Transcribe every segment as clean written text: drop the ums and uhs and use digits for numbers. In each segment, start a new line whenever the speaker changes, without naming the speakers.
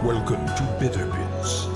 Welcome to Bitter Bits.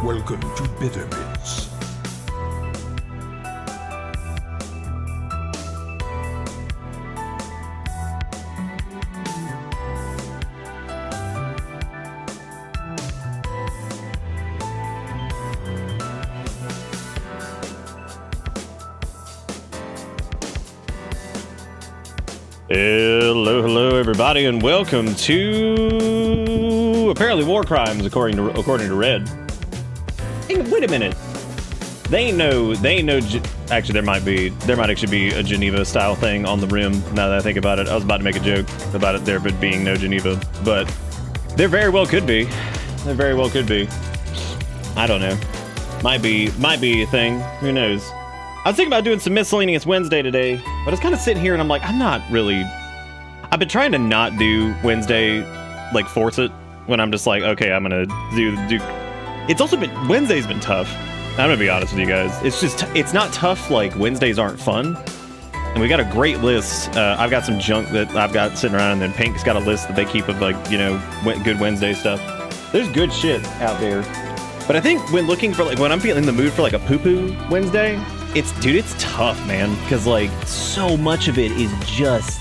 Welcome to Bitter Bits.
Hello, everybody, and welcome to apparently war crimes, according to Red. Hey, wait a minute. They know. Actually, there might actually be a Geneva style thing on the rim. Now that I think about it, I was about to make a joke about it there being no Geneva, but there very well could be. There very well could be. I don't know. Might be a thing. Who knows? I was thinking about doing some miscellaneous Wednesday today, but I was kind of sitting here and I'm like, I've been trying to not do Wednesday, like force it, when I'm just like, okay, I'm gonna do. It's also been, Wednesday's been tough. I'm gonna be honest with you guys. It's just, it's not tough like Wednesdays aren't fun. And we got a great list. I've got some junk that I've got sitting around, and then Pink's got a list that they keep of, like, you know, good Wednesday stuff. There's good shit out there. But I think when looking for, like, when I'm feeling in the mood for like a poo-poo Wednesday, it's tough, man, because like so much of it is just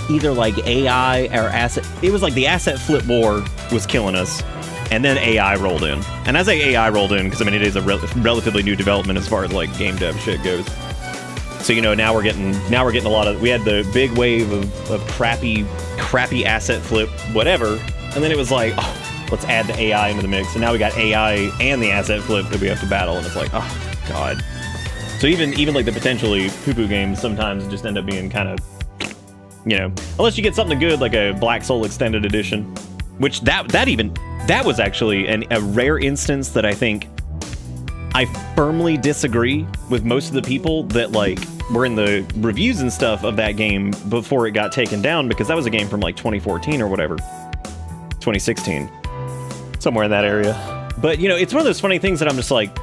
either like AI or asset. It was like the asset flip war was killing us, and then AI rolled in. And I say AI rolled in because I mean it is a relatively new development as far as like game dev shit goes. So, you know, now we're getting a lot of. We had the big wave of crappy asset flip whatever, and then it was like, oh, let's add the AI into the mix, and now we got AI and the asset flip that we have to battle, and it's like, oh god. So even like the potentially poo-poo games sometimes just end up being kind of, you know, unless you get something good like a Black Soul Extended Edition, which that was actually a rare instance that I think I firmly disagree with most of the people that like were in the reviews and stuff of that game before it got taken down, because that was a game from like 2014 or whatever, 2016, somewhere in that area. But, you know, it's one of those funny things that I'm just like,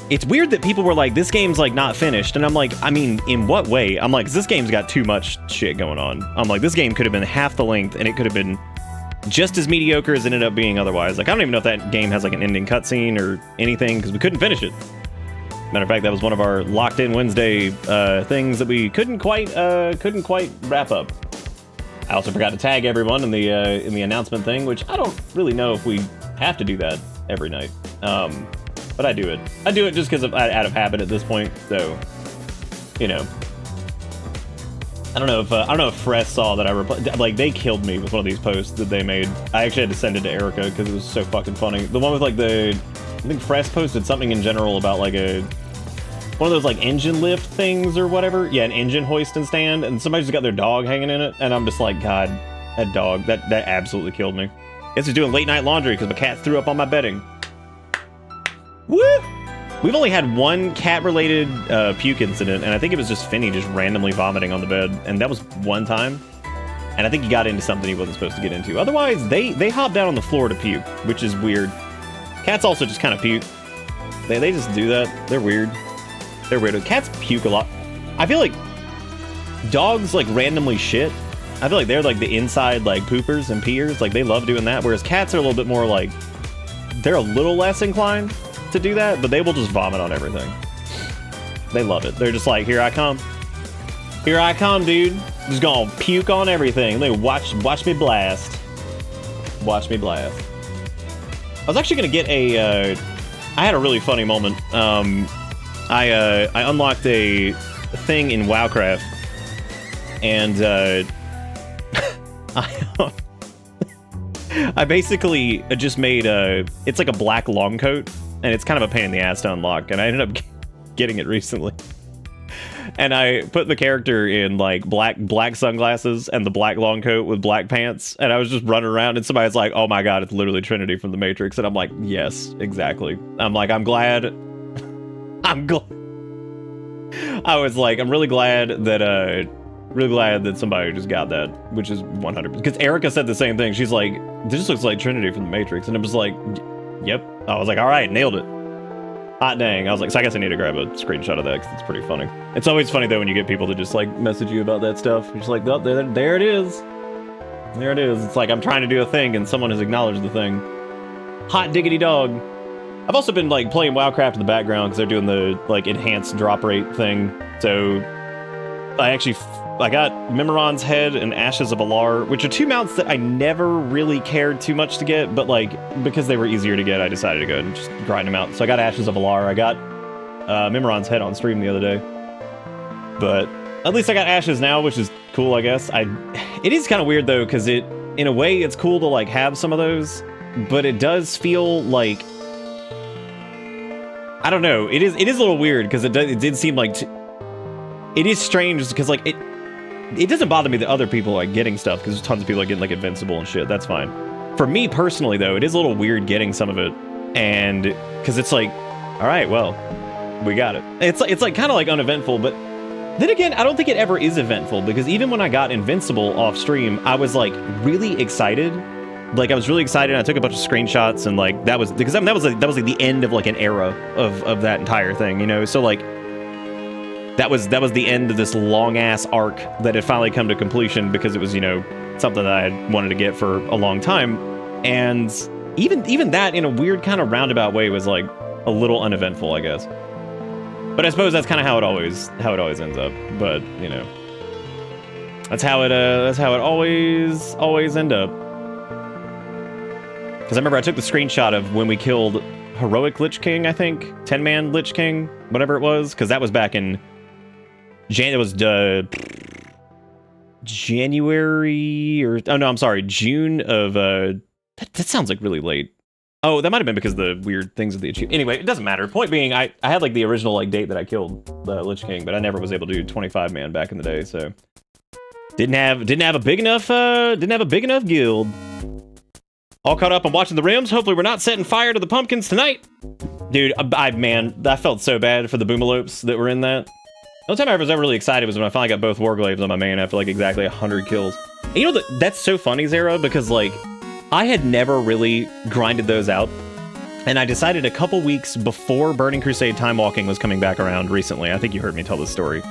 it's weird that people were like, this game's like not finished. And I'm like, I mean, in what way? I'm like, this game's got too much shit going on. I'm like, this game could have been half the length and it could have been just as mediocre as it ended up being otherwise. Like, I don't even know if that game has like an ending cutscene or anything, because we couldn't finish it. Matter of fact, that was one of our locked in Wednesday things that we couldn't quite wrap up. I also forgot to tag everyone in the announcement thing, which I don't really know if we have to do that every night. But I do it. I do it just because out of habit at this point. So, you know, I don't know if Fresh saw that I replied. Like, they killed me with one of these posts that they made. I actually had to send it to Erica because it was so fucking funny. The one with like I think Fresh posted something in general about like one of those like engine lift things or whatever. Yeah, an engine hoist and stand, and somebody just got their dog hanging in it, and I'm just like, God, that dog, that absolutely killed me. Guess he's doing late night laundry because my cat threw up on my bedding. Woo! We've only had one cat-related puke incident, and I think it was just Finney just randomly vomiting on the bed, and that was one time. And I think he got into something he wasn't supposed to get into. Otherwise, they hop down on the floor to puke, which is weird. Cats also just kind of puke. They just do that. They're weird. They're weird. Cats puke a lot. I feel like dogs like randomly shit. I feel like they're like the inside like poopers and peers. Like they love doing that, whereas cats are a little bit more like, they're a little less inclined to do that, but they will just vomit on everything. They love it. They're just like, here I come, dude. Just gonna puke on everything. They watch me blast. Watch me blast. I was actually gonna get I had a really funny moment. I unlocked a thing in WoWcraft, and I basically just made it's like a black long coat, and it's kind of a pain in the ass to unlock, and I ended up getting it recently. And I put the character in like black sunglasses and the black long coat with black pants, and I was just running around, and somebody's like, oh my god, it's literally Trinity from the Matrix. And I'm like, yes, exactly. I'm like, I'm really glad that somebody just got that, which is 100%. Because Erica said the same thing. She's like, this just looks like Trinity from the Matrix. And it was like, yep. I was like, all right, nailed it. Hot dang. I was like, so I guess I need to grab a screenshot of that because it's pretty funny. It's always funny though when you get people to just like message you about that stuff. You're just like, oh, there it is. There it is. It's like I'm trying to do a thing and someone has acknowledged the thing. Hot diggity dog. I've also been like playing Wowcraft in the background because they're doing the like enhanced drop rate thing. So I got Mimiron's Head and Ashes of Alar, which are 2 mounts that I never really cared too much to get, but like because they were easier to get, I decided to go and just grind them out. So I got Ashes of Alar. I got Mimiron's Head on stream the other day, but at least I got Ashes now, which is cool, I guess. It is kind of weird though, because in a way it's cool to like have some of those, but it does feel like, I don't know. It is a little weird because it did seem like it is strange because like it doesn't bother me that other people are like getting stuff because there's tons of people are getting like Invincible and shit. That's fine. For me personally though, it is a little weird getting some of it, and because it's like, all right, well, we got it. It's like kind of like uneventful, but then again, I don't think it ever is eventful because even when I got Invincible off stream, I was like really excited. Like I was really excited. And I took a bunch of screenshots and like that was because that was like the end of like an era of that entire thing, you know. So like that was the end of this long ass arc that had finally come to completion because it was, you know, something that I had wanted to get for a long time, and even that in a weird kind of roundabout way was like a little uneventful, I guess. But I suppose that's kind of how it always ends up. But you know, that's how it always end up. Because I remember I took the screenshot of when we killed Heroic Lich King, I think 10-man Lich King, whatever it was, because that was back in January or June of that sounds like really late. Oh, that might have been because of the weird things of the achievement. Anyway, it doesn't matter. Point being, I had like the original like date that I killed the Lich King, but I never was able to do 25-man back in the day, so didn't have a big enough guild. All caught up on watching the rims. Hopefully we're not setting fire to the pumpkins tonight. Dude, I felt so bad for the boomalopes that were in that. The only time I was ever really excited was when I finally got both Warglaives on my main after like exactly 100 kills. And you know, that's so funny, Zara, because like I had never really grinded those out. And I decided a couple weeks before Burning Crusade Time Walking was coming back around recently. I think you heard me tell this story.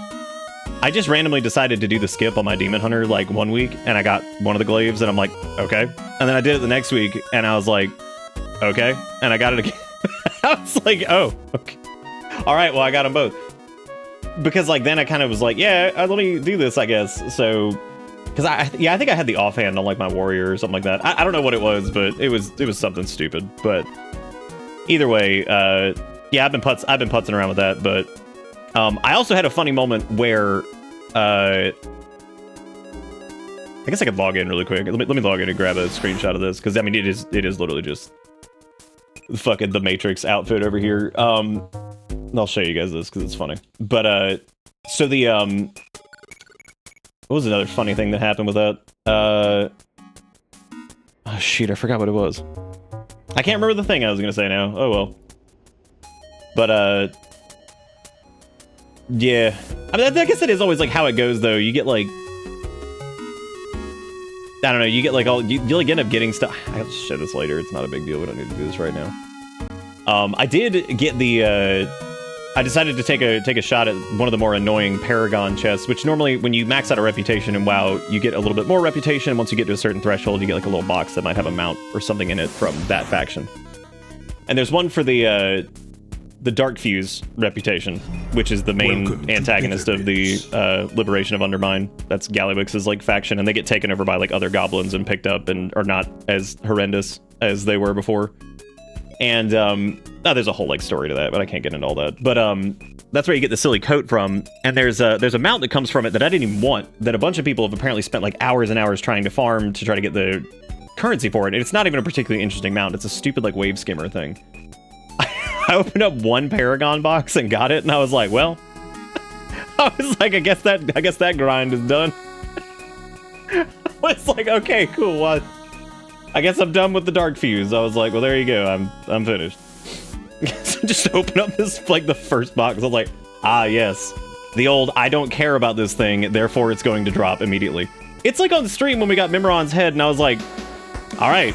I just randomly decided to do the skip on my Demon Hunter like 1 week, and I got one of the glaives, and I'm like, okay. And then I did it the next week, and I was like, okay. And I got it again. I was like, oh, okay. All right, well, I got them both. Because like then I kind of was like, yeah, let me do this, I guess. So, because I think I had the offhand on like my warrior or something like that. I don't know what it was, but it was something stupid. But either way, yeah, I've been putzing around with that, but. I also had a funny moment where, I guess I could log in really quick. Let me log in and grab a screenshot of this, because I mean it is literally just fucking the Matrix outfit over here. I'll show you guys this because it's funny. But so the what was another funny thing that happened with that? Oh shoot, I forgot what it was. I can't remember the thing I was gonna say now. Oh well. But yeah, I mean, I guess it is always like how it goes though. You get like, I don't know, you get like you like end up getting stuff. I'll show this later. It's not a big deal. We don't need to do this right now. I did get the I decided to take a shot at one of the more annoying Paragon chests, which normally when you max out a reputation in WoW, you get a little bit more reputation. Once you get to a certain threshold, you get like a little box that might have a mount or something in it from that faction. And there's one for the Dark Fuse reputation, which is the main antagonist of the Liberation of Undermine. That's Gallywix's like faction, and they get taken over by like other goblins and picked up and are not as horrendous as they were before. And there's a whole like story to that, but I can't get into all that. But that's where you get the silly coat from. And there's a mount that comes from it that I didn't even want, that a bunch of people have apparently spent like hours and hours trying to farm to try to get the currency for it. And it's not even a particularly interesting mount. It's a stupid like wave skimmer thing. I opened up one Paragon box and got it, and I was like, well, I was like, I guess that grind is done. I was like, okay, cool. Well, I guess I'm done with the Dark Fuse. I was like, well, there you go. I'm finished. So just open up this like the first box. I was like, ah, yes, the old I don't care about this thing, therefore it's going to drop immediately. It's like on the stream when we got Mimiron's head, and I was like, all right,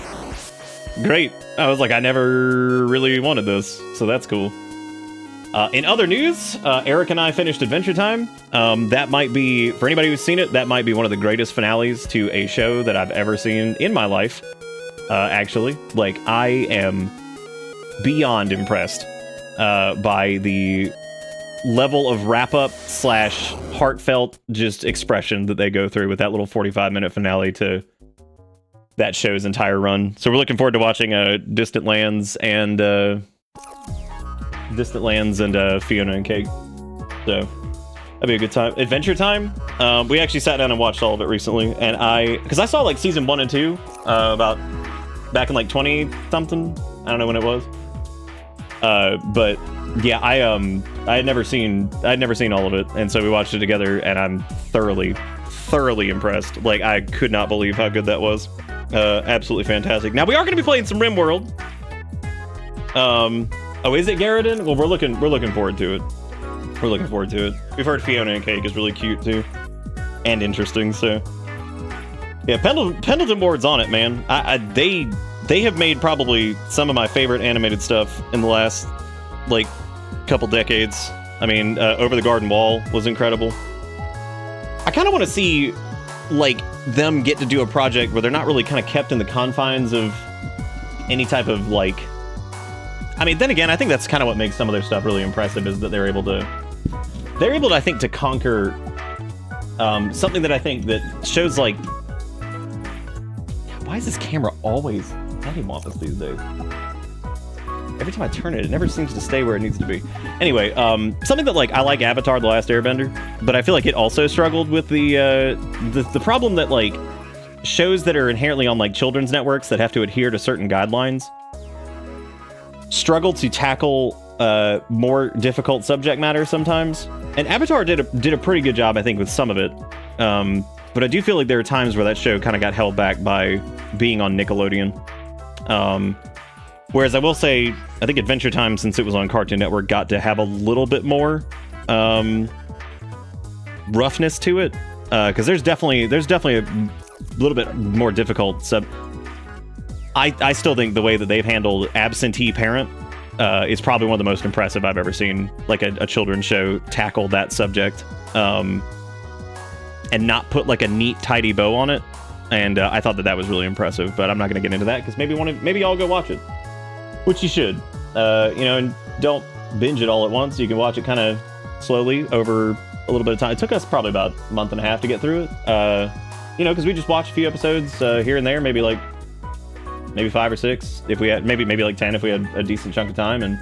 great. I was like, I never really wanted this, so that's cool. In other news, Eric and I finished Adventure Time. That might be, for anybody who's seen it, that might be one of the greatest finales to a show that I've ever seen in my life. Actually, like, I am beyond impressed by the level of wrap-up slash heartfelt just expression that they go through with that little 45-minute finale to that show's entire run. So we're looking forward to watching Distant Lands and Fiona and Cake. So that'd be a good time. Adventure Time. We actually sat down and watched all of it recently, and because I saw like season 1 and 2 about back in like 20 something. I don't know when it was. But yeah, I had never seen all of it, and so we watched it together, and I'm thoroughly impressed. Like, I could not believe how good that was. Absolutely fantastic. Now we are going to be playing some Rimworld. Oh, is it Garrison? Well, we're looking forward to it. We're looking forward to it. We've heard Fiona and Cake is really cute too, and interesting. So yeah, Pendleton Ward's on it, man. They have made probably some of my favorite animated stuff in the last like couple decades. I mean, Over the Garden Wall was incredible. I kind of want to see like them get to do a project where they're not really kind of kept in the confines of any type of like. I mean, then again, I think that's kind of what makes some of their stuff really impressive, is that they're able to, I think, to conquer something that I think that shows like. Why is this camera always cattywampus these days? Every time I turn it, it never seems to stay where it needs to be. Anyway, something that like I like Avatar: The Last Airbender, but I feel like it also struggled with the problem that like shows that are inherently on like children's networks that have to adhere to certain guidelines struggle to tackle more difficult subject matter sometimes. And Avatar did a pretty good job, I think, with some of it. But I do feel like there are times where that show kind of got held back by being on Nickelodeon. Whereas I will say, I think Adventure Time, since it was on Cartoon Network, got to have a little bit more roughness to it. Because there's definitely a little bit more difficult I still think the way that they've handled Absentee Parent is probably one of the most impressive I've ever seen, like a children's show tackle that subject, and not put like a neat, tidy bow on it. And I thought that was really impressive, but I'm not going to get into that because maybe y'all go watch it, which you should. And don't binge it all at once. You can watch it kind of slowly over a little bit of time. It took us probably about a month and a half to get through it, because we just watched a few episodes here and there, maybe 5 or 6 if we had, maybe like 10 if we had a decent chunk of time, and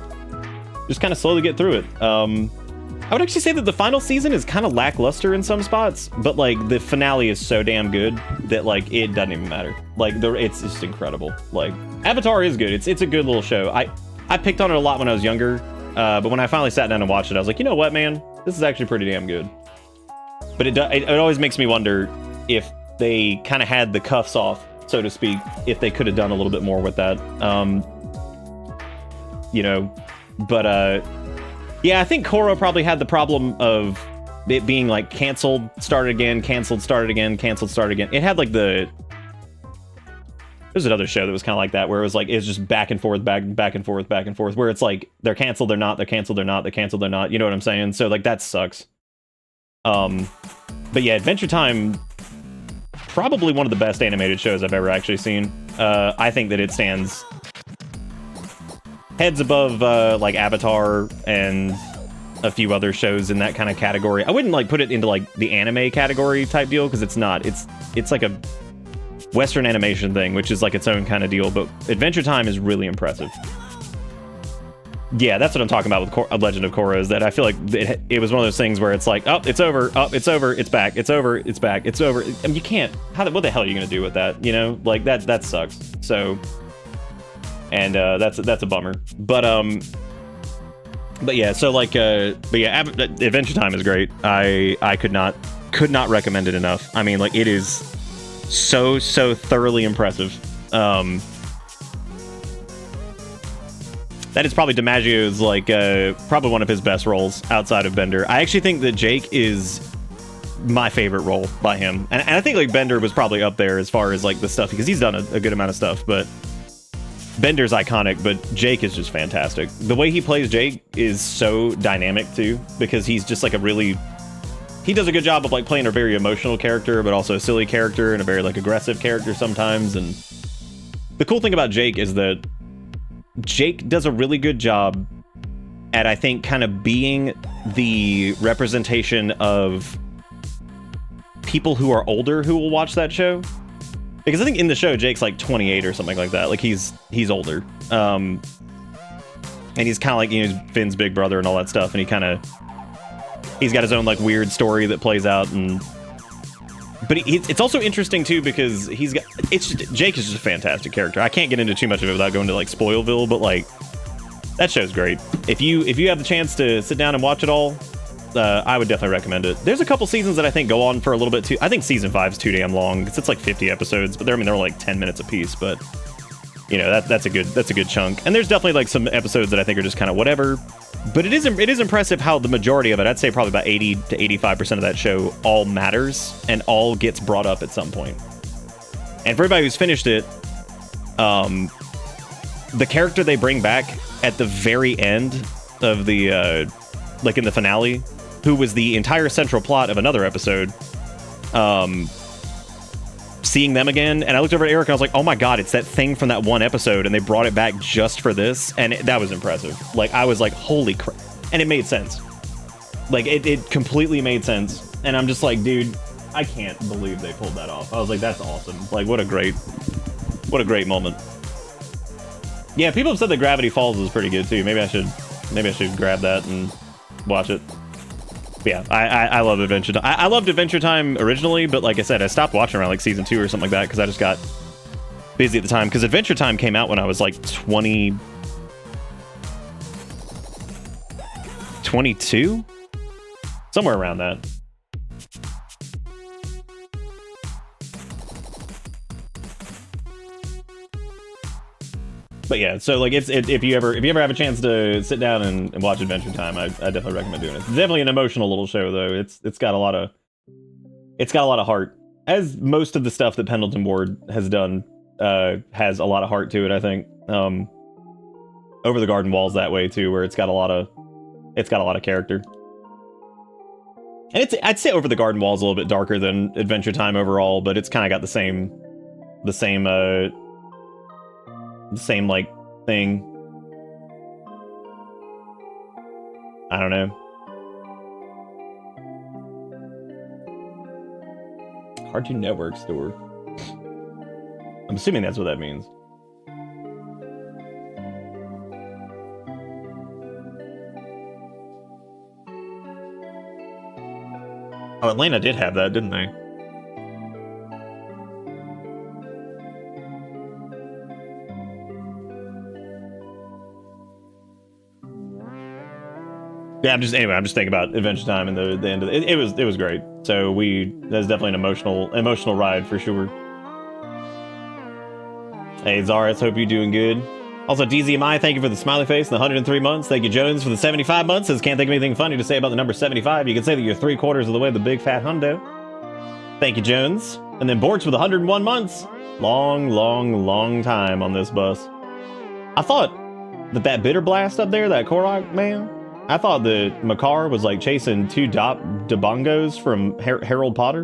just kind of slowly get through it. I would actually say that the final season is kind of lackluster in some spots, but like the finale is so damn good that like it doesn't even matter. Like it's just incredible. Like Avatar is good. It's a good little show. I picked on it a lot when I was younger, but when I finally sat down and watched it, I was like, you know what, man, this is actually pretty damn good. But it always makes me wonder if they kind of had the cuffs off, so to speak, if they could have done a little bit more with that. Yeah, I think Korra probably had the problem of it being like canceled, started again, canceled, started again, canceled, started again. It had like there's another show that was kind of like that, where it was like, it's just back and forth, back and forth, back and forth, where it's like, they're canceled, they're not, they're canceled, they're not, they're canceled, they're not. You know what I'm saying? So like, that sucks. But yeah, Adventure Time, probably one of the best animated shows I've ever actually seen. I think that it stands heads above like Avatar and a few other shows in that kind of category. I wouldn't like put it into like the anime category type deal, because it's not. It's like a Western animation thing, which is like its own kind of deal. But Adventure Time is really impressive. Yeah, that's what I'm talking about with Legend of Korra, is that I feel like it was one of those things where it's like, oh, it's over, it's back, it's over, it's back, it's over. I mean, you can't. What the hell are you gonna do with that? Like that sucks. So, and that's a bummer. But yeah. So like, Adventure Time is great. I could not recommend it enough. I mean, like, it is so thoroughly impressive. That is probably DiMaggio's like probably one of his best roles outside of Bender. I actually think that Jake is my favorite role by him, and I think like Bender was probably up there as far as like the stuff, because he's done a good amount of stuff. But Bender's iconic, but Jake is just fantastic. The way he plays Jake is so dynamic too, because he's just like he does a good job of like playing a very emotional character, but also a silly character and a very like aggressive character sometimes. And the cool thing about Jake is that Jake does a really good job at, I think, kind of being the representation of people who are older who will watch that show. Because I think in the show, Jake's like 28 or something like that. Like, he's older. And he's kind of like, you know, Finn's big brother and all that stuff. And he's got his own, like, weird story that plays out. But it's also interesting, too, because Jake is just a fantastic character. I can't get into too much of it without going to, like, Spoilville, but, like, that show's great. If you have the chance to sit down and watch it all, I would definitely recommend it. There's a couple seasons that I think go on for a little bit too. I think season 5 is too damn long because it's like 50 episodes, but they're like 10 minutes a piece. But you know, that's a good chunk. And there's definitely like some episodes that I think are just kind of whatever. But it is impressive how the majority of it, I'd say probably about 80 to 85% of that show, all matters and all gets brought up at some point. And for everybody who's finished it, the character they bring back at the very end of the like in the finale, who was the entire central plot of another episode, seeing them again, and I looked over at Eric and I was like, oh my god, it's that thing from that one episode, and they brought it back just for this, and that was impressive. Like, I was like, holy crap. And it made sense. Like, it completely made sense. And I'm just like, dude, I can't believe they pulled that off. I was like, that's awesome. Like, what a great moment. Yeah, people have said that Gravity Falls is pretty good too. Maybe I should grab that and watch it. But yeah, I love Adventure Time. I loved Adventure Time originally, but like I said, I stopped watching around like season 2 or something like that because I just got busy at the time. Because Adventure Time came out when I was like 22? Somewhere around that. But yeah, so like if you ever have a chance to sit down and watch Adventure Time, I definitely recommend doing it. It's definitely an emotional little show though. It's got a lot of heart, as most of the stuff that Pendleton Ward has done has a lot of heart to it. I think Over the Garden Wall's that way too, where it's got a lot of character. And I'd say Over the Garden Wall's a little bit darker than Adventure Time overall, but it's kind of got the same like thing. I don't know. Cartoon Network store. I'm assuming that's what that means. Oh, Atlanta did have that, didn't they? Yeah, I'm just thinking about Adventure Time and the end of it. It was great. So that's definitely an emotional ride for sure. Hey Zaris, hope you're doing good. Also, DZMI, thank you for the smiley face and the 103 months. Thank you, Jones, for the 75 months. Says, can't think of anything funny to say about the number 75. You can say that you're 3/4 of the way to the big fat hundo. Thank you, Jones. And then Borch with 101 months. Long time on this bus. I thought that bitter blast up there, that Korok man, I thought that Makar was like chasing two Dabongos from Harold Potter.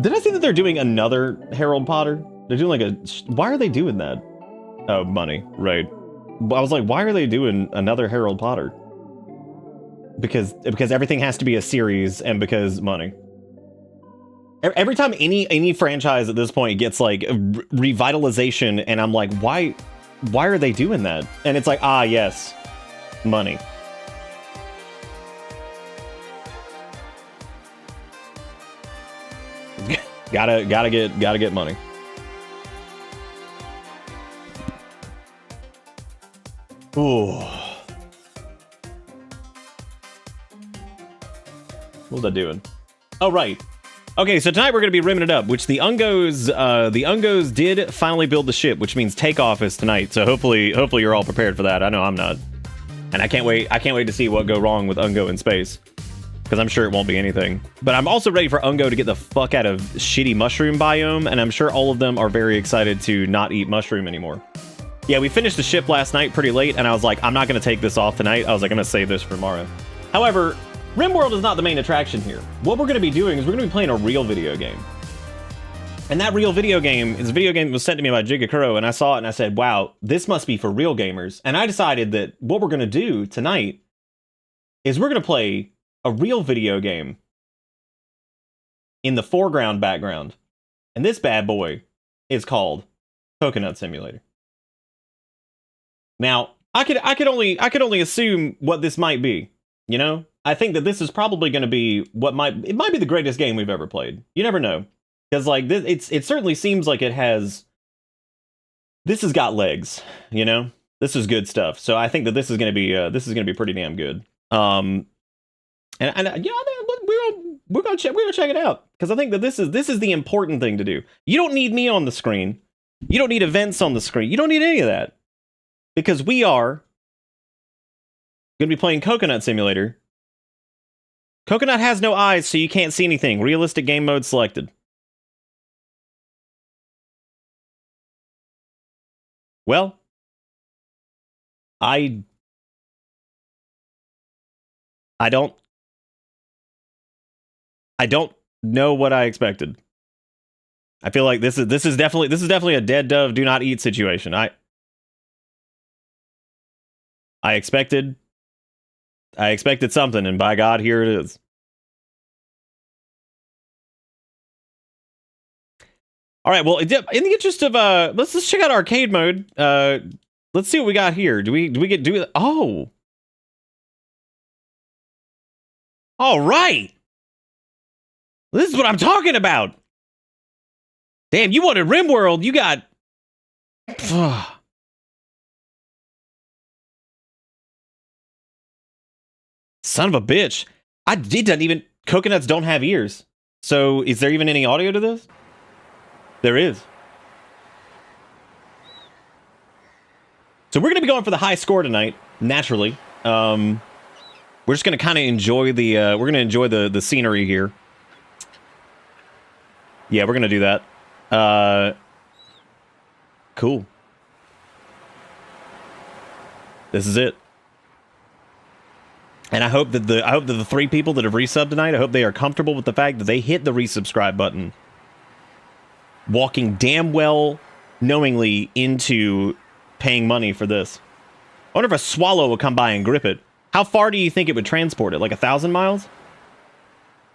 Did I see that they're doing another Harold Potter? They're doing like why are they doing that? Oh, money, right. I was like, why are they doing another Harold Potter? Because everything has to be a series and because money. Every time any franchise at this point gets like revitalization, and I'm like, why are they doing that? And it's like, ah, yes, money. gotta get money. Ooh. What was I doing? Oh, right. Okay, so tonight we're going to be rimming it up, which the Ungos did finally build the ship, which means takeoff is tonight. So hopefully you're all prepared for that. I know I'm not. And I can't wait to see what go wrong with Ungo in space, because I'm sure it won't be anything. But I'm also ready for Ungo to get the fuck out of shitty mushroom biome, and I'm sure all of them are very excited to not eat mushroom anymore. Yeah, we finished the ship last night pretty late, and I was like, I'm not going to take this off tonight. I was like, I'm going to save this for tomorrow. However, Rimworld is not the main attraction here. What we're going to be doing is we're going to be playing a real video game. And that real video game is a video game that was sent to me by Jigakuro, and I saw it and I said, wow, this must be for real gamers. And I decided that what we're going to do tonight is we're going to play a real video game in the foreground background. And this bad boy is called Coconut Simulator. Now, I could only assume what this might be, you know? I think that this is probably going to be it might be the greatest game we've ever played. You never know. Because like it certainly seems like this has got legs, you know? This is good stuff. So I think that this is going to be pretty damn good. And yeah, we're gonna check it out, because I think that this is the important thing to do. You don't need me on the screen. You don't need events on the screen. You don't need any of that, because we are gonna be playing Coconut Simulator. Coconut has no eyes, so you can't see anything. Realistic game mode selected. Well, I don't know what I expected. I feel like this is definitely a dead dove, do not eat situation. I expected something, and by God, here it is. All right, well, in the interest of let's check out arcade mode. Let's see what we got here. Do we get oh. All right. This is what I'm talking about. Damn, you wanted Rimworld, you got son of a bitch. It doesn't even, coconuts don't have ears. So is there even any audio to this? There is. So we're gonna be going for the high score tonight, naturally. We're just gonna kind of enjoy the scenery here. Yeah, we're gonna do that. Cool. This is it. And I hope that the 3 people that have resubbed tonight, I hope they are comfortable with the fact that they hit the resubscribe button, walking damn well knowingly into paying money for this. I wonder if a swallow will come by and grip it. How far do you think it would transport it? Like 1,000 miles?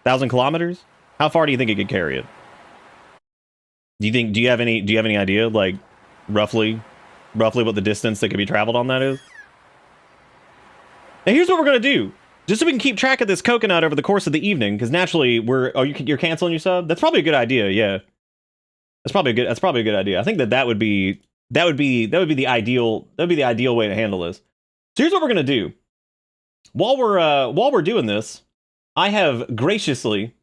1,000 kilometers? How far do you think it could carry it? Do you have any idea, like, roughly what the distance that could be traveled on that is? Now here's what we're gonna do, just so we can keep track of this coconut over the course of the evening, because naturally you're canceling your sub. That's probably a good idea. Yeah, that's probably a good idea. I think that would be the ideal way to handle this. So here's what we're gonna do. While we're doing this, I have graciously,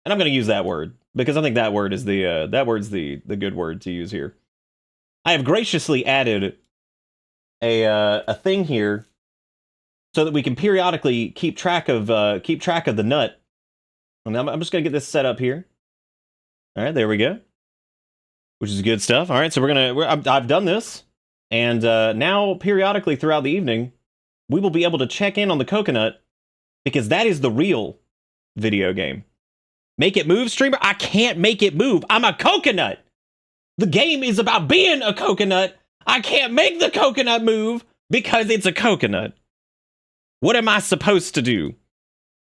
and I'm gonna use that word because I think that word is the good word to use here. I have graciously added a thing here so that we can periodically keep track of the nut. And I'm just gonna get this set up here. All right, there we go. Which is good stuff. All right, so I've done this, and now periodically throughout the evening, we will be able to check in on the coconut, because that is the real video game. Make it move, streamer? I can't make it move. I'm a coconut. The game is about being a coconut. I can't make the coconut move because it's a coconut. What am I supposed to do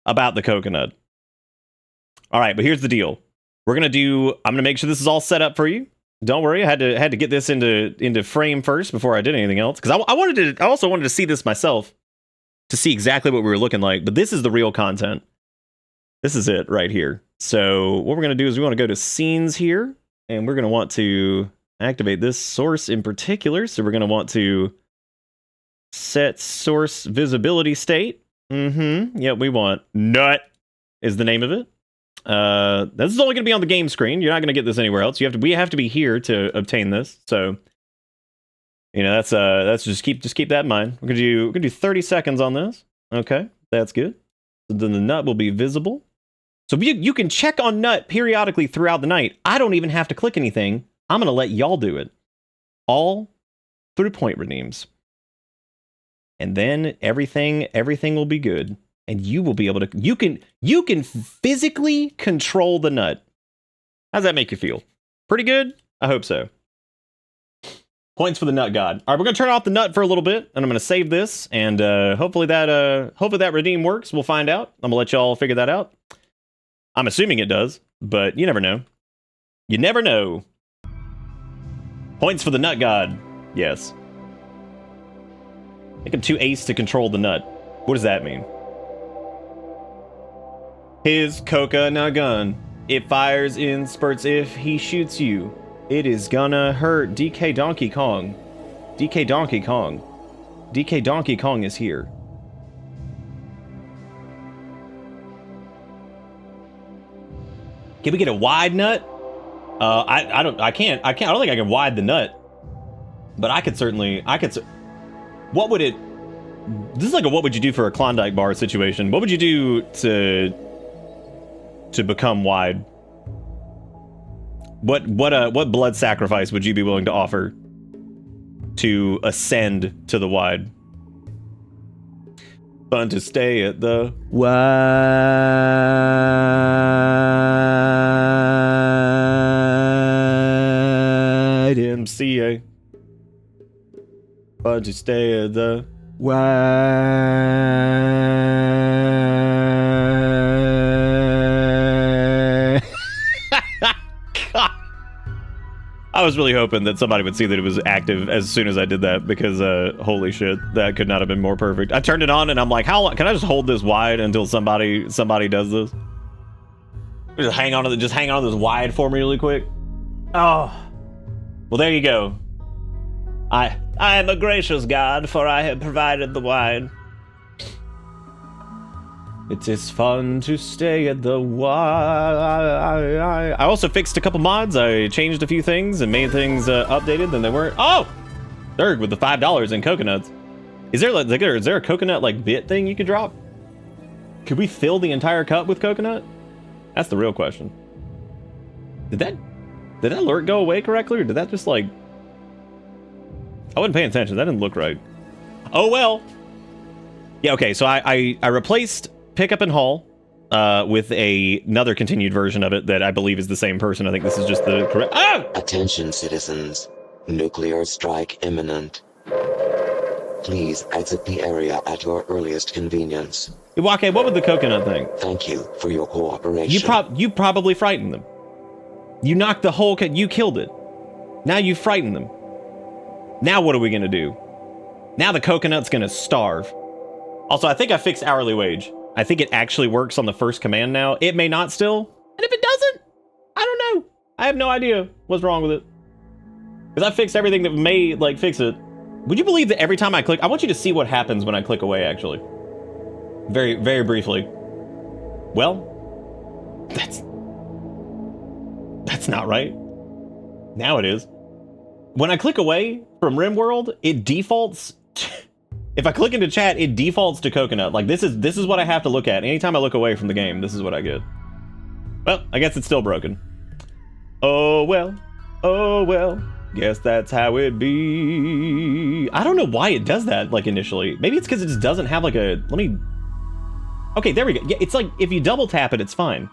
about the coconut? All right, but here's the deal. I'm gonna make sure this is all set up for you. Don't worry, I had to get this into frame first before I did anything else, because I also wanted to see this myself to see exactly what we were looking like. But this is the real content. This is it right here. So what we're gonna do is we want to go to scenes here, and we're gonna want to activate this source in particular. So we're gonna want to set source visibility state. Yep, we want nut is the name of it. This is only going to be on the game screen. You're not going to get this anywhere else. We have to be here to obtain this. So, you know, that's just keep that in mind. We're gonna do 30 seconds on this. Okay, that's good. So then the nut will be visible. So you can check on nut periodically throughout the night. I don't even have to click anything. I'm gonna let y'all do it, all through point redeems. And then everything will be good, and you will be able to. You can physically control the nut. How does that make you feel? Pretty good? I hope so. Points for the nut god. All right, we're gonna turn off the nut for a little bit, and I'm gonna save this, and hopefully that redeem works. We'll find out. I'm gonna let y'all figure that out. I'm assuming it does, but you never know. You never know. Points for the nut god. Yes. Make him 2 ace to control the nut. What does that mean? His coconut gun. It fires in spurts if he shoots you. It is gonna hurt. DK Donkey Kong. DK Donkey Kong. DK Donkey Kong is here. Can we get a wide nut? I don't think I can wide the nut. But I could certainly, what would it, this is like a what would you do for a Klondike bar situation. What would you do to become wide? What blood sacrifice would you be willing to offer to ascend to the wide? Fun to stay at the wide MCA. Fun to stay at the wide. God. I was really hoping that somebody would see that it was active as soon as I did that, because holy shit, that could not have been more perfect. I turned it on and I'm like, how long can I just hold this wide until somebody does this? Just hang on to this wide for me really quick. Oh, well, there you go. I am a gracious God, for I have provided the wide. It is fun to stay at the wide. I also fixed a couple mods. I changed a few things and made things updated. Then they weren't. Oh, Derg with the $5 in coconuts. Is there a coconut like bit thing you could drop? Could we fill the entire cup with coconut? That's the real question. Did that alert go away correctly, or did that just like? I wasn't paying attention. That didn't look right. Oh well. Yeah. Okay. So I replaced Pickup and Haul with another continued version of it that I believe is the same person. I think this is just the correct. Ah!
Attention, citizens. Nuclear strike imminent. Please exit the area at your earliest convenience.
Okay, what was the coconut thing?
Thank you for your cooperation.
You probably frightened them. You knocked the whole. You killed it. Now you frightened them. Now what are we gonna do? Now the coconut's gonna starve. Also, I think I fixed hourly wage. I think it actually works on the first command now. It may not still. And if it doesn't, I don't know. I have no idea what's wrong with it. Because I fixed everything that may, like, fix it. Would you believe that every time I click... I want you to see what happens when I click away, actually. Very, very briefly. Well, that's not right. Now it is. When I click away from Rimworld, it defaults... If I click into chat, it defaults to coconut. Like, this is what I have to look at. Anytime I look away from the game, this is what I get. Well, I guess it's still broken. Oh, well. Oh, well. Guess that's how it be. I don't know why it does that, like, initially. Maybe it's because it just doesn't have, like, a... Let me... Okay, there we go. Yeah, it's like, if you double tap it, it's fine.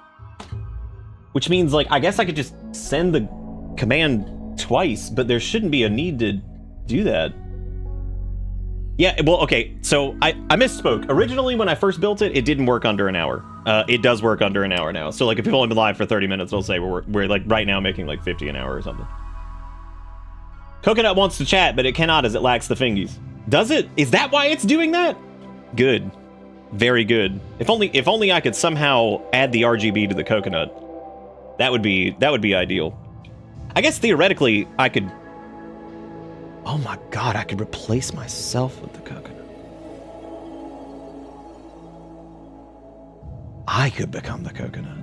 Which means, like, I guess I could just send the command twice, but there shouldn't be a need to do that. Yeah, well, okay, so I misspoke. Originally, when I first built it, it didn't work under an hour. It does work under an hour now. So, like, if you've only been live for 30 minutes, it'll say we're like, right now making, like, 50 an hour or something. Coconut wants to chat, but it cannot as it lacks the fingies. Does it? Is that why it's doing that? Good. Very good. If only I could somehow add the RGB to the coconut. That would be ideal. I guess, theoretically, I could... Oh my god, I could replace myself with the coconut. I could become the coconut.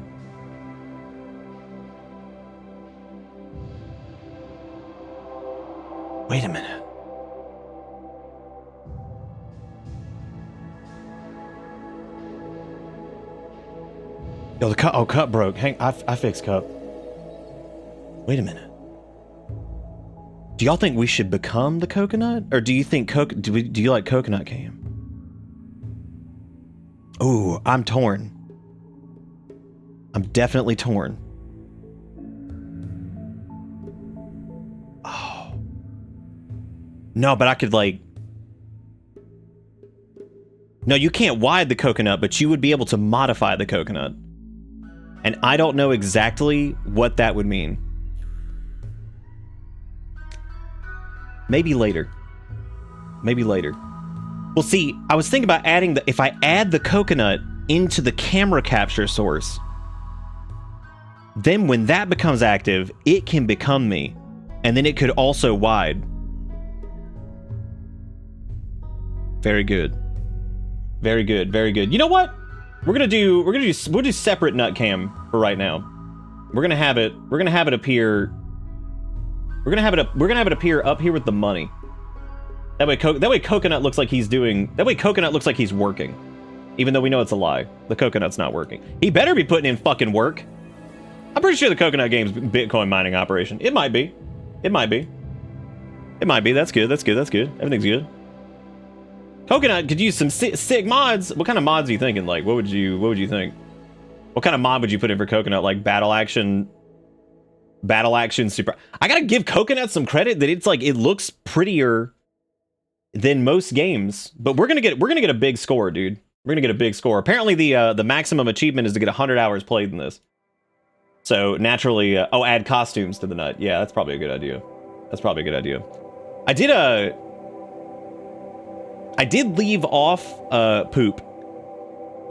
Wait a minute. Yo, the cup broke. I fixed cup. Wait a minute. Do y'all think we should become the coconut? Or do you think do you like coconut cam? Ooh, I'm torn. I'm definitely torn. No, but I could like... No, you can't wide the coconut, but you would be able to modify the coconut. And I don't know exactly what that would mean. Maybe later. Maybe later. Well, see, I was thinking about adding the... If I add the coconut into the camera capture source, then when that becomes active, it can become me. And then it could also wide. Very good. Very good, very good. You know what? We'll do separate nut cam for right now. We're gonna have it appear. We're gonna have it appear up here with the money. That way coconut looks like he's doing. That way coconut looks like he's working, even though we know it's a lie. The coconut's not working. He better be putting in fucking work. I'm pretty sure the coconut game's Bitcoin mining operation. It might be. It might be. It might be. That's good. That's good. That's good. Everything's good. Coconut could use some sick mods. What kind of mods are you thinking? Like, what would you think? What kind of mod would you put in for Coconut? Like battle action super. I gotta give Coconut some credit that it's like it looks prettier than most games. But we're gonna get a big score, dude. We're gonna get a big score. Apparently the maximum achievement is to get 100 hours played in this. So naturally, add costumes to the nut. Yeah, that's probably a good idea. That's probably a good idea. I did leave off poop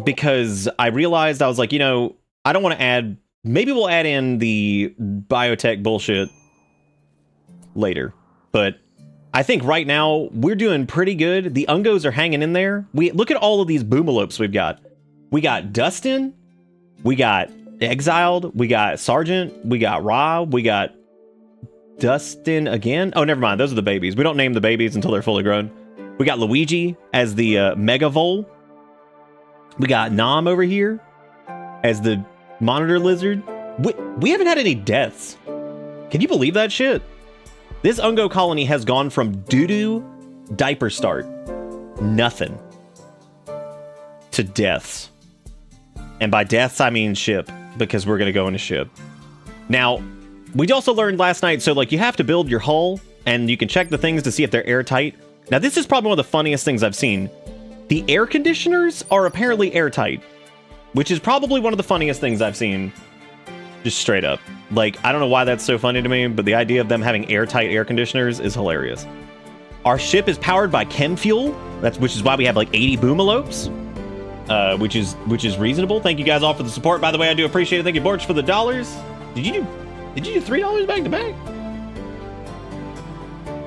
because I realized I was like, you know, I don't want to add. Maybe we'll add in the biotech bullshit later, but I think right now we're doing pretty good. The Ungos are hanging in there. We look at all of these boomalopes we've got. We got Dustin, we got Exiled, we got Sergeant, we got Rob, we got Dustin again. Oh, never mind. Those are the babies. We don't name the babies until they're fully grown. We got Luigi as the Mega Vole. We got Nom over here as the Monitor Lizard. We haven't had any deaths. Can you believe that shit? This Ungo colony has gone from doo-doo diaper start, nothing, to deaths. And by deaths, I mean ship, because we're going to go into ship. Now, we also learned last night, so like you have to build your hull, and you can check the things to see if they're airtight. Now, this is probably one of the funniest things I've seen. The air conditioners are apparently airtight, which is probably one of the funniest things I've seen, just straight up. Like, I don't know why that's so funny to me, but the idea of them having airtight air conditioners is hilarious. Our ship is powered by chem fuel, which is why we have like 80 boomalopes, which is reasonable. Thank you guys all for the support. By the way, I do appreciate it. Thank you, Borch, for the dollars. Did you do $3 back to back?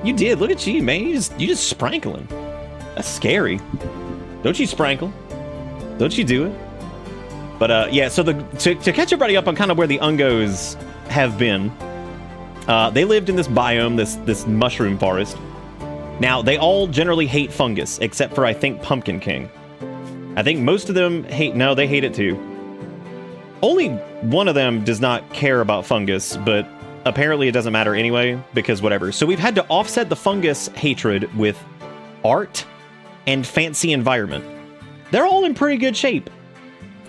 You did. Look at you, man. You just sprinkling. That's scary. Don't you sprinkle? Don't you do it? But yeah. So to catch everybody up on kind of where the Ungos have been, they lived in this biome, this mushroom forest. Now they all generally hate fungus, except for I think Pumpkin King. I think most of them hate. No, they hate it too. Only one of them does not care about fungus, but apparently it doesn't matter anyway, because whatever. So we've had to offset the fungus hatred with art and fancy environment. They're all in pretty good shape.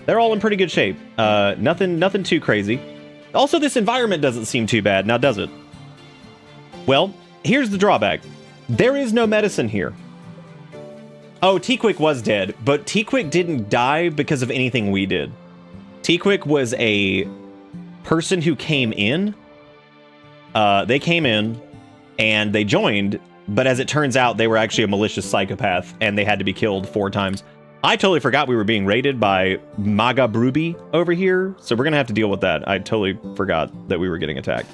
Nothing too crazy. Also, this environment doesn't seem too bad, now does it? Well, here's the drawback. There is no medicine here. Oh, T-Quick was dead, but T-Quick didn't die because of anything we did. T-Quick was a person who came in. They came in and they joined, but as it turns out, they were actually a malicious psychopath and they had to be killed 4 times. I totally forgot we were being raided by Maga Bruby over here, so we're gonna have to deal with that. I totally forgot that we were getting attacked.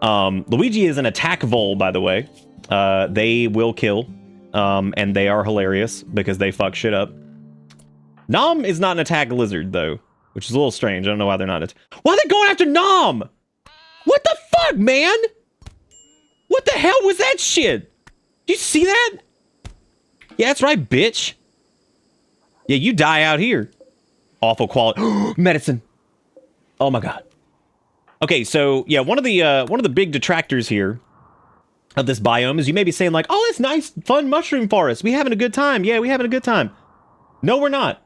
Luigi is an attack vole, by the way. They will kill, and they are hilarious because they fuck shit up. Nom is not an attack lizard, though, which is a little strange. I don't know why they're not. Why are they going after Nom? What the fuck, man? What the hell was that shit? Did you see that? Yeah, that's right, bitch. Yeah, you die out here. Awful quality. Medicine. Oh my god. Okay, so yeah, one of the big detractors here of this biome is you may be saying like, oh, it's nice, fun mushroom forest. We having a good time. Yeah, we having a good time. No, we're not.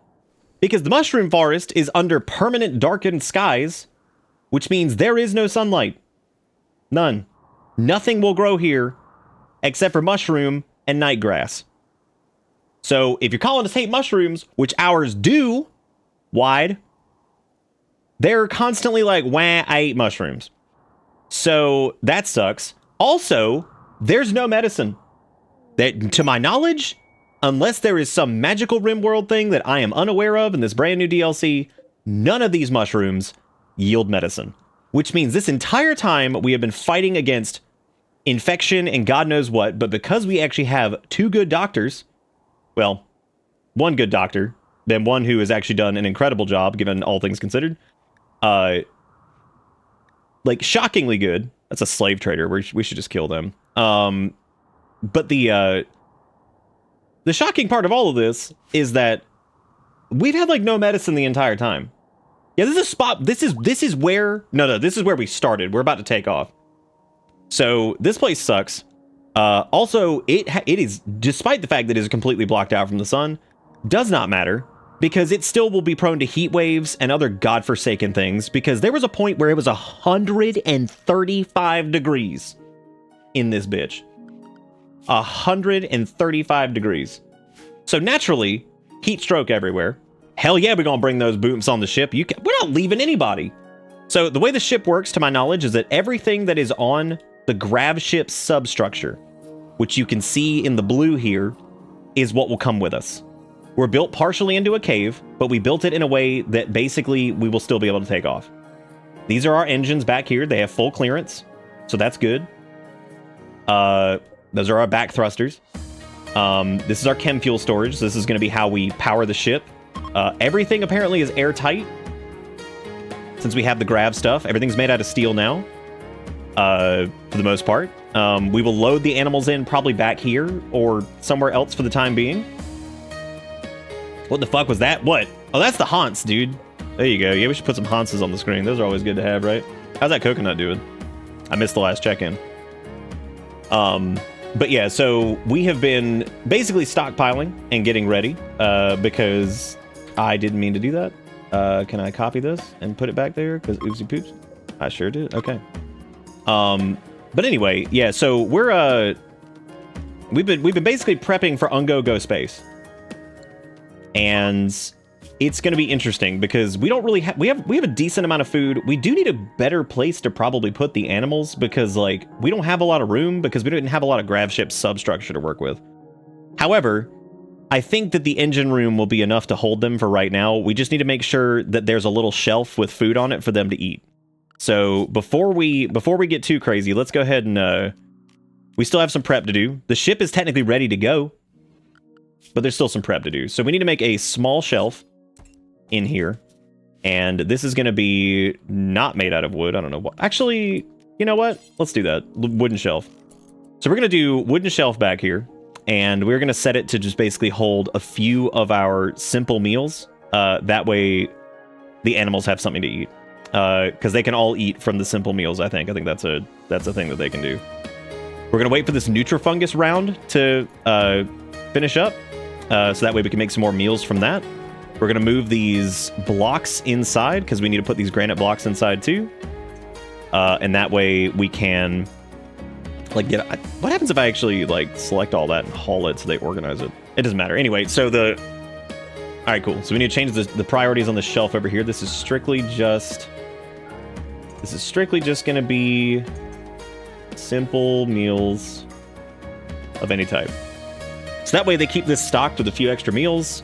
Because the mushroom forest is under permanent darkened skies, which means there is no sunlight. None. Nothing will grow here except for mushroom and nightgrass. So if your colonists hate mushrooms, which ours do, wide, they're constantly like, wah, I ate mushrooms. So that sucks. Also, there's no medicine. That, to my knowledge, unless there is some magical Rimworld thing that I am unaware of in this brand new DLC, none of these mushrooms yield medicine. Which means this entire time we have been fighting against infection and God knows what, but because we actually have 2 good doctors, well, 1 good doctor, then 1 who has actually done an incredible job, given all things considered, like, shockingly good. That's a slave trader. We should just kill them. But the shocking part of all of this is that we've had, like, no medicine the entire time. Yeah, this is a spot. This is where... No, this is where we started. We're about to take off. So, this place sucks. Also, it is, despite the fact that it is completely blocked out from the sun, does not matter, because it still will be prone to heat waves and other godforsaken things, because there was a point where it was 135 degrees in this bitch. 135 degrees. So naturally, heat stroke everywhere. Hell yeah, we're gonna bring those booms on the ship. We're not leaving anybody. So the way the ship works, to my knowledge, is that everything that is on the grav ship substructure, which you can see in the blue here, is what will come with us. We're built partially into a cave, but we built it in a way that basically we will still be able to take off. These are our engines back here. They have full clearance, so that's good. Those are our back thrusters. This is our chem fuel storage. This is going to be how we power the ship. Everything apparently is airtight. Since we have the grav stuff, everything's made out of steel now, for the most part. We will load the animals in probably back here or somewhere else for the time being. What the fuck was that? What? Oh, that's the haunts, dude. There you go. Yeah, we should put some haunts on the screen. Those are always good to have, right? How's that coconut doing? I missed the last check-in. But yeah, so we have been basically stockpiling and getting ready, because I didn't mean to do that. Can I copy this and put it back there? Because oopsie poops. I sure did. Okay. But anyway, yeah, so we're, we've been basically prepping for Ungo Go Space. And it's going to be interesting because we don't really have, we have a decent amount of food. We do need a better place to probably put the animals because, like, we don't have a lot of room because we didn't have a lot of grav ship substructure to work with. However, I think that the engine room will be enough to hold them for right now. We just need to make sure that there's a little shelf with food on it for them to eat. So before we get too crazy, let's go ahead and we still have some prep to do. The ship is technically ready to go, but there's still some prep to do. So we need to make a small shelf in here, and this is going to be not made out of wood. I don't know what. Actually, you know what? Let's do that. Wooden shelf. So we're going to do wooden shelf back here, and we're going to set it to just basically hold a few of our simple meals. That way the animals have something to eat. Because they can all eat from the simple meals, I think. I think that's a thing that they can do. We're going to wait for this Nutrifungus round to finish up. So that way we can make some more meals from that. We're going to move these blocks inside because we need to put these granite blocks inside too. And that way we can, like, get... What happens if I actually, like, select all that and haul it so they organize it? It doesn't matter. Anyway, so the... All right, cool. So we need to change the priorities on the shelf over here. This is strictly just going to be simple meals of any type. So that way they keep this stocked with a few extra meals,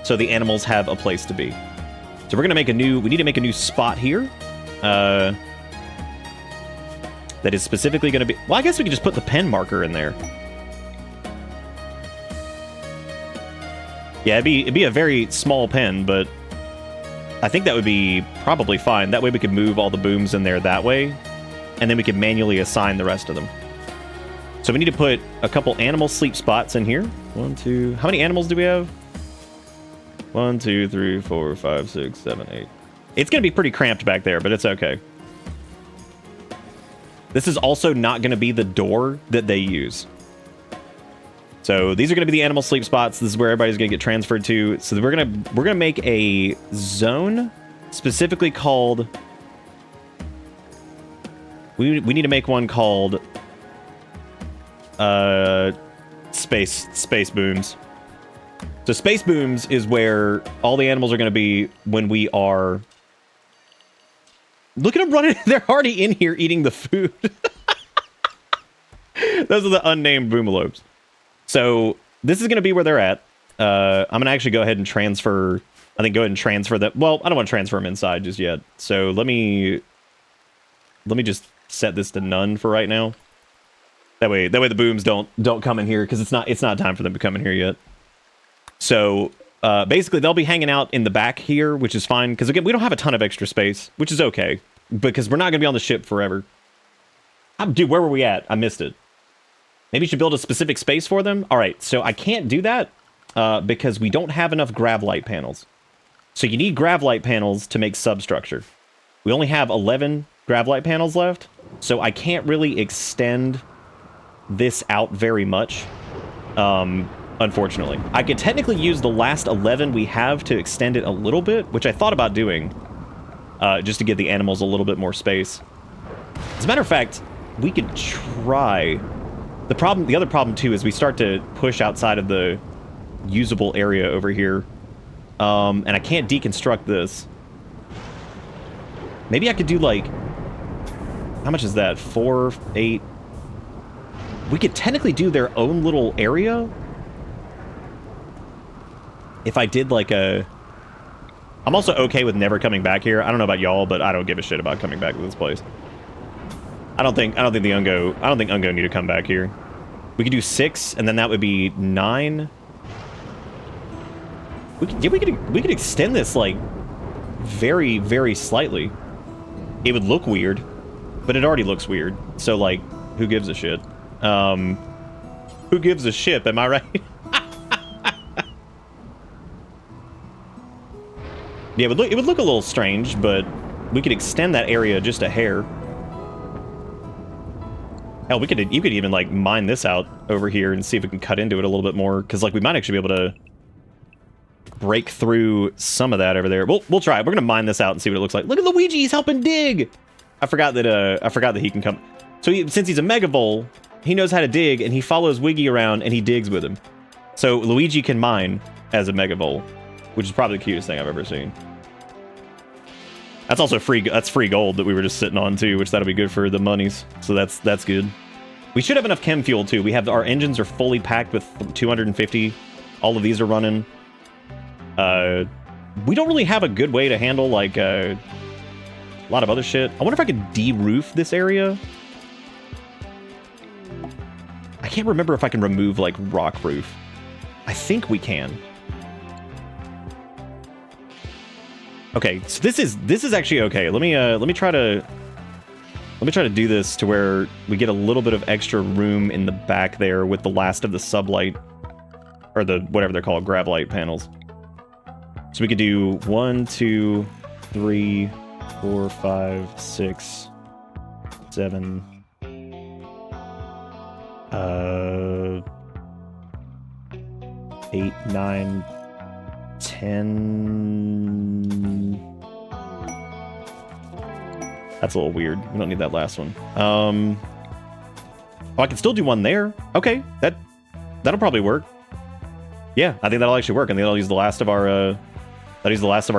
so the animals have a place to be. So we're going to we need to make a new spot here. That is specifically going to be... Well, I guess we could just put the pen marker in there. Yeah, it'd be a very small pen, but I think that would be probably fine. That way we could move all the booms in there that way, and then we could manually assign the rest of them. So we need to put a couple animal sleep spots in here. 1, 2... How many animals do we have? 1, 2, 3, 4, 5, 6, 7, 8. It's going to be pretty cramped back there, but it's okay. This is also not going to be the door that they use. So these are going to be the animal sleep spots. This is where everybody's going to get transferred to. So we're gonna make a zone specifically called... We need to make one called space booms. So space booms is where all the animals are going to be when we are... Look at them running. They're already in here eating the food. Those are the unnamed boomalopes. So this is going to be where they're at. I'm going to actually go ahead and transfer... I think go ahead and transfer that. Well, I don't want to transfer them inside just yet. So let me just set this to none for right now. That way the booms don't come in here because it's not time for them to come in here yet. So basically they'll be hanging out in the back here, which is fine because again we don't have a ton of extra space, which is okay because we're not going to be on the ship forever. Dude, where were we at? I missed it. Maybe you should build a specific space for them. All right, so I can't do that because we don't have enough grav light panels. So you need grav light panels to make substructure. We only have 11 grav light panels left, so I can't really extend this out very much, unfortunately. I could technically use the last 11 we have to extend it a little bit, which I thought about doing, just to give the animals a little bit more space. As a matter of fact, we could try. The other problem too is we start to push outside of the usable area over here. And I can't deconstruct this. Maybe I could do like... How much is that? 4, 8... We could technically do their own little area. If I did like a... I'm also okay with never coming back here. I don't know about y'all, but I don't give a shit about coming back to this place. I don't think Ungo need to come back here. We could do 6, and then that would be 9... We could extend this, like, very, very slightly. It would look weird, but it already looks weird. So, like, who gives a shit? Who gives a ship, am I right? Yeah, it would look a little strange, but we could extend that area just a hair. Hell, you could even, like, mine this out over here and see if we can cut into it a little bit more, because, like, we might actually be able to break through some of that over there. We'll try. We're gonna mine this out and see what it looks like. Look at Luigi, he's helping dig. I forgot that he can come. So since he's a Megavole, he knows how to dig, and he follows Wiggy around and he digs with him. So Luigi can mine as a Megavole, which is probably the cutest thing I've ever seen. That's also free. That's free gold that we were just sitting on too, which that'll be good for the monies. So that's good. We should have enough chem fuel too. We have our engines are fully packed with 250. All of these are running. We don't really have a good way to handle, like, a lot of other shit. I wonder if I could de-roof this area. I can't remember if I can remove, like, rock roof. I think we can. Okay, so this is actually okay. Let me try to do this to where we get a little bit of extra room in the back there with the last of the sublight, or the whatever they're called, grav light panels. So we could do 1, 2, 3, 4, 5, 6, 7, 8, 9, 10. That's a little weird. We don't need that last one. Oh, I can still do one there. Okay, that'll probably work. Yeah, I think that'll actually work. And then I'll use the last of our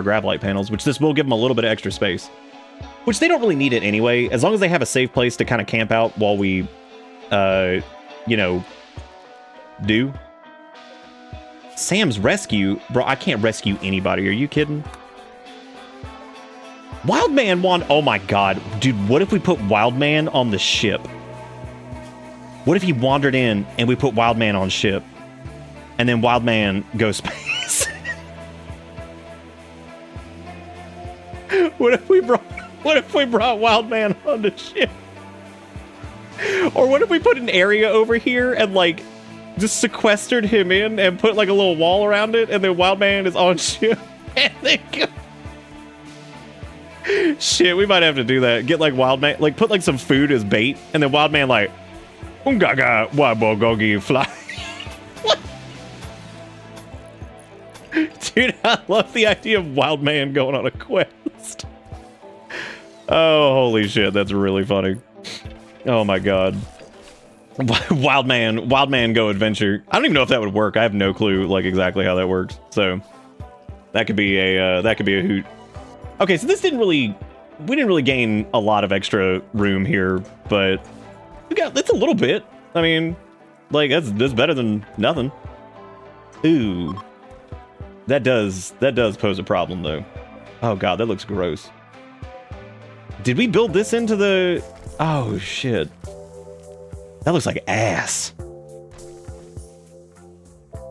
grav light panels, which this will give them a little bit of extra space. Which they don't really need it anyway, as long as they have a safe place to kind of camp out while we, you know, do. Sam's rescue? Bro, I can't rescue anybody. Are you kidding? Wildman wand. Oh my god. Dude, what if we put Wildman on the ship? What if he wandered in and we put Wildman on ship? And then Wildman goes space? What if we brought Wildman on the ship? Or what if we put an area over here and, like, just sequestered him in and put, like, a little wall around it, and then Wildman is on ship, and they go... Shit, we might have to do that. Get, like, Wildman, like, put, like, some food as bait, and then Wildman, like, Ungaga, wabogogi, fly. Dude, I love the idea of Wildman going on a quest. Oh, holy shit, that's really funny. Oh my god. Wild man go adventure. I don't even know if that would work. I have no clue like exactly how that works. So that could be a hoot. Okay, so we didn't really gain a lot of extra room here, but it's a little bit. I mean, like that's better than nothing. Ooh. That does pose a problem though. Oh god, that looks gross. Did we build this into the... Oh shit. That looks like ass.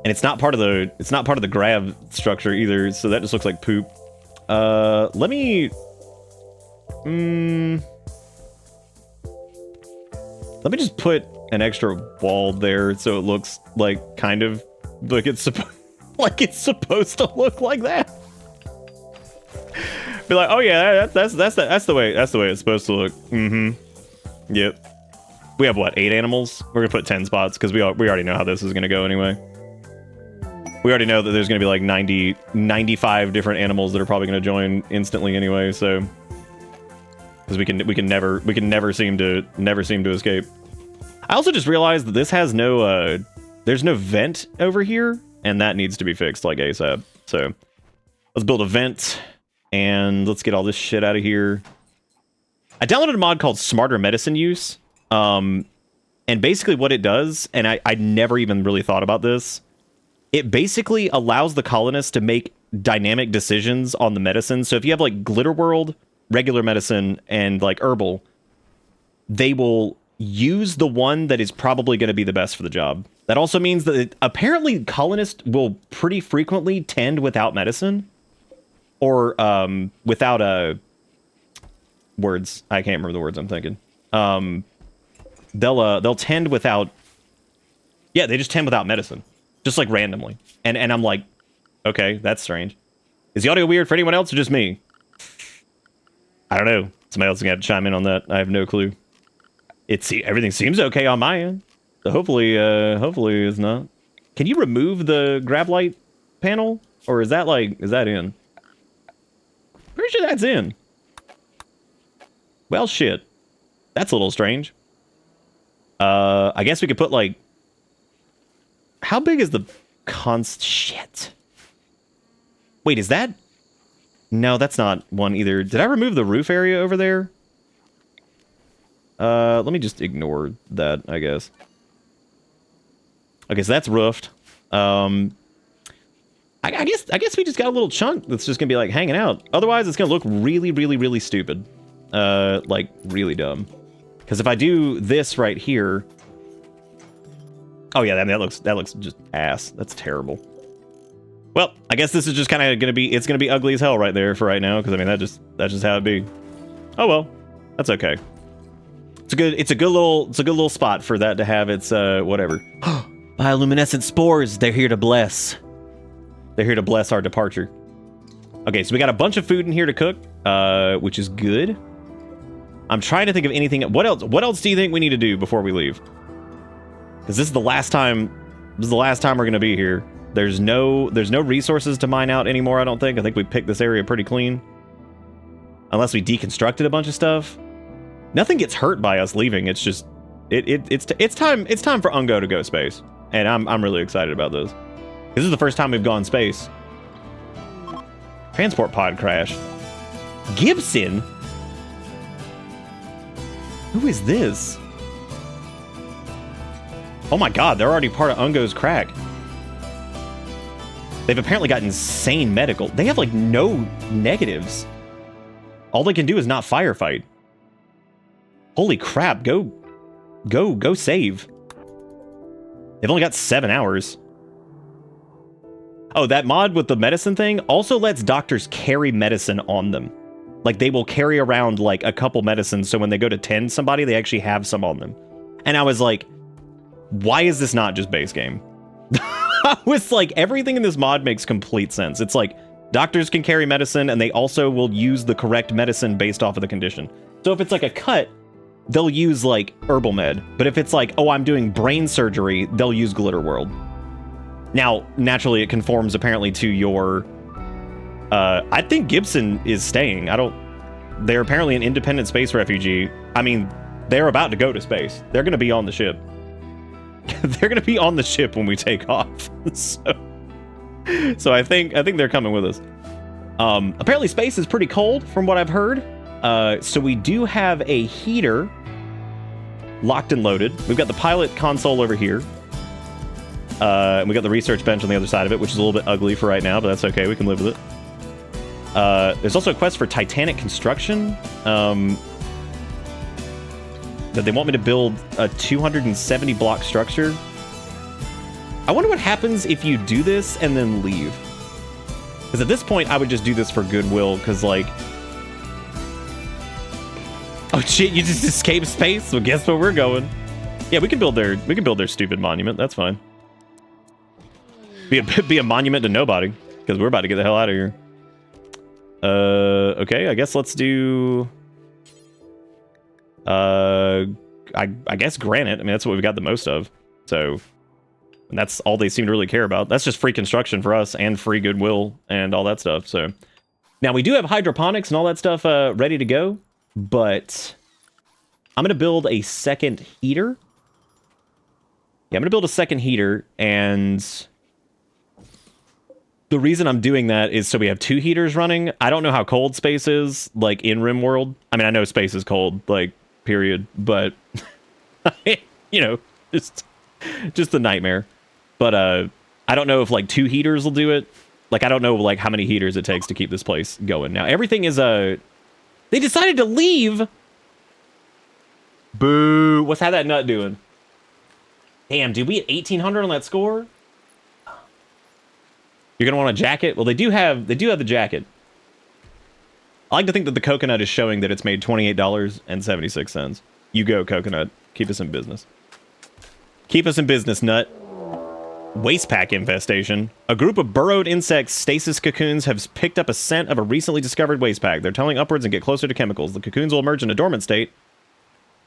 And it's not part of the grab structure either, so that just looks like poop. Let me just put an extra wall there so it looks like kind of like it's supposed to look like that. Be like, oh yeah, that's the way it's supposed to look. Mm-hmm. Yep. We have what, 8 animals? We're gonna put 10 spots because we already know how this is gonna go anyway. We already know that there's gonna be like 95 different animals that are probably gonna join instantly anyway. So, because we can never seem to escape. I also just realized that this has no there's no vent over here, and that needs to be fixed like ASAP. So, let's build a vent and let's get all this shit out of here. I downloaded a mod called Smarter Medicine Use. And basically what it does, and I never even really thought about this, it basically allows the colonists to make dynamic decisions on the medicine. So if you have like Glitterworld, regular medicine, and like herbal, they will use the one that is probably going to be the best for the job. That also means that apparently colonists will pretty frequently tend without medicine, or without words. I can't remember the words I'm thinking. They'll tend without... Yeah, they just tend without medicine. Just like randomly. And I'm like, okay, that's strange. Is the audio weird for anyone else or just me? I don't know. Somebody else is gonna have to chime in on that. I have no clue. Everything seems okay on my end. So hopefully it's not. Can you remove the grab light panel? Or is that in? Pretty sure that's in. Well, shit. That's a little strange. I guess we could put, like... How big is the shit. Wait, is that... No, that's not one either. Did I remove the roof area over there? Let me just ignore that, I guess. Okay, so that's roofed. I guess we just got a little chunk that's just gonna be, like, hanging out. Otherwise, it's gonna look really, really, really stupid. Like, really dumb. Because if I do this right here... Oh yeah, that looks just ass. That's terrible. Well, I guess this is just kind of it's gonna be ugly as hell right there for right now, because I mean that's just how it be. Oh well. That's okay. It's a good little spot for that to have its whatever. Bioluminescent spores, they're here to bless. They're here to bless our departure. Okay, so we got a bunch of food in here to cook, which is good. I'm trying to think of anything. What else do you think we need to do before we leave? Because this is the last time we're gonna be here. There's no resources to mine out anymore, I don't think. I think we picked this area pretty clean. Unless we deconstructed a bunch of stuff. Nothing gets hurt by us leaving. It's just it's time for Ungo to go space. And I'm really excited about this. This is the first time we've gone space. Transport pod crash. Gibson? Who is this? Oh my god, they're already part of Ungo's crack. They've apparently got insane medical. They have like no negatives. All they can do is not firefight. Holy crap, go save. They've only got 7 hours. Oh, that mod with the medicine thing also lets doctors carry medicine on them. Like, they will carry around, like, a couple medicines, so when they go to tend somebody, they actually have some on them. And I was like, why is this not just base game? I was like, everything in this mod makes complete sense. It's like, doctors can carry medicine, and they also will use the correct medicine based off of the condition. So if it's like a cut, they'll use, like, herbal med. But if it's like, oh, I'm doing brain surgery, they'll use Glitterworld. Now, naturally, it conforms apparently to your... I think Gibson is staying. They're apparently an independent space refugee. I mean, they're about to go to space. They're going to be on the ship. they're gonna be on the ship when we take off. So I think they're coming with us. Apparently space is pretty cold from what I've heard. So we do have a heater locked and loaded. We've got the pilot console over here. And we got the research bench on the other side of it, which is a little bit ugly for right now, but that's okay. We can live with it. There's also a quest for Titanic construction. That they want me to build a 270 block structure. I wonder what happens if you do this and then leave. Because at this point, I would just do this for goodwill, because like... Oh shit, you just escaped space? Well, guess where we're going? Yeah, we can build their stupid monument. That's fine. Be a monument to nobody, because we're about to get the hell out of here. Okay, I guess let's do... I guess granite. I mean, that's what we've got the most of. So, and that's all they seem to really care about. That's just free construction for us and free goodwill and all that stuff. So, now we do have hydroponics and all that stuff ready to go, but I'm going to build a second heater. Yeah, I'm going to build a second heater, and the reason I'm doing that is so we have 2 heaters running. I don't know how cold space is, like, in Rimworld. I mean, I know space is cold, like, period, but, you know, just a nightmare. But, I don't know if, like, 2 heaters will do it. Like, I don't know, like, how many heaters it takes to keep this place going. Now, everything is, they decided to leave! Boo! What's how that nut doing? Damn, dude, we had 1,800 on that score? You're gonna want a jacket? Well, they do have the jacket. I like to think that the coconut is showing that it's made $28.76. You go, coconut. Keep us in business. Keep us in business, nut. Waste pack infestation. A group of burrowed insect stasis cocoons have picked up a scent of a recently discovered waste pack. They're tunneling upwards and get closer to chemicals. The cocoons will emerge in a dormant state.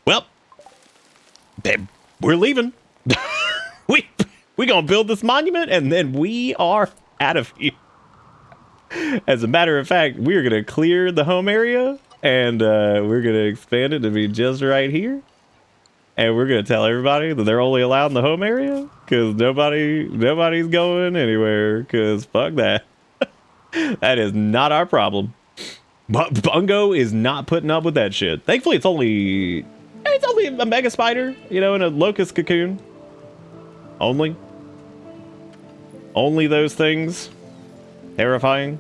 Well, we're leaving. We gonna build this monument, and then we are out of here. As a matter of fact, we're gonna clear the home area, and we're gonna expand it to be just right here. And we're gonna tell everybody that they're only allowed in the home area, because nobody's going anywhere, because fuck that. That is not our problem. But Bungo is not putting up with that shit. Thankfully, it's only a mega spider, you know, in a locust cocoon. Only those things. Terrifying.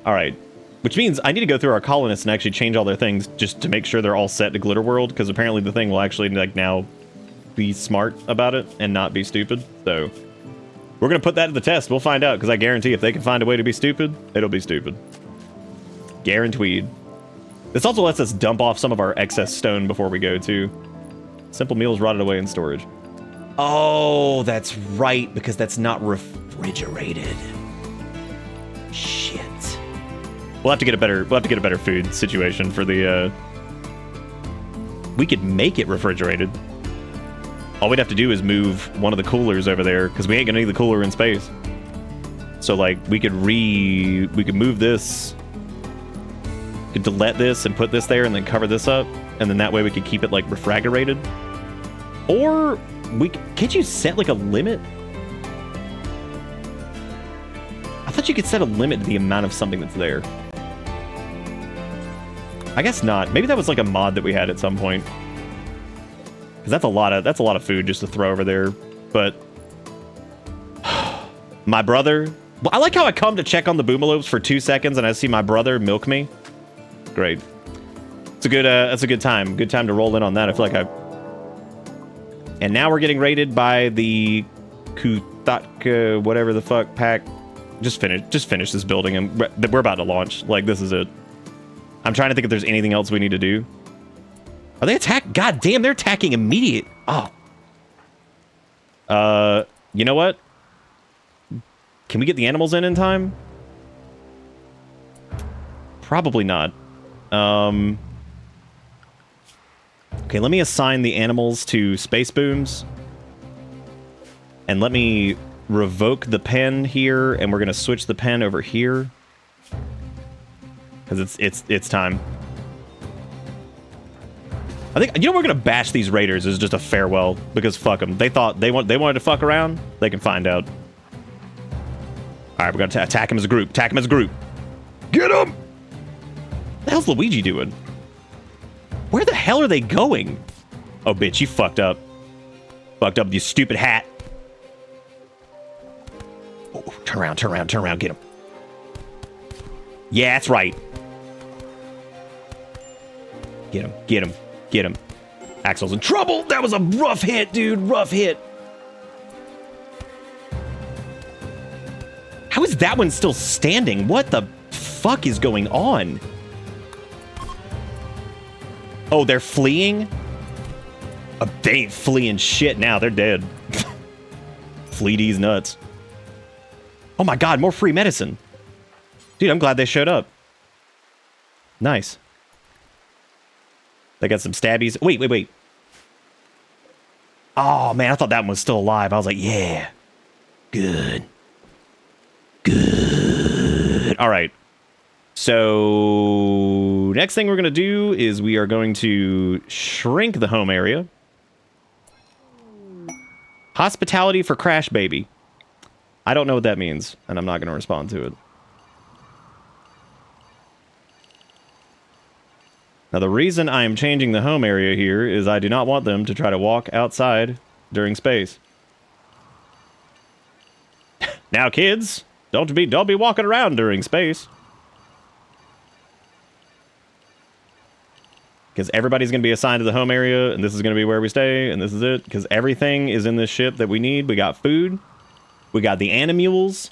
All right. Which means I need to go through our colonists and actually change all their things just to make sure they're all set to Glitter World, because apparently the thing will actually, like, now be smart about it and not be stupid. So we're going to put that to the test. We'll find out, because I guarantee if they can find a way to be stupid, it'll be stupid. Guaranteed. This also lets us dump off some of our excess stone before we go, too. Simple meals rotted away in storage. Oh, that's right, because that's not refrigerated. Shit. We'll have to get a better food situation for the we could make it refrigerated. All we'd have to do is move one of the coolers over there, because we ain't gonna need the cooler in space. So like we could move this. We could delete this and put this there and then cover this up, and then that way we could keep it like refrigerated. Or can't you set like a limit? I thought you could set a limit to the amount of something that's there. I guess not. Maybe that was like a mod that we had at some point. Because that's a lot of food just to throw over there. But my brother. Well, I like how I come to check on the boomalopes for 2 seconds and I see my brother milk me. Great. It's a good. That's a good time. Good time to roll in on that. I feel like And now we're getting raided by the Kutatka, whatever the fuck pack. Just finish this building, and we're about to launch. Like, this is it. I'm trying to think if there's anything else we need to do. Are they attack? God damn, they're attacking immediate. Oh. You know what? Can we get the animals in time? Probably not. Okay, let me assign the animals to space booms. And let me revoke the pen here, and we're gonna switch the pen over here. Because it's time. I think, you know, we're gonna bash these raiders as just a farewell, because fuck them. They thought they wanted to fuck around. They can find out. All right, we're gonna attack them as a group. Attack them as a group. Get them! What the hell's Luigi doing? Where the hell are they going? Oh, bitch, you fucked up. Fucked up with your stupid hat. Oh, turn around, turn around, turn around. Get him. Yeah, that's right. Get him, get him, get him. Axel's in trouble. That was a rough hit, dude. Rough hit. How is that one still standing? What the fuck is going on? Oh, they're fleeing? They ain't fleeing shit now. They're dead. Flee these nuts. Oh my god, more free medicine. Dude, I'm glad they showed up. Nice. They got some stabbies. Wait, wait, wait. Oh, man, I thought that one was still alive. I was like, yeah. Good. Good. All right. So, next thing we're going to do is we are going to shrink the home area. Hospitality for Crash Baby. I don't know what that means, and I'm not going to respond to it. Now, the reason I am changing the home area here is I do not want them to try to walk outside during space. Now, kids, don't be walking around during space. Because everybody's going to be assigned to the home area, and this is going to be where we stay, and this is it. Because everything is in this ship that we need. We got food. We got the animules.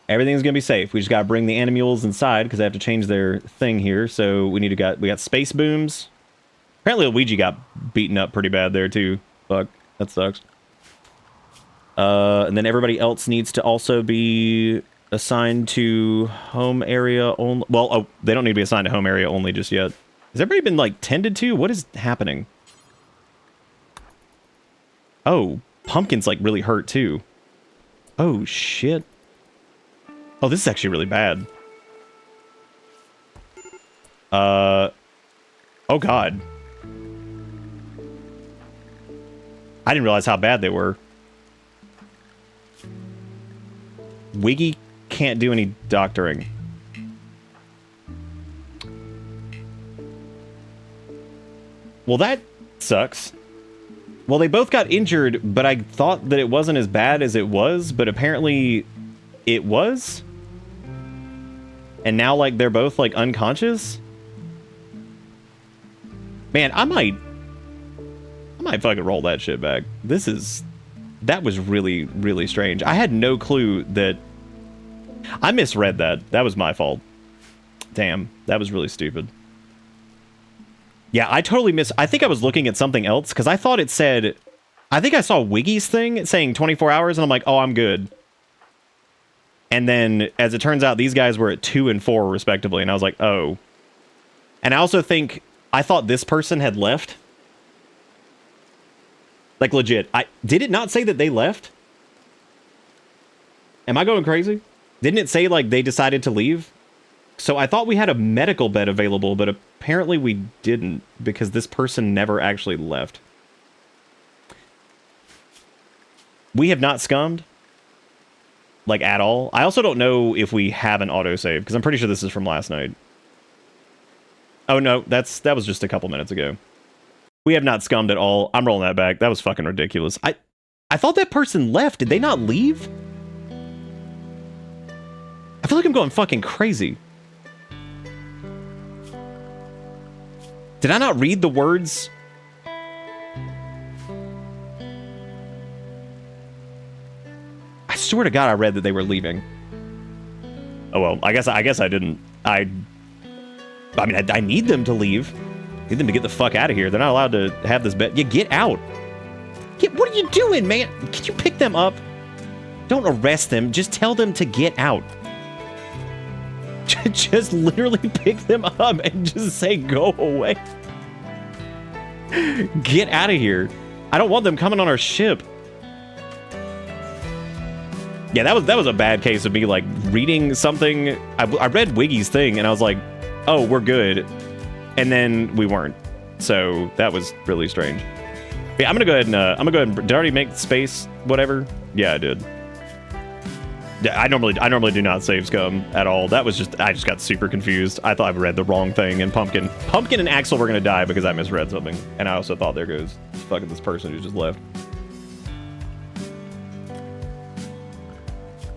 Everything's going to be safe. We just got to bring the animules inside because they have to change their thing here. So we got space booms. Apparently Luigi got beaten up pretty bad there too. Fuck, that sucks. And then everybody else needs to also be assigned to home area only. Well, oh, they don't need to be assigned to home area only just yet. Has everybody been like tended to? What is happening? Oh, Pumpkin's like really hurt too. Oh shit. Oh, this is actually really bad. Oh god. I didn't realize how bad they were. Wiggy can't do any doctoring. Well, that sucks. Well, they both got injured, but I thought that it wasn't as bad as it was, but apparently it was. And now, like, they're both, like, unconscious? Man, I might fucking roll that shit back. That was really, really strange. I had no clue that... I misread that. That was my fault. Damn, that was really stupid. Yeah, I totally I think I was looking at something else, because I thought it said... I think I saw Wiggy's thing saying 24 hours, and I'm like, oh, I'm good. And then, as it turns out, these guys were at 2 and 4, respectively, and I was like, oh. And I also think... I thought this person had left. Like, legit. Did it not say that they left? Am I going crazy? Didn't it say, like, they decided to leave? So I thought we had a medical bed available, but apparently we didn't, because this person never actually left. We have not scummed. Like, at all. I also don't know if we have an autosave, because I'm pretty sure this is from last night. Oh, no, that was just a couple minutes ago. We have not scummed at all. I'm rolling that back. That was fucking ridiculous. I thought that person left. Did they not leave? I feel like I'm going fucking crazy. Did I not read the words? I swear to God I read that they were leaving. Oh well, I guess I didn't. I mean, I need them to leave. I need them to get the fuck out of here. They're not allowed to have this bed. Yeah, get out. What are you doing, man? Can you pick them up? Don't arrest them. Just tell them to get out. Just literally pick them up and just say, go away. Get out of here. I don't want them coming on our ship. Yeah, that was a bad case of me, like, reading something. I read Wiggy's thing, and I was like, oh, we're good. And then we weren't. So that was really strange. Yeah, I'm gonna go ahead and did I already make space? Whatever. Yeah, I did. Yeah, I normally do not save scum at all. That was I just got super confused. I thought I read the wrong thing. And Pumpkin and Axel were gonna die because I misread something. And I also thought there goes fucking this person who just left.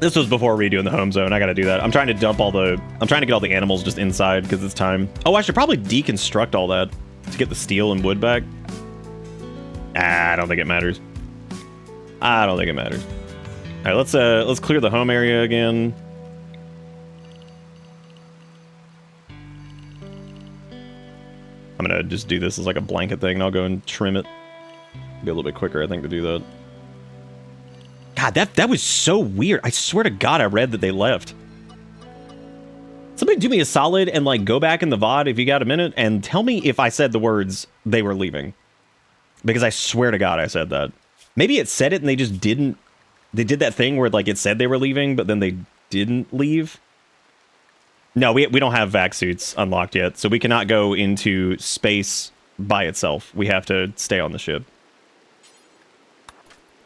This was before redoing the home zone. I gotta do that. I'm trying to get all the animals just inside because it's time. Oh, I should probably deconstruct all that to get the steel and wood back. I don't think it matters. I don't think it matters. All right, let's clear the home area again. I'm gonna just do this as like a blanket thing, and I'll go and trim it. Be a little bit quicker, I think, to do that. God, that was so weird. I swear to God, I read that they left. Somebody do me a solid and like go back in the VOD if you got a minute and tell me if I said the words they were leaving. Because I swear to God I said that. Maybe it said it and they just didn't. They did that thing where like it said they were leaving, but then they didn't leave. No, we don't have vac suits unlocked yet, so we cannot go into space by itself. We have to stay on the ship.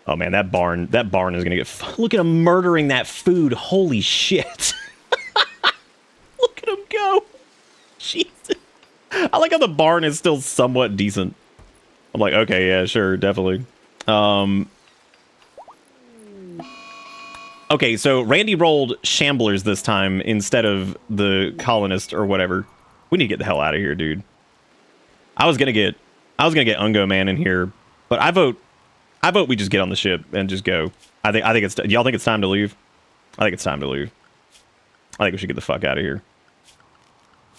Oh man, that barn is gonna get. Look at him murdering that food. Holy shit! Look at him go. Jesus. I like how the barn is still somewhat decent. I'm like, okay, yeah, sure, definitely. Okay, so Randy rolled Shamblers this time instead of the Colonist or whatever. We need to get the hell out of here, dude. I was gonna get Ungo Man in here, but I vote we just get on the ship and just go. I think it's y'all think it's time to leave? I think it's time to leave. I think we should get the fuck out of here.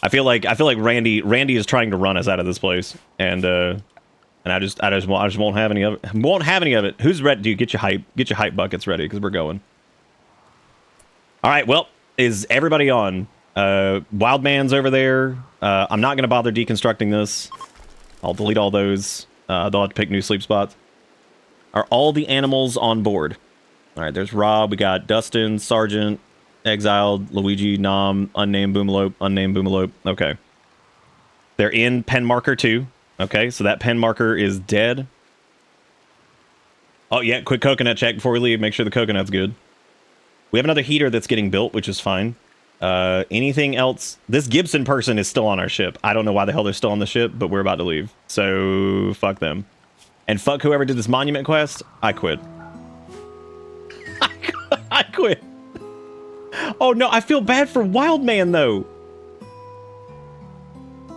I feel like Randy is trying to run us out of this place, and I just won't have any of it. Won't have any of it. Who's ready? Dude, get your hype buckets ready because we're going. All right, well, is everybody on? Wildman's over there. I'm not going to bother deconstructing this. I'll delete all those. They'll have to pick new sleep spots. Are all the animals on board? All right, there's Rob. We got Dustin, Sergeant, Exiled, Luigi, Nom, Unnamed Boomalope. Okay. They're in pen marker 2. Okay, so that pen marker is dead. Oh, yeah, quick coconut check before we leave. Make sure the coconut's good. We have another heater that's getting built, which is fine. Anything else? This Gibson person is still on our ship. I don't know why the hell they're still on the ship, but we're about to leave. So, fuck them. And fuck whoever did this monument quest. I quit. I quit. Oh, no, I feel bad for Wildman, though.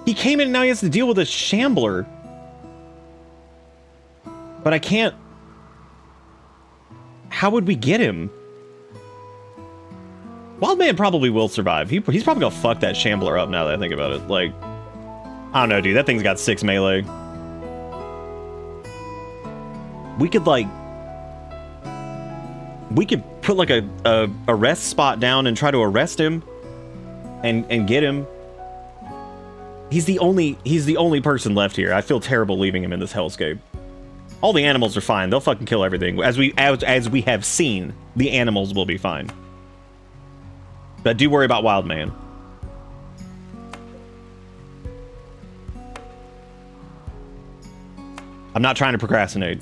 He came in and now he has to deal with a Shambler. But I can't... How would we get him? Wildman probably will survive. He's probably gonna fuck that Shambler up now that I think about it. Like, I don't know, dude. That thing's got 6 melee. We could, like... We could put, like, a arrest spot down and try to arrest him. And get him. He's the only person left here. I feel terrible leaving him in this hellscape. All the animals are fine. They'll fucking kill everything. As we have seen, the animals will be fine. But do worry about Wildman. I'm not trying to procrastinate.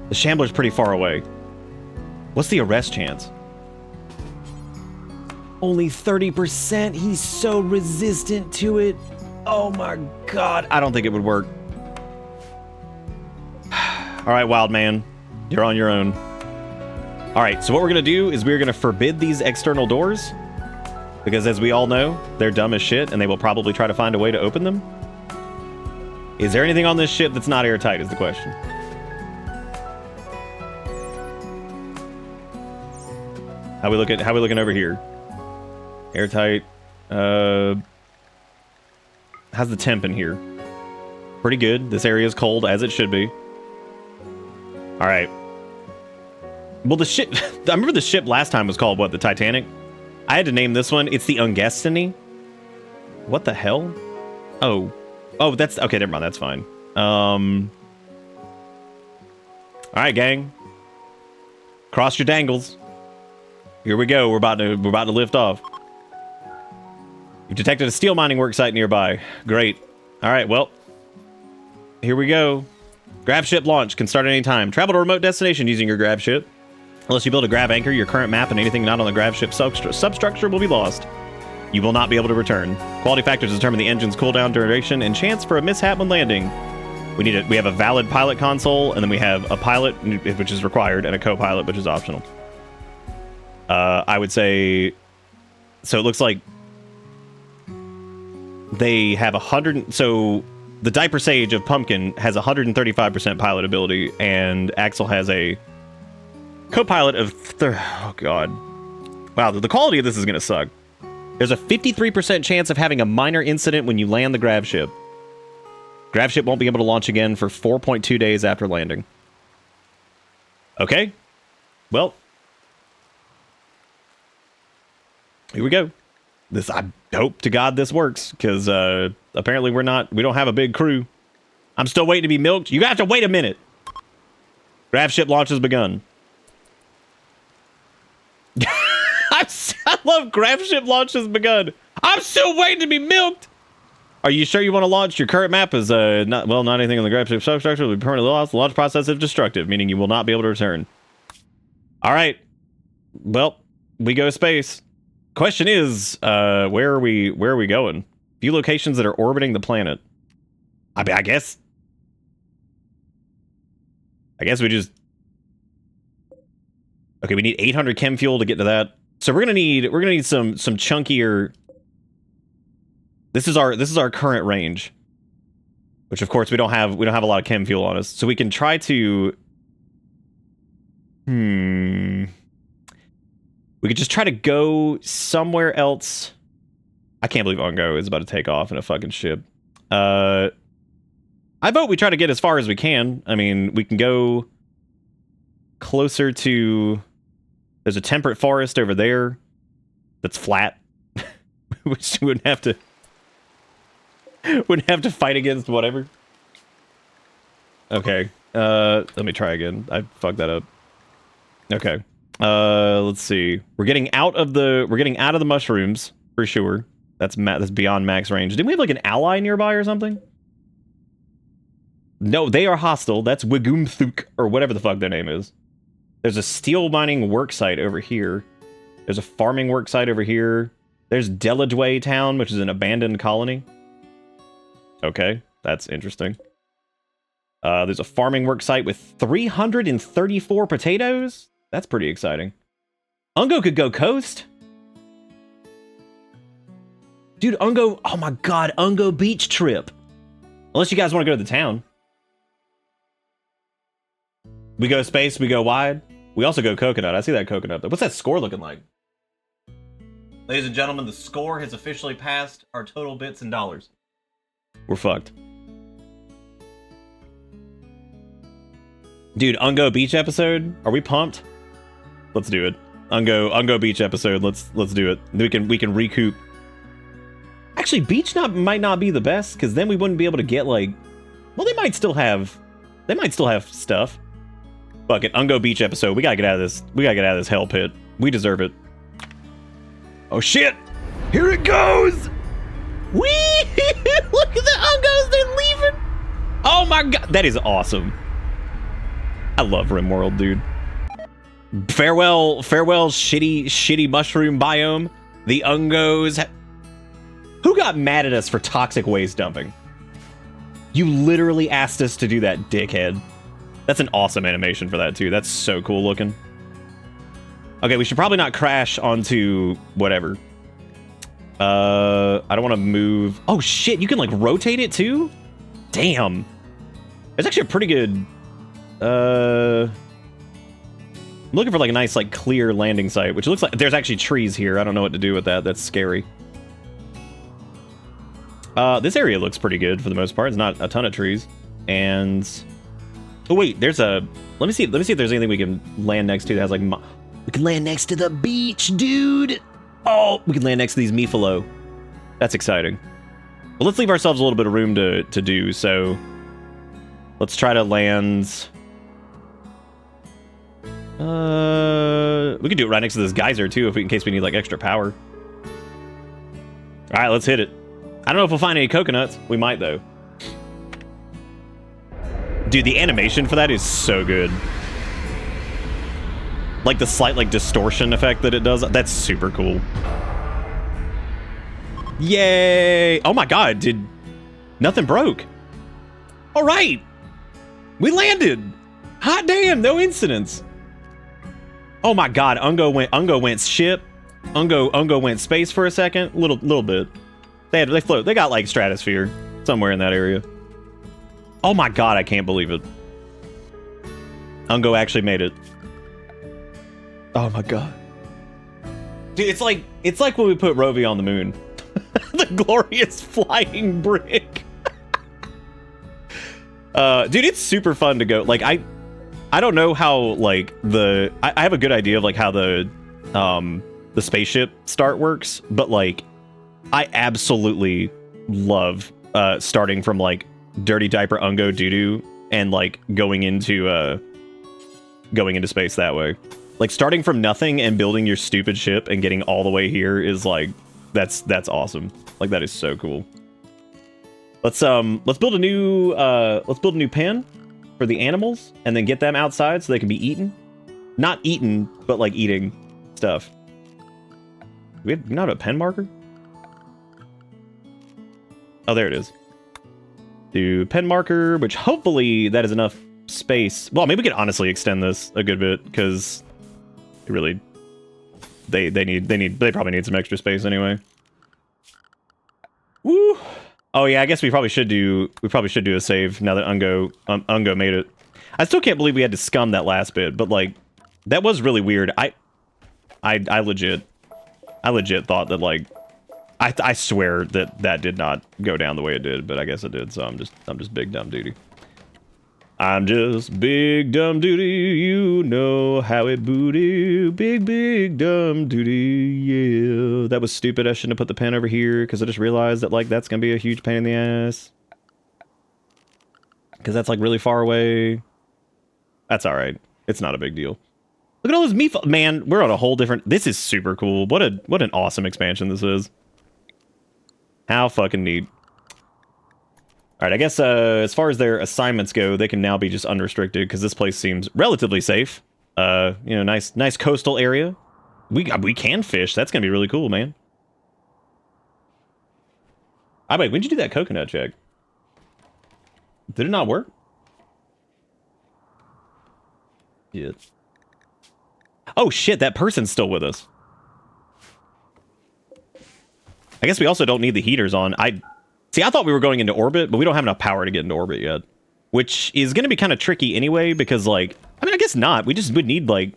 The Shambler's pretty far away. What's the arrest chance? Only 30%. He's so resistant to it. Oh my god. I don't think it would work. All right, Wildman. You're on your own. All right, so what we're going to do is we're going to forbid these external doors. Because as we all know, they're dumb as shit, and they will probably try to find a way to open them. Is there anything on this ship that's not airtight is the question. How we looking over here? Airtight. How's the temp in here? Pretty good. This area is cold, as it should be. All right. Well, the ship... I remember the ship last time was called, what, the Titanic? I had to name this one. It's the Ungestiny. What the hell? Oh. Oh, that's... Okay, never mind. That's fine. All right, gang. Cross your dangles. Here we go. We're about to lift off. You've detected a steel mining work site nearby. Great. All right, well, here we go. Grav ship launch can start at any time. Travel to a remote destination using your grav ship. Unless you build a grav anchor, your current map and anything not on the grav ship substructure will be lost. You will not be able to return. Quality factors determine the engine's cooldown duration and chance for a mishap when landing. We have a valid pilot console, and then we have a pilot, which is required, and a co-pilot, which is optional. I would say... So it looks like they have 100... So the Diaper Sage of Pumpkin has 135% pilot ability, and Axel has a co-pilot of... Oh, God. Wow, the quality of this is going to suck. There's a 53% chance of having a minor incident when you land the grav ship. Grav ship won't be able to launch again for 4.2 days after landing. Okay. Well. Here we go. I hope to God this works, because apparently we don't have a big crew. I'm still waiting to be milked. You have to wait a minute. Grav ship launch has begun. I love grav ship launch has begun. I'm still waiting to be milked. Are you sure you want to launch? Your current map is not anything on the grav ship substructure will be permanently lost. The launch process is destructive, meaning you will not be able to return. All right. Well, we go space. Question is, where are we going? Few locations that are orbiting the planet. I guess we just... Okay, we need 800 chem fuel to get to that. So we're gonna need some chunkier... This is our current range, which of course we don't have a lot of chem fuel on us. So we can try to... We could just try to go somewhere else. I can't believe Ungo is about to take off in a fucking ship. I vote we try to get as far as we can. I mean, we can go closer to... There's a temperate forest over there that's flat. Which wouldn't have to fight against whatever. Okay. Let me try again. I fucked that up. Okay. Let's see. We're getting out of the mushrooms for sure. That's beyond max range. Didn't we have like an ally nearby or something? No, they are hostile. That's Wigumthuk or whatever the fuck their name is. There's a steel mining work site over here. There's a farming work site over here. There's Delajway Town, which is an abandoned colony. Okay, that's interesting. There's a farming work site with 334 potatoes. That's pretty exciting. Ungo could go coast. Dude, Ungo... Oh my god, Ungo beach trip. Unless you guys want to go to the town. We go space, we go wide. We also go coconut. I see that coconut. What's that score looking like? Ladies and gentlemen, the score has officially passed our total bits and dollars. We're fucked. Dude, Ungo beach episode? Are we pumped? Let's do it. Ungo beach episode. Let's do it. We can recoup. Actually, beach might not be the best, because then we wouldn't be able to get like... Well, they might still have stuff. Fuck it, Ungo beach episode. We gotta get out of this. We gotta get out of this hell pit. We deserve it. Oh shit! Here it goes! Whee! Look at the Ungos, they're leaving! Oh my god, that is awesome. I love Rimworld, dude. Farewell, shitty mushroom biome. The Ungos. Who got mad at us for toxic waste dumping? You literally asked us to do that, dickhead. That's an awesome animation for that, too. That's so cool looking. Okay, we should probably not crash onto whatever. I don't want to move... Oh, shit, you can, like, rotate it, too? Damn. It's actually a pretty good... I'm looking for, like, a nice, like, clear landing site, which looks like... There's actually trees here. I don't know what to do with that. That's scary. This area looks pretty good for the most part. It's not a ton of trees. And... Oh, wait, there's a... Let me see if there's anything we can land next to that has, like... We can land next to the beach, dude! Oh, we can land next to these Mifalo. That's exciting. Well, let's leave ourselves a little bit of room to do, so... Let's try to land... We could do it right next to this geyser, too, in case we need, like, extra power. Alright, let's hit it. I don't know if we'll find any coconuts. We might, though. Dude, the animation for that is so good. Like the slight like distortion effect that it does, that's super cool. Yay! Oh my god, dude. Nothing broke. All right. We landed. Hot damn, no incidents. Oh my god, Ungo went ship. Ungo went space for a second. Little bit. They float. They got like stratosphere somewhere in that area. Oh my god, I can't believe it. Ungo actually made it. Oh my god. Dude, it's like when we put Rovi on the moon. The glorious flying brick. Dude, it's super fun to go. Like I don't know how like I have a good idea of like how the spaceship start works, but like I absolutely love starting from like dirty diaper Ungo doo-doo and like going into space that way. Like starting from nothing and building your stupid ship and getting all the way here is like that's awesome. Like that is so cool. Let's build a new pen for the animals and then get them outside so they can be eaten. Not eaten, but like eating stuff. Do we have not a pen marker? Oh, there it is. Do pen marker, which hopefully that is enough space. Well, maybe we could honestly extend this a good bit because it really they probably need some extra space anyway. Woo! Oh yeah, I guess we probably should do a save now that Ungo made it. I still can't believe we had to scum that last bit, but like that was really weird. I legit thought that like I swear that did not go down the way it did, but I guess it did. So I'm just big dumb duty. I'm just big dumb duty, you know how it booty. Big dumb duty, yeah. That was stupid. I shouldn't have put the pen over here because I just realized that like that's gonna be a huge pain in the ass. Because that's like really far away. That's all right. It's not a big deal. Look at all those meat. Man, we're on a whole different. This is super cool. What an awesome expansion this is. How fucking neat. All right, I guess as far as their assignments go, they can now be just unrestricted because this place seems relatively safe. You know, nice coastal area. We can fish. That's gonna be really cool, man. Wait, when'd you do that coconut check? Did it not work? Yeah. Oh shit, that person's still with us. I guess we also don't need the heaters on. See, I thought we were going into orbit, but we don't have enough power to get into orbit yet. Which is going to be kind of tricky anyway, because, like... I mean, I guess not. We just would need, like...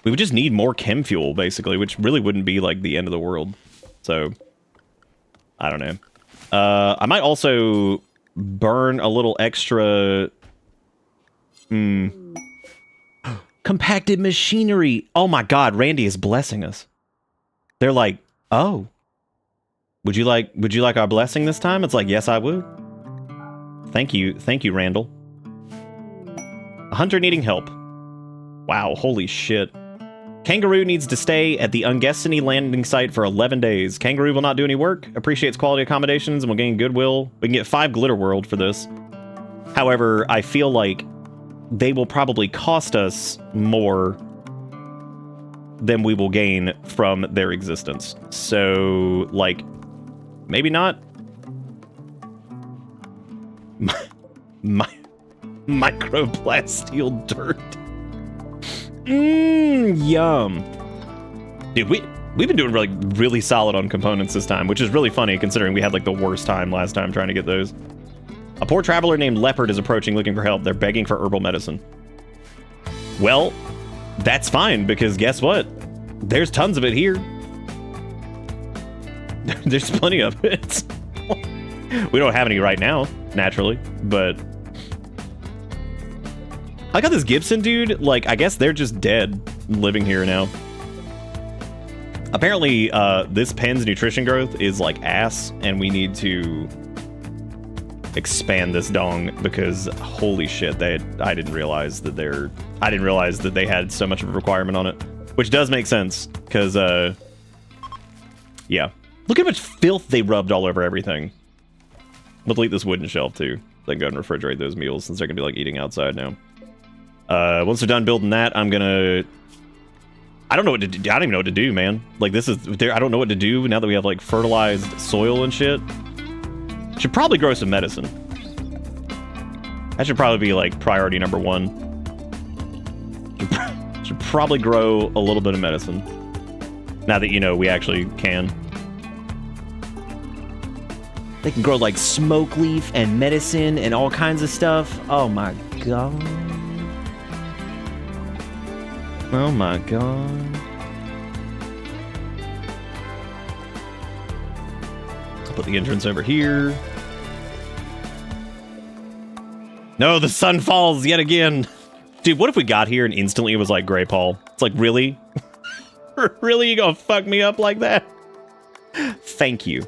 We would just need more chem fuel, basically, which really wouldn't be, like, the end of the world. So... I don't know. I might also burn a little extra... Compacted machinery! Oh my god, Randy is blessing us. They're like, oh... Would you like our blessing this time? It's like, yes, I would. Thank you, Randall. A hunter needing help. Wow, holy shit. Kangaroo needs to stay at the Ungestiny landing site for 11 days. Kangaroo will not do any work, appreciates quality accommodations, and will gain goodwill. We can get 5 Glitter World for this. However, I feel like they will probably cost us more than we will gain from their existence. So, like... Maybe not. Microplasteel dirt. Yum. Dude, we've been doing really solid on components this time, which is really funny considering we had like the worst time last time trying to get those. A poor traveler named Leopard is approaching looking for help. They're begging for herbal medicine. Well, that's fine because guess what? There's tons of it here. There's plenty of it. We don't have any right now, naturally, but... I got this Gibson dude, like, I guess they're just dead living here now. Apparently, this pen's nutrition growth is like ass, and we need to expand this dong because holy shit, I didn't realize that they had so much of a requirement on it, which does make sense because, yeah. Look how much filth they rubbed all over everything. We'll delete this wooden shelf, too. Then go and refrigerate those meals since they're gonna be like eating outside now. Once they're done building that, I'm gonna. I don't know what to do. I don't even know what to do, man. Like this is. I don't know what to do now that we have like fertilized soil and shit. Should probably grow some medicine. That should probably be like priority number 1. Should probably grow a little bit of medicine. Now that you know we actually can. They can grow like smoke leaf and medicine and all kinds of stuff. Oh my god. Oh my god. I'll put the entrance over here. No, the sun falls yet again. Dude, what if we got here and instantly it was like Grey Paul? It's like, really? Really? You gonna fuck me up like that? Thank you.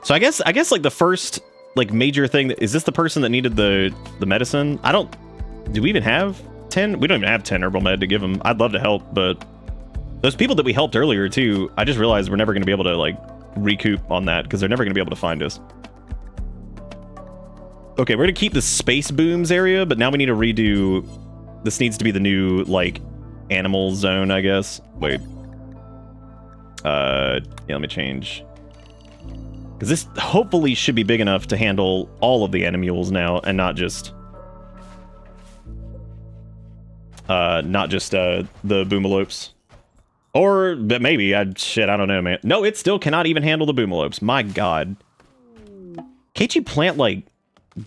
So I guess like the first like major thing is this the person that needed the medicine? I don't. Do we even have 10? We don't even have 10 herbal med to give them. I'd love to help, but those people that we helped earlier too, I just realized we're never going to be able to like recoup on that because they're never going to be able to find us. Okay, we're going to keep the space booms area, but now we need to redo. This needs to be the new like animal zone, I guess. Wait. Yeah, let me change. Because this hopefully should be big enough to handle all of the animals now, and not just the boomalopes. Or, but maybe, shit, I don't know, man. No, it still cannot even handle the boomalopes. My god. Can't you plant, like,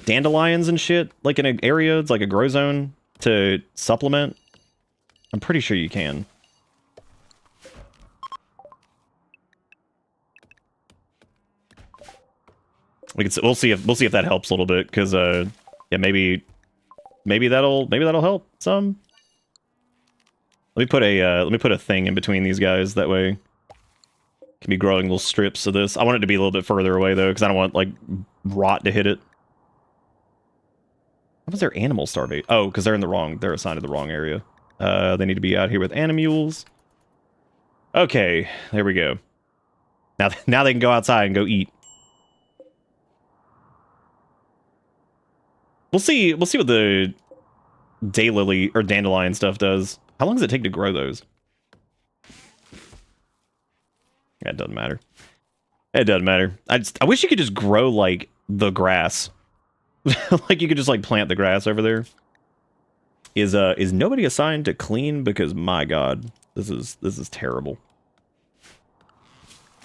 dandelions and shit, like, in an area, it's like a grow zone, to supplement? I'm pretty sure you can. We'll see if that helps a little bit, because yeah, maybe that'll help some. Let me put a thing in between these guys, that way can be growing little strips of this. I want it to be a little bit further away though, because I don't want like rot to hit it. What was their animal starvation? Oh, because they're assigned to the wrong area. They need to be out here with animules. Okay, there we go. Now they can go outside and go eat. We'll see what the daylily or dandelion stuff does. How long does it take to grow those? Yeah, it doesn't matter. It doesn't matter. I wish you could just grow like the grass. Like you could just like plant the grass over there. Is nobody assigned to clean? Because my god, this is terrible.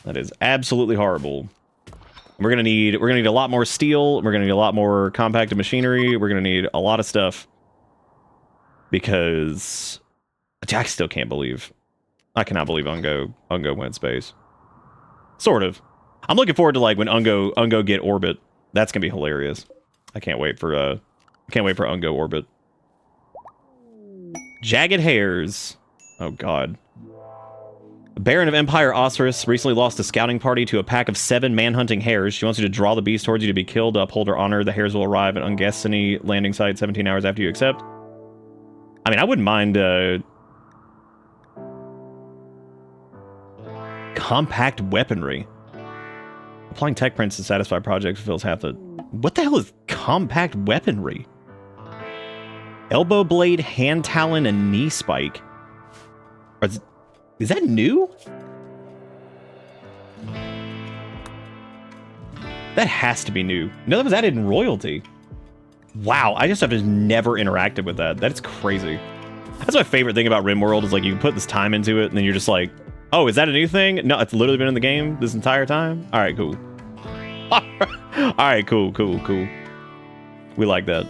That is absolutely horrible. We're gonna need a lot more steel. We're gonna need a lot more compacted machinery. We're gonna need a lot of stuff because I still can't believe. I cannot believe Ungo went space. Sort of. I'm looking forward to like when Ungo get orbit. That's gonna be hilarious. I can't wait for Ungo orbit. Jagged hairs. Oh god. Baron of Empire Osiris recently lost a scouting party to a pack of 7 man-hunting hares. She wants you to draw the beast towards you to be killed to uphold her honor. The hares will arrive at Ungestiny landing site 17 hours after you accept. I mean, I wouldn't mind compact weaponry. Applying tech prints to satisfy project fulfills half the... What the hell is compact weaponry? Elbow blade, hand talon, and knee spike. Is that new? That has to be new. No, that was added in royalty. Wow, I just have never interacted with that. That's crazy. That's my favorite thing about Rimworld is like you can put this time into it and then you're just like, oh, is that a new thing? No, it's literally been in the game this entire time. All right, cool. All right, cool. We like that.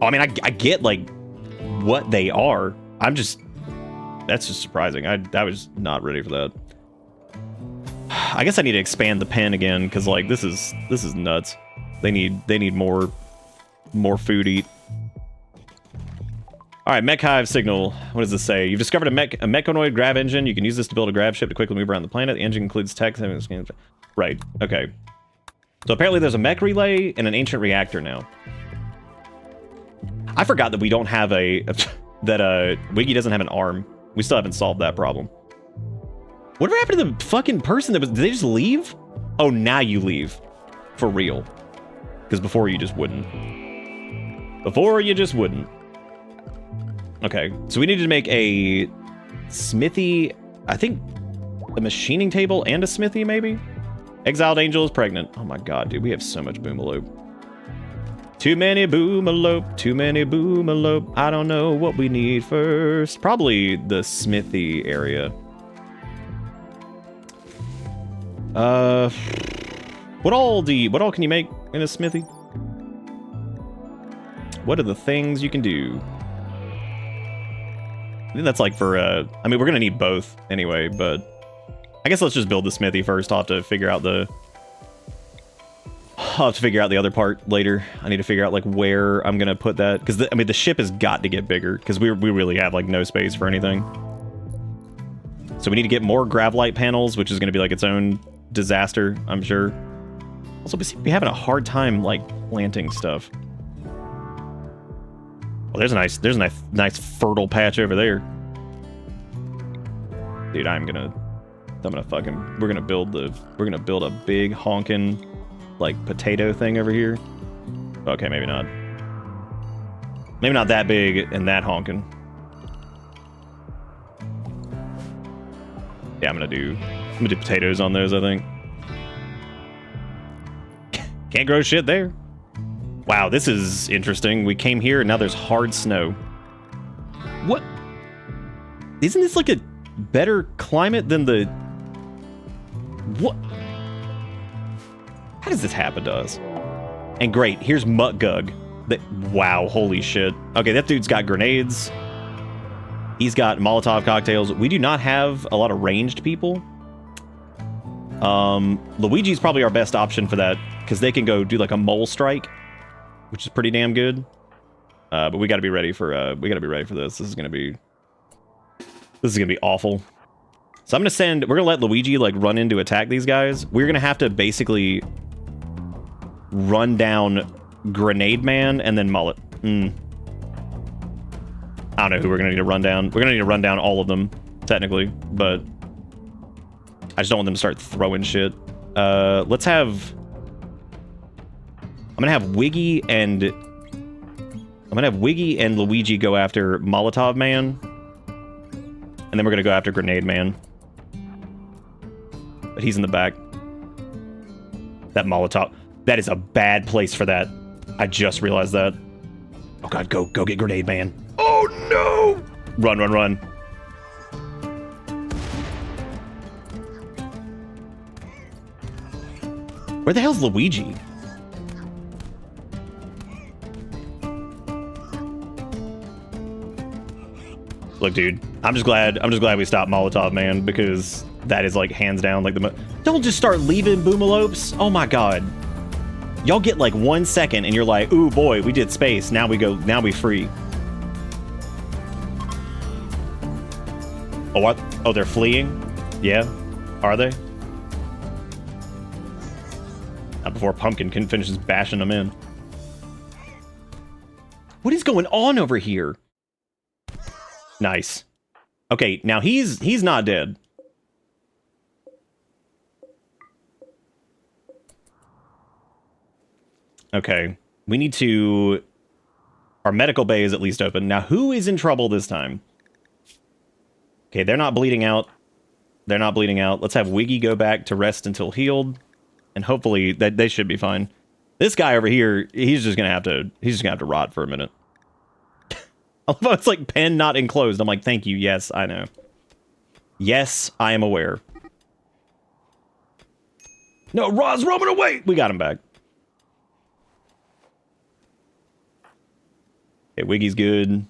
Oh, I mean, I get like what they are. That's just surprising. I was not ready for that. I guess I need to expand the pen again because like this is nuts. They need more food to eat. All right, mech hive signal. What does this say? You've discovered a mechonoid grav engine. You can use this to build a grav ship to quickly move around the planet. The engine includes tech. Right. Okay. So apparently there's a mech relay and an ancient reactor now. I forgot that we don't have that Wiggy doesn't have an arm. We still haven't solved that problem. Whatever happened to the fucking person that was... Did they just leave? Oh, now you leave. For real. Because before you just wouldn't. Before you just wouldn't. Okay, so we needed to make a smithy, I think a machining table and a smithy, maybe? Exiled Angel is pregnant. Oh my god, dude, we have so much boomalope. Too many boomalope, too many boomalope. I don't know what we need first. Probably the smithy area. What all can you make in a smithy? What are the things you can do? I think that's like for, I mean, we're gonna need both anyway, but I guess let's just build the smithy first. I'll have to figure out the other part later. I need to figure out like where I'm gonna put that, because I mean the ship has got to get bigger because we really have like no space for anything. So we need to get more gravlite panels, which is gonna be like its own disaster, I'm sure. Also, we seem to be having a hard time like planting stuff. Well, there's a nice fertile patch over there. Dude, we're gonna build a big honkin' like potato thing over here. Okay, maybe not. Maybe not that big and that honkin'. Yeah, I'm gonna do potatoes on those, I think. Can't grow shit there. Wow, this is interesting. We came here and now there's hard snow. What? Isn't this like a better climate than the... What? How does this happen to us? And great, here's Muttgug. Wow, holy shit. Okay, that dude's got grenades. He's got Molotov cocktails. We do not have a lot of ranged people. Luigi's probably our best option for that, because they can go do like a mole strike, which is pretty damn good. But we gotta be ready for this. This is gonna be awful. So we're gonna let Luigi like run in to attack these guys. We're gonna have to basically run down Grenade Man and then Mullet. I don't know who we're gonna need to run down. We're gonna need to run down all of them, technically, but I just don't want them to start throwing shit. I'm gonna have Wiggy and Luigi go after Molotov Man, and then we're gonna go after Grenade Man. But he's in the back. That Molotov, that is a bad place for that. I just realized that. Oh god, go get Grenade Man. Oh no! Run. Where the hell's Luigi? Look, dude, I'm just glad we stopped Molotov Man, because that is like hands down like don't just start leaving boomalopes. Oh my god. Y'all get like 1 second and you're like, ooh boy, we did space. Now we free. Oh, what? Oh, they're fleeing? Yeah? Are they? Not before Pumpkin finishes bashing them in. What is going on over here? Nice. Okay, now he's not dead. Okay, we need to... Our medical bay is at least open. Now, who is in trouble this time? Okay, they're not bleeding out. They're not bleeding out. Let's have Wiggy go back to rest until healed. And hopefully, they should be fine. This guy over here, he's just gonna have to rot for a minute. I love how it's like pen not enclosed. I'm like, thank you. Yes, I know. Yes, I am aware. No, Rod's roaming away! We got him back. Okay, Wiggy's good.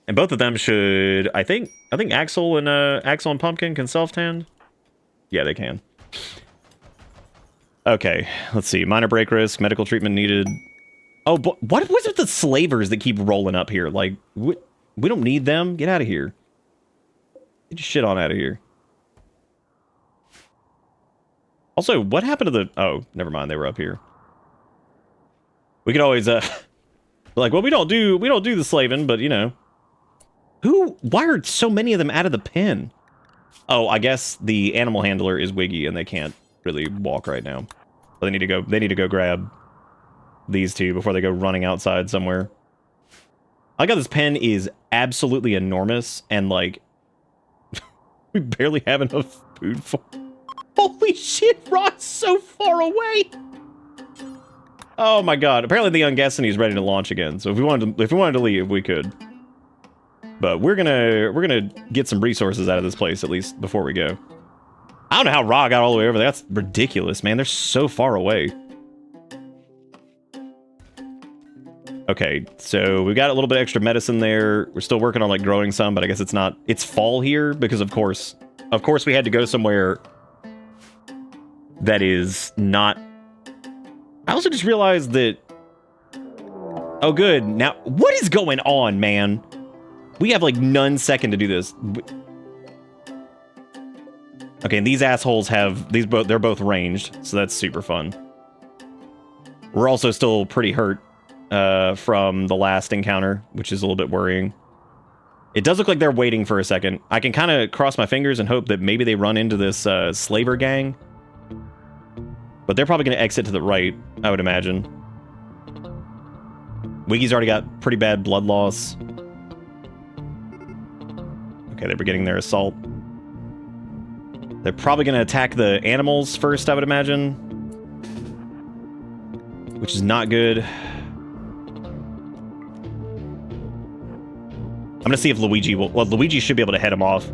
And both of them should... I think Axel and Pumpkin can self-tend. Yeah, they can. Okay, let's see. Minor break risk, medical treatment needed. Oh, but what's with the slavers that keep rolling up here? Like, we don't need them. Get out of here. Get your shit on out of here. Also, what happened to the... Oh, never mind. They were up here. We could always, like, well, we don't do the slaving, but, you know. Why are so many of them out of the pen? Oh, I guess the animal handler is Wiggy, and they can't really walk right now. But they need to go. They need to go grab these two before they go running outside somewhere. I got this pen is absolutely enormous, and like we barely have enough food for. Holy shit! Rod's so far away. Oh my god! Apparently the Ungos is ready to launch again. So if we wanted to leave, we could. But we're gonna get some resources out of this place at least before we go. I don't know how Ra got all the way over there. That's ridiculous, man. They're so far away. Okay, so we've got a little bit extra medicine there. We're still working on like growing some, but I guess it's not. It's fall here because of course we had to go somewhere that is not. I also just realized that. Oh, good. Now, what is going on, man? We have like none second to do this. Okay, and these assholes have these both. They're both ranged, so that's super fun. We're also still pretty hurt from the last encounter, which is a little bit worrying. It does look like they're waiting for a second. I can kind of cross my fingers and hope that maybe they run into this slaver gang. But they're probably going to exit to the right, I would imagine. Wiggy's already got pretty bad blood loss. Okay, they're beginning their assault. They're probably going to attack the animals first, I would imagine. Which is not good. I'm gonna see if Luigi will... Well, Luigi should be able to head him off.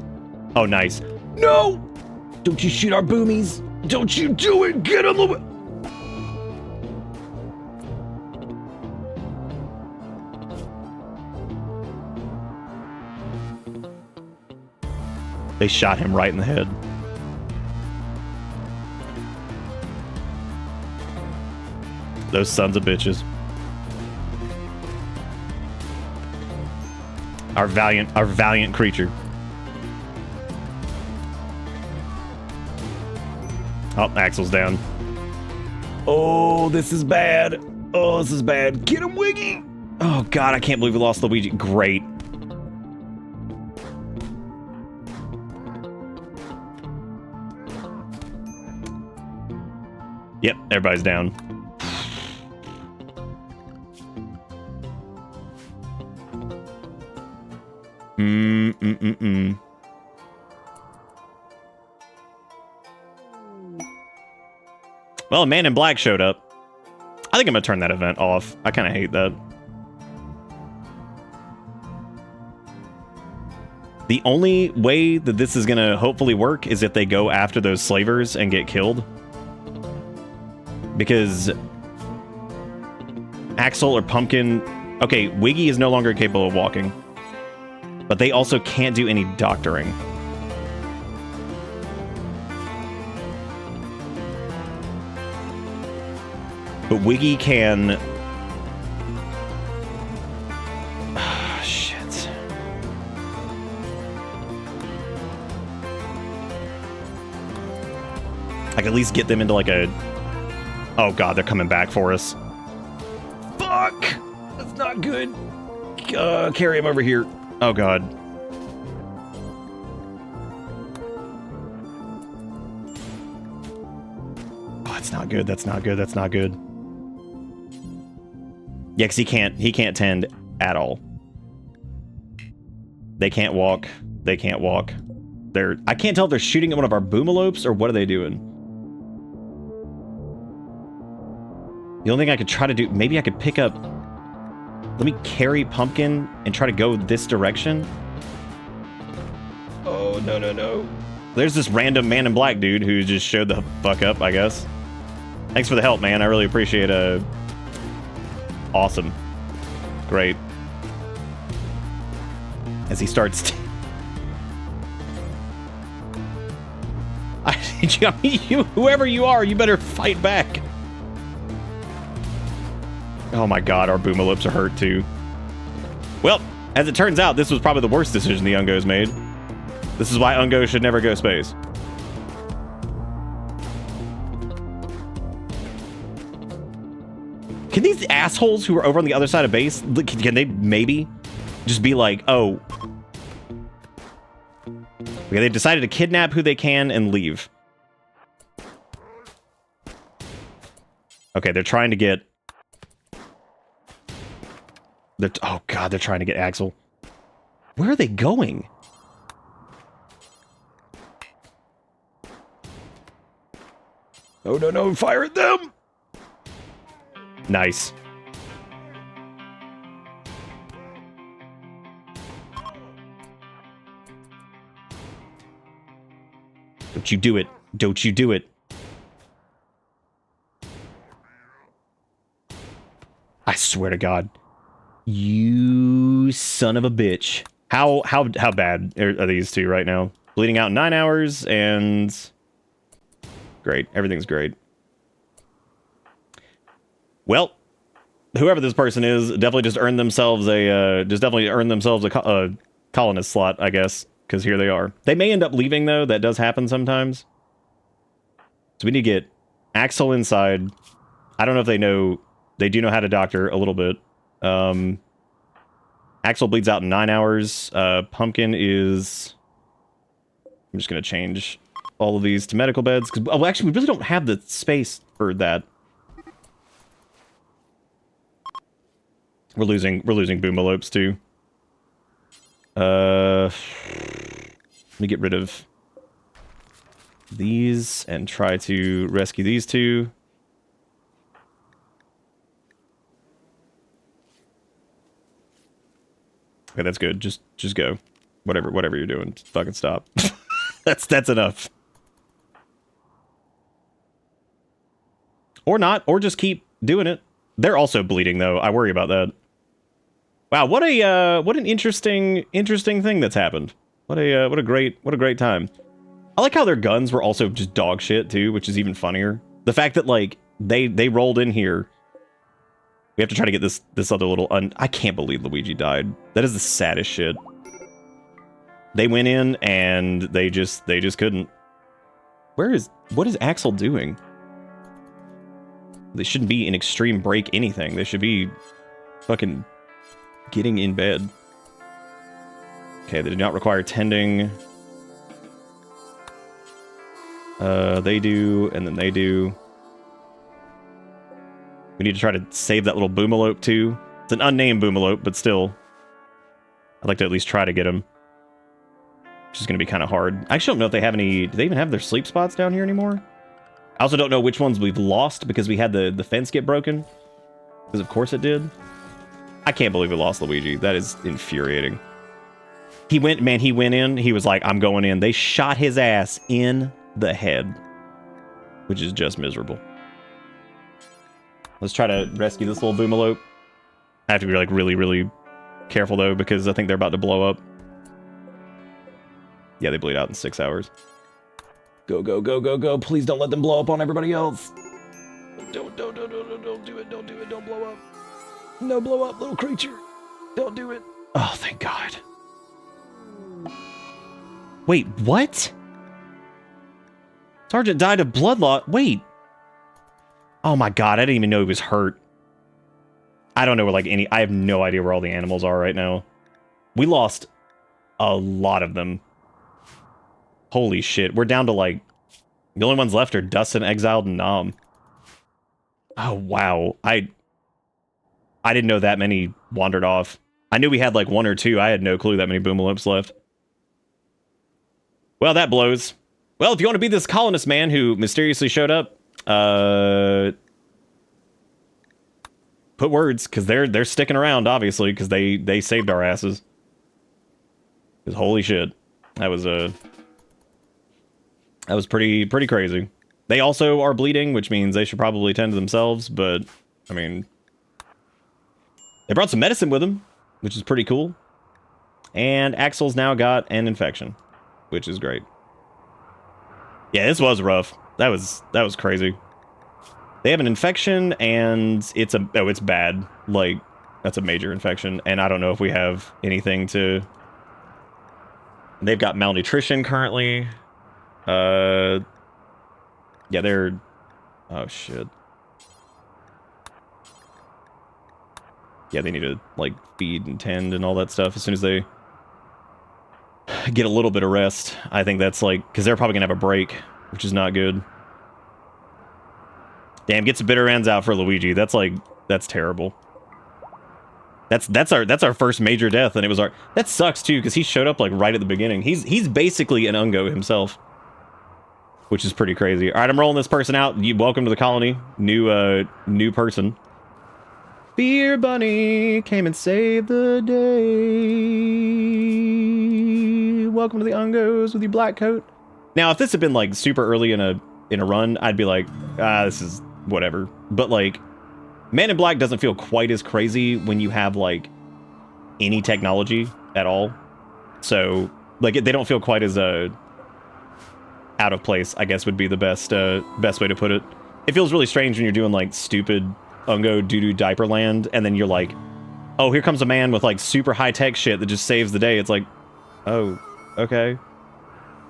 Oh, nice. No! Don't you shoot our boomies! Don't you do it! Get him, Luigi! They shot him right in the head. Those sons of bitches. Our valiant creature. Oh, Axel's down. Oh, this is bad. Oh, this is bad. Get him, Wiggy! Oh, God, I can't believe we lost Luigi. Great. Yep, everybody's down. Well, a man in black showed up. I think I'm gonna turn that event off. I kind of hate that. The only way that this is gonna hopefully work is if they go after those slavers and get killed. Because Axel or Pumpkin... Okay, Wiggy is no longer capable of walking. But they also can't do any doctoring. But Wiggy can... shit. I can at least get them into like a... Oh god, they're coming back for us. Fuck! That's not good. Carry him over here. Oh god. Oh, that's not good. That's not good. That's not good. Yeah, because he can't tend at all. They can't walk. They can't walk. I can't tell if they're shooting at one of our boomalopes or what are they doing. The only thing I could try to do, maybe I could pick up... Let me carry Pumpkin and try to go this direction. Oh, no, no, no. There's this random man in black dude who just showed the fuck up, I guess. Thanks for the help, man. I really appreciate it. Awesome. Great. As he starts... whoever you are, you better fight back. Oh my god, our boomalops are hurt too. Well, as it turns out, this was probably the worst decision the Ungos made. This is why Ungos should never go space. Can these assholes who are over on the other side of base, can they maybe just be like, oh. Okay, they decided to kidnap who they can and leave. Okay, they're trying to get... oh god, they're trying to get Axel. Where are they going? Oh no, no, fire at them! Nice. Don't you do it. Don't you do it. I swear to God. You son of a bitch. How bad are these two right now? Bleeding out in 9 hours and... Great. Everything's great. Well, whoever this person is definitely just earned themselves a colonist slot, I guess, because here they are. They may end up leaving though. That does happen sometimes. So we need to get Axel inside. I don't know if they know. They do know how to doctor a little bit. Axel bleeds out in 9 hours. Pumpkin is... I'm just going to change all of these to medical beds. Cause, well, actually, we really don't have the space for that. We're losing boomalopes, too. Let me get rid of these and try to rescue these two. Okay, that's good. Just go. Whatever you're doing, just fucking stop. That's enough. Or not, or just keep doing it. They're also bleeding though. I worry about that. Wow, what an interesting thing that's happened. What a great time. I like how their guns were also just dog shit too, which is even funnier. The fact that like they rolled in here. We have to try to get this other little I can't believe Luigi died. That is the saddest shit. They went in and they just couldn't. What is Axel doing? They shouldn't be in extreme break anything. They should be fucking getting in bed. Okay, they do not require tending. They do, and then they do. We need to try to save that little boomalope too. It's an unnamed boomalope, but still. I'd like to at least try to get him. Which is going to be kind of hard. I actually don't know if they have any... Do they even have their sleep spots down here anymore? I also don't know which ones we've lost because we had the fence get broken. Because of course it did. I can't believe we lost Luigi. That is infuriating. He went in. He was like, I'm going in. They shot his ass in the head. Which is just miserable. Let's try to rescue this little boomalope. I have to be like really, really careful though, because I think they're about to blow up. Yeah, they bleed out in 6 hours. Go, go, go, go, go. Please don't let them blow up on everybody else. Don't do it. Don't blow up. No, blow up, little creature. Don't do it. Oh, thank God. Wait, what? Sergeant died of blood loss. Wait. Oh my God, I didn't even know he was hurt. I don't know where I have no idea where all the animals are right now. We lost a lot of them. Holy shit, we're down to like, the only ones left are Dustin, Exiled, and Nom. Oh wow, I didn't know that many wandered off. I knew we had like 1 or 2, I had no clue that many boomalopes left. Well, that blows. Well, if you want to be this colonist man who mysteriously showed up, put words, because they're sticking around, obviously, because they saved our asses. Because holy shit, that was pretty crazy. They also are bleeding, which means they should probably tend to themselves, but, I mean, they brought some medicine with them, which is pretty cool. And Axel's now got an infection, which is great. Yeah, this was rough. That was crazy. They have an infection, and it's bad. Like, that's a major infection, and I don't know if we have anything to... They've got malnutrition currently. Yeah, they're... Oh, shit. Yeah, they need to, like, feed and tend and all that stuff as soon as they get a little bit of rest. I think that's, like... Because they're probably gonna have a break, which is not good. Damn, gets bitter ends out for Luigi. That's like, that's terrible. That's our first major death, and it was our. That sucks too, because he showed up like right at the beginning. He's basically an Ungo himself, which is pretty crazy. All right, I'm rolling this person out. You welcome to the colony, new person. Beer Bunny came and saved the day. Welcome to the Ungos with your black coat. Now, if this had been like super early in a run, I'd be like, this is whatever. But like, Man in Black doesn't feel quite as crazy when you have like any technology at all. So like, they don't feel quite as out of place, I guess would be the best way to put it. It feels really strange when you're doing like stupid Ungo doo-doo diaper land, and then you're like, oh, here comes a man with like super high-tech shit that just saves the day. It's like, oh, okay.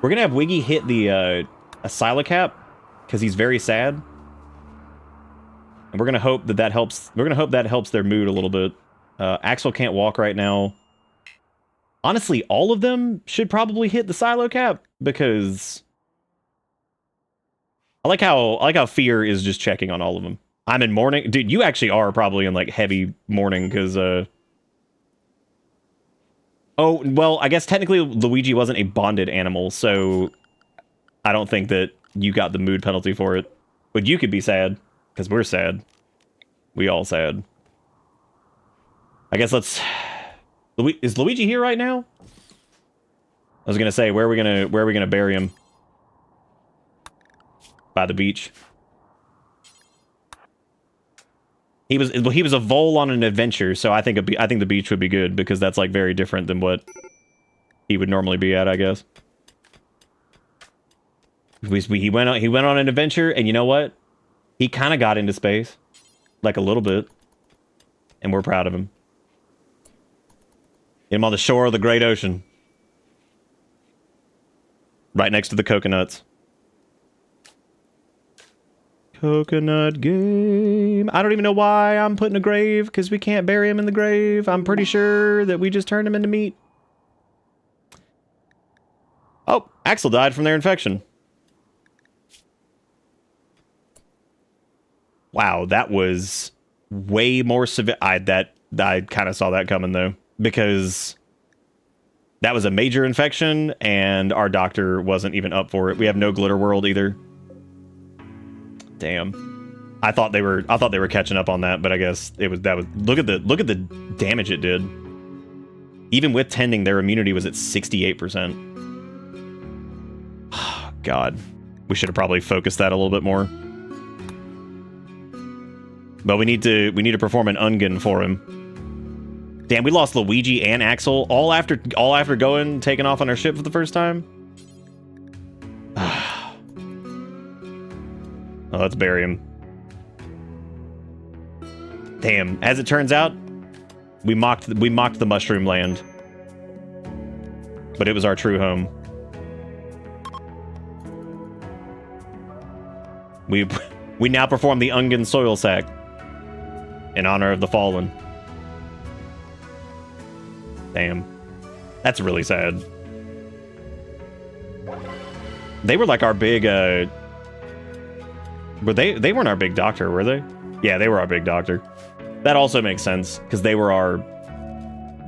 We're gonna have Wiggy hit the Axellogic because he's very sad, and we're gonna hope that helps. We're gonna hope that helps their mood a little bit. Axel can't walk right now. Honestly, all of them should probably hit the Axellogic because I like how Fear is just checking on all of them. I'm in mourning. Dude, you actually are probably in, like, heavy mourning, because, oh, well, I guess technically Luigi wasn't a bonded animal, so I don't think that you got the mood penalty for it. But you could be sad, because we're sad. We all sad. I guess let's... Is Luigi here right now? I was gonna say, where are we gonna bury him? By the beach. He was a vole on an adventure, so I think the beach would be good, because that's like very different than what he would normally be at, I guess. He went on an adventure, and you know what? He kind of got into space, like a little bit, and we're proud of him. Get him on the shore of the great ocean, right next to the coconuts. Coconut game. I don't even know why I'm putting a grave, because we can't bury him in the grave. I'm pretty sure that we just turned him into meat. Oh, Axel died from their infection. Wow, that was way more severe. I kind of saw that coming, though, because that was a major infection, and our doctor wasn't even up for it. We have no glitter world either. Damn. I thought they were catching up on that, but I guess look at the damage it did. Even with tending, their immunity was at 68%. God. We should have probably focused that a little bit more. But we need to perform an Ungen for him. Damn, we lost Luigi and Axel all after taking off on our ship for the first time. Oh, let's bury him. Damn. As it turns out, we mocked the mushroom land, but it was our true home. We now perform the Ungen soil sack in honor of the fallen. Damn. That's really sad. They were like our big, they weren't our big doctor, were they? Yeah, they were our big doctor. That also makes sense, because they were our...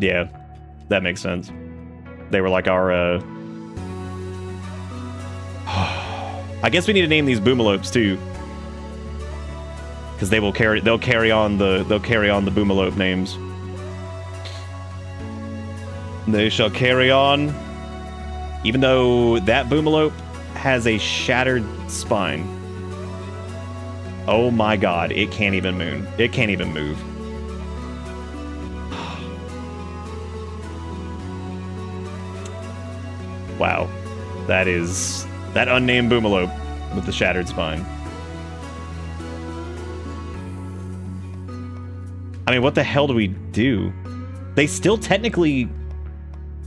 Yeah, that makes sense. They were like our, I guess we need to name these boomalopes, too. Because they'll carry on the boomalope names. They shall carry on. Even though that boomalope has a shattered spine. Oh my god, it can't even move. It can't even move. Wow. That unnamed boomalope with the shattered spine. I mean, what the hell do we do? They still technically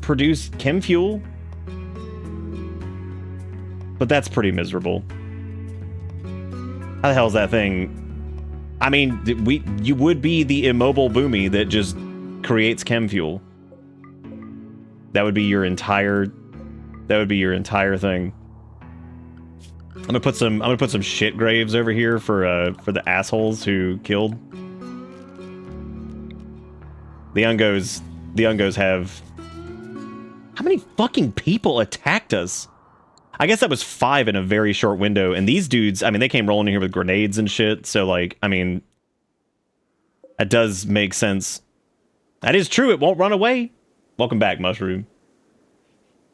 produce chem fuel, but that's pretty miserable. How the hell is that thing? I mean, you would be the immobile boomy that just creates chem fuel. That would be your entire thing. I'm gonna put some shit graves over here for the assholes who killed. The Ungos have... How many fucking people attacked us? I guess that was 5 in a very short window, and these dudes, I mean, they came rolling in here with grenades and shit, so, like, I mean... That does make sense. That is true, it won't run away. Welcome back, Mushroom.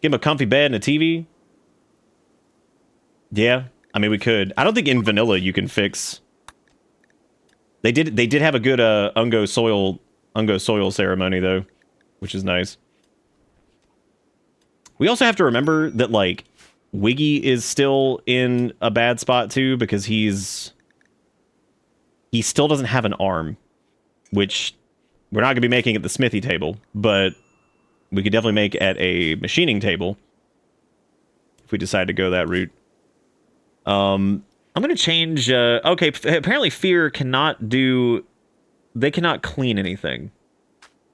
Give him a comfy bed and a TV. Yeah, I mean, we could. I don't think in vanilla you can fix... They did have a good Ungo soil ceremony, though, which is nice. We also have to remember that, like, Wiggy is still in a bad spot, too, because he still doesn't have an arm, which we're not going to be making at the smithy table, but we could definitely make at a machining table if we decide to go that route. I'm going to change... okay, apparently Fear cannot do... They cannot clean anything.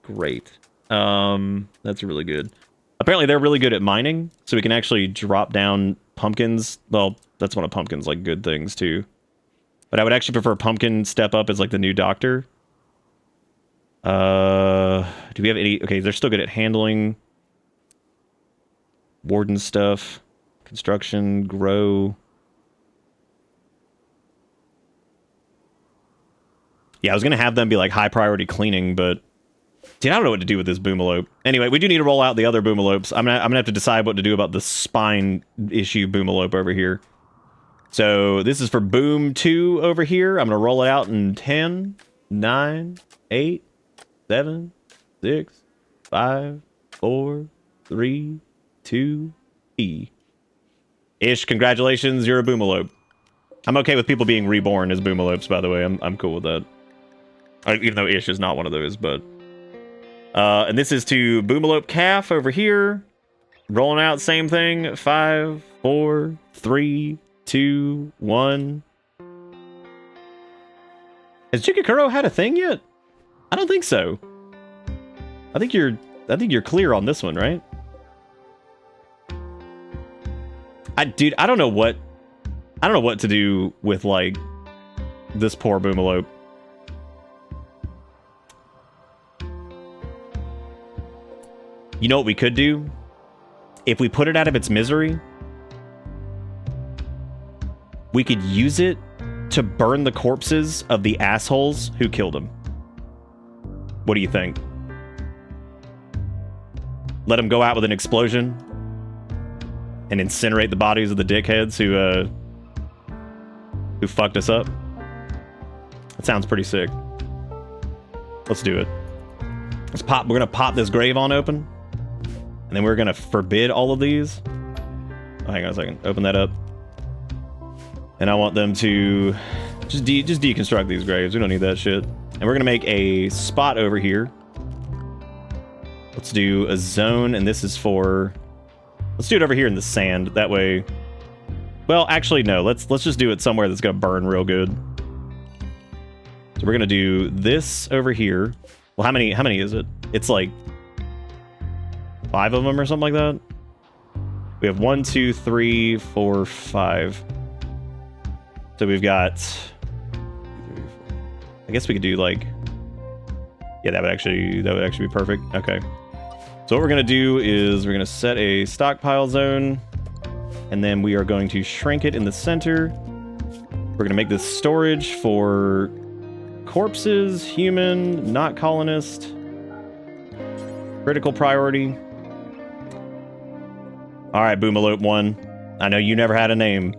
Great. That's really good. Apparently they're really good at mining, so we can actually drop down pumpkins. Well, that's one of Pumpkin's, like, good things, too. But I would actually prefer Pumpkin step up as, like, the new doctor. Do we have any... Okay, they're still good at handling. Warden stuff. Construction, grow... Yeah, I was going to have them be, like, high-priority cleaning, but... Dude, I don't know what to do with this boomalope. Anyway, we do need to roll out the other boomalopes. I'm gonna have to decide what to do about the spine issue boomalope over here. So, this is for Boom 2 over here. I'm going to roll it out in 10, 9, 8, 7, 6, 5, 4, 3, 2, E. Ish, congratulations, you're a boomalope. I'm okay with people being reborn as boomalopes, by the way. I'm cool with that. Even though Ish is not one of those, but... and this is to Boomalope Calf over here. Rolling out, same thing. 5, 4, 3, 2, 1. Has Jigakuro had a thing yet? I don't think so. I think you're clear on this one, right? Dude, I don't know what to do with, like, this poor Boomalope. You know what we could do? If we put it out of its misery, we could use it to burn the corpses of the assholes who killed him. What do you think? Let them go out with an explosion and incinerate the bodies of the dickheads who fucked us up? That sounds pretty sick. Let's do it. We're gonna pop this grave on open. And then we're going to forbid all of these. Oh, hang on a second. Open that up. And I want them to just deconstruct these graves. We don't need that shit. And we're going to make a spot over here. Let's do a zone. And this is for... Let's do it over here in the sand. That way... Well, actually, no. Let's just do it somewhere that's going to burn real good. So we're going to do this over here. Well, how many is it? It's like... 5 of them or something like that. We have 1, 2, 3, 4, 5. So we've got... I guess we could do like... Yeah, that would actually be perfect. Okay. So what we're going to do is we're going to set a stockpile zone. And then we are going to shrink it in the center. We're going to make this storage for corpses, human, not colonist. Critical priority. All right, Boomalope 1. I know you never had a name,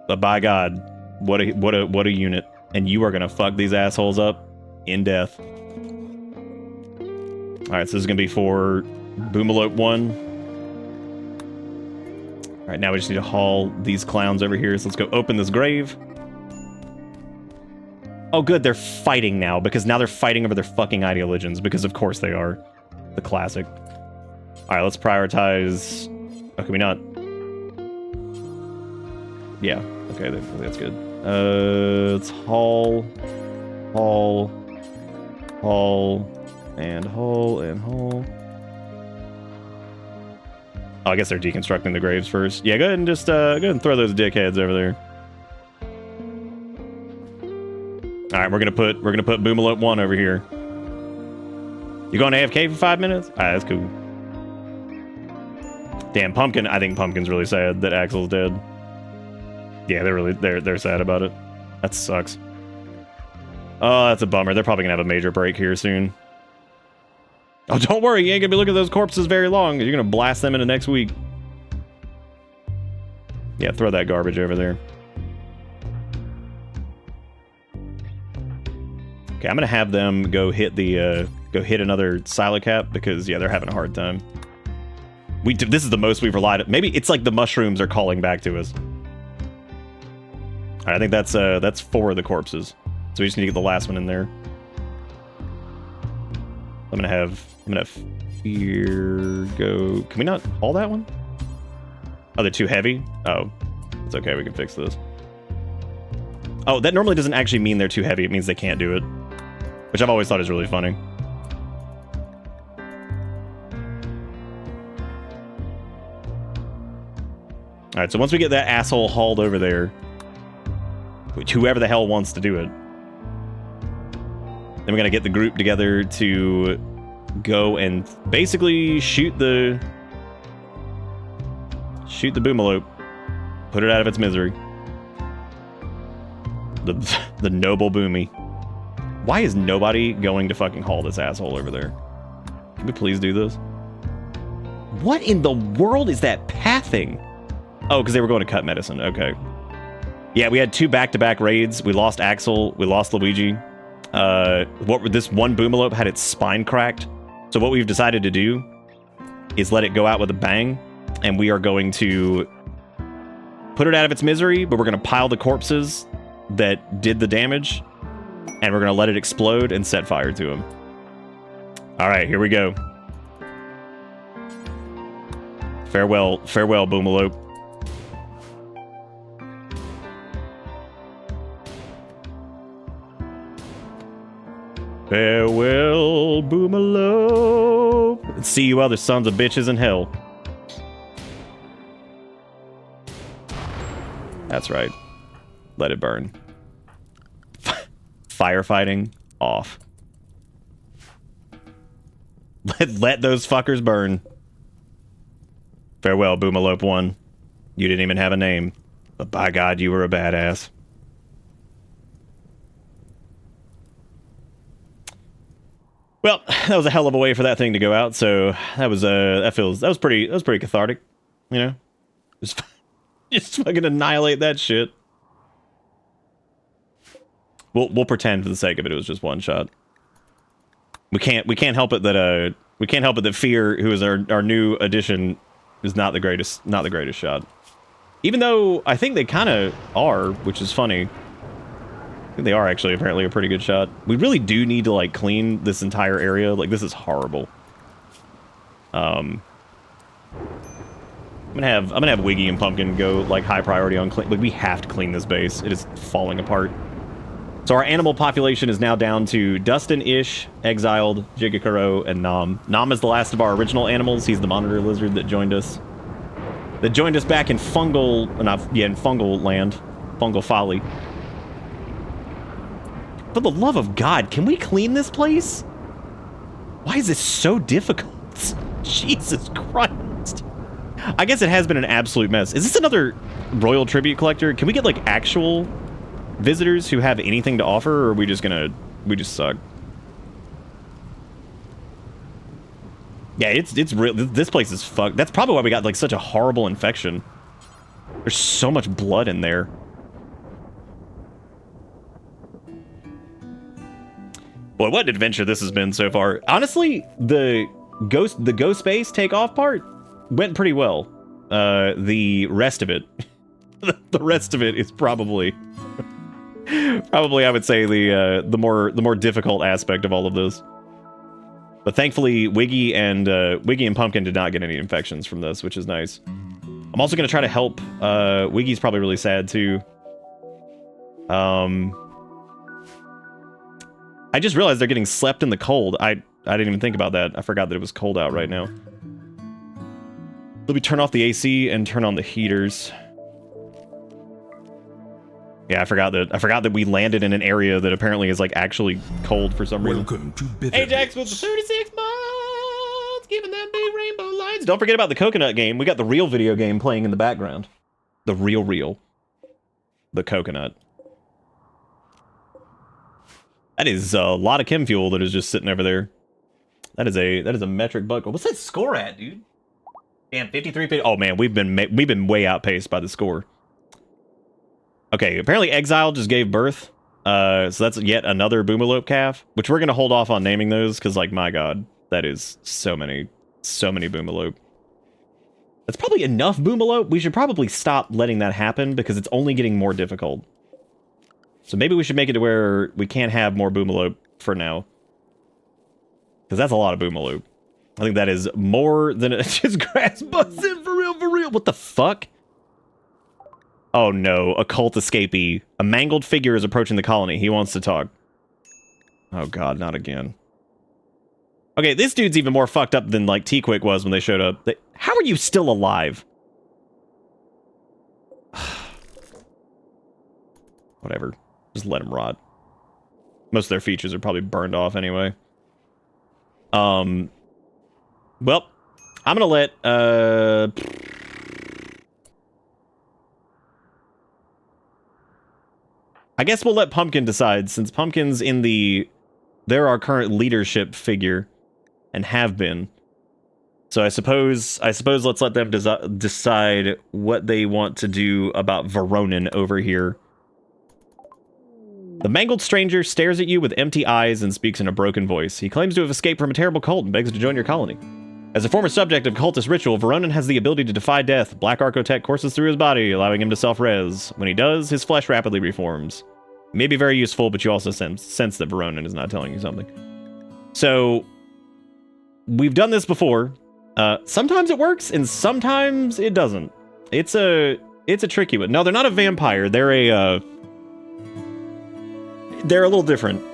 but by God, what a unit! And you are gonna fuck these assholes up in death. All right, so this is gonna be for Boomalope 1. All right, now we just need to haul these clowns over here. So let's go open this grave. Oh, good, they're fighting now because now they're fighting over their fucking ideologians because of course they are. The classic. All right, let's prioritize. Oh, can we not? Yeah. Okay, that's good. Let's haul, and haul, and haul. Oh, I guess they're deconstructing the graves first. Yeah, go ahead and just go ahead and throw those dickheads over there. All right, we're gonna put Boomalope 1 over here. You going AFK for 5 minutes? All right, that's cool. Damn, Pumpkin. I think Pumpkin's really sad that Axel's dead. Yeah, they're sad about it. That sucks. Oh, that's a bummer. They're probably gonna have a major break here soon. Oh, don't worry, you ain't gonna be looking at those corpses very long. You're gonna blast them into next week. Yeah, throw that garbage over there. Okay, I'm gonna have them go hit the go hit another Silocap because yeah, they're having a hard time. This is the most we've relied on. Maybe it's like the mushrooms are calling back to us. All right, I think that's 4 of the corpses. So we just need to get the last one in there. I'm gonna have Fear go. Can we not haul that one? Oh, they're too heavy? Oh, it's okay, we can fix this. Oh, that normally doesn't actually mean they're too heavy. It means they can't do it. Which I've always thought is really funny. Alright, so once we get that asshole hauled over there, whoever the hell wants to do it, then we're gonna get the group together to go and basically shoot the Boomalope. Put it out of its misery. The noble Boomy. Why is nobody going to fucking haul this asshole over there? Can we please do this? What in the world is that pathing? Oh, because they were going to cut medicine. Okay. Yeah, we had 2 back-to-back raids. We lost Axel. We lost Luigi. This one Boomalope had its spine cracked. So what we've decided to do is let it go out with a bang, and we are going to put it out of its misery, but we're going to pile the corpses that did the damage, and we're going to let it explode and set fire to them. All right, here we go. Farewell, Boomalope. Farewell, Boomalope. See you other sons of bitches in hell. That's right. Let it burn. Firefighting off. Let those fuckers burn. Farewell, Boomalope 1. You didn't even have a name, but by God, you were a badass. Well, that was a hell of a way for that thing to go out. So that was that was pretty cathartic, you know. Just fucking annihilate that shit. We'll pretend for the sake of it was just one shot. We can't help it that Fear, who is our new addition, is not the greatest shot. Even though I think they kind of are, which is funny. I think they are actually apparently a pretty good shot. We really do need to like clean this entire area. Like this is horrible. I'm gonna have Wiggy and Pumpkin go like high priority on clean. Like we have to clean this base. It is falling apart. So our animal population is now down to Dustin, Ish, Exiled, Jigakuro, and Nom. Nom is the last of our original animals. He's the monitor lizard that joined us. Back in fungal, in fungal land, fungal folly. For the love of God, can we clean this place? Why is this so difficult? Jesus Christ. I guess it has been an absolute mess. Is this another royal tribute collector? Can we get like actual visitors who have anything to offer, or are we just suck? Yeah, it's real. This place is fucked. That's probably why we got like such a horrible infection. There's so much blood in there. Boy, what an adventure this has been so far. Honestly, the ghost space takeoff part went pretty well. The rest of it, the rest of it is probably I would say the more difficult aspect of all of this. But thankfully, Wiggy and Pumpkin did not get any infections from this, which is nice. I'm also gonna try to help. Wiggy's probably really sad too. I just realized they're getting slept in the cold. I didn't even think about that. I forgot that it was cold out right now. Let me turn off the AC and turn on the heaters. Yeah, I forgot that we landed in an area that apparently is like actually cold for some reason.
Welcome to Bitter
Ajax with the 36 months, giving them big rainbow lights. Don't forget about the coconut game. We got the real video game playing in the background. The real. The coconut. That is a lot of chem fuel that is just sitting over there. That is a metric buckle. What's that score at, dude? Damn, 53, 50. Oh man, we've been way outpaced by the score. Okay, apparently Exile just gave birth. So that's yet another Boomalope calf, which we're gonna hold off on naming those because, like, my god, that is so many Boomalope. That's probably enough Boomalope. We should probably stop letting that happen because it's only getting more difficult. So maybe we should make it to where we can't have more Boomalope for now. Because that's a lot of Boomalope. I think that is more than just grass busting for real. What the fuck? Oh no, a cult escapee. A mangled figure is approaching the colony. He wants to talk. Oh god, not again. Okay, this dude's even more fucked up than, like, T-Quick was when they showed up. How are you still alive? Whatever. Just let him rot. Most of their features are probably burned off anyway. Well, I'm gonna let, I guess we'll let Pumpkin decide, since Pumpkin's in they're our current leadership figure, and have been. So I suppose let's let them decide what they want to do about Veronin over here. The mangled stranger stares at you with empty eyes and speaks in a broken voice. He claims to have escaped from a terrible cult and begs to join your colony. As a former subject of cultist ritual, Veronin has the ability to defy death. Black Archotech courses through his body, allowing him to self-res. When he does, his flesh rapidly reforms. May be very useful, but you also sense that Veronin is not telling you something. So, we've done this before. Sometimes it works, and sometimes it doesn't. It's a tricky one. No, they're not a vampire. They're a little different.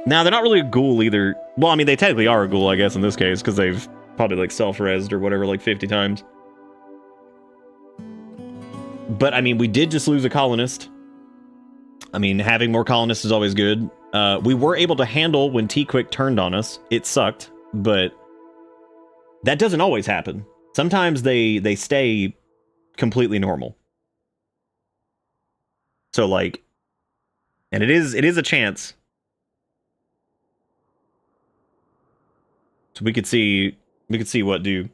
Now, they're not really a ghoul either. Well, I mean, they technically are a ghoul, I guess, in this case, because they've probably, like, self-resed or whatever, like, 50 times. But, I mean, we did just lose a colonist. I mean, having more colonists is always good. We were able to handle when T-Quick turned on us. It sucked, but that doesn't always happen. Sometimes they stay completely normal. So, like, and it is a chance. So we could see what do.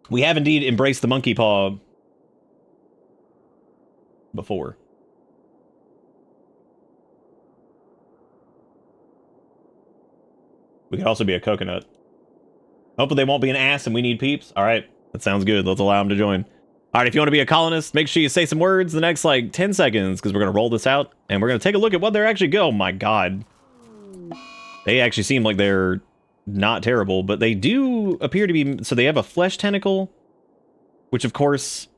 We have indeed embraced the monkey paw before. We could also be a coconut. Hopefully they won't be an ass and we need peeps. All right, that sounds good. Let's allow them to join. All right, if you want to be a colonist, make sure you say some words the next, like, 10 seconds, because we're going to roll this out, and we're going to take a look at what they're actually go. Oh, my God. They actually seem like they're not terrible, but they do appear to be... So they have a flesh tentacle, which, of course,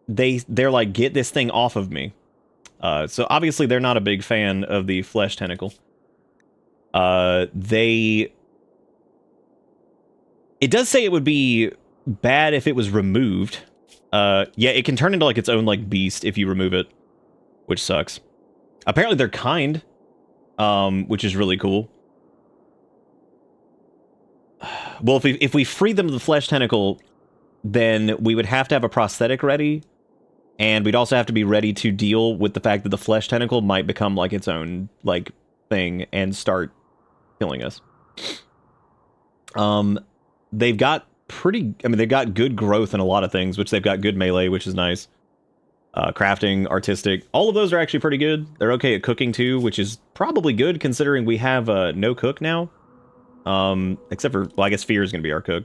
they're like, get this thing off of me. So obviously they're not a big fan of the flesh tentacle. It does say it would be bad if it was removed. Yeah, it can turn into, like, its own, like, beast if you remove it, which sucks. Apparently they're kind, which is really cool. Well, if we free them of the flesh tentacle, then we would have to have a prosthetic ready, and we'd also have to be ready to deal with the fact that the flesh tentacle might become, like, its own, like, thing and start killing us. They've got they've got good growth in a lot of things, which they've got good melee, which is nice. Crafting, artistic, all of those are actually pretty good. They're okay at cooking too, which is probably good considering we have no cook now. Except for, well, I guess Fear is going to be our cook.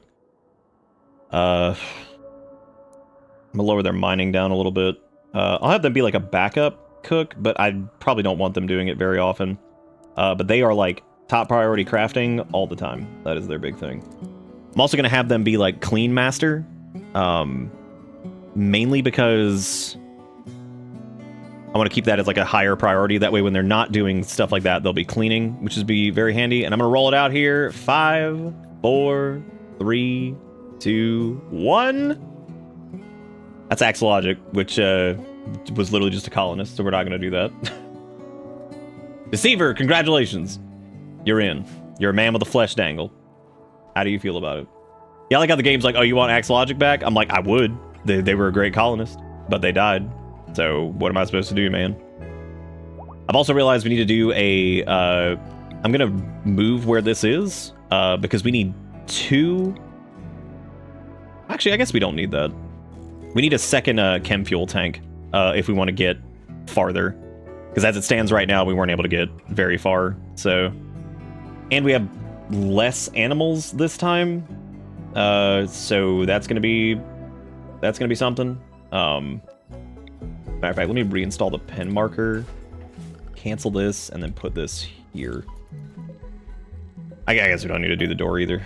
I'm gonna lower their mining down a little bit. I'll have them be like a backup cook, but I probably don't want them doing it very often. But they are like top priority crafting all the time. That is their big thing. I'm also gonna have them be like clean master, mainly because I want to keep that as like a higher priority. That way, when they're not doing stuff like that, they'll be cleaning, which is be very handy. And I'm gonna roll it out here. 5, 4, 3, 2, 1. That's Axellogic, which was literally just a colonist, so we're not going to do that. Desueiver, congratulations. You're in. You're a man with a flesh dangle. How do you feel about it? Yeah, I like how the game's like, oh, you want Axellogic back? I'm like, I would. They were a great colonist, but they died. So what am I supposed to do, man? I've also realized we need to do a... I'm going to move where this is, because we need 2... Actually, I guess we don't need that. We need a second chem fuel tank if we want to get farther. Because as it stands right now, we weren't able to get very far. So, and we have less animals this time. So that's gonna be something. Matter of fact, let me reinstall the pen marker, cancel this, and then put this here. I guess we don't need to do the door either.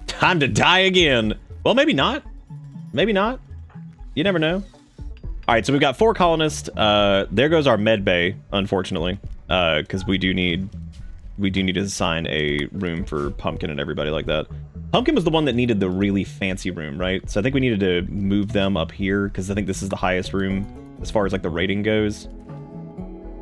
Time to die again. Well, maybe not. Maybe not. You never know. All right, so we've got 4 colonists. There goes our med bay, unfortunately, because we do need to assign a room for Pumpkin and everybody like that. Pumpkin was the one that needed the really fancy room, right? So I think we needed to move them up here because I think this is the highest room as far as like the rating goes.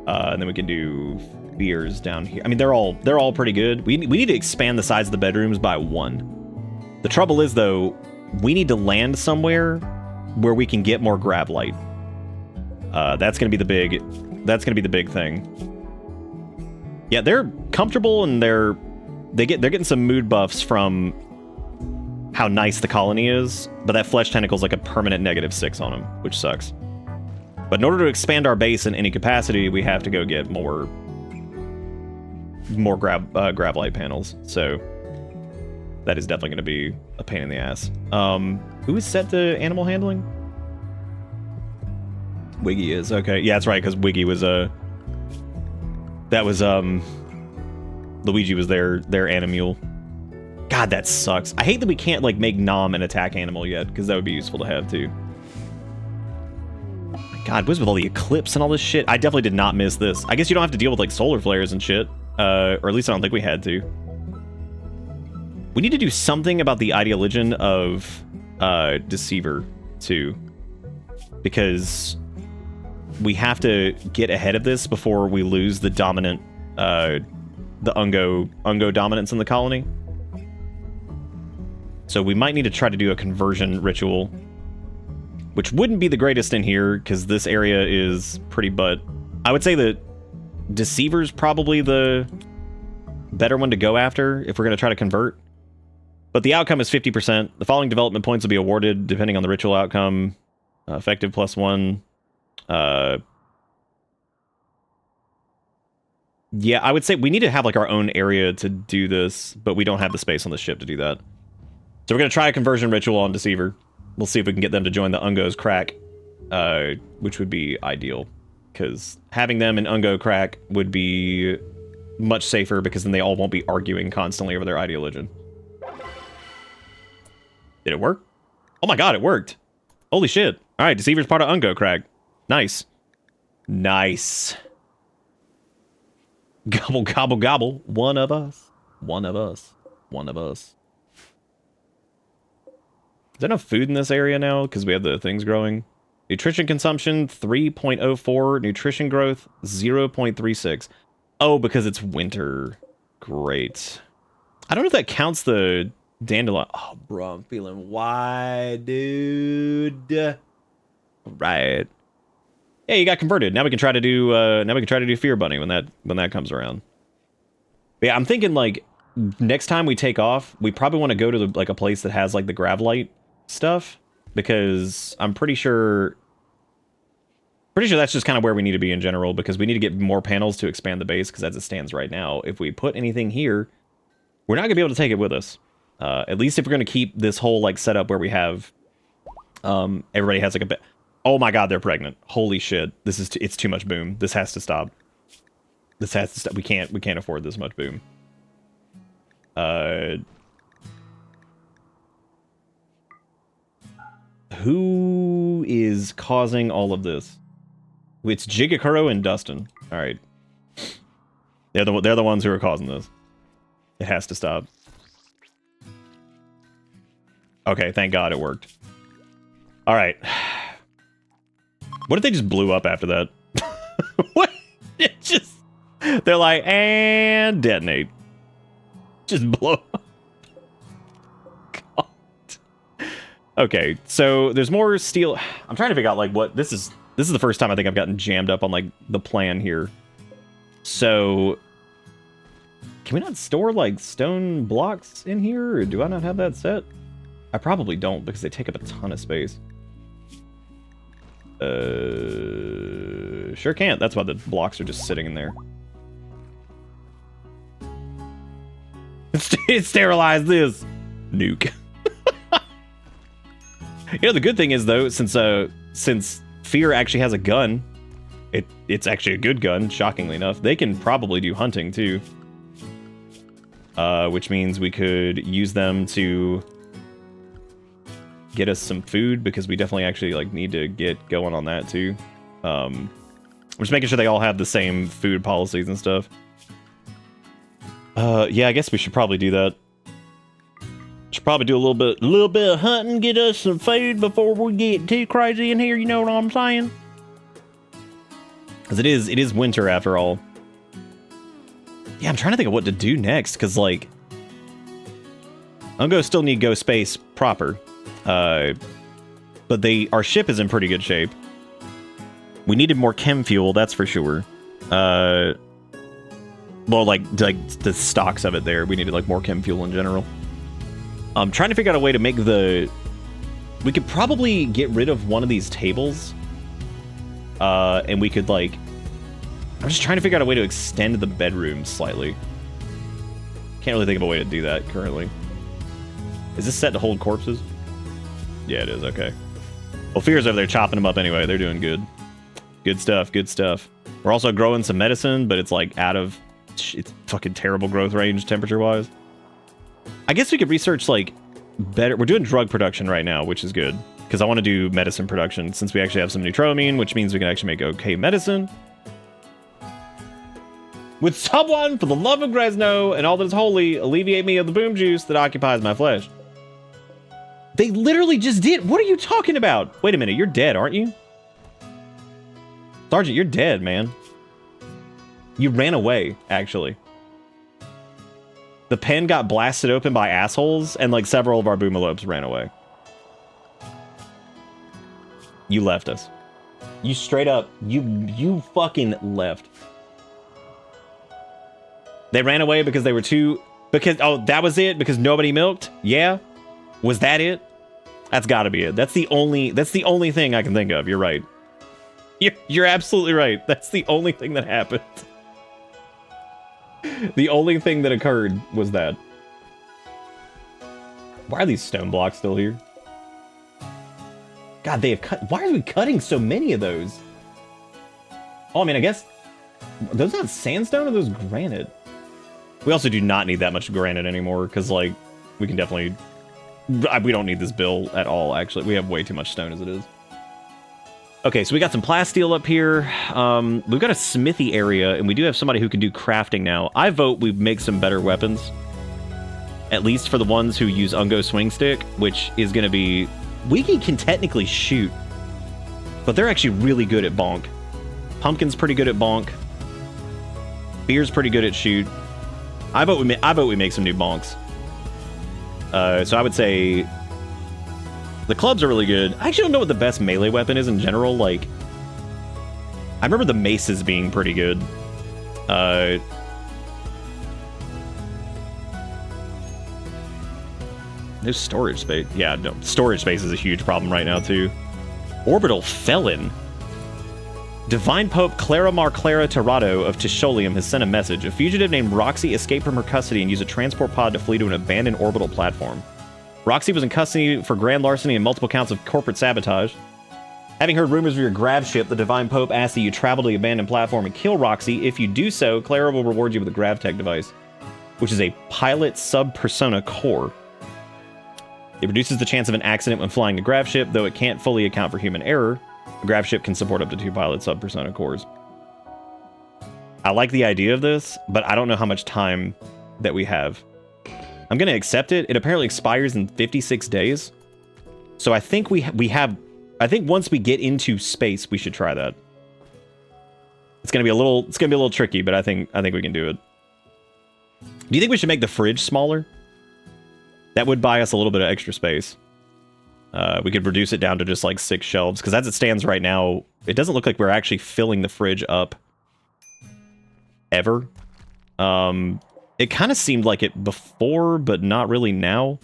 And then we can do fears down here. I mean, they're all pretty good. We need to expand the size of the bedrooms by 1. The trouble is though, we need to land somewhere where we can get more grab light. That's gonna be the big thing. Yeah, they're comfortable and they're getting some mood buffs from how nice the colony is, but that flesh tentacle is like a permanent -6 on them, which sucks. But in order to expand our base in any capacity, we have to go get more grab light panels. So that is definitely going to be a pain in the ass. Who is set to animal handling? Wiggy is, okay. Yeah, that's right, because Wiggy was Luigi was their animule. God, that sucks. I hate that we can't like make Nom an attack animal yet, because that would be useful to have too. My God, what's with all the eclipse and all this shit? I definitely did not miss this. I guess you don't have to deal with like solar flares and shit, or at least I don't think we had to. We need to do something about the ideology of Desueiver too, because we have to get ahead of this before we lose the dominant, the Ungo dominance in the colony. So we might need to try to do a conversion ritual, which wouldn't be the greatest in here because this area is pretty butt. I would say that Desueiver's probably the better one to go after if we're going to try to convert. But the outcome is 50%. The following development points will be awarded depending on the ritual outcome. Effective +1. Yeah, I would say we need to have like our own area to do this, but we don't have the space on the ship to do that. So we're going to try a conversion ritual on Desueiver. We'll see if we can get them to join the Ungos crack, which would be ideal, because having them in Ungo crack would be much safer, because then they all won't be arguing constantly over their ideology. Did it work? Oh my God, it worked. Holy shit. All right, Desueiver's part of Ungo crack. Nice. Nice. Gobble, gobble, gobble. One of us. One of us. One of us. Is there enough food in this area now? Because we have the things growing. Nutrition consumption, 3.04. Nutrition growth, 0.36. Oh, because it's winter. Great. I don't know if that counts the dandelion. Oh, bro, I'm feeling wide, dude. Right. Yeah, you got converted. Now we can try to do Fear Bunny when that comes around. But yeah, I'm thinking like next time we take off, we probably want to go to like a place that has like the grav light stuff, because I'm pretty sure that's just kind of where we need to be in general, because we need to get more panels to expand the base, because as it stands right now, if we put anything here, we're not gonna be able to take it with us. At least if we're gonna keep this whole like setup where we have everybody has like a bit. Oh my God, they're pregnant. Holy shit. It's too much boom. This has to stop. This has to stop. We can't afford this much boom. Who is causing all of this? It's Jigakuro and Dustin. All right. They're the ones who are causing this. It has to stop. Okay, thank God it worked. All right. What if they just blew up after that? What? It just... They're like, and detonate. Just blow up. God. Okay, so there's more steel. I'm trying to figure out, like, what... This is the first time I think I've gotten jammed up on, like, the plan here. So... Can we not store, like, stone blocks in here? Or do I not have that set? I probably don't, because they take up a ton of space. Sure can't. That's why the blocks are just sitting in there. Sterilize this. Nuke. You know, the good thing is, though, since Fear actually has a gun, it's actually a good gun, shockingly enough, they can probably do hunting, too. Which means we could use them to get us some food, because we definitely actually, like, need to get going on that, too. I'm just making sure they all have the same food policies and stuff. Yeah, I guess we should probably do that. Should probably do a little bit of hunting, get us some food before we get too crazy in here, you know what I'm saying? Because it is winter after all. Yeah, I'm trying to think of what to do next, because, like, Ungos still need Go Space proper. But our ship is in pretty good shape. We needed more chem fuel, that's for sure. Well, like the stocks of it there. We needed, like, more chem fuel in general. I'm trying to figure out a way to make the... We could probably get rid of one of these tables. And we could, like... I'm just trying to figure out a way to extend the bedroom slightly. Can't really think of a way to do that currently. Is this set to hold corpses? Yeah, it is. Okay. Well, Fear's over there chopping them up anyway. They're doing good. Good stuff. Good stuff. We're also growing some medicine, but it's, like, out of... It's fucking terrible growth range temperature-wise. I guess we could research, like, better... We're doing drug production right now, which is good. Because I want to do medicine production, since we actually have some neutroamine, which means we can actually make okay medicine. Would someone, for the love of Gresno and all that is holy, alleviate me of the boom juice that occupies my flesh? They literally just did. What are you talking about? Wait a minute, you're dead, aren't you? Sergeant, you're dead, man. You ran away, actually. The pen got blasted open by assholes, and, like, several of our boomalopes ran away. You left us. You straight up, you fucking left. They ran away because they were too... Oh, that was it? Because nobody milked? Yeah? Was that it? That's gotta be it. That's the only thing I can think of. You're right. You're absolutely right. That's the only thing that happened. The only thing that occurred was that. Why are these stone blocks still here? God, they have cut... Why are we cutting so many of those? Oh, I mean, I guess... Are those not sandstone or those granite? We also do not need that much granite anymore, because, like, we can definitely... We don't need this bill at all, actually. We have way too much stone as it is. Okay, so we got some plasteel up here. We've got a smithy area, and we do have somebody who can do crafting now. I vote we make some better weapons. At least for the ones who use Ungo Swing Stick, which is going to be... Wiggy can technically shoot, but they're actually really good at bonk. Pumpkin's pretty good at bonk. Beer's pretty good at shoot. I vote we make some new bonks. So I would say the clubs are really good. I actually don't know what the best melee weapon is in general. Like, I remember the maces being pretty good. There's storage space. Yeah, no, storage space is a huge problem right now too. Orbital Felon. Divine Pope Clara Marclara Torrado of Tisholium has sent a message. A fugitive named Roxy escaped from her custody and used a transport pod to flee to an abandoned orbital platform. Roxy was in custody for grand larceny and multiple counts of corporate sabotage. Having heard rumors of your grav ship, the Divine Pope asks that you travel to the abandoned platform and kill Roxy. If you do so, Clara will reward you with a gravtech device, which is a pilot sub-persona core. It reduces the chance of an accident when flying a grav ship, though it can't fully account for human error. A grav ship can support up to 2 pilot sub-persona cores. I like the idea of this, but I don't know how much time that we have. I'm going to accept it. It apparently expires in 56 days. So I think we have... I think once we get into space, we should try that. It's going to be a little tricky, but I think we can do it. Do you think we should make the fridge smaller? That would buy us a little bit of extra space. We could reduce it down to just like 6 shelves, because as it stands right now, it doesn't look like we're actually filling the fridge up ever. It kind of seemed like it before, but not really now.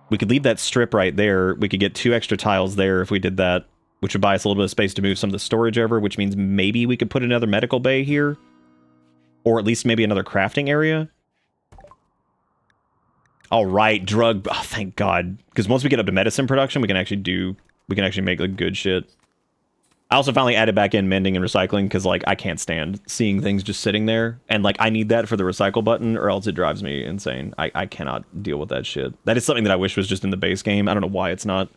We could leave that strip right there. We could get 2 extra tiles there if we did that, which would buy us a little bit of space to move some of the storage over, which means maybe we could put another medical bay here, or at least maybe another crafting area. All right, drug. Oh, thank God, because once we get up to medicine production, we can actually make like good shit. I also finally added back in mending and recycling because like I can't stand seeing things just sitting there, and like I need that for the recycle button, or else it drives me insane. I cannot deal with that shit. That is something that I wish was just in the base game. I don't know why it's not,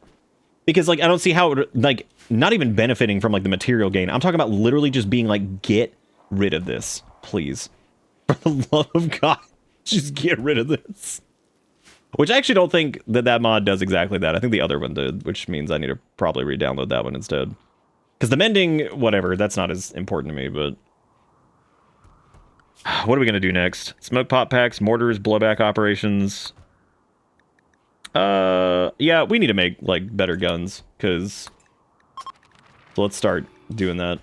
because like I don't see how it, like, not even benefiting from like the material gain. I'm talking about literally just being like, get rid of this, please, for the love of God, just get rid of this. Which I actually don't think that mod does exactly that. I think the other one did, which means I need to probably re-download that one instead. Because the mending, whatever, that's not as important to me, but... What are we going to do next? Smoke pot packs, mortars, blowback operations. Yeah, we need to make, like, better guns, because... So let's start doing that.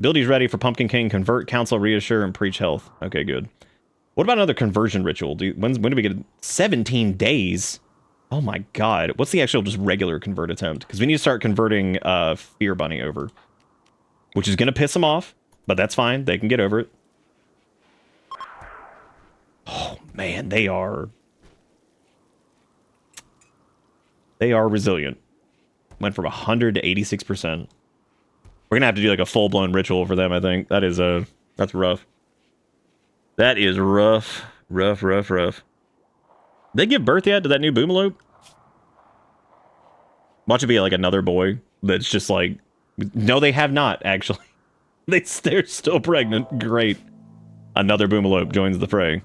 Abilities ready for Pumpkin King, convert, counsel, reassure, and preach health. Okay, good. What about another conversion ritual? When do we get it? 17 days? Oh my God. What's the actual just regular convert attempt? Because we need to start converting Fear Bunny over. Which is going to piss them off, but that's fine. They can get over it. Oh man, they are resilient. Went from 100 to 86%. We're going to have to do like a full-blown ritual for them, I think. That's rough. That is rough. Rough. They give birth yet to that new Boomalope? Watch it be like another boy that's just like... No, they have not, actually. They're still pregnant. Great. Another Boomalope joins the fray.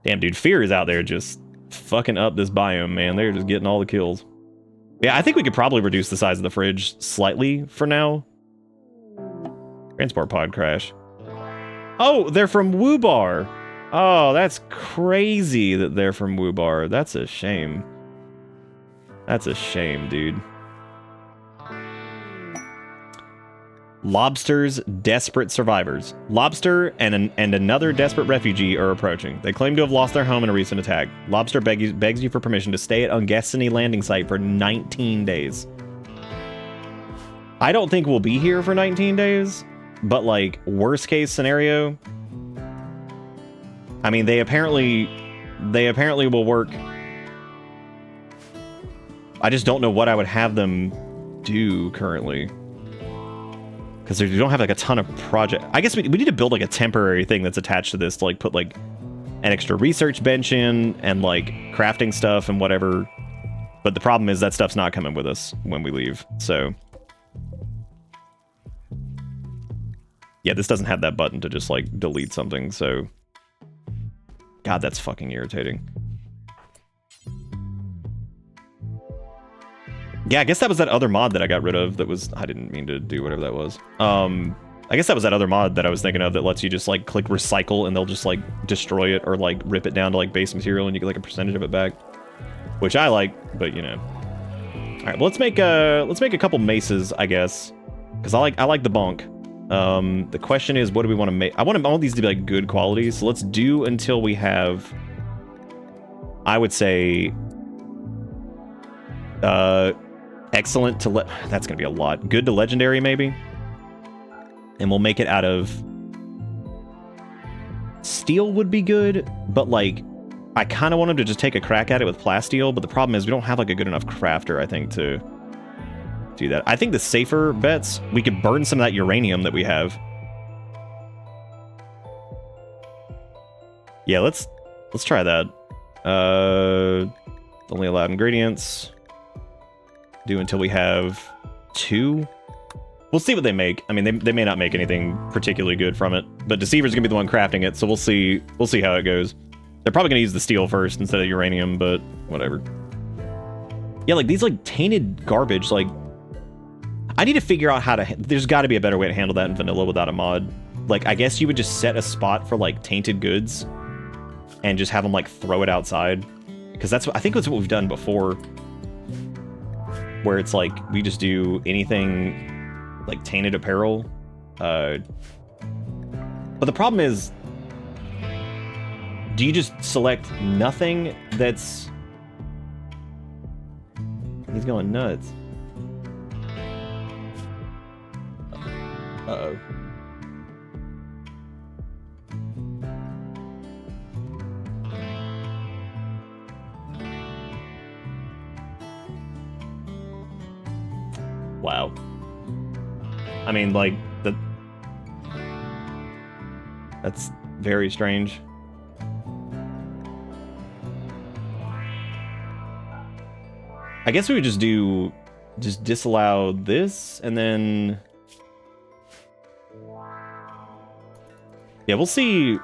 Damn, dude. Fear is out there just fucking up this biome, man. They're just getting all the kills. Yeah, I think we could probably reduce the size of the fridge slightly for now. Transport pod crash. Oh, they're from Woobar. Oh, that's crazy that they're from Woobar. That's a shame. That's a shame, dude. Lobster's desperate survivors. Lobster and another desperate refugee are approaching. They claim to have lost their home in a recent attack. Lobster begs you for permission to stay at Ungos landing site for 19 days. I don't think we'll be here for 19 days, but like worst case scenario, I mean, they apparently will work. I just don't know what I would have them do currently. Because you don't have like a ton of project. I guess we need to build like a temporary thing that's attached to this to like put like an extra research bench in and like crafting stuff and whatever. But the problem is that stuff's not coming with us when we leave. So yeah, this doesn't have that button to just like delete something. So God, that's fucking irritating. Yeah, I guess that was that other mod that I got rid of that was... I didn't mean to do whatever that was. I guess that was that other mod that I was thinking of that lets you just, like, click recycle and they'll just, like, destroy it or, like, rip it down to, like, base material and you get, like, a percentage of it back. Which I like, but, you know. Alright, well, let's make a couple maces, I guess. Because I like the bonk. The question is, what do we want to make? I want these to be, like, good quality, so let's do until we have... I would say... excellent to that's gonna be a lot. Good to legendary, maybe. And we'll make it out of steel would be good, but like I kind of want him to just take a crack at it with plasteel, but the problem is we don't have like a good enough crafter, I think, to do that. I think the safer bets, we could burn some of that uranium that we have. Yeah, let's try that. Only allowed ingredients. Do until we have 2. We'll see what they make. I mean, they may not make anything particularly good from it, but Desueiver's gonna be the one crafting it, so we'll see how it goes. They're probably gonna use the steel first instead of uranium, but whatever. Yeah, like these like tainted garbage, like I need to figure out how to, there's gotta be a better way to handle that in vanilla without a mod. Like, I guess you would just set a spot for like tainted goods and just have them like throw it outside. Because I think that's what we've done before. Where it's like, we just do anything like tainted apparel. But the problem is, do you just select nothing that's... He's going nuts. Uh-oh. Wow. I mean, like, that's very strange. I guess we would just disallow this, and then... Yeah, we'll see.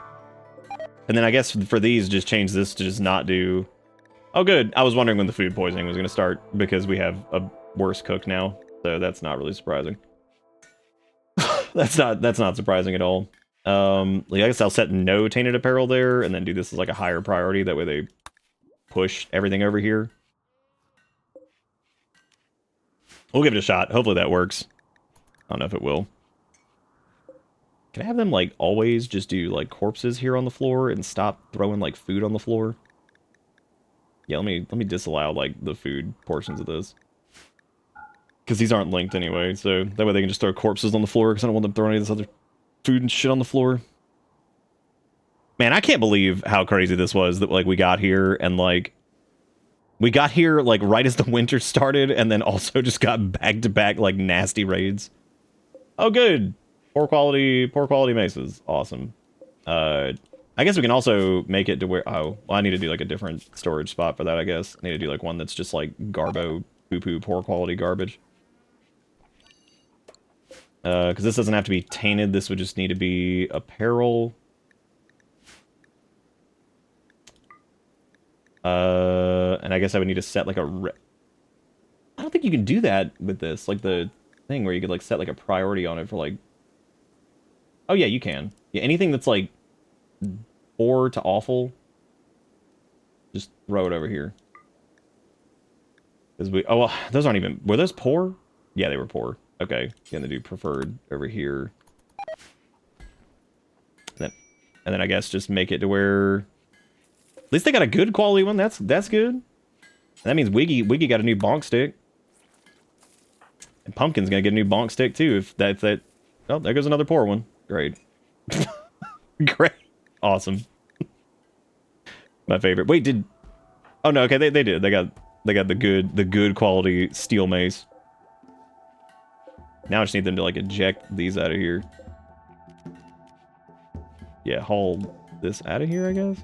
And then I guess for these, just change this to just not do... Oh, good. I was wondering when the food poisoning was going to start, because we have a worse cook now, so that's not really surprising. That's not surprising at all. Like, I guess I'll set no tainted apparel there, and then do this as like a higher priority. That way they push everything over here. We'll give it a shot. Hopefully that works. I don't know if it will. Can I have them like always just do like corpses here on the floor and stop throwing like food on the floor? Yeah, let me disallow like the food portions of this. Because these aren't linked anyway, so that way they can just throw corpses on the floor, because I don't want them throwing any of this other food and shit on the floor. Man, I can't believe how crazy this was that like we got here and like we got here like right as the winter started, and then also just got back to back like nasty raids. Oh, good. Poor quality maces. Awesome. I guess we can also make it to where... Oh, well, I need to do like a different storage spot for that, I guess. I need to do like one that's just like garbo, poo-poo, poor quality garbage. Because this doesn't have to be tainted. This would just need to be apparel. And I guess I would need to set like a... I don't think you can do that with this. Like the thing where you could like set like a priority on it for like... Oh yeah, you can. Yeah, anything that's like poor to awful, just throw it over here. Oh, well, those aren't even... Were those poor? Yeah, they were poor. Okay, gonna do preferred over here. And then I guess just make it to where... At least they got a good quality one. That's good. And that means Wiggy got a new bonk stick. And Pumpkin's gonna get a new bonk stick too. If that... Oh, there goes another poor one. Great. Great. Awesome. My favorite. Wait, did... Oh no, okay, they did. They got the good quality steel mace. Now I just need them to like eject these out of here. Yeah, haul this out of here, I guess.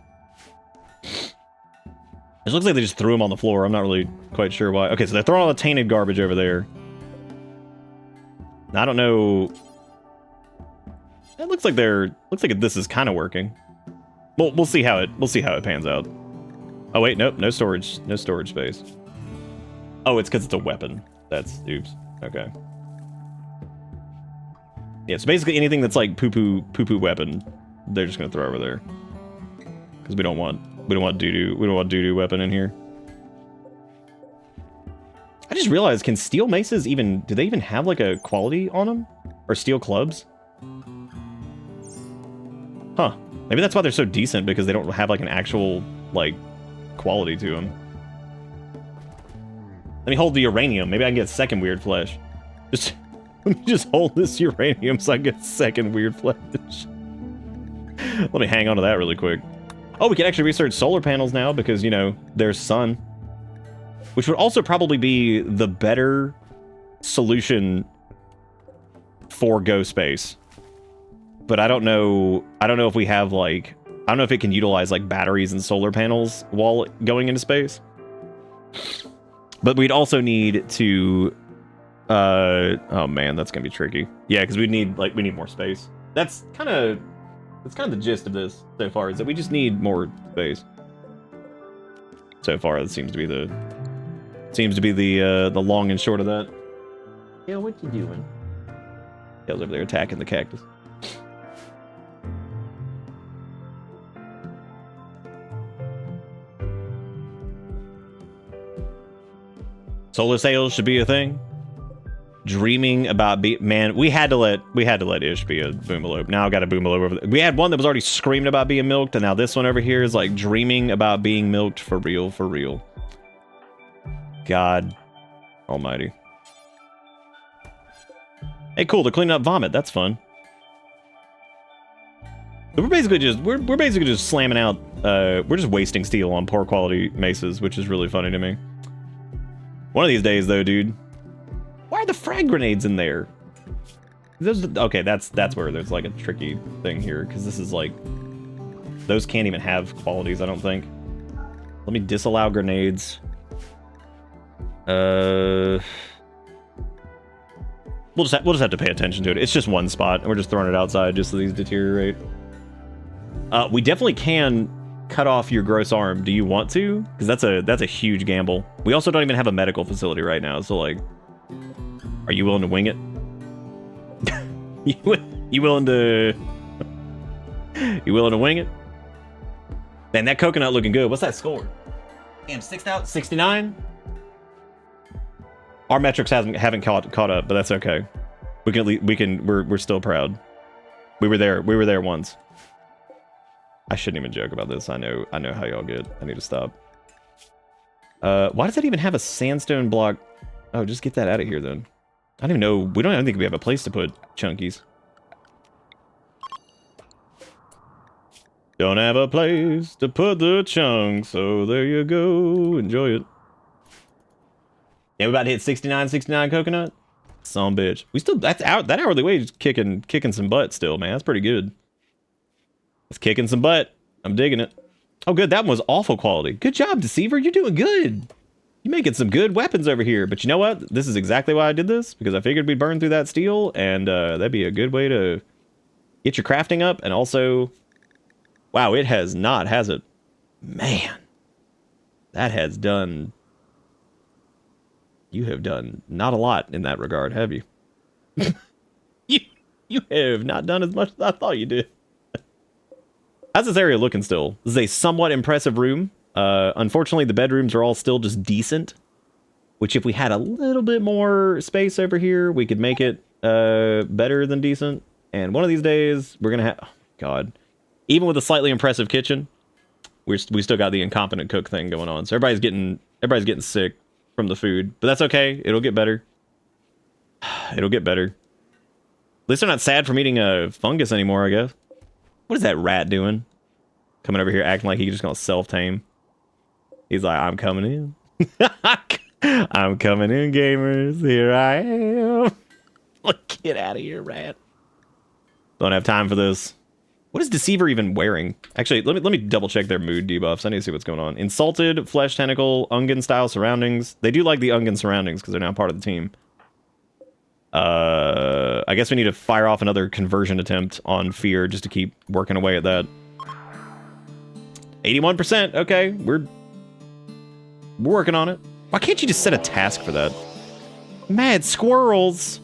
It looks like they just threw them on the floor. I'm not really quite sure why. Okay, so they're throwing all the tainted garbage over there. Now, I don't know. It looks like this is kind of working. Well, we'll see how it pans out. Oh wait, nope, no storage space. Oh, it's because it's a weapon. That's oops. Okay. Yeah, so basically anything that's like poo-poo weapon, they're just gonna throw over there. Because we don't want doo-doo weapon in here. I just realized, can steel maces do they even have like a quality on them? Or steel clubs? Huh. Maybe that's why they're so decent, because they don't have like an actual like quality to them. Let me hold the uranium. Maybe I can get second weird flesh. Let me just hold this uranium so I get second weird flesh. Let me hang on to that really quick. Oh, we can actually research solar panels now because, you know, there's sun. Which would also probably be the better solution for Go Space. But I don't know if we have, like... I don't know if it can utilize, like, batteries and solar panels while going into space. But we'd also need to Oh man, that's gonna be tricky. Yeah, because we need more space. That's kind of the gist of this so far, is that we just need more space. So far, that seems to be the long and short of that. Yeah, what you doing? Tails over there attacking the cactus. Solar sails should be a thing. Dreaming about man, we had to let Ish be a boomalope. Now I got a boomalope over there. We had one that was already screaming about being milked, and now this one over here is like dreaming about being milked for real, for real. God almighty. Hey, cool, they're cleaning up vomit. That's fun. So we're basically just slamming out. We're just wasting steel on poor quality maces, which is really funny to me. One of these days, though, dude. Why are the frag grenades in there? Okay, that's where there's like a tricky thing here, because this is like, those can't even have qualities, I don't think. Let me disallow grenades. We'll just have to pay attention to it. It's just one spot, and we're just throwing it outside just so these deteriorate. We definitely can cut off your gross arm. Do you want to? Because that's a huge gamble. We also don't even have a medical facility right now, so like, are you willing to wing it? you willing to wing it? Man, that coconut looking good. What's that score? Damn, 69. Our metrics haven't caught up, but that's okay. We're still proud. We were there once. I shouldn't even joke about this. I know how y'all get. I need to stop. Why does that even have a sandstone block? Oh, just get that out of here then. I don't even know. I don't think we have a place to put chunkies. Don't have a place to put the chunks, so there you go. Enjoy it. Yeah, we about to hit 69 coconut. Son of a bitch. We still, that hourly wage is kicking some butt still, man. That's pretty good. It's kicking some butt. I'm digging it. Oh, good. That one was awful quality. Good job, Desueiver. You're doing good. You're making some good weapons over here. But you know what? This is exactly why I did this, because I figured we'd burn through that steel, and that'd be a good way to get your crafting up. And also, wow, it has not, has it? Man, that has done. You have done not a lot in that regard, have you? you have not done as much as I thought you did. How's this area looking still? This is a somewhat impressive room. Unfortunately, the bedrooms are all still just decent. Which, if we had a little bit more space over here, we could make it better than decent. And one of these days, we're gonna have. Oh, God, even with a slightly impressive kitchen, we still got the incompetent cook thing going on. So everybody's getting sick from the food, but that's okay. It'll get better. It'll get better. At least they're not sad from eating a fungus anymore, I guess. What is that rat doing? Coming over here acting like he's just gonna self-tame. He's like, I'm coming in. I'm coming in, gamers. Here I am. Get out of here, rat. Don't have time for this. What is Desueiver even wearing? Actually, let me double check their mood debuffs. I need to see what's going on. Insulted, flesh tentacle, Ungin style surroundings. They do like the Ungin surroundings because they're now part of the team. I guess we need to fire off another conversion attempt on fear just to keep working away at that. 81%. Okay, we're working on it. Why can't you just set a task for that? Mad squirrels.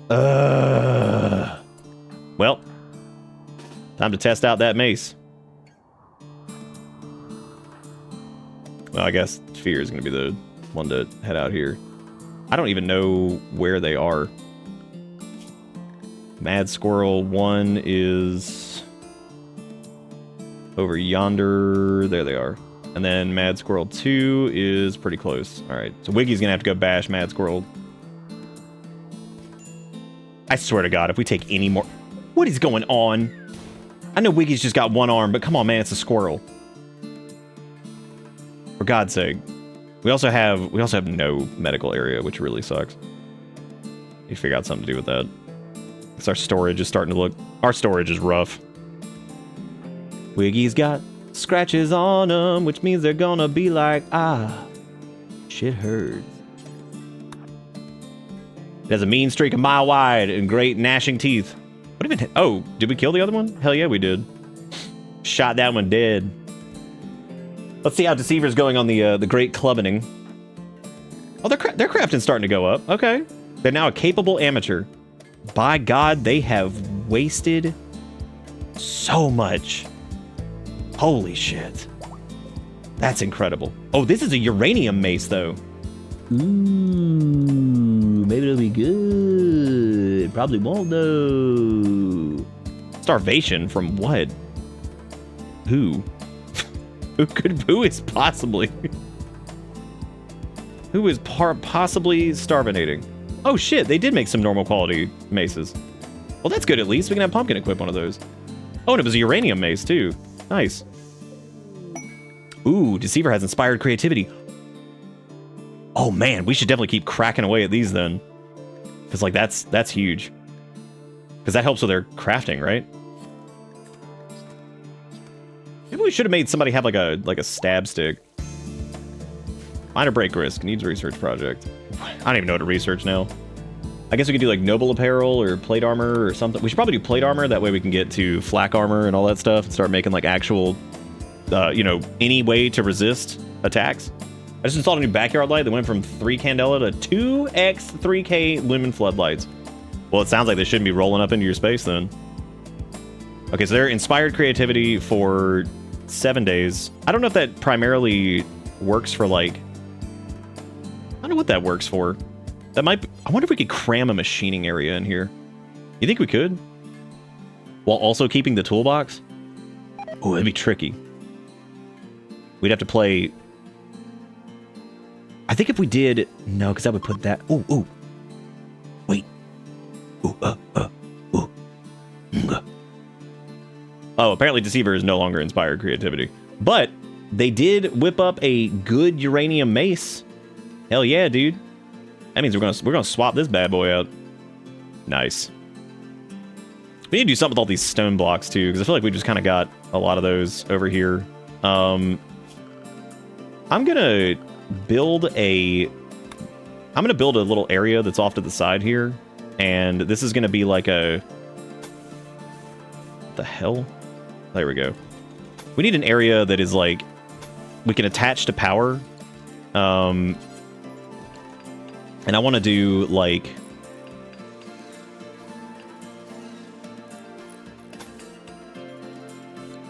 Well, time to test out that mace. Well, I guess fear is going to be the one to head out here. I don't even know where they are. Mad Squirrel 1 is over yonder. There they are. And then Mad Squirrel 2 is pretty close. All right, so Wiggy's gonna have to go bash Mad Squirrel. I swear to God, if we take any more... What is going on? I know Wiggy's just got one arm, but come on, man, it's a squirrel. For God's sake. We also have no medical area, which really sucks. You figure out something to do with that. Because our storage is starting to look... Our storage is rough. Wiggy's got scratches on them, which means they're gonna be like, ah, shit hurts. It has a mean streak a mile wide and great gnashing teeth. What even? Oh, did we kill the other one? Hell yeah, we did. Shot that one dead. Let's see how Desueiver's going on the Great Clubbening. Oh, their crafting's starting to go up. Okay. They're now a capable amateur. By God, they have wasted so much. Holy shit. That's incredible. Oh, this is a uranium mace, though. Ooh, maybe it'll be good. Probably won't, though. Starvation from what? Who? Who is possibly? Who is possibly starvinating? Oh shit, they did make some normal quality maces. Well, that's good at least. We can have Pumpkin equip one of those. Oh, and it was a uranium mace too. Nice. Ooh, Desueiver has inspired creativity. Oh man, we should definitely keep cracking away at these then. Because like that's huge. Because that helps with their crafting, right? Maybe we should have made somebody have like a stab stick. Minor break risk, needs research project. I don't even know what to research now. I guess we could do like noble apparel or plate armor or something. We should probably do plate armor, that way we can get to flak armor and all that stuff and start making like actual, you know, any way to resist attacks. I just installed a new backyard light that went from 3 candela to 2x 3k lumen floodlights. Well, it sounds like they shouldn't be rolling up into your space then. Okay, so they're inspired creativity for 7 days. I don't know if that primarily works for like... I don't know what that works for. That might be, I wonder if we could cram a machining area in here. You think we could? While also keeping the toolbox? Oh, that'd be tricky. We'd have to play... I think if we did... No, because that would put that... Ooh. Wait. Ooh. Oh, apparently Desueiver is no longer inspired creativity. But they did whip up a good uranium mace. Hell yeah, dude. That means we're gonna swap this bad boy out. Nice. We need to do something with all these stone blocks too, because I feel like we just kind of got a lot of those over here. I'm gonna build a little area that's off to the side here, and this is gonna be like a... What the hell? There we go. We need an area that is like we can attach to power. And I want to do like...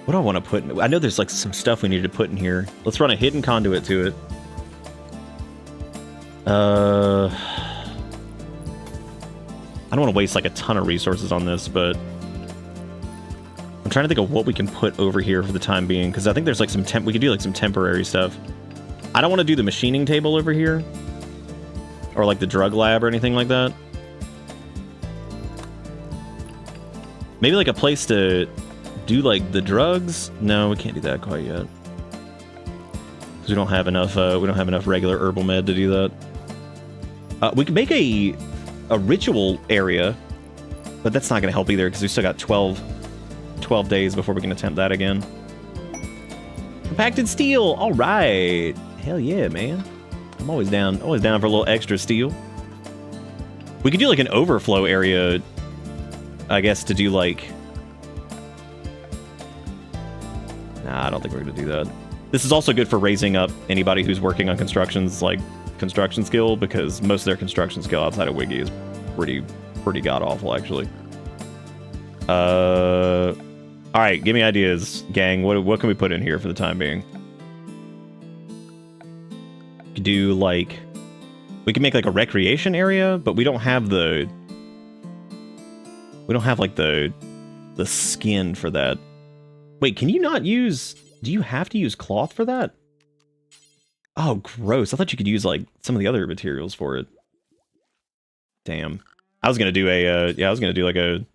What do I want to put in? I know there's like some stuff we need to put in here. Let's run a hidden conduit to it. I don't want to waste like a ton of resources on this, but I'm trying to think of what we can put over here for the time being, because I think there's like some we could do like some temporary stuff. I don't want to do the machining table over here, or like the drug lab or anything like that. Maybe like a place to do like the drugs. No, we can't do that quite yet, because we don't have enough. We don't have enough regular herbal med to do that. We can make a ritual area, but that's not going to help either, because we still got 12 days before we can attempt that again. Compacted steel. All right. Hell yeah, man. I'm always down for a little extra steel. We could do like an overflow area, I guess, to do like... Nah, I don't think we're gonna do that. This is also good for raising up anybody who's working on constructions, like construction skill, because most of their construction skill outside of Wiggy is pretty god-awful, actually. Alright, give me ideas, gang. What can we put in here for the time being? We could do, like... We can make, like, a recreation area, but we don't have the... We don't have, like, the skin for that. Wait, can you not use... Do you have to use cloth for that? Oh, gross. I thought you could use, like, some of the other materials for it. Damn. I was gonna do a, yeah, I was gonna do, like, a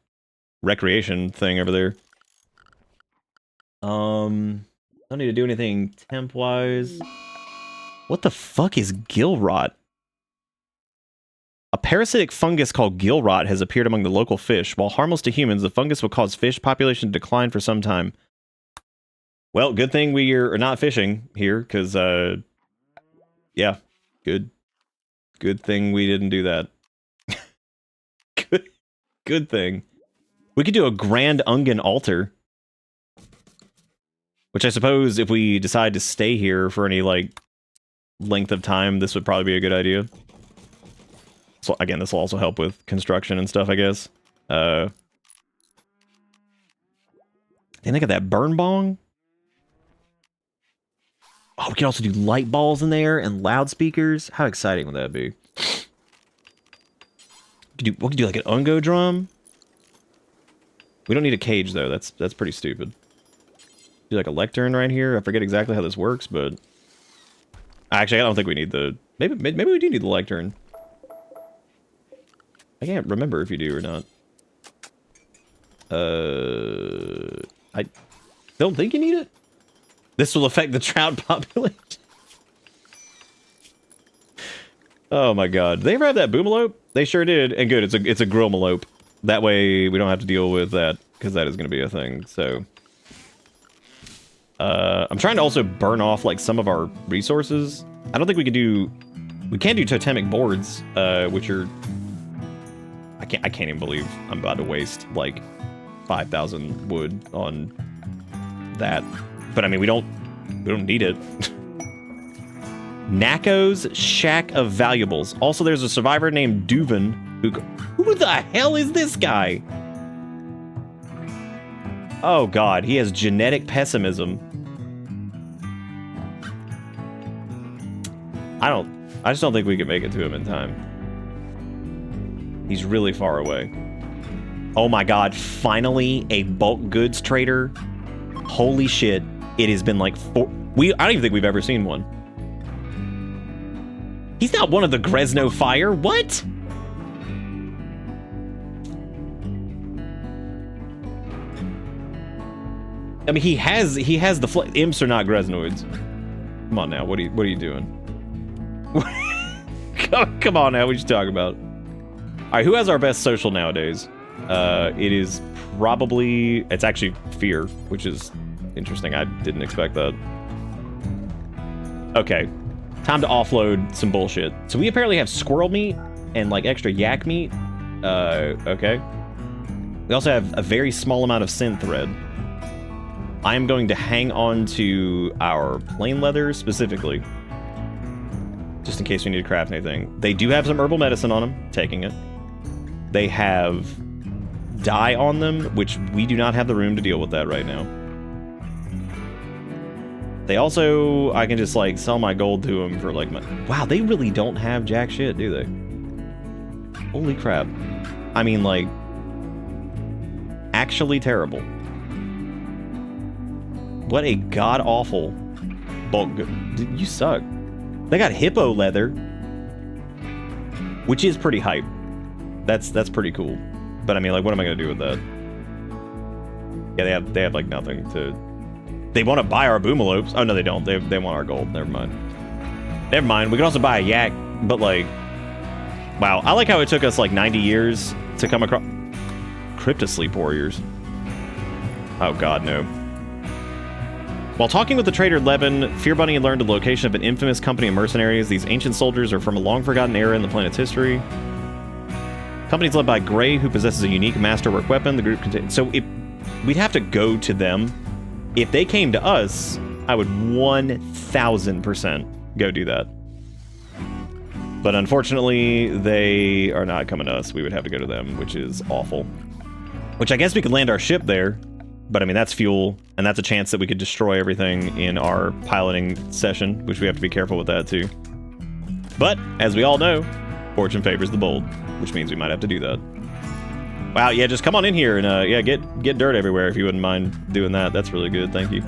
recreation thing over there. Don't need to do anything temp-wise. What the fuck is gill rot? A parasitic fungus called gill rot has appeared among the local fish. While harmless to humans, the fungus will cause fish population to decline for some time. Well, good thing we are not fishing here, because, yeah, good thing we didn't do that. good thing. We could do a grand Ungin altar. Which I suppose if we decide to stay here for any, like, length of time, this would probably be a good idea. So, again, this will also help with construction and stuff, I guess. Then they got that burn bong. Oh, we can also do light balls in there and loudspeakers. How exciting would that be? We could do like an Ungo drum. We don't need a cage though. That's pretty stupid. Do like a lectern right here. I forget exactly how this works, but actually I don't think we need the. Maybe we do need the lectern. I can't remember if you do or not. I don't think you need it. This will affect the trout population. Oh my god. Did they ever have that boomalope? They sure did. And good, it's a gromalope. That way we don't have to deal with that, because that is going to be a thing, so. I'm trying to also burn off, like, some of our resources. I don't think we can do... We can do totemic boards, which are... I can't even believe I'm about to waste, like, 5,000 wood on that. But, I mean, we don't need it. Nako's Shack of Valuables. Also, there's a survivor named Duvan who the hell is this guy? Oh, God. He has genetic pessimism. I just don't think we can make it to him in time. He's really far away. Oh, my God. Finally, a bulk goods trader. Holy shit. It has been like I don't even think we've ever seen one. He's not one of the Gresno Fire. What? I mean, he has the imps are not Gresnoids. Come on now, what are you doing? Come on now, what you talking about? All right, who has our best social nowadays? It is probably, it's actually Fear, which is interesting. I didn't expect that. Okay, time to offload some bullshit. So we apparently have squirrel meat and like extra yak meat. Okay. We also have a very small amount of synth thread. I am going to hang on to our plain leather specifically, just in case we need to craft anything. They do have some herbal medicine on them, taking it. They have dye on them, which we do not have the room to deal with that right now. They also, I can just like sell my gold to them for like wow, they really don't have jack shit, do they? Holy crap. I mean, like, actually terrible. What a god-awful bulk. You suck. They got hippo leather, which is pretty hype. That's pretty cool. But I mean, like, what am I gonna do with that? Yeah, they have like nothing to. They want to buy our boomalopes. Oh no, they don't. They want our gold. Never mind. Never mind. We can also buy a yak, but like, wow. I like how it took us like 90 years to come across Cryptosleep warriors. Oh god, no. While talking with the trader Levin, Fear Bunny learned the location of an infamous company of mercenaries. These ancient soldiers are from a long-forgotten era in the planet's history. Company's led by Gray, who possesses a unique masterwork weapon. The group contains... So we'd have to go to them. If they came to us, I would 1,000% go do that. But unfortunately, they are not coming to us. We would have to go to them, which is awful. Which I guess we could land our ship there. But I mean, that's fuel, and that's a chance that we could destroy everything in our piloting session, which we have to be careful with that too. But, as we all know, fortune favors the bold, which means we might have to do that. Wow, yeah, just come on in here and yeah, get dirt everywhere if you wouldn't mind doing that. That's really good, thank you.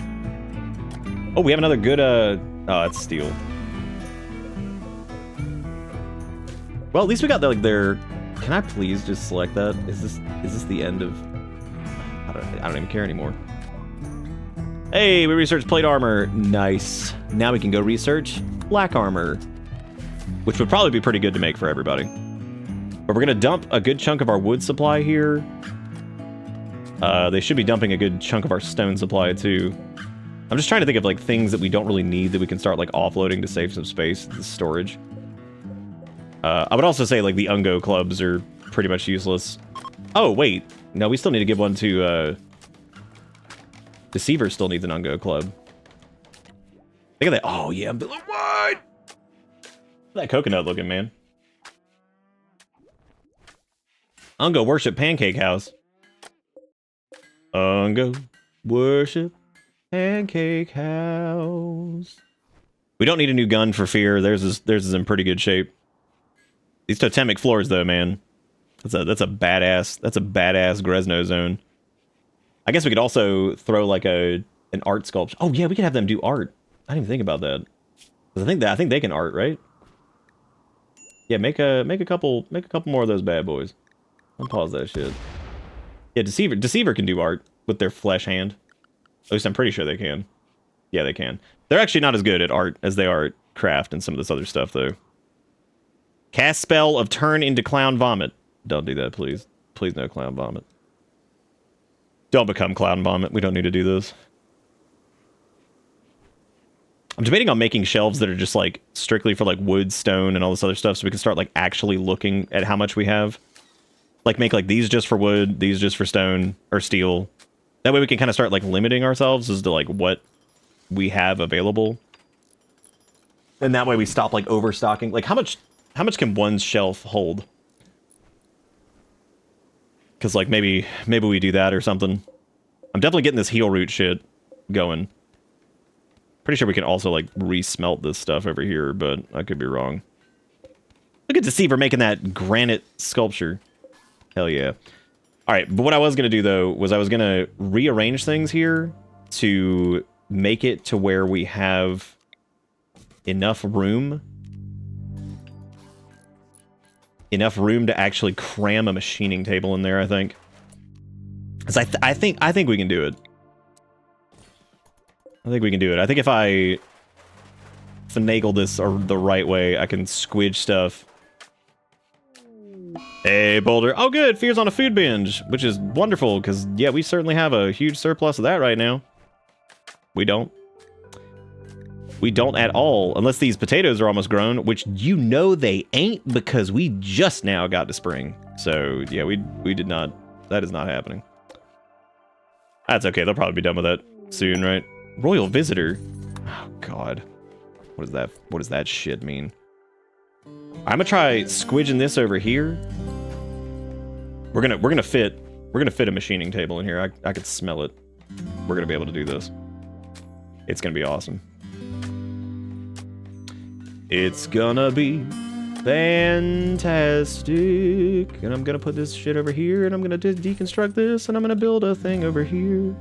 Oh, we have another good, oh, it's steel. Well, at least we got like their... Can I please just select that? Is this the end of... I don't even care anymore. Hey, we researched plate armor. Nice. Now we can go research black armor, which would probably be pretty good to make for everybody. But we're going to dump a good chunk of our wood supply here. They should be dumping a good chunk of our stone supply too. I'm just trying to think of like things that we don't really need that we can start like offloading to save some space, the storage. I would also say like the Ungo clubs are pretty much useless. Oh, wait. No, we still need to give one to, Desueiver still needs an Ungo club. Look at that. Oh, yeah. What? That coconut looking, man. Ungo worship Pancake House. Ungo worship Pancake House. We don't need a new gun for fear. Theirs is in pretty good shape. These totemic floors, though, man. That's a badass Gresno zone. I guess we could also throw like an art sculpture. Oh yeah, we could have them do art. I didn't even think about that. 'Cause I think they can art, right? Yeah, make a couple more of those bad boys. Unpause that shit. Yeah, Desueiver can do art with their flesh hand. At least I'm pretty sure they can. Yeah, they can. They're actually not as good at art as they are at craft and some of this other stuff, though. Cast spell of turn into clown vomit. Don't do that, please. Please no clown vomit. Don't become clown vomit. We don't need to do this. I'm debating on making shelves that are just like strictly for like wood, stone, and all this other stuff, so we can start like actually looking at how much we have. Like make like these just for wood, these just for stone or steel. That way we can kind of start like limiting ourselves as to like what we have available. And that way we stop like overstocking. Like how much can one shelf hold? Because like maybe we do that or something. I'm definitely getting this heel root shit going. Pretty sure we can also like re-smelt this stuff over here, but I could be wrong. Look at Desueiver making that granite sculpture. Hell yeah. All right, but what I was going to do though was I was going to rearrange things here to make it to where we have enough room to actually cram a machining table in there, I think. Because I think we can do it. I think we can do it. I think if I finagle this the right way, I can squidge stuff. Hey, Boulder. Oh, good. Fear's on a food binge, which is wonderful, because, yeah, we certainly have a huge surplus of that right now. We don't. We don't at all, unless these potatoes are almost grown, which you know they ain't, because we just now got to spring. So, yeah, we did not. That is not happening. That's okay. They'll probably be done with that soon, right? Royal Visitor? Oh, God. What does that shit mean? I'm gonna try squidging this over here. We're gonna fit a machining table in here. I could smell it. We're gonna be able to do this. It's gonna be awesome. It's gonna be fantastic. And I'm gonna put this shit over here, and I'm gonna deconstruct this, and I'm gonna build a thing over here.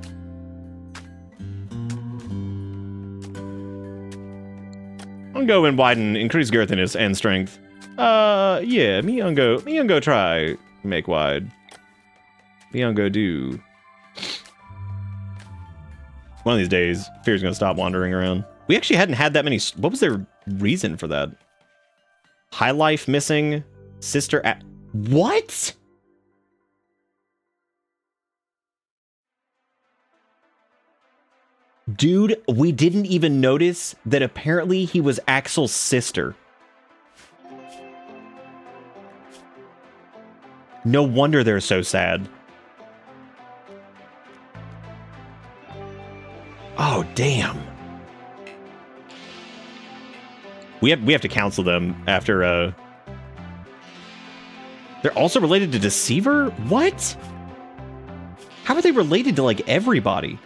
I'm gonna go and widen, increase girthiness and strength. Yeah, me Ungo try make wide. Me Ungo do. One of these days, Fear's gonna stop wandering around. We actually hadn't had that many. What was their reason for that? High life missing, sister. What? Dude, we didn't even notice that apparently he was Axel's sister. No wonder they're so sad. Oh, damn. We have to counsel them after, They're also related to Desueiver? What? How are they related to, like, everybody?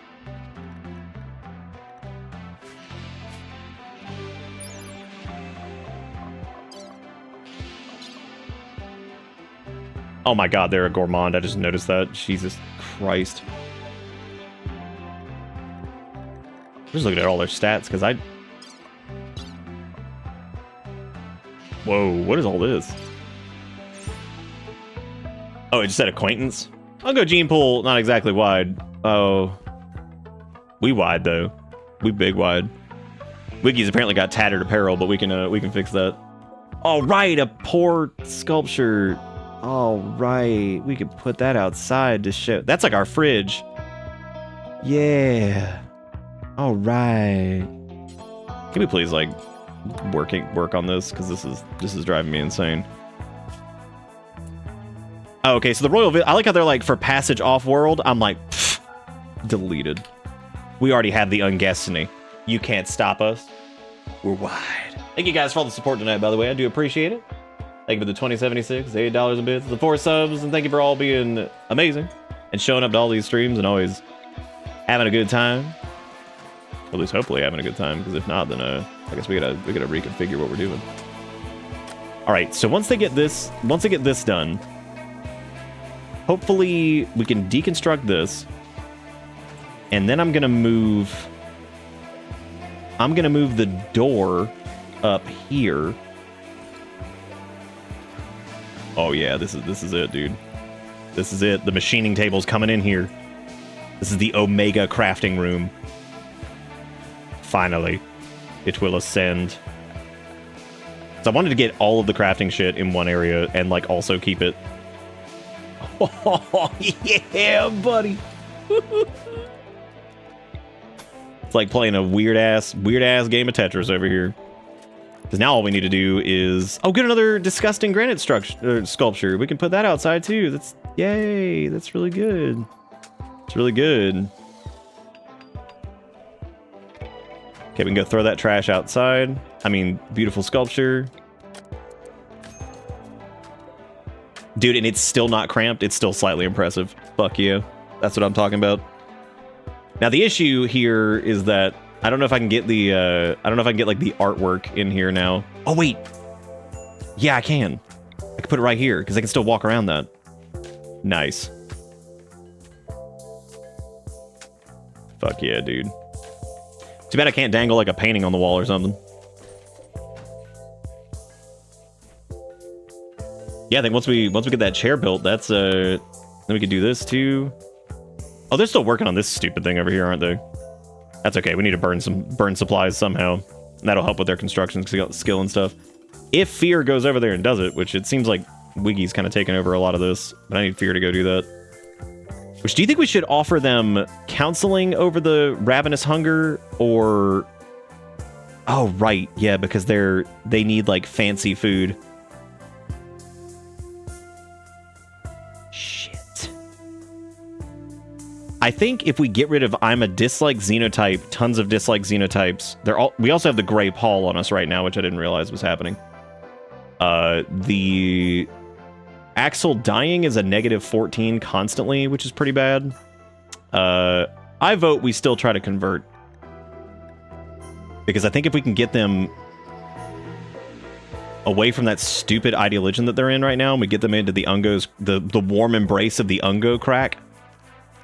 Oh my god, they're a gourmand. I just noticed that. Jesus Christ. I'm just looking at all their stats, because Whoa, what is all this? Oh, it just said acquaintance? I'll go gene pool, not exactly wide. Oh. We wide, though. We big wide. Wiggy's apparently got tattered apparel, but we can fix that. All right, a poor sculpture. All right, we could put that outside to show. That's like our fridge. Yeah. All right. Can we please like work on this, because this is driving me insane. Oh, okay, so the Royal I like how they're like, for passage off-world, I'm like, pfft, deleted. We already have the Ungestiny. You can't stop us. We're wide. Thank you guys for all the support tonight, by the way. I do appreciate it. Thank you for the 2076, the $8 and bits, the 4 subs, and thank you for all being amazing and showing up to all these streams and always having a good time. Or at least hopefully having a good time, because if not, then I guess we gotta reconfigure what we're doing. All right, so once they get this done, hopefully we can deconstruct this, and then I'm gonna move the door up here. Oh yeah, this is it, dude. This is it. The machining table's coming in here. This is the Omega crafting room. Finally, it will ascend. So I wanted to get all of the crafting shit in one area and like also keep it. Oh yeah, buddy. It's like playing a weird ass game of Tetris over here. Because now all we need to do is... Oh, get another disgusting granite sculpture. We can put that outside, too. That's... Yay! That's really good. It's really good. Okay, we can go throw that trash outside. I mean, beautiful sculpture. Dude, and it's still not cramped. It's still slightly impressive. Fuck yeah. That's what I'm talking about. Now, the issue here is that... I don't know if I can get the, like, the artwork in here now. Oh, wait. Yeah, I can. I can put it right here, because I can still walk around that. Nice. Fuck yeah, dude. Too bad I can't dangle, like, a painting on the wall or something. Yeah, I think once we get that chair built, that's, then we can do this, too. Oh, they're still working on this stupid thing over here, aren't they? That's okay. We need to burn supplies somehow. That'll help with their construction skill and stuff. If Fear goes over there and does it, which it seems like Wiggy's kind of taken over a lot of this, but I need Fear to go do that. Which, do you think we should offer them counseling over the ravenous hunger, or... Oh, right. Yeah, because they need, like, fancy food. I think if we get rid of I'm a dislike xenotype, tons of dislike xenotypes, we also have the Gray Pall on us right now, which I didn't realize was happening. The Axel dying is a -14 constantly, which is pretty bad. I vote we still try to convert. Because I think if we can get them away from that stupid ideology that they're in right now, and we get them into the Ungos, the warm embrace of the Ungo crack,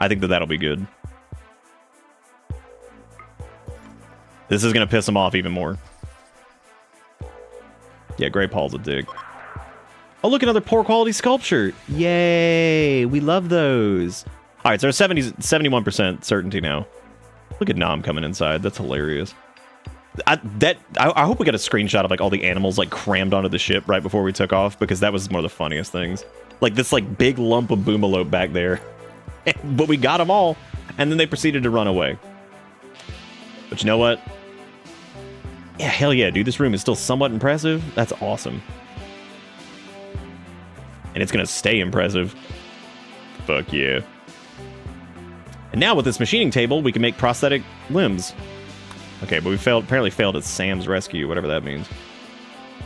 I think that'll be good. This is going to piss them off even more. Yeah, Grey Paul's a dick. Oh, look, another poor quality sculpture. Yay, we love those. All right, so 71% certainty now. Look at Nom coming inside. That's hilarious. I hope we got a screenshot of like all the animals like crammed onto the ship right before we took off, because that was one of the funniest things. Like this like big lump of boomalope back there. But we got them all, and then they proceeded to run away. But you know what? Yeah, hell yeah, dude. This room is still somewhat impressive. That's awesome. And it's going to stay impressive. Fuck yeah. And now with this machining table, we can make prosthetic limbs. Okay, but we apparently failed at Sam's rescue, whatever that means.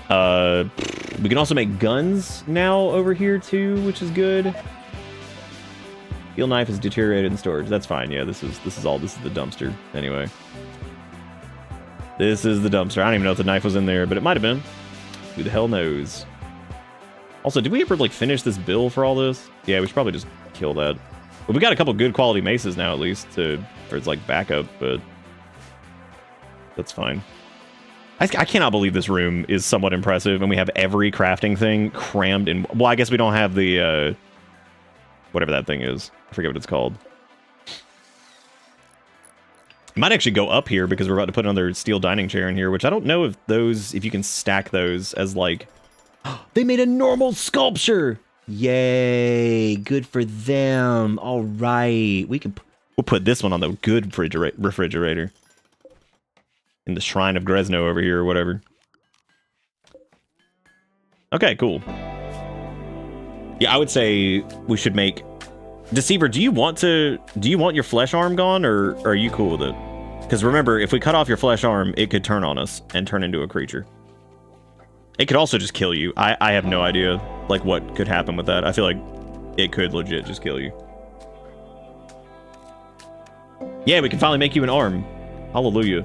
We can also make guns now over here, too, which is good. Steel knife is deteriorated in storage. That's fine. Yeah, this is the dumpster. Anyway. This is the dumpster. I don't even know if the knife was in there, but it might have been. Who the hell knows? Also, did we ever, like, finish this bill for all this? Yeah, we should probably just kill that. But we got a couple good quality maces now, at least, for its, like, backup, but... That's fine. I cannot believe this room is somewhat impressive, and we have every crafting thing crammed in... Well, I guess we don't have the, whatever that thing is. I forget what it's called. It might actually go up here because we're about to put another steel dining chair in here, which I don't know if you can stack those as like... They made a normal sculpture! Yay! Good for them. All right. We'll put this one on the good refrigerator. In the Shrine of Gresno over here or whatever. Okay, cool. Yeah, I would say we should make... Deceiver, do you want your flesh arm gone, or are you cool with it? Because remember, if we cut off your flesh arm, it could turn on us and turn into a creature. It could also just kill you. I have no idea, like, what could happen with that. I feel like it could legit just kill you. Yeah, we can finally make you an arm. Hallelujah.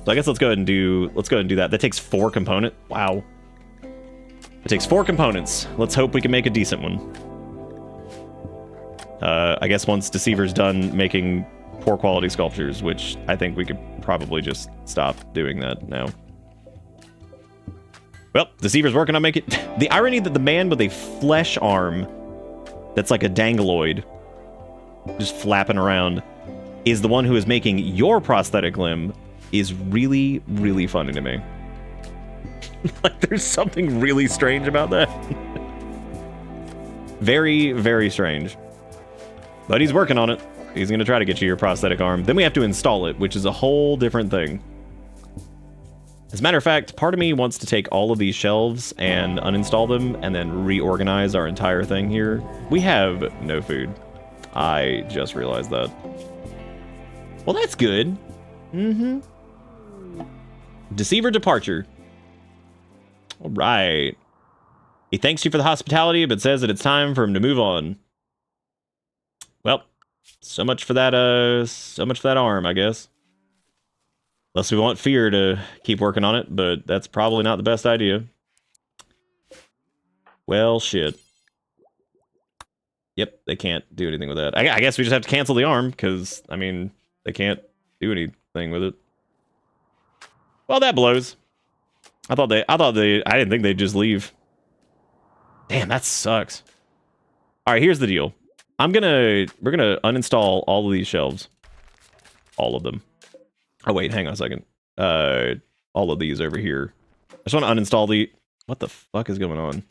So I guess let's go ahead and do that. That takes 4 components. Wow. It takes 4 components. Let's hope we can make a decent one. I guess once Deceiver's done making poor quality sculptures, which I think we could probably just stop doing that now. Well, Deceiver's working on making... The irony that the man with a flesh arm that's like a dangloid, just flapping around, is the one who is making your prosthetic limb is really, really funny to me. Like, there's something really strange about that. Very, very strange. But he's working on it. He's going to try to get you your prosthetic arm. Then we have to install it, which is a whole different thing. As a matter of fact, part of me wants to take all of these shelves and uninstall them and then reorganize our entire thing here. We have no food. I just realized that. Well, that's good. Mm-hmm. Deceiver departure. All right. He thanks you for the hospitality, but says that it's time for him to move on. Well, so much for that arm, I guess. Unless we want Fear to keep working on it, but that's probably not the best idea. Well, shit. Yep, they can't do anything with that. I guess we just have to cancel the arm, because, I mean, they can't do anything with it. Well, that blows. I didn't think they'd just leave. Damn, that sucks. All right, here's the deal. We're gonna uninstall all of these shelves. All of them. Oh, wait, hang on a second. All of these over here. I just want to uninstall the... What the fuck is going on?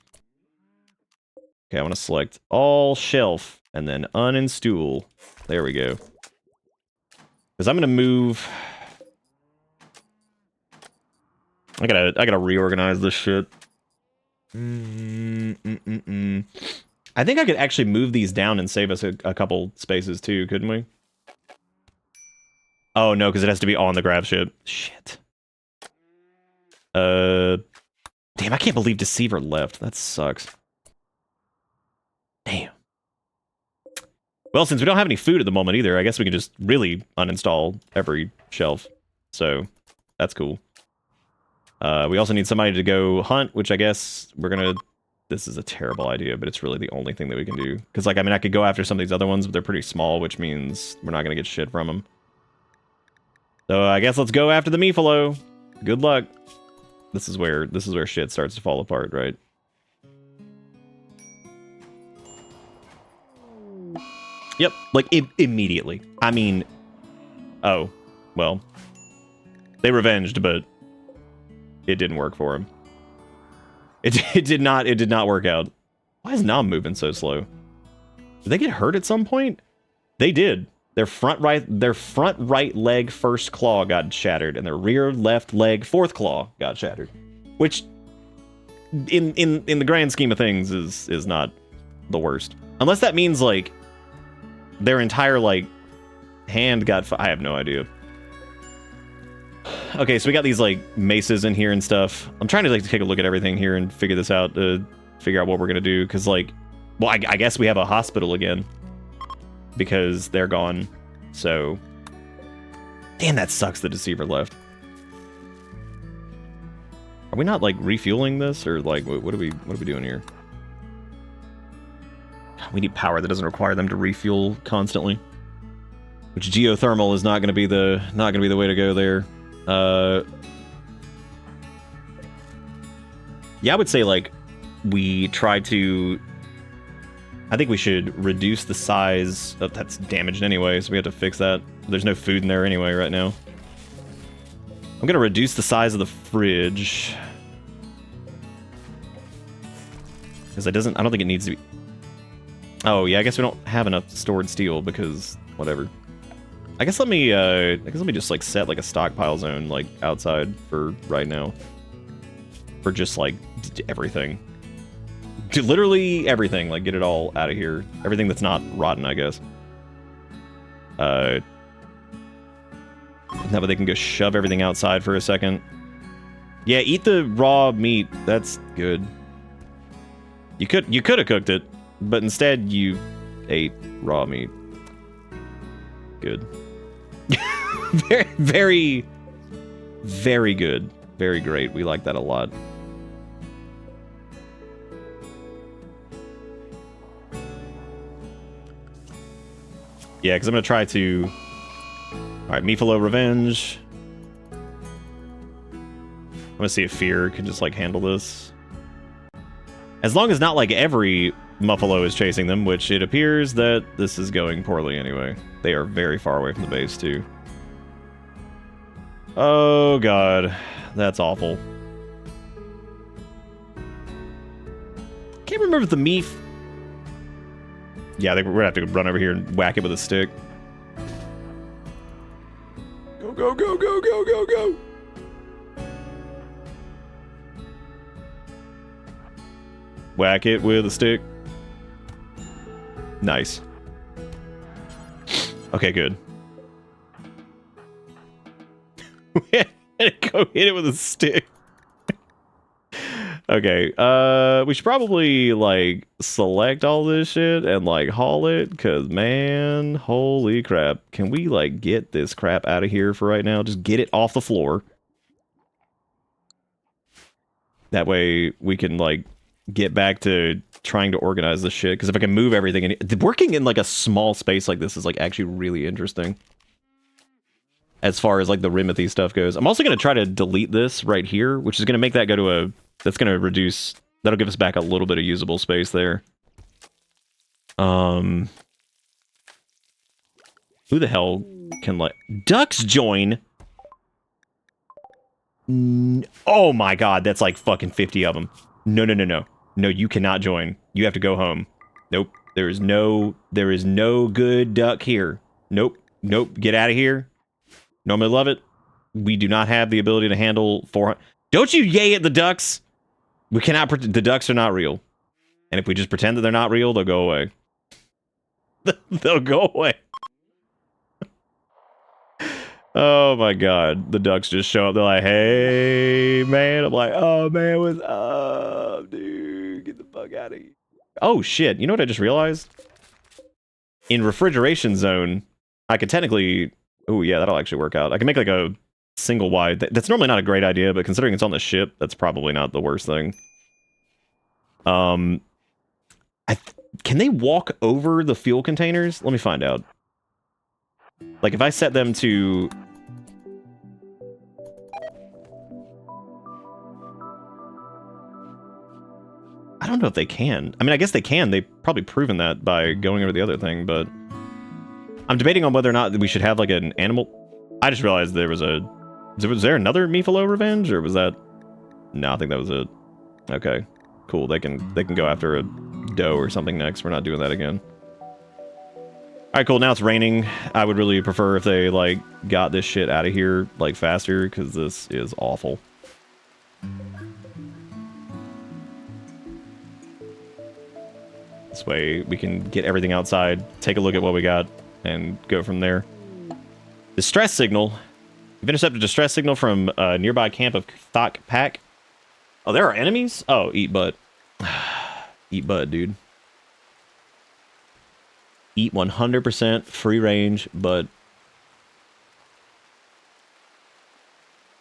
Okay, I want to select all shelf and then uninstall. There we go. Because I'm gonna move... I gotta reorganize this shit. I think I could actually move these down and save us a couple spaces too, couldn't we? Oh no, because it has to be on the grab ship. Shit. Damn, I can't believe Deceiver left. That sucks. Damn. Well, since we don't have any food at the moment either, I guess we can just really uninstall every shelf. So, that's cool. We also need somebody to go hunt, which I guess we're gonna... This is a terrible idea, but it's really the only thing that we can do. Because, like, I mean, I could go after some of these other ones, but they're pretty small, which means we're not gonna get shit from them. So I guess let's go after the Meefalo. Good luck. This is where shit starts to fall apart, right? Yep, like immediately. I mean, oh, well, they revenged, but it didn't work for him. It did not work out. Why is Nom moving so slow? Did they get hurt at some point? They did. Their front right leg first claw got shattered, and their rear left leg fourth claw got shattered. Which, in the grand scheme of things, is not the worst. Unless that means, like, their entire, like, hand got... I have no idea. Okay, so we got these, like, maces in here and stuff. I'm trying to, like, take a look at everything here and figure this out, figure out what we're gonna do, because, like... Well, I guess we have a hospital again. Because they're gone, so... Damn, that sucks the Deceiver left. Are we not, like, refueling this, or, like, what are we doing here? We need power that doesn't require them to refuel constantly. Which geothermal is not gonna be the way to go there. Yeah, I would say, like, we try to... I think we should reduce the size of... That's damaged anyway, so we have to fix that. There's no food in there anyway right now. I'm gonna reduce the size of the fridge. Because I don't think it needs to be... Oh, yeah, I guess we don't have enough stored steel because... Whatever. I guess let me just, like, set, like, a stockpile zone, like, outside for right now. For just, like, everything. literally everything. Like, get it all out of here. Everything that's not rotten, I guess. Isn't that way they can go shove everything outside for a second? Yeah, eat the raw meat. That's good. You could have cooked it, but instead you ate raw meat. Good. Very, very, very good. Very great. We like that a lot. Yeah, because I'm going to try to... Alright, Mifalo Revenge. I'm going to see if Fear can just, like, handle this. As long as not, like, every Muffalo is chasing them, which it appears that this is going poorly anyway. They are very far away from the base, too. Oh, God. That's awful. Can't remember if the Meef... Yeah, I think we're gonna have to run over here and whack it with a stick. Go, go, go, go, go, go, go! Whack it with a stick. Nice. Okay, good. Go hit it with a stick. Okay, we should probably, like, select all this shit and, like, haul it, because, man, holy crap. Can we, like, get this crap out of here for right now? Just get it off the floor. That way we can, like, get back to trying to organize this shit, because if I can move everything... Working in, like, a small space like this is, like, actually really interesting. As far as, like, the Rimothy stuff goes. I'm also going to try to delete this right here, which is going to make that go to a... That's going to reduce... That'll give us back a little bit of usable space there. Who the hell can, like... Ducks join? Oh my god, that's like fucking 50 of them. No, no, no, no. No, you cannot join. You have to go home. Nope. There is no good duck here. Nope. Nope. Get out of here. Normally love it. We do not have the ability to handle 400... Don't you yay at the ducks! We cannot... The ducks are not real. And if we just pretend that they're not real, they'll go away. They'll go away. Oh my god. The ducks just show up. They're like, hey, man. I'm like, oh, man, what's up, dude? Get the fuck out of here. Oh, shit. You know what I just realized? In Refrigeration Zone, I could technically... Oh, yeah, that'll actually work out. I can make, like, a single wide... That's normally not a great idea, but considering it's on the ship, that's probably not the worst thing. Can they walk over the fuel containers? Let me find out. Like, if I set them to... I don't know if they can. I mean, I guess they can. They've probably proven that by going over the other thing, but... I'm debating on whether or not we should have, like, an animal... I just realized there was a... Was there another Mifalo Revenge, or was that... No, I think that was it. Okay, cool. They can go after a doe or something next. We're not doing that again. Alright, cool. Now it's raining. I would really prefer if they, like, got this shit out of here, like, faster, because this is awful. This way we can get everything outside, take a look at what we got, and go from there. Distress signal. You've intercepted a distress signal from a nearby camp of Thok Pack. Oh, there are enemies? Oh, eat butt. Eat butt, dude. Eat 100% free range, but...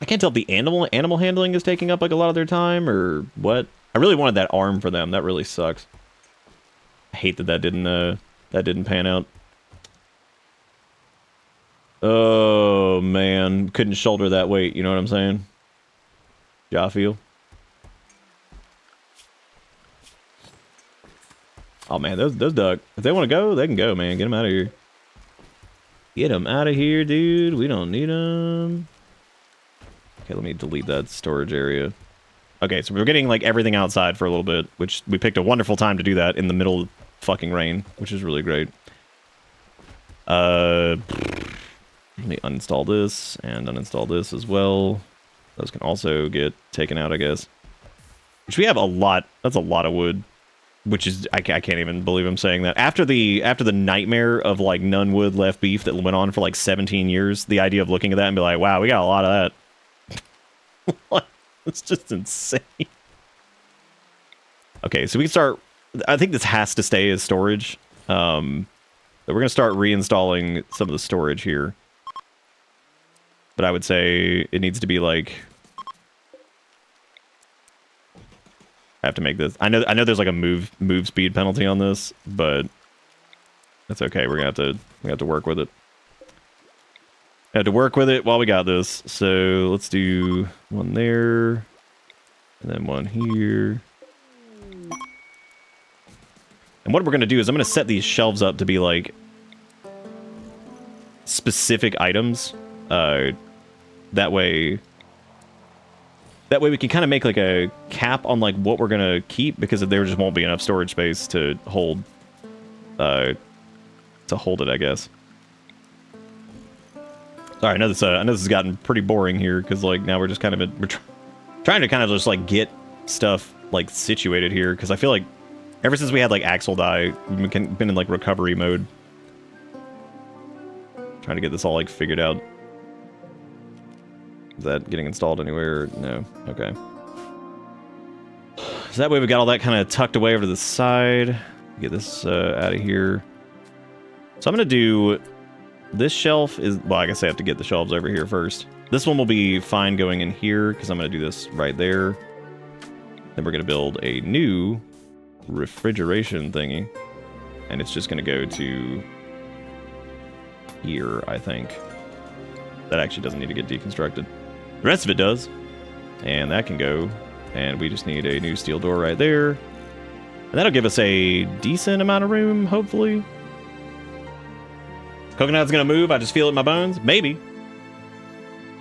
I can't tell if the animal handling is taking up, like, a lot of their time, or what. I really wanted that arm for them. That really sucks. I hate that didn't pan out. Oh, man. Couldn't shoulder that weight, you know what I'm saying? Ja feel? Oh, man, those ducks, if they want to go, they can go, man. Get them out of here. Get them out of here, dude. We don't need them. Okay, let me delete that storage area. Okay, so we're getting, like, everything outside for a little bit, which we picked a wonderful time to do that in the middle of fucking rain, which is really great. Let me uninstall this and uninstall this as well. Those can also get taken out, I guess. Which we have a lot. That's a lot of wood. which is I can't even believe I'm saying that. After the nightmare of like none wood left beef that went on for like 17 years, the idea of looking at that and be like, wow, we got a lot of that. It's just insane. Okay, so we can start. I think this has to stay as storage. But we're gonna start reinstalling some of the storage here. But I would say it needs to be like. I have to make this. I know there's like a move speed penalty on this, but that's okay. We have to work with it. Have to work with it while we got this. So let's do one there, and then one here. And what we're gonna do is I'm gonna set these shelves up to be like specific items. That way we can kind of make like a cap on like what we're gonna keep, because there just won't be enough storage space to hold it, I guess. Sorry, I know this has gotten pretty boring here, because like now we're just kind of trying to kind of just like get stuff like situated here, because I feel like ever since we had like Axel die, we've been in like recovery mode, trying to get this all like figured out. Is that getting installed anywhere? No. Okay. So that way we got all that kind of tucked away over to the side. Get this out of here. So I'm going to do... This shelf is... Well, I guess I have to get the shelves over here first. This one will be fine going in here, because I'm going to do this right there. Then we're going to build a new refrigeration thingy. And it's just going to go to here, I think. That actually doesn't need to get deconstructed. The rest of it does. And that can go. And we just need a new steel door right there. And that'll give us a decent amount of room, hopefully. Coconut's gonna move, I just feel it in my bones. Maybe.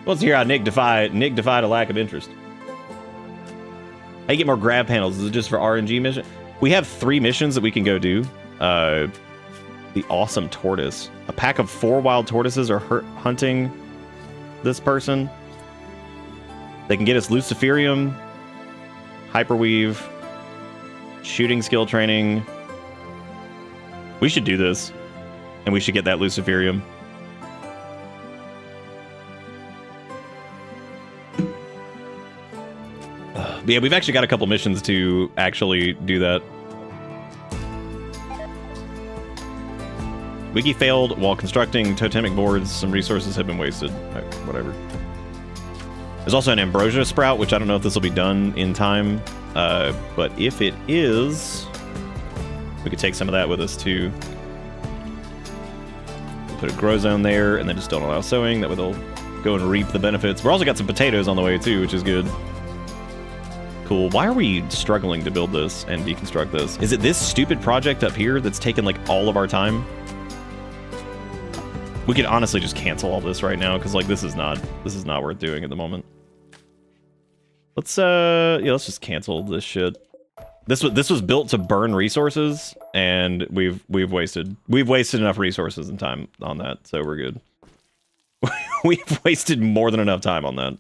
Let's hear how Nick defied a lack of interest. How you get more grab panels? Is it just for RNG mission? We have 3 missions that we can go do. The awesome tortoise. A pack of 4 wild tortoises are hunting this person. They can get us Luciferium, Hyperweave, shooting skill training. We should do this. And we should get that Luciferium. But yeah, we've actually got a couple missions to actually do that. Wiki failed while constructing totemic boards. Some resources have been wasted. Whatever. There's also an ambrosia sprout, which I don't know if this will be done in time. But if it is, we could take some of that with us too. Put a grow zone there, and then just don't allow sowing. That way they'll go and reap the benefits. We're also got some potatoes on the way too, which is good. Cool. Why are we struggling to build this and deconstruct this? Is it this stupid project up here that's taken like all of our time? We could honestly just cancel all this right now, because like this is not worth doing at the moment. Let's let's just cancel this shit. This was built to burn resources, and we've wasted enough resources and time on that, so we're good. We've wasted more than enough time on that.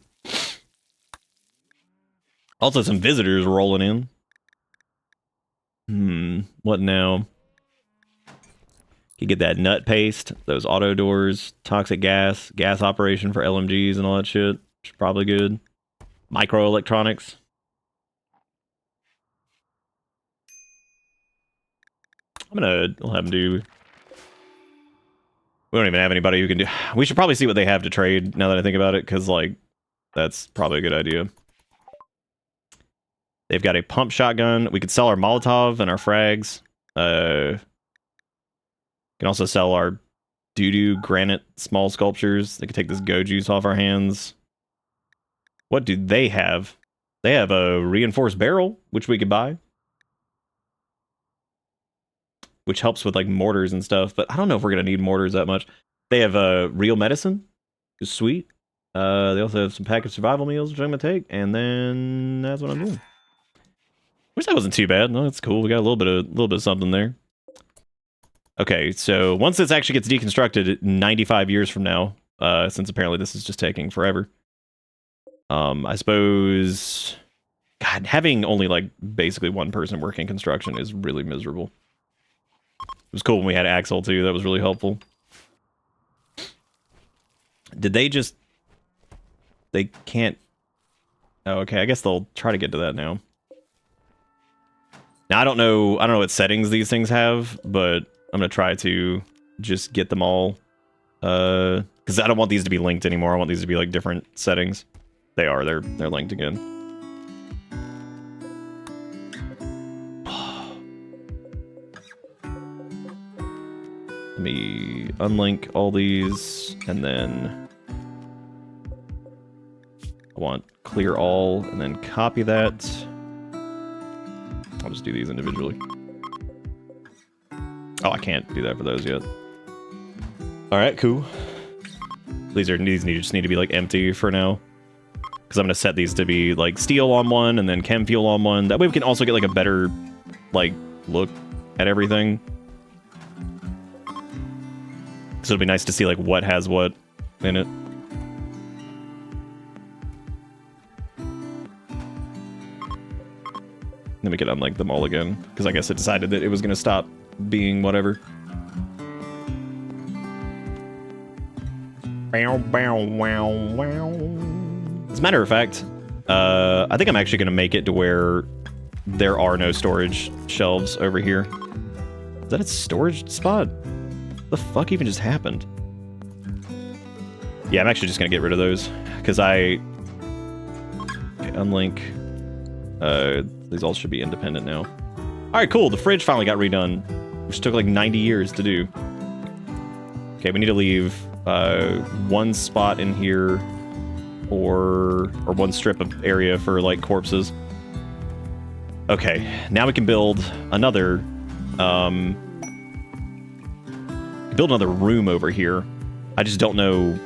Also, some visitors rolling in. What now? You get that nut paste, those auto doors, toxic gas operation for LMGs and all that shit. Which is probably good. Microelectronics. I'll have them do... We don't even have anybody who can do... We should probably see what they have to trade, now that I think about it, because, like, that's probably a good idea. They've got a pump shotgun. We could sell our Molotov and our frags. Can also sell our doo-doo granite small sculptures. They could take this go juice off our hands. What do they have? They have a reinforced barrel, which we could buy. Which helps with like mortars and stuff, but I don't know if we're gonna need mortars that much. They have real medicine, which is sweet. They also have some packaged survival meals, which I'm gonna take, and then that's what I'm doing. Which that wasn't too bad. No, that's cool. We got a little bit of something there. Okay, so once this actually gets deconstructed 95 years from now, since apparently this is just taking forever. I suppose God, having only like basically one person working construction is really miserable. It was cool when we had Axel too. That was really helpful. Did they just... They can't... Oh, okay, I guess they'll try to get to that now. Now, I don't know what settings these things have, but I'm gonna try to just get them all. Because I don't want these to be linked anymore. I want these to be like different settings. They are. They're linked again. Let me unlink all these, and then I want clear all, and then copy that. I'll just do these individually. Oh, I can't do that for those yet. All right, cool. These just need to be like empty for now, because I'm gonna set these to be like steel on one, and then chem fuel on one. That way we can also get like a better like look at everything. So it'll be nice to see like what has what in it. Then we can unlink them all again, because I guess it decided that it was going to stop being whatever. Bow, bow, wow, wow. As a matter of fact, I think I'm actually going to make it to where there are no storage shelves over here. Is that a storage spot? What the fuck even just happened? Yeah, I'm actually just going to get rid of those, because okay, unlink. These all should be independent now. Alright, cool. The fridge finally got redone, which took like 90 years to do. Okay, we need to leave one spot in here, or one strip of area for like corpses. Okay, now we can build another room over here. I just don't know.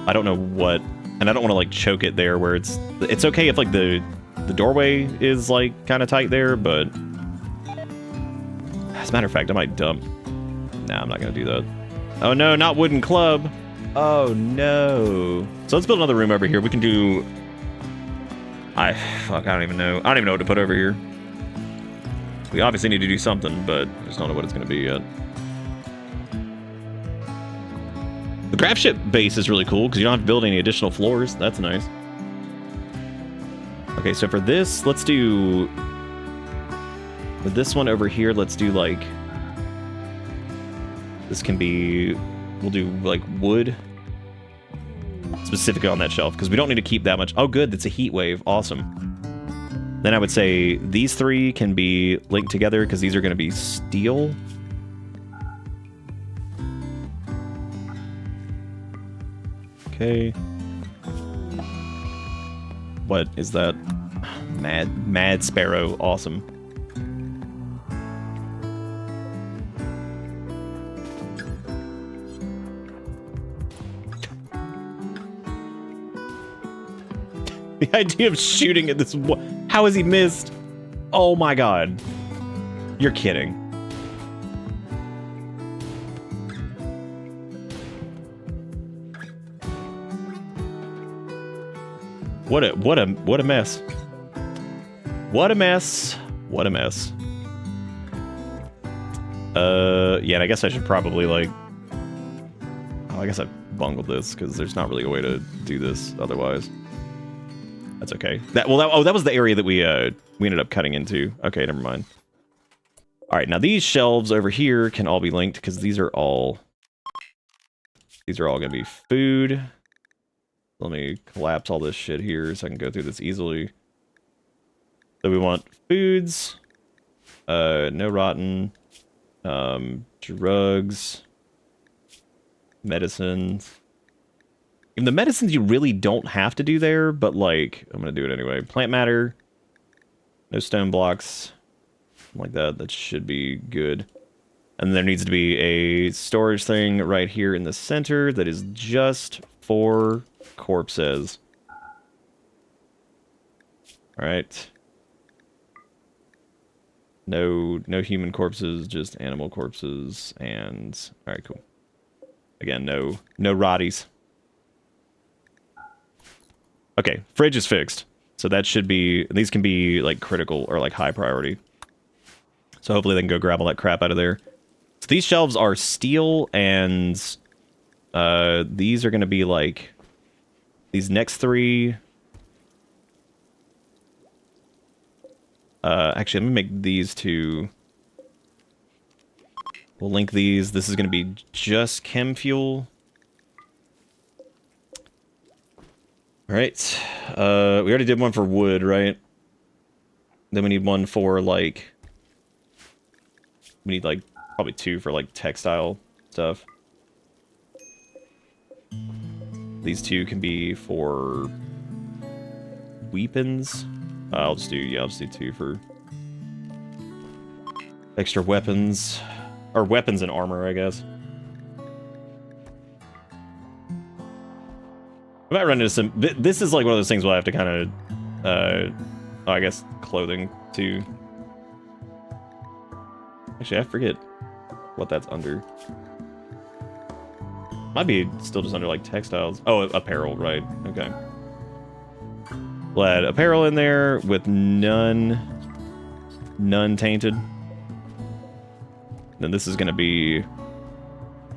I don't know what, and I don't want to like choke it there where it's okay if like the doorway is like kind of tight there, but as a matter of fact, I might dump. Nah, I'm not gonna do that. Oh no, not wooden club. Oh no. So let's build another room over here. We can do. I don't even know. I don't even know what to put over here. We obviously need to do something, but I just don't know what it's gonna be yet. The craft ship base is really cool because you don't have to build any additional floors. That's nice. Okay, so for this, let's do... For this one over here, let's do like... This can be... We'll do like wood. Specifically on that shelf, because we don't need to keep that much. Oh good, that's a heat wave. Awesome. Then I would say these three can be linked together because these are going to be steel. Okay. What is that? Mad Sparrow. Awesome. The idea of shooting at this... How has he missed? Oh my god. You're kidding. What a mess. What a mess. What a mess. Yeah, and I guess I should probably like... Oh, I guess I bungled this because there's not really a way to do this otherwise. That's okay. That was the area that we ended up cutting into. Okay, never mind. All right, now these shelves over here can all be linked because these are all going to be food. Let me collapse all this shit here so I can go through this easily. So we want foods, no rotten, drugs, medicines. Even the medicines you really don't have to do there, but like, I'm gonna do it anyway. Plant matter, no stone blocks, like that. That should be good. And there needs to be a storage thing right here in the center that is just for corpses. All right. No human corpses, just animal corpses, and all right, cool. Again, no rotties. Okay, fridge is fixed. So that should be, these can be like critical or like high priority. So hopefully they can go grab all that crap out of there. So these shelves are steel, and these are going to be like, these next three. Actually, let me make these two. We'll link these. This is going to be just chem fuel. All right. We already did one for wood, right? Then we need one for like... We need like probably two for like textile stuff. These two can be for weapons. I'll just do two for extra weapons. Or weapons and armor, I guess. I might run into some... This is like one of those things we'll have to kind of... I guess clothing, too. Actually, I forget what that's under. Might be still just under, like, textiles. Oh, apparel, right. Okay. We'll add apparel in there with none tainted. Then this is going to be...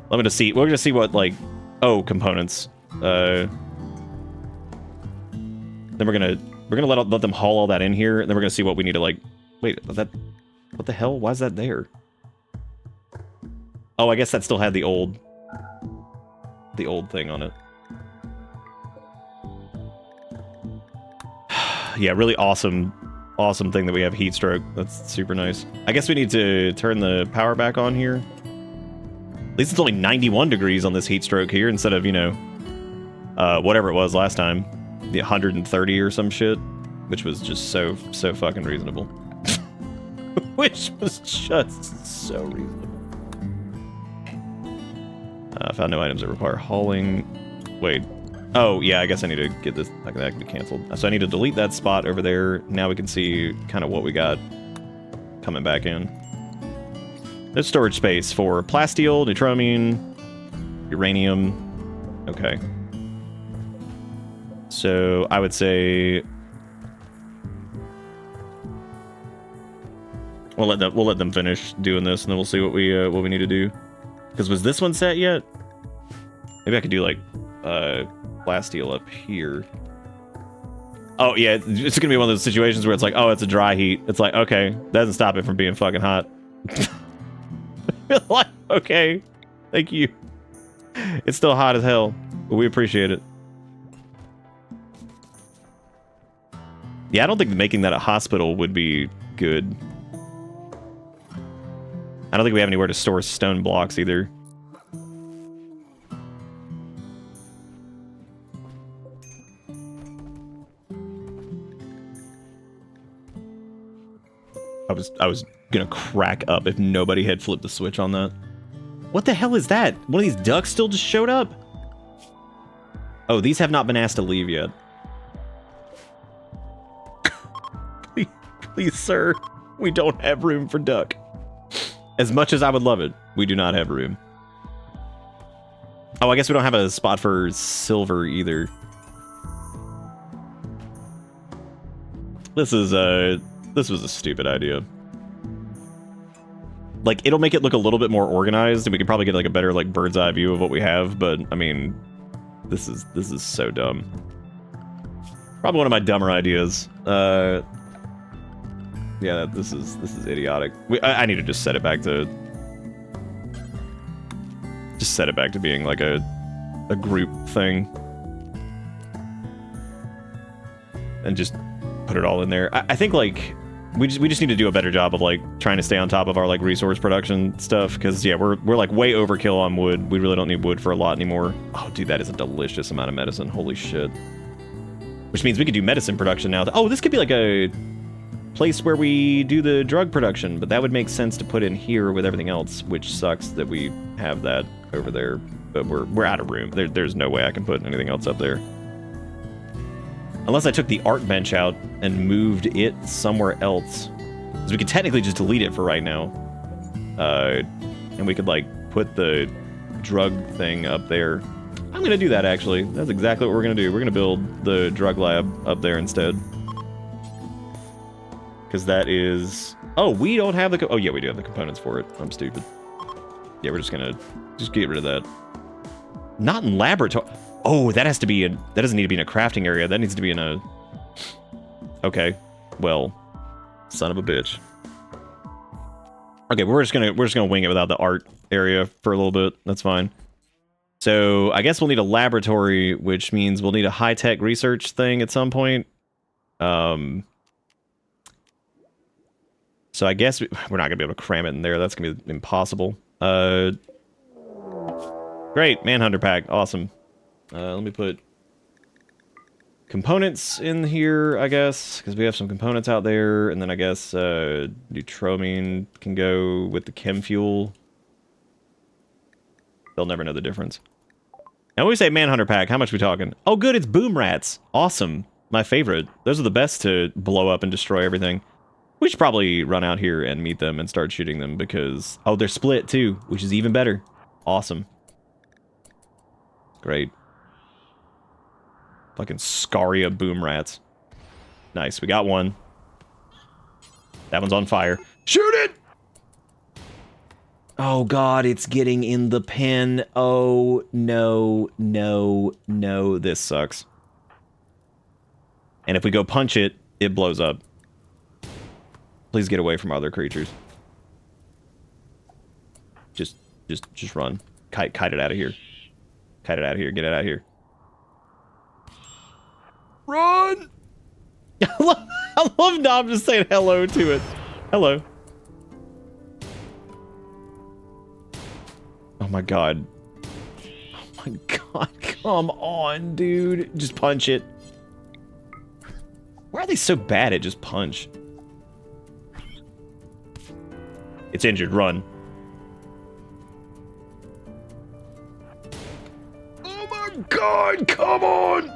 Let me just see. We're going to see what, like... Oh, components. Then we're gonna let them haul all that in here, and then we're gonna see what we need to like. Wait, that what the hell? Why is that there? Oh, I guess that still had the old thing on it. Yeah, really awesome thing that we have heat stroke. That's super nice. I guess we need to turn the power back on here. At least it's only 91 degrees on this heat stroke here instead of, you know, whatever it was last time. The 130 or some shit, which was just so fucking reasonable. Which was just so reasonable. Found no items that require hauling. Wait. Oh, yeah, I guess I need to get this. That can be canceled. So I need to delete that spot over there. Now we can see kind of what we got coming back in. There's storage space for plasteel, neutromine, uranium. Okay. So I would say we'll let them finish doing this, and then we'll see what we need to do. Because was this one set yet? Maybe I could do like plasteel up here. Oh yeah, it's gonna be one of those situations where it's like, oh, it's a dry heat. It's like, okay, that doesn't stop it from being fucking hot. Like, okay, thank you. It's still hot as hell, but we appreciate it. Yeah, I don't think making that a hospital would be good. I don't think we have anywhere to store stone blocks either. I was gonna crack up if nobody had flipped the switch on that. What the hell is that? One of these ducks still just showed up? Oh, these have not been asked to leave yet. Please, sir, we don't have room for duck. As much as I would love it, we do not have room. Oh, I guess we don't have a spot for silver either. This was a stupid idea. Like, it'll make it look a little bit more organized, and we could probably get like a better like bird's eye view of what we have. But I mean, this is so dumb. Probably one of my dumber ideas. Yeah, this is idiotic. I need to just set it back to being like a group thing, and just put it all in there. I think like we just need to do a better job of like trying to stay on top of our like resource production stuff, because yeah, we're like way overkill on wood. We really don't need wood for a lot anymore. Oh, dude, that is a delicious amount of medicine. Holy shit. Which means we could do medicine production now. Oh, this could be like a place where we do the drug production, but that would make sense to put in here with everything else, which sucks that we have that over there, but we're out of room. There's no way I can put anything else up there. Unless I took the art bench out and moved it somewhere else. Because we could technically just delete it for right now. And we could like put the drug thing up there. I'm gonna do that actually. That's exactly what we're gonna do. We're gonna build the drug lab up there instead. Because that is... Oh, we don't have the... Oh, yeah, we do have the components for it. I'm stupid. Yeah, we're just gonna... Just get rid of that. Not in laboratory. Oh, that has to be in... That doesn't need to be in a crafting area. That needs to be in a... Okay. Well, son of a bitch. Okay, we're just gonna wing it without the art area for a little bit. That's fine. So I guess we'll need a laboratory, which means we'll need a high-tech research thing at some point. So I guess we're not gonna be able to cram it in there. That's gonna be impossible. Great, Manhunter pack, awesome. Let me put components in here, I guess, because we have some components out there, and then I guess Neutromine can go with the chem fuel. They'll never know the difference. And when we say Manhunter pack, how much are we talking? Oh, good, it's boom rats. Awesome, my favorite. Those are the best to blow up and destroy everything. We should probably run out here and meet them and start shooting them because... Oh, they're split too, which is even better. Awesome. Great. Fucking Scaria boom rats. Nice, we got one. That one's on fire. Shoot it! Oh god, it's getting in the pen. Oh, no, no, no. This sucks. And if we go punch it, it blows up. Please get away from other creatures. Just run. Kite it out of here. Kite it out of here. Get it out of here. Run! I love Nom just saying hello to it. Hello. Oh my god. Oh my god. Come on, dude. Just punch it. Why are they so bad at just punch? It's injured. Run. Oh my god. Come on.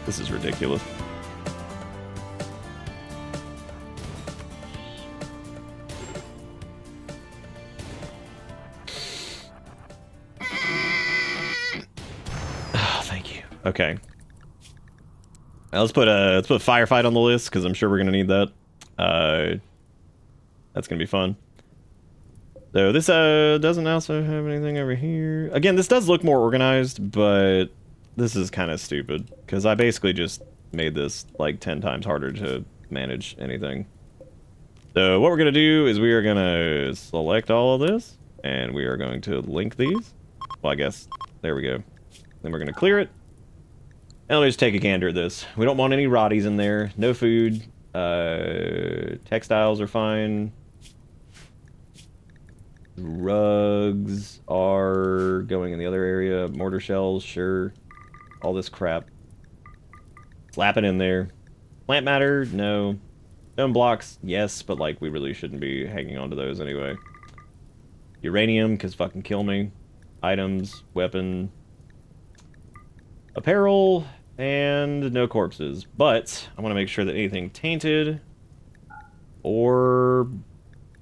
This is ridiculous. Oh, thank you. Okay. Now let's put a firefight on the list because I'm sure we're gonna need that. That's gonna be fun. So this doesn't also have anything over here. Again, this does look more organized, but this is kind of stupid because I basically just made this like 10 times harder to manage anything. So what we're gonna do is we are gonna select all of this and we are going to link these. Well, I guess there we go. Then we're gonna clear it. And let me just take a gander at this. We don't want any rotties in there. No food. Textiles are fine. Rugs are going in the other area. Mortar shells, sure. All this crap. Slap it in there. Plant matter, no. Stone blocks, yes, but like we really shouldn't be hanging on to those anyway. Uranium, because fucking kill me. Items, weapon. Apparel, and no corpses. But I want to make sure that anything tainted or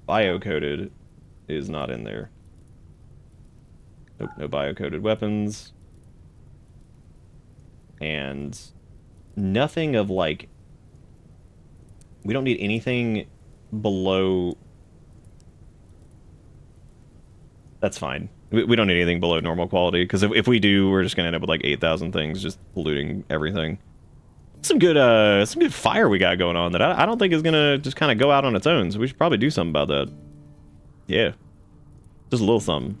bio-coded is not in there. Nope, no bio-coded weapons. And nothing of like... We don't need anything below... That's fine. We don't need anything below normal quality, because if we do, we're just going to end up with like 8,000 things just polluting everything. Some good fire we got going on that I don't think is going to just kind of go out on its own, so we should probably do something about that. Yeah. Just a little something.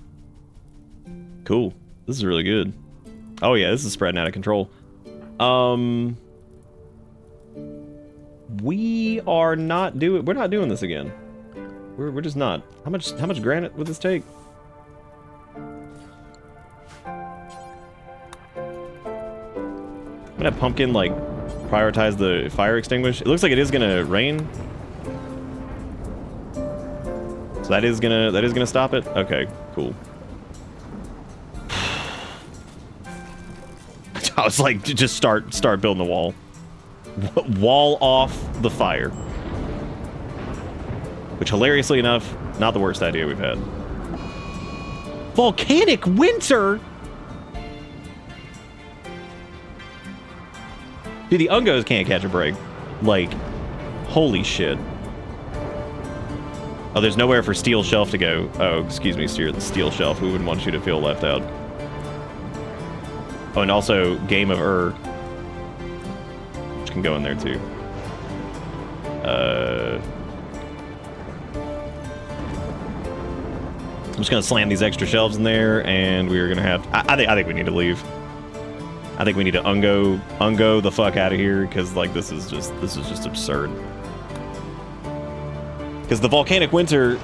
Cool. This is really good. Oh yeah, this is spreading out of control. We're not doing this again. We're just not. How much granite would this take? I'm gonna have Pumpkin like prioritize the fire extinguish. It looks like it is gonna rain. So that is gonna stop it? Okay, cool. I was like, just start building the wall. Wall off the fire. Which, hilariously enough, not the worst idea we've had. Volcanic winter? Dude, the Ungos can't catch a break. Like, holy shit. Oh, there's nowhere for Steel Shelf to go. Oh, excuse me, Steel Shelf. We wouldn't want you to feel left out. Oh, and also Game of which can go in there too. I'm just gonna slam these extra shelves in there, and we're gonna have. I think we need to leave. I think we need to ungo the fuck out of here, because like this is just absurd. Because the volcanic winter,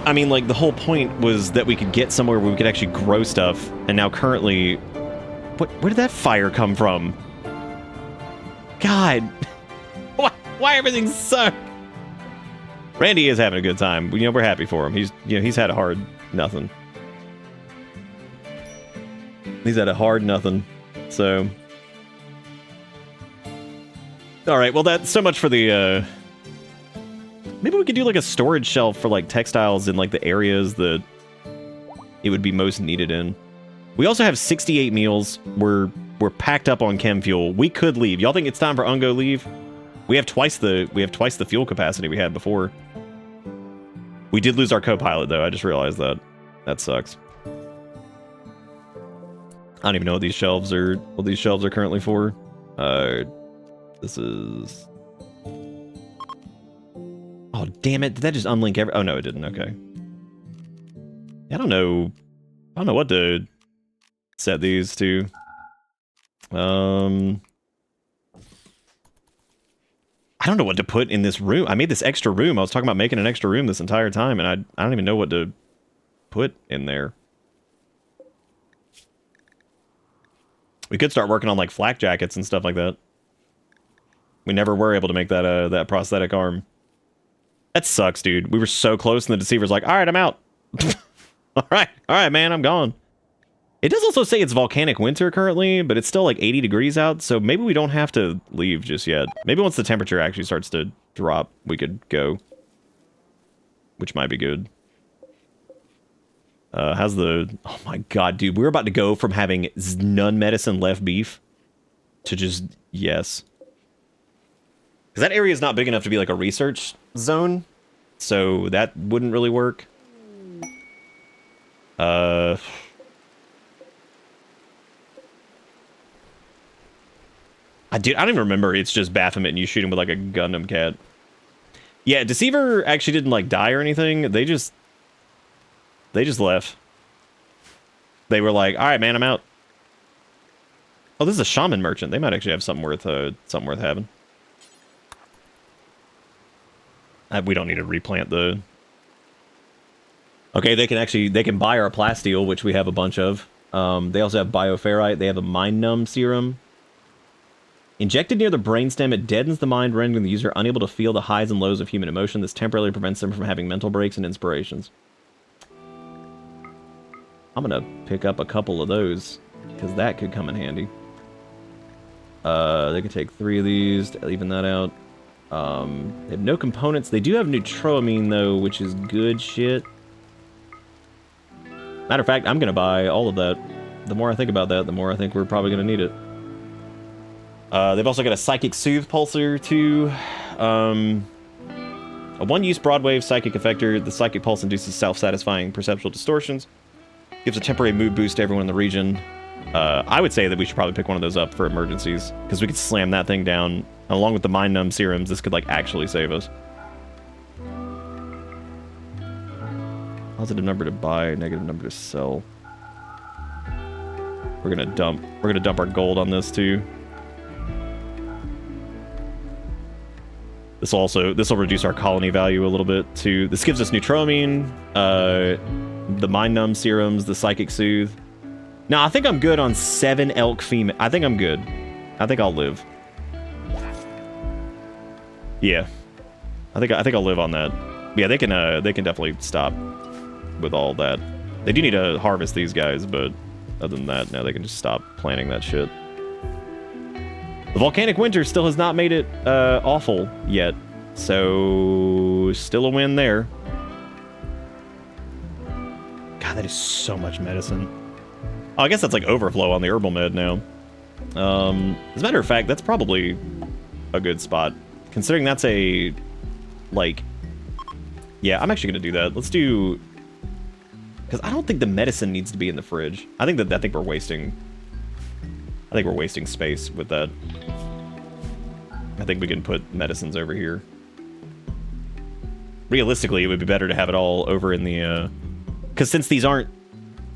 I mean, like the whole point was that we could get somewhere where we could actually grow stuff, and now currently, where did that fire come from? God, why everything suck? Randy is having a good time. You know, we're happy for him. He's had a hard nothing. He's had a hard nothing. So, all right. Well, that's so much for the. Maybe we could do like a storage shelf for like textiles in like the areas that it would be most needed in. We also have 68 meals. We're packed up on chem fuel. We could leave. Y'all think it's time for Ungo leave? We have twice the fuel capacity we had before. We did lose our co-pilot though. I just realized that. That sucks. I don't even know what these shelves are currently for. This is. Oh damn it! Did that just unlink every? Oh no, it didn't. Okay. I don't know what to set these to. I don't know what to put in this room. I made this extra room. I was talking about making an extra room this entire time, and I don't even know what to put in there. We could start working on like flak jackets and stuff like that. We never were able to make that that prosthetic arm. That sucks, dude. We were so close, and the Desueiver's like, "All right, I'm out." all right, man, I'm gone. It does also say it's volcanic winter currently, but it's still like 80 degrees out, so maybe we don't have to leave just yet. Maybe once the temperature actually starts to drop, we could go. Which might be good. How's the... Oh my god, dude. We're about to go from having none medicine left beef to just yes. Because that area is not big enough to be like a research zone, so that wouldn't really work. I don't even remember. It's just Baphomet and you shoot him with like a Gundam cat. Yeah, Desueiver actually didn't like die or anything. They just left. They were like, "All right, man, I'm out." Oh, this is a shaman merchant. They might actually have something worth having. We don't need to replant the. Okay, they can buy our plasteel, which we have a bunch of. They also have bioferrite. They have a mind numb serum. Injected near the brainstem, it deadens the mind, rendering the user unable to feel the highs and lows of human emotion. This temporarily prevents them from having mental breaks and inspirations. I'm gonna pick up a couple of those, because that could come in handy. They could take 3 of these to even that out. They have no components. They do have neutroamine, though, which is good shit. Matter of fact, I'm gonna buy all of that. The more I think about that, the more I think we're probably gonna need it. They've also got a Psychic Soothe Pulsar, too. A one-use broadwave psychic effector. The Psychic Pulse induces self-satisfying perceptual distortions. Gives a temporary mood boost to everyone in the region. I would say that we should probably pick one of those up for emergencies, because we could slam that thing down. Along with the Mind Numb serums, this could, like, actually save us. Positive number to buy, negative number to sell. We're gonna dump our gold on this, too. This will reduce our colony value a little bit too. This gives us neutroamine, the mind numb serums, the psychic soothe. Now I think I'm good on 7 elk female. I think I'm good. I think I'll live. Yeah, I think I'll live on that. Yeah, they can definitely stop with all that. They do need to harvest these guys, but other than that, now they can just stop planting that shit. The volcanic winter still has not made it awful yet, so still a win there. God, that is so much medicine. Oh, I guess that's like overflow on the herbal med now. As a matter of fact, that's probably a good spot. Considering that's a, like... Yeah, I'm actually going to do that. Let's do... Because I don't think the medicine needs to be in the fridge. I think we're wasting... I think we're wasting space with that. I think we can put medicines over here. Realistically, it would be better to have it all over in the... Because since these aren't...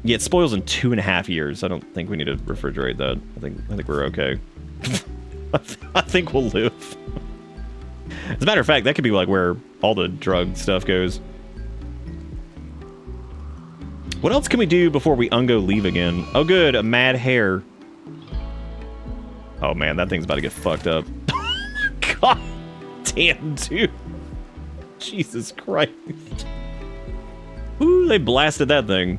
Yeah, it spoils in 2.5 years. I don't think we need to refrigerate that. I think we're okay. I think we'll live. As a matter of fact, that could be like where all the drug stuff goes. What else can we do before we Ungo leave again? Oh good, a mad hare. Oh man, that thing's about to get fucked up. God damn, dude. Jesus Christ. Ooh, they blasted that thing.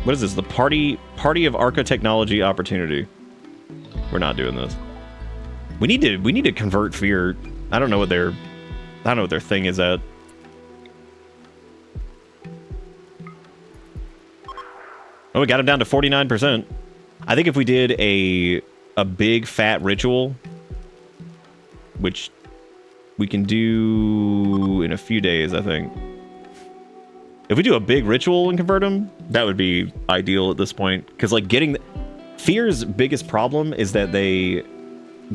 What is this? The party of archotechnology opportunity. We're not doing this. We need to convert fear. I don't know what their thing is at. Oh, we got him down to 49%. I think if we did a big fat ritual, which we can do in a few days, I think. If we do a big ritual and convert them, that would be ideal at this point. Because like Fear's biggest problem is that they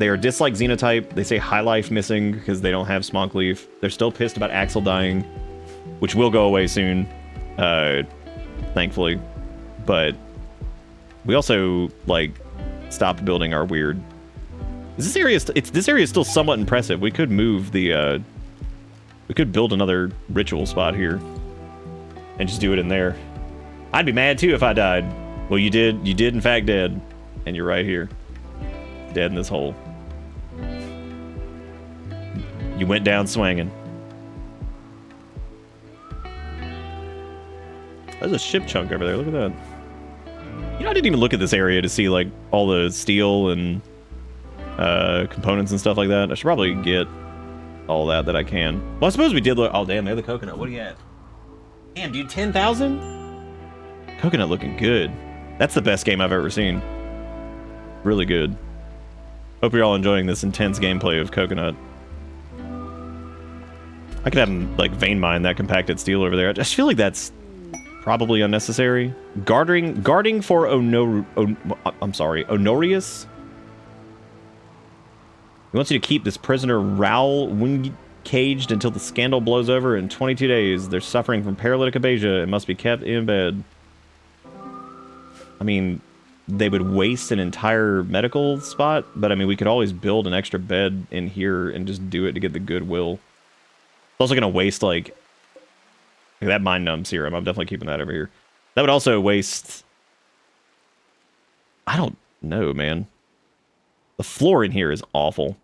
are dislike xenotype. They say high life missing because they don't have Smonk Leaf. They're still pissed about Axel dying, which will go away soon, thankfully. But we also like stopped building our weird. This area is still somewhat impressive. We could move the. We could build another ritual spot here, and just do it in there. I'd be mad too if I died. Well, you did in fact dead, and you're right here, dead in this hole. You went down swinging. There's a ship chunk over there. Look at that. You know, I didn't even look at this area to see like all the steel and components and stuff like that. I should probably get all that I can. Well, I suppose we did look. Oh damn, they're the coconut. What are you at? Damn, dude, 10,000? Coconut looking good. That's the best game I've ever seen. Really good. Hope you're all enjoying this intense gameplay of Coconut. I could have him, like, vein mine that compacted steel over there. I just feel like that's probably unnecessary. Guarding for Honorius? He wants you to keep this prisoner Raoul caged until the scandal blows over in 22 days. They're suffering from paralytic abasia and must be kept in bed. I mean, they would waste an entire medical spot, but I mean, we could always build an extra bed in here and just do it to get the goodwill. It's also going to waste, like that Mind Numb serum. I'm definitely keeping that over here. That would also waste... I don't know, man. The floor in here is awful.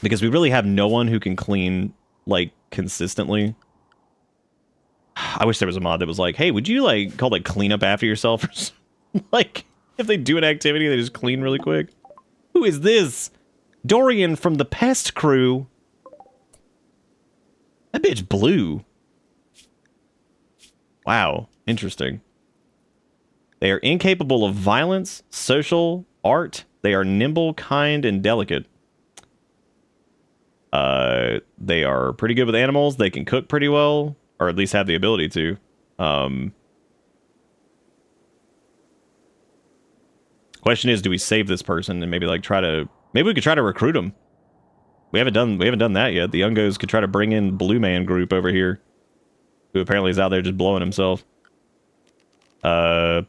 Because we really have no one who can clean, like, consistently. I wish there was a mod that was like, hey, would you, like, call it clean up after yourself or something? Like, if they do an activity, they just clean really quick. Who is this? Dorian from the Pest Crew. That bitch blue. Wow, interesting. They are incapable of violence, social, art. They are nimble, kind, and delicate. They are pretty good with animals. They can cook pretty well, or at least have the ability to. Question is, do we save this person and maybe like maybe we could try to recruit them. We haven't done that yet. The Ungos could try to bring in Blue Man Group over here, who apparently is out there just blowing himself. I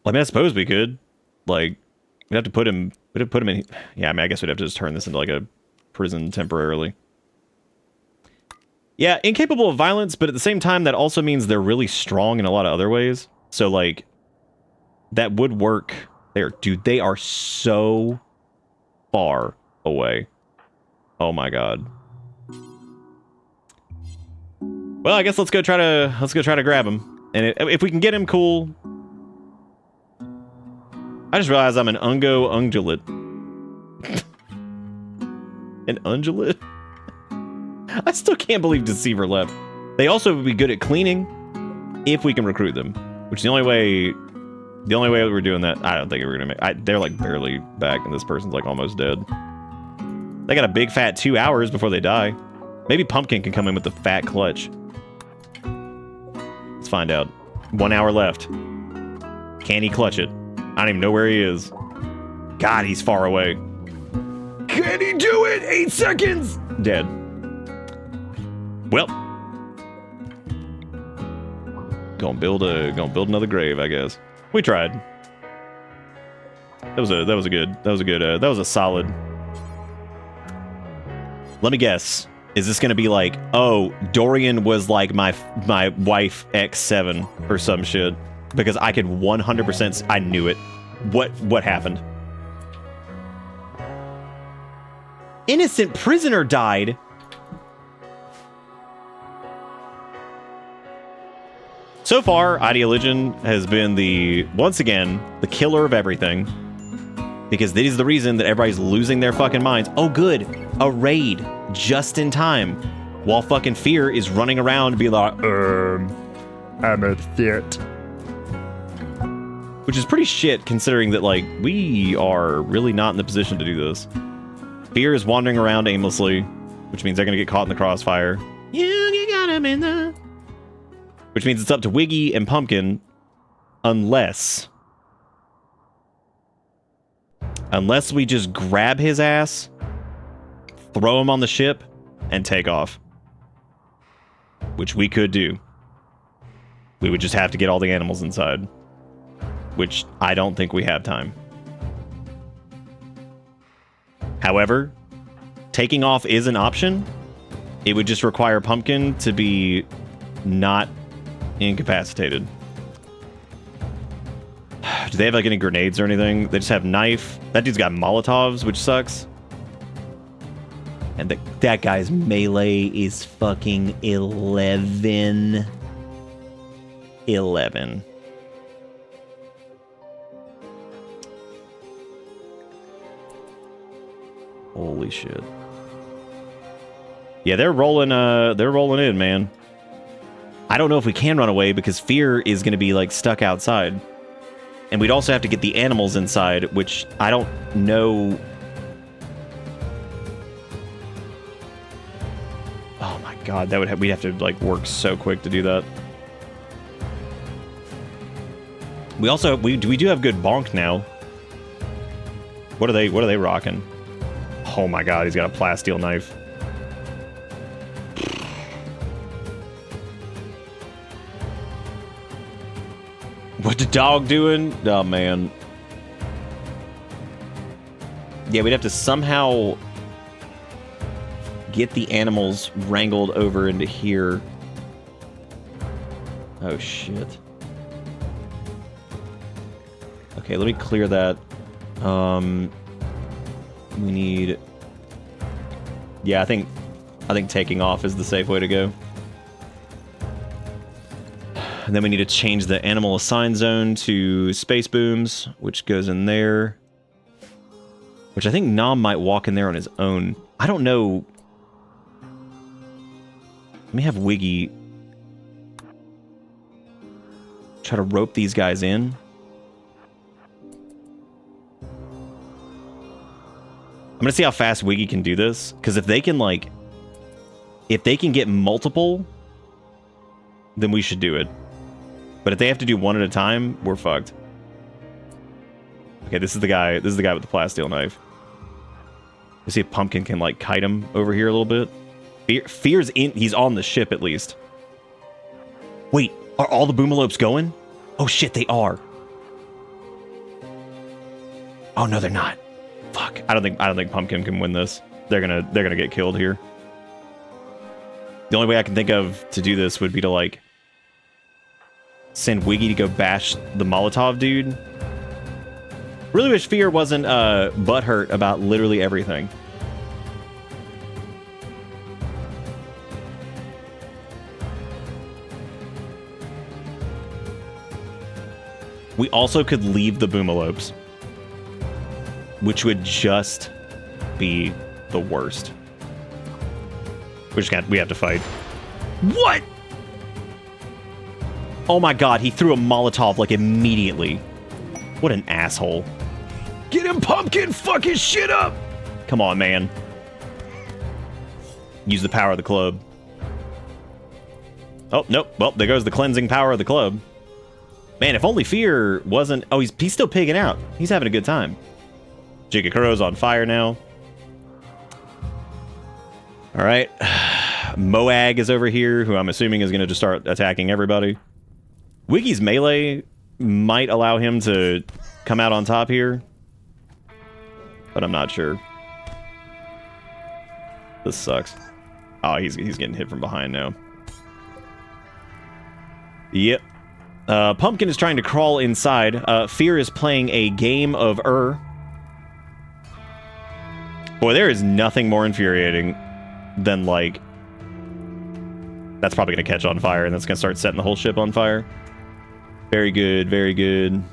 mean, I suppose we could. Like, we'd have to put him in. Yeah, I mean, I guess we'd have to just turn this into like a prison temporarily. Yeah, incapable of violence, but at the same time, that also means they're really strong in a lot of other ways. So, like, that would work there. Dude, they are so far away. Oh my god. Well, I guess let's go try to grab him. And if we can get him, cool. I just realized I'm an Ungo ungulate. An ungulate? I still can't believe Deceiver left. They also would be good at cleaning if we can recruit them, which is the only way The only way we're doing that, I don't think we're gonna make. They're like barely back, and this person's like almost dead. They got a big fat 2 hours before they die. Maybe Pumpkin can come in with the fat clutch. Let's find out. 1 hour left. Can he clutch it? I don't even know where he is. God, he's far away. Can he do it? 8 seconds. Dead. Well, gonna build another grave, I guess. We tried. That was a solid. Let me guess. Is this gonna be like, oh, Dorian was like my wife X7 or some shit? Because I could 100%. I knew it. What happened? Innocent prisoner died. So far, Ideologian has been once again, the killer of everything. Because this is the reason that everybody's losing their fucking minds. Oh good, a raid, just in time. While fucking Fear is running around and being like, I'm a threat. Which is pretty shit considering that, like, we are really not in the position to do this. Fear is wandering around aimlessly, which means they're gonna get caught in the crossfire. You got him in the... Which means it's up to Wiggy and Pumpkin, unless we just grab his ass, throw him on the ship, and take off. Which we could do. We would just have to get all the animals inside. Which I don't think we have time. However, taking off is an option. It would just require Pumpkin to be not incapacitated. Do they have like any grenades or anything? They just have knife. That dude's got Molotovs, which sucks. And that guy's melee is fucking 11. 11. Holy shit. Yeah, they're rolling in, man. I don't know if we can run away because Fear is going to be like stuck outside. And we'd also have to get the animals inside, which I don't know. Oh my god, that would we'd have to like work so quick to do that. We also we do have good bonk now. What are they rocking? Oh my god, he's got a plasteel knife. What the dog doing? Oh man. Yeah, we'd have to somehow get the animals wrangled over into here. Oh shit. Okay, let me clear that. We need... Yeah, I think taking off is the safe way to go. And then we need to change the animal assign zone to space booms, which goes in there. Which I think Nom might walk in there on his own. I don't know. Let me have Wiggy try to rope these guys in. I'm gonna see how fast Wiggy can do this, because if they can get multiple, then we should do it. But if they have to do one at a time, we're fucked. Okay, this is the guy with the plasteel knife. Let's see if Pumpkin can like kite him over here a little bit. Fear's in, he's on the ship at least. Wait, are all the boomalopes going? Oh shit, they are. Oh no, they're not. Fuck. I don't think Pumpkin can win this. They're gonna get killed here. The only way I can think of to do this would be to like send Wiggy to go bash the Molotov dude. Really wish Fear wasn't butthurt about literally everything. We also could leave the boomalopes, which would just be the worst. We have to fight. What? Oh my god, he threw a Molotov like immediately. What an asshole.
Get him, Pumpkin! Fuck his shit up!
Come on, man. Use the power of the club. Oh, nope. Well, there goes the cleansing power of the club. Man, if only Fear wasn't... Oh, he's still pigging out. He's having a good time. Jigikuro's on fire now. All right. Moag is over here, who I'm assuming is going to just start attacking everybody. Wiggy's melee might allow him to come out on top here, but I'm not sure. This sucks. Oh, he's getting hit from behind now. Yep. Pumpkin is trying to crawl inside. Fear is playing a game of Boy, there is nothing more infuriating than, like... That's probably going to catch on fire, and that's going to start setting the whole ship on fire. Very good, very good.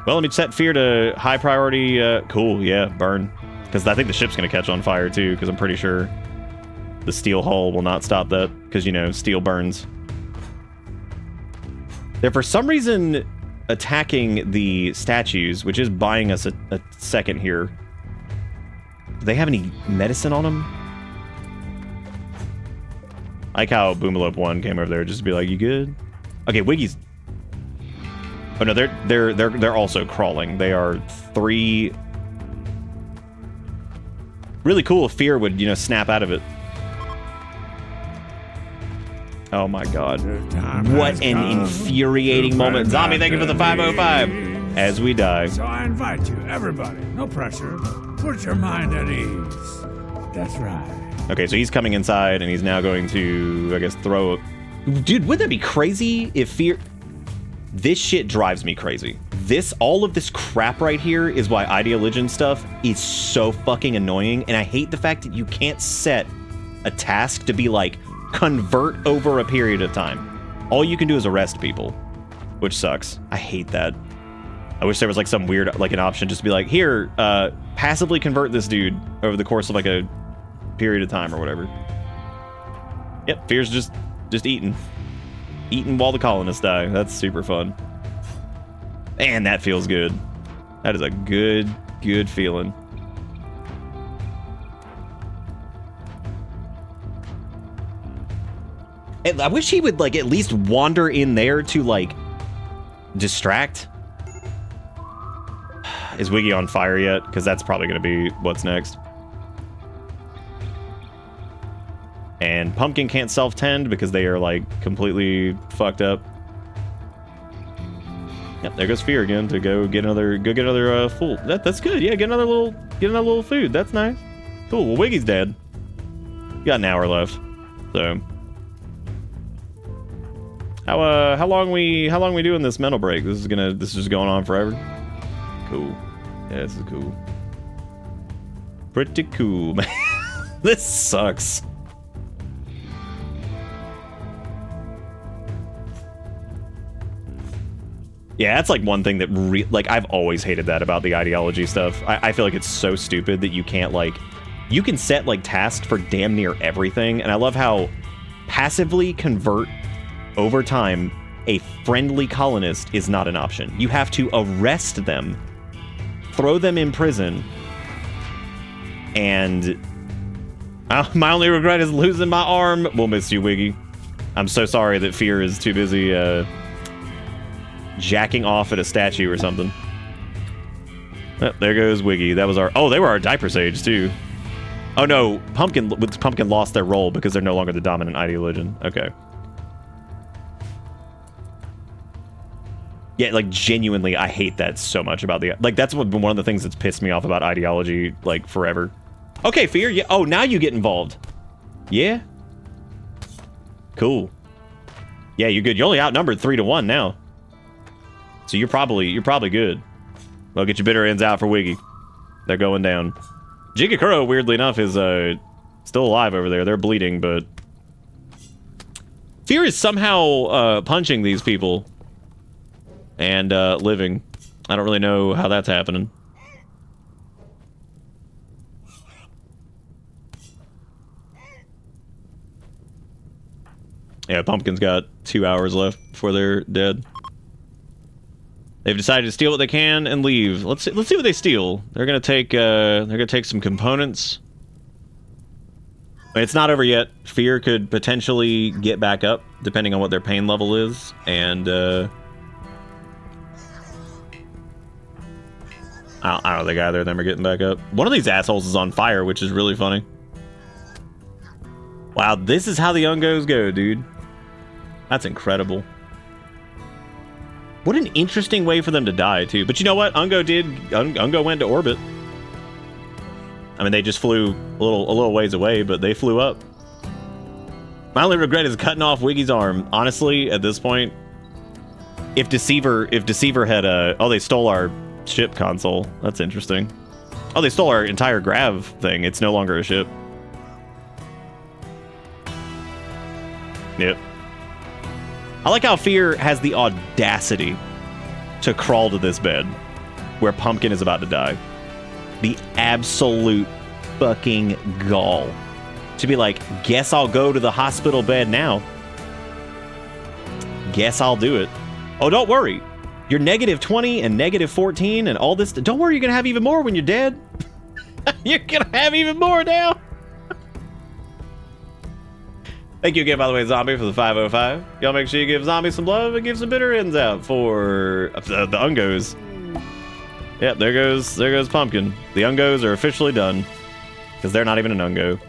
Well, let me set Fear to high priority. Cool, yeah, burn. Because I think the ship's going to catch on fire, too, because I'm pretty sure the steel hull will not stop that, because, you know, steel burns. They're, for some reason, attacking the statues, which is buying us a second here. Do they have any medicine on them? I like how Boomalope 1 came over there just to be like, you good? Okay, Wiggy's... Oh no, they're also crawling. They are 3... Really cool if Fear would, you know, snap out of it. Oh my god. What an infuriating moment. Zombie, thank you for the 505. As we die.
So I invite you, everybody, no pressure. Put your mind at ease. That's right.
Okay, so he's coming inside, and he's now going to, I guess, throw a... Dude, wouldn't that be crazy if Fear... This shit drives me crazy. All of this crap right here is why Ideologian stuff is so fucking annoying, and I hate the fact that you can't set a task to be like, convert over a period of time. All you can do is arrest people, which sucks. I hate that. I wish there was like some weird, like an option just to be like, here, passively convert this dude over the course of like a period of time or whatever. Yep, Fear's just eating. Eating while the colonists die. That's super fun. And that feels good. That is a good feeling. And I wish he would like at least wander in there to like distract. Is Wiggy on fire yet? Because that's probably going to be what's next. And Pumpkin can't self-tend because they are like completely fucked up. Yep, there goes Fear again to go get another full. That's good. Yeah, get another little food. That's nice. Cool. Well, Wiggy's dead. We got an hour left. So how long we doing this mental break? This is just going on forever. Cool. Yeah, this is cool. Pretty cool, man. This sucks. Yeah, that's like one thing that like I've always hated that about the ideology stuff. I feel like it's so stupid that you can't like, you can set like tasks for damn near everything, and I love how passively convert over time a friendly colonist is not an option. You have to arrest them, throw them in prison, and my only regret is losing my arm. We'll miss you, Wiggy. I'm so sorry that Fear is too busy jacking off at a statue or something. Oh, there goes Wiggy. That was our... Oh, they were our diaper sage, too. Oh, no. Pumpkin lost their role because they're no longer the dominant ideologian. Okay. Yeah, like, genuinely, I hate that so much about the... Like, that's one of the things that's pissed me off about ideology, like, forever. Okay, Fear. Yeah. Oh, now you get involved. Yeah? Cool. Yeah, you're good. You're only outnumbered 3-1 now. So you're probably good. Well, get your bitter ends out for Wiggy. They're going down. Jigikuro, weirdly enough, is still alive over there. They're bleeding, but Fear is somehow punching these people and living. I don't really know how that's happening. Yeah, Pumpkin's got 2 hours left before they're dead. They've decided to steal what they can and leave. Let's see what they steal. They're gonna take some components. It's not over yet. Fear could potentially get back up depending on what their pain level is, and I don't think either of them are getting back up. One of these assholes is on fire, which is really funny. Wow, this is how the Ungos go, dude. That's incredible. What an interesting way for them to die, too. But you know what? Ungo went to orbit. I mean, they just flew a little ways away, but they flew up. My only regret is cutting off Wiggy's arm. Honestly, at this point, if Desueiver had oh, they stole our ship console. That's interesting. Oh, they stole our entire grav thing. It's no longer a ship. Yep. I like how Fear has the audacity to crawl to this bed where Pumpkin is about to die. The absolute fucking gall. To be like, guess I'll go to the hospital bed now. Guess I'll do it. Oh, don't worry. You're -20 and -14 and all this. Don't worry, you're going to have even more when you're dead. You're going to have even more now. Thank you again, by the way, Zombie, for the 505. Y'all make sure you give Zombie some love and give some bitter ends out for the Ungos. Yep, there goes Pumpkin. The Ungos are officially done because they're not even an Ungo.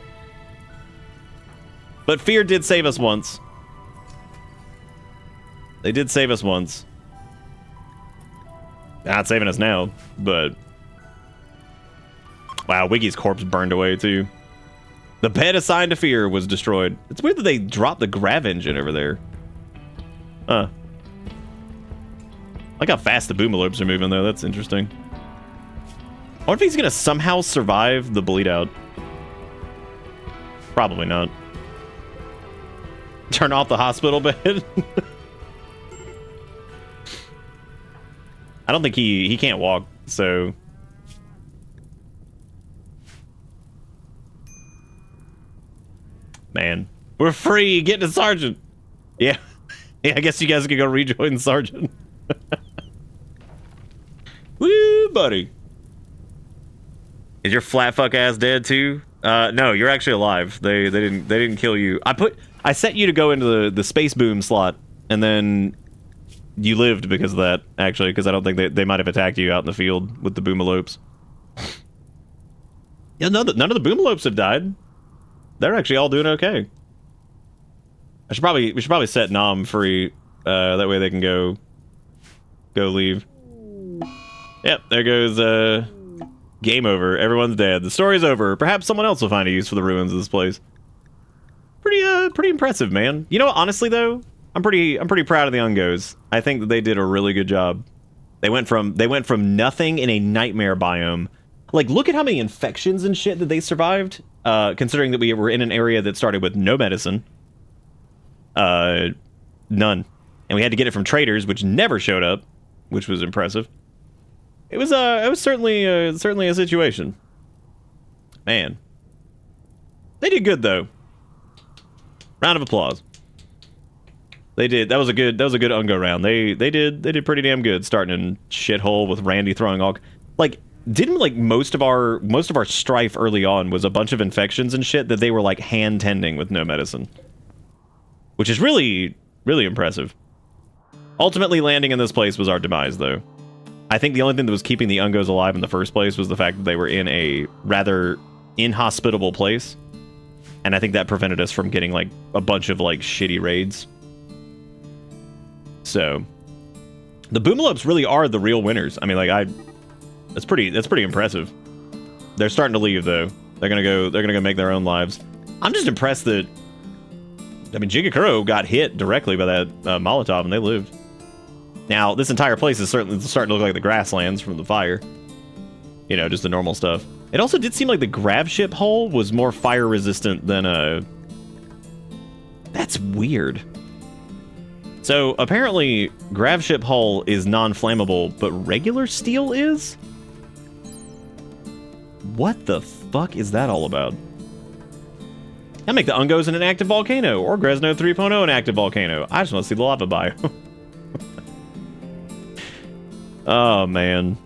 But Fear did save us once. They did save us once. Not saving us now, but wow, Wiggy's corpse burned away too. The bed assigned to Fear was destroyed. It's weird that they dropped the grav engine over there. Huh. I like how fast the boomalopes are moving, though. That's interesting. I wonder if he's going to somehow survive the bleed out. Probably not. Turn off the hospital bed. I don't think he can't walk, so... Man, we're free. Get to Sergeant. Yeah. Yeah, I guess you guys can go rejoin Sergeant. Woo, buddy. Is your flat fuck ass dead too? No, you're actually alive. They didn't kill you. I set you to go into the space boom slot, and then you lived because of that, actually, because I don't think they might have attacked you out in the field with the boomalopes. Yeah, none of the boomalopes have died. They're actually all doing okay. We should probably set Nom free. That way they can go leave. Yep, there goes game over. Everyone's dead. The story's over. Perhaps someone else will find a use for the ruins of this place. Pretty impressive, man. You know what, honestly though, I'm pretty proud of the Ungos. I think that they did a really good job. They went from nothing in a nightmare biome. Like, look at how many infections and shit that they survived. Considering that we were in an area that started with no medicine. None. And we had to get it from traders, which never showed up, which was impressive. It was certainly a situation. Man. They did good though. Round of applause. They did. That was a good Ungo round. They did pretty damn good, starting in shithole with Randy throwing all like didn't like most of our strife early on was a bunch of infections and shit that they were like hand tending with no medicine. Which is really, really impressive. Ultimately landing in this place was our demise though. I think the only thing that was keeping the Ungos alive in the first place was the fact that they were in a rather inhospitable place. And I think that prevented us from getting like a bunch of like shitty raids. So the boomalopes really are the real winners. I mean, like that's pretty impressive. They're starting to leave though. They're gonna go make their own lives. I'm just impressed that, I mean, Jigakuro got hit directly by that Molotov and they lived. Now, this entire place is certainly starting to look like the grasslands from the fire. You know, just the normal stuff. It also did seem like the grav ship hull was more fire resistant than That's weird. So, apparently, grav ship hull is non-flammable, but regular steel is? What the fuck is that all about? I make the Ungos in an active volcano, or Gresno 3.0 an active volcano. I just want to see the lava bio. Oh, man.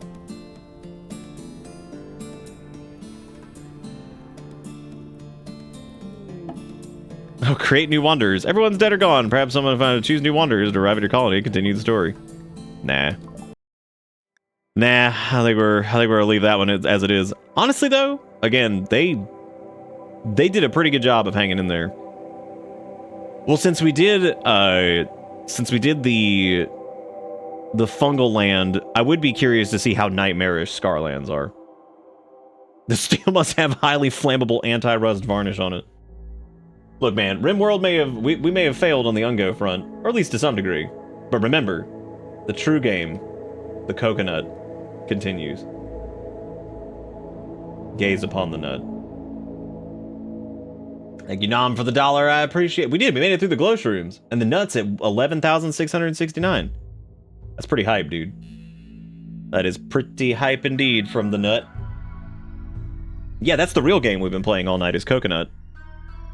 Oh, create new wonders. Everyone's dead or gone. Perhaps someone found to choose new wonders to arrive at your colony and continue the story. Nah. Nah, I think we're gonna leave that one as it is. Honestly, though, again, they did a pretty good job of hanging in there. Well, since we did the fungal land, I would be curious to see how nightmarish Scarlands are. The steel must have highly flammable anti-rust varnish on it. Look, man, Rimworld we may have failed on the Ungo front, or at least to some degree. But remember, the true game, the coconut, continues. Gaze upon the nut. Thank you, Nom, for the $1. I appreciate it. We made it through the glow shrooms. And the nuts at 11,669. That's pretty hype, dude. That is pretty hype indeed from the nut. Yeah, that's the real game we've been playing all night, is Coconut.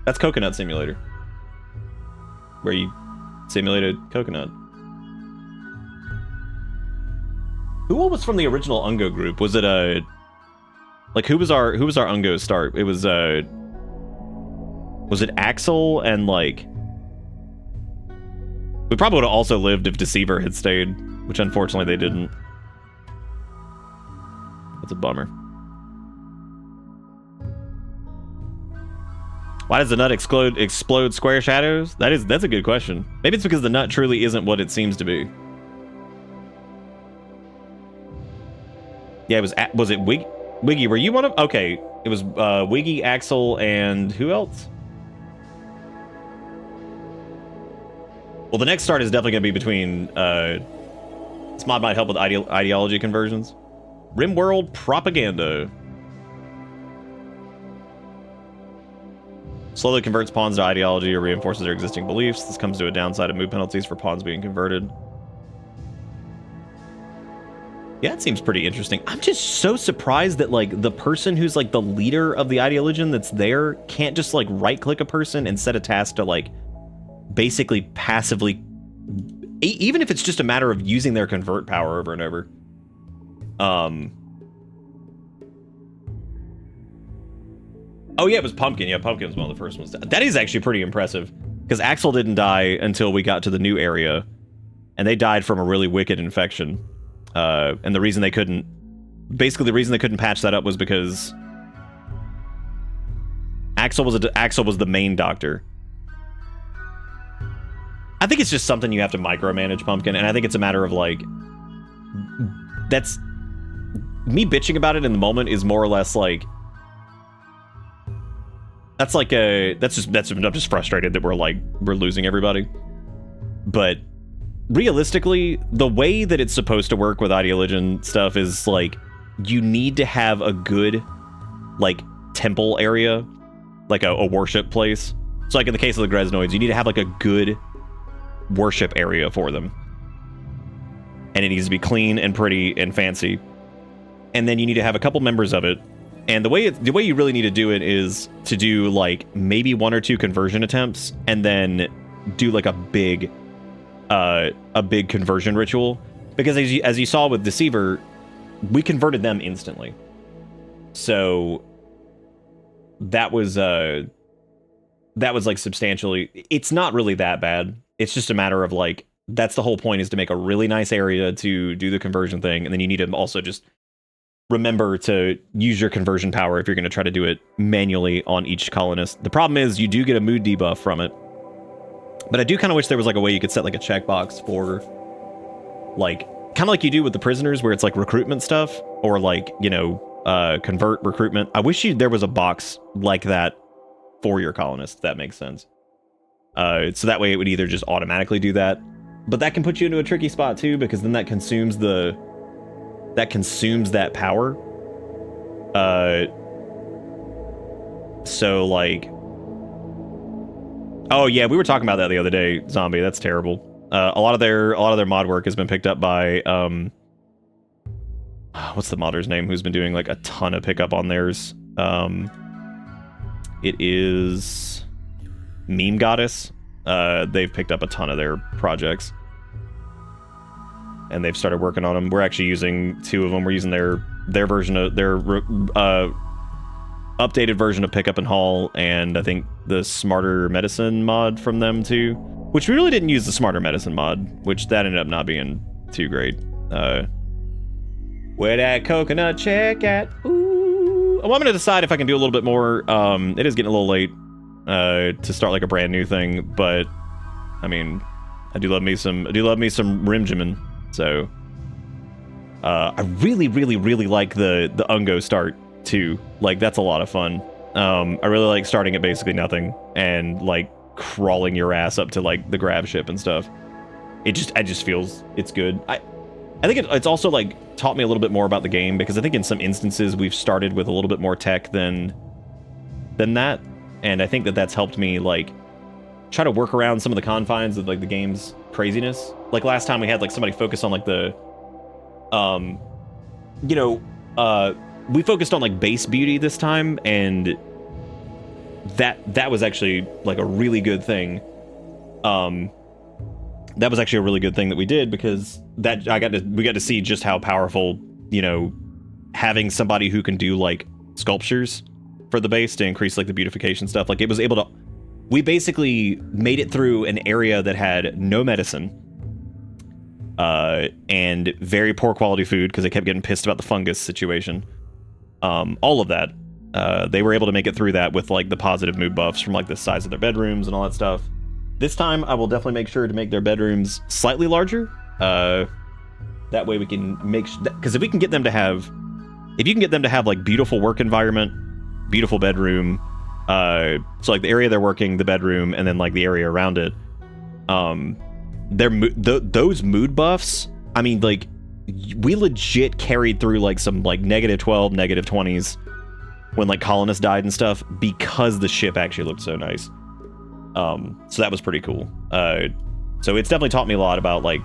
That's Coconut Simulator. Where you simulate a coconut. Who was from the original Ungo group? Was it like who was our Ungo start? It was it Axel and like we probably would have also lived if Desueiver had stayed, which unfortunately they didn't. That's a bummer. Why does the nut explode square shadows? That's a good question. Maybe it's because the nut truly isn't what it seems to be. Yeah, was it Wiggy? Were you one of? Okay, it was Wiggy, Axel, and who else? Well, the next start is definitely going to be between. This mod might help with ideology conversions. Rimworld propaganda. Slowly converts pawns to ideology or reinforces their existing beliefs. This comes to a downside of move penalties for pawns being converted. Yeah, it seems pretty interesting. I'm just so surprised that, like, the person who's, like, the leader of the ideologian that's there can't just, like, right-click a person and set a task to, like, basically passively... even if it's just a matter of using their convert power over and over. Oh, yeah, it was Pumpkin. Yeah, Pumpkin was one of the first ones. That is actually pretty impressive, because Axel didn't die until we got to the new area, and they died from a really wicked infection. And the reason they couldn't... Basically, the reason they couldn't patch that up was because Axel was the main doctor. I think it's just something you have to micromanage, Pumpkin, and I think it's a matter of, like... That's... Me bitching about it in the moment is more or less, like... That's like a... I'm just frustrated that we're losing everybody. But... realistically, the way that it's supposed to work with ideologian stuff is, like, you need to have a good, like, temple area, like a worship place. So, like, in the case of the Gresnoids, you need to have, like, a good worship area for them. And it needs to be clean and pretty and fancy. And then you need to have a couple members of it. And the way you really need to do it is to do, like, maybe 1 or 2 conversion attempts, and then do, like, a big conversion ritual, because as you saw with Desueiver, we converted them instantly. So that was like substantially... It's not really that bad. It's just a matter of, like, that's the whole point, is to make a really nice area to do the conversion thing, and then you need to also just remember to use your conversion power if you're going to try to do it manually on each colonist. The problem is you do get a mood debuff from it. But I do kind of wish there was, like, a way you could set, like, a checkbox for, like, kind of like you do with the prisoners, where it's, like, recruitment stuff, or, like, you know, convert recruitment. I wish there was a box like that for your colonists, if that makes sense. So that way it would either just automatically do that, but that can put you into a tricky spot, too, because then that consumes that power. So, like... Oh yeah, we were talking about that the other day, Zombie. That's terrible. A lot of their mod work has been picked up by what's the modder's name who's been doing, like, a ton of pickup on theirs. It is Meme Goddess. They've picked up a ton of their projects. and they've started working on them. We're actually using 2 of them. We're using their version of their updated version of Pickup and Haul, and I think the Smarter Medicine mod from them too. Which we really didn't use the Smarter Medicine mod, which that ended up not being too great. Where that coconut check at? Ooh. Well, I'm gonna decide if I can do a little bit more. It is getting a little late to start like a brand new thing, but I mean, I do love me some Rimjimin. So I really like the Ungo start too. Like that's a lot of fun. I really like starting at basically nothing and like crawling your ass up to like the grab ship and stuff. I just feels it's good. I think it's also like taught me a little bit more about the game, because I think in some instances we've started with a little bit more tech than that, and I think that's helped me like try to work around some of the confines of like the game's craziness. Like last time we had like somebody focus on like the we focused on like base beauty this time, and that was actually like a really good thing. That was actually a really good thing that we did, because that we got to see just how powerful, having somebody who can do like sculptures for the base to increase like the beautification stuff. Like it was able to, we basically made it through an area that had no medicine, and very poor quality food because they kept getting pissed about the fungus situation. All of that, they were able to make it through that with like the positive mood buffs from like the size of their bedrooms and all that stuff. This time, I will definitely make sure to make their bedrooms slightly larger. That way we can make because if you can get them to have like beautiful work environment, beautiful bedroom, so like the area they're working, the bedroom, and then like the area around it, those mood buffs. I mean, like we legit carried through like some like -12, -20s when like Colonists died and stuff, because the ship actually looked so nice. So that was pretty cool. So it's definitely taught me a lot about like,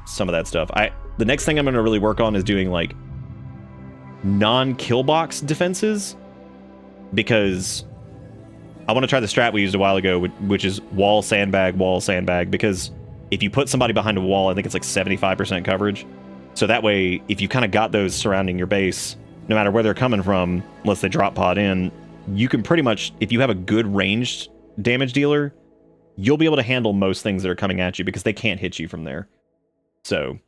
some of that stuff. The next thing I'm going to really work on is doing like non-kill box defenses, because I want to try the strat we used a while ago, which is wall, sandbag, because if you put somebody behind a wall, I think it's like 75% coverage. So that way, if you kind of got those surrounding your base, no matter where they're coming from, unless they drop pod in, you can pretty much, if you have a good ranged damage dealer, you'll be able to handle most things that are coming at you, because they can't hit you from there. So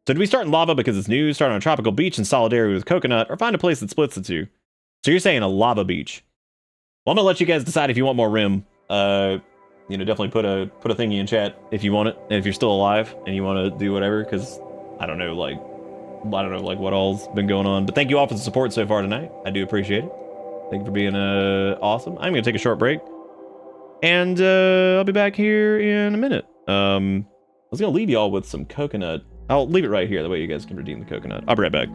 do we start in lava because it's new, start on a tropical beach in solidarity with coconut, or find a place that splits the two? So you're saying a lava beach. Well, I'm gonna let you guys decide if you want more Rim. Definitely put a thingy in chat if you want it, and if you're still alive and you want to do whatever, because I don't know what all's been going on. But thank you all for the support so far tonight. I do appreciate it. Thank you for being awesome. I'm gonna take a short break, and I'll be back here in a minute. I was gonna leave y'all with some coconut. I'll leave it right here, that way you guys can redeem the coconut. I'll be right back.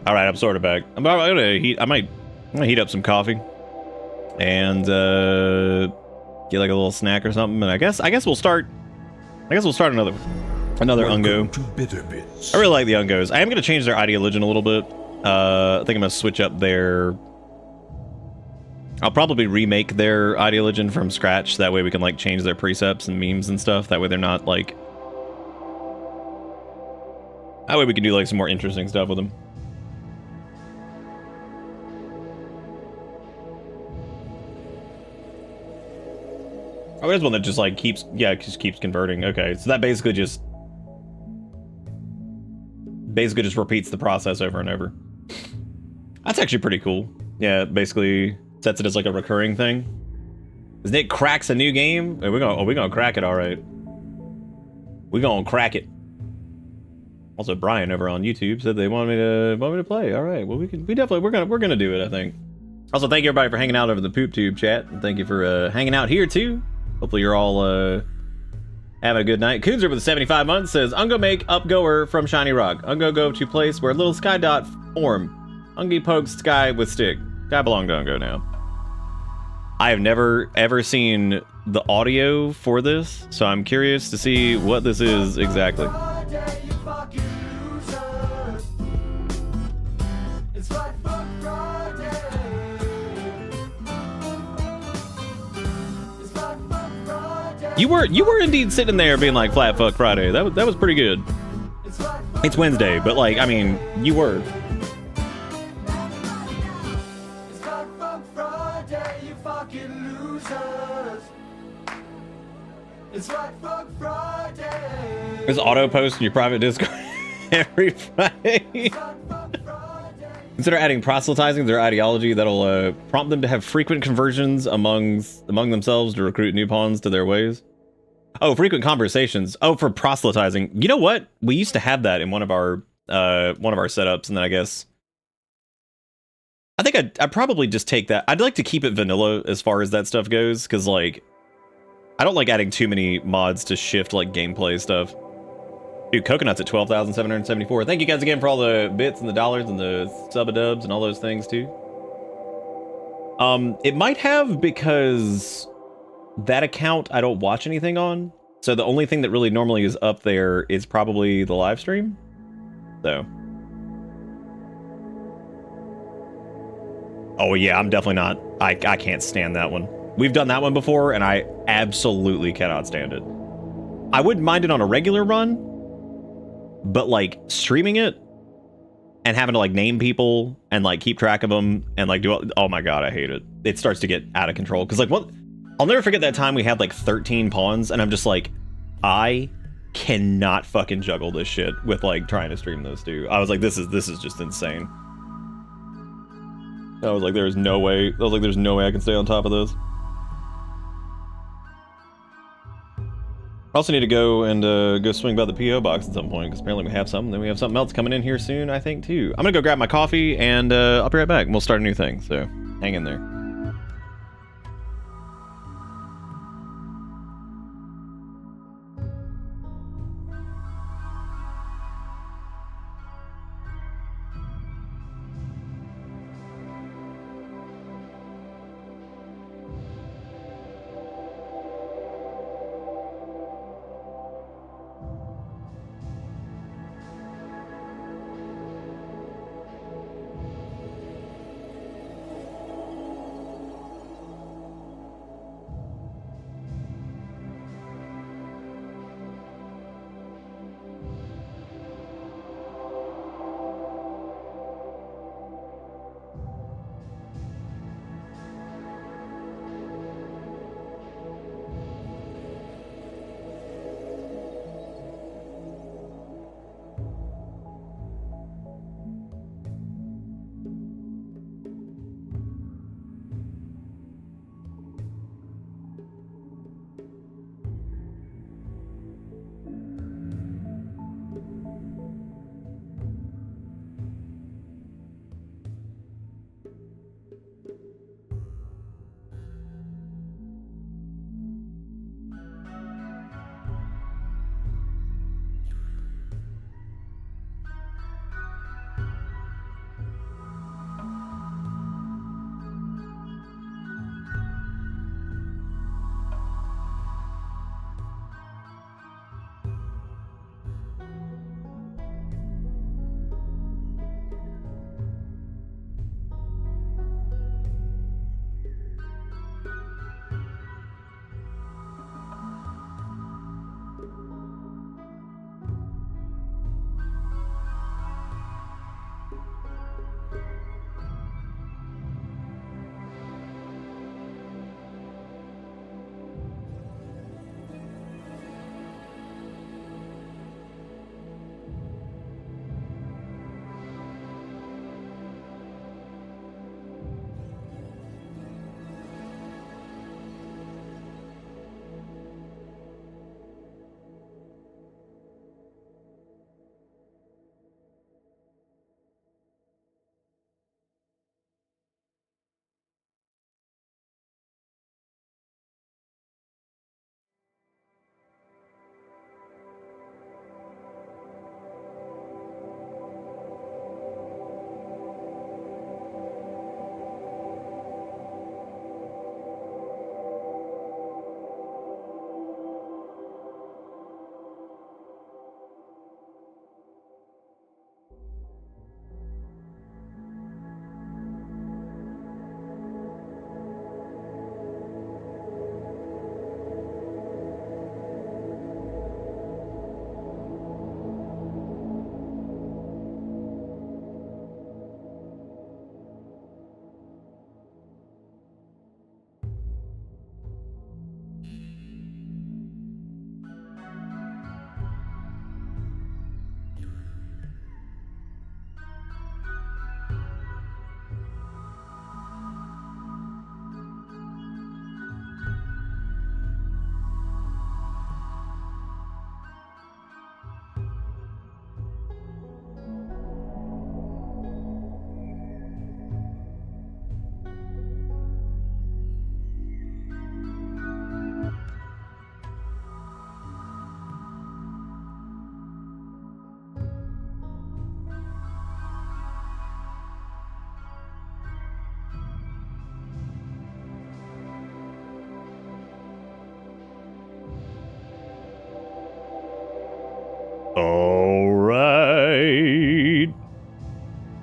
All right, I'm sort of back. I'm gonna heat. I'm gonna heat up some coffee and get like a little snack or something. And I guess we'll start. I guess we'll start another Ungo.
To Bitter Bits.
I really like the Ungos. I am gonna change their ideology a little bit. I think I'm gonna switch up their. I'll probably remake their ideology from scratch. That way we can like change their precepts and memes and stuff. That way they're not like. That way we can do like some more interesting stuff with them. Oh, there's one that just like keeps converting. Okay, so that basically just repeats the process over and over. That's actually pretty cool. Yeah, it basically sets it as like a recurring thing. As Nick cracks a new game, we're gonna crack it, all right. We're gonna crack it. Also, Brian over on YouTube said they want me to play. All right, well we're gonna do it, I think. Also, thank you everybody for hanging out over the Poop Tube chat, and thank you for hanging out here too. Hopefully you're all having a good night. Coonzer with 75 months says, Ungo make upgoer from Shiny Rock. Ungo go to place where little sky dot form. Ungi pokes sky with stick. Sky belong to Ungo now. I have never ever seen the audio for this, so I'm curious to see what this is exactly. You were indeed sitting there being like Flat Fuck Friday. That was pretty good. It's Wednesday, but like I mean, you were. There's auto post in your private Discord every Friday. Consider adding proselytizing to their ideology. That'll prompt them to have frequent conversions among themselves to recruit new pawns to their ways. Oh, frequent conversations. Oh, for proselytizing. You know what? We used to have that in one of our setups, and then I guess I think I'd probably just take that. I'd like to keep it vanilla as far as that stuff goes, because like I don't like adding too many mods to shift like gameplay stuff. Dude, Coconut's at 12,774. Thank you guys again for all the bits and the dollars and the sub-a-dubs and all those things too. It might have, because that account I don't watch anything on, so the only thing that really normally is up there is probably the live stream. So. Oh yeah, I'm definitely not. I can't stand that one. We've done that one before, and I absolutely cannot stand it. I wouldn't mind it on a regular run, but like streaming it and having to like name people and like keep track of them and like do oh my god, I hate it. It starts to get out of control, because like what. I'll never forget that time we had like 13 pawns, and I'm just like, I cannot fucking juggle this shit with like trying to stream those two. I was like, this is just insane. I was like, there's no way I can stay on top of this. I also need to go and go swing by the PO box at some point, because apparently we have something. Then we have something else coming in here soon, I think, too. I'm gonna go grab my coffee, and I'll be right back, and we'll start a new thing, so hang in there.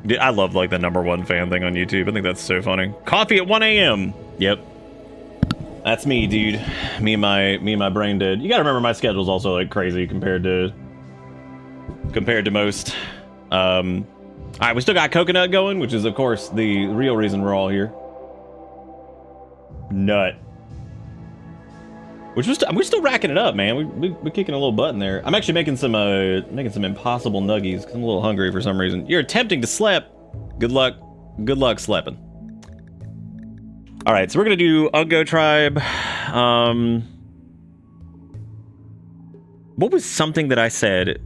Dude, I love like the #1 fan thing on YouTube. I think that's so funny. Coffee at 1 a.m. Yep. That's me, dude. Me and my brain dead. You gotta remember my schedule's also like crazy compared to most. Alright, we still got coconut going, which is of course the real reason we're all here. Nut. We're still racking it up, man. We're kicking a little butt in there. I'm actually making some impossible nuggies because I'm a little hungry for some reason. You're attempting to slap. Good luck slapping. All right, so we're gonna do Ungo Tribe. What was something that I said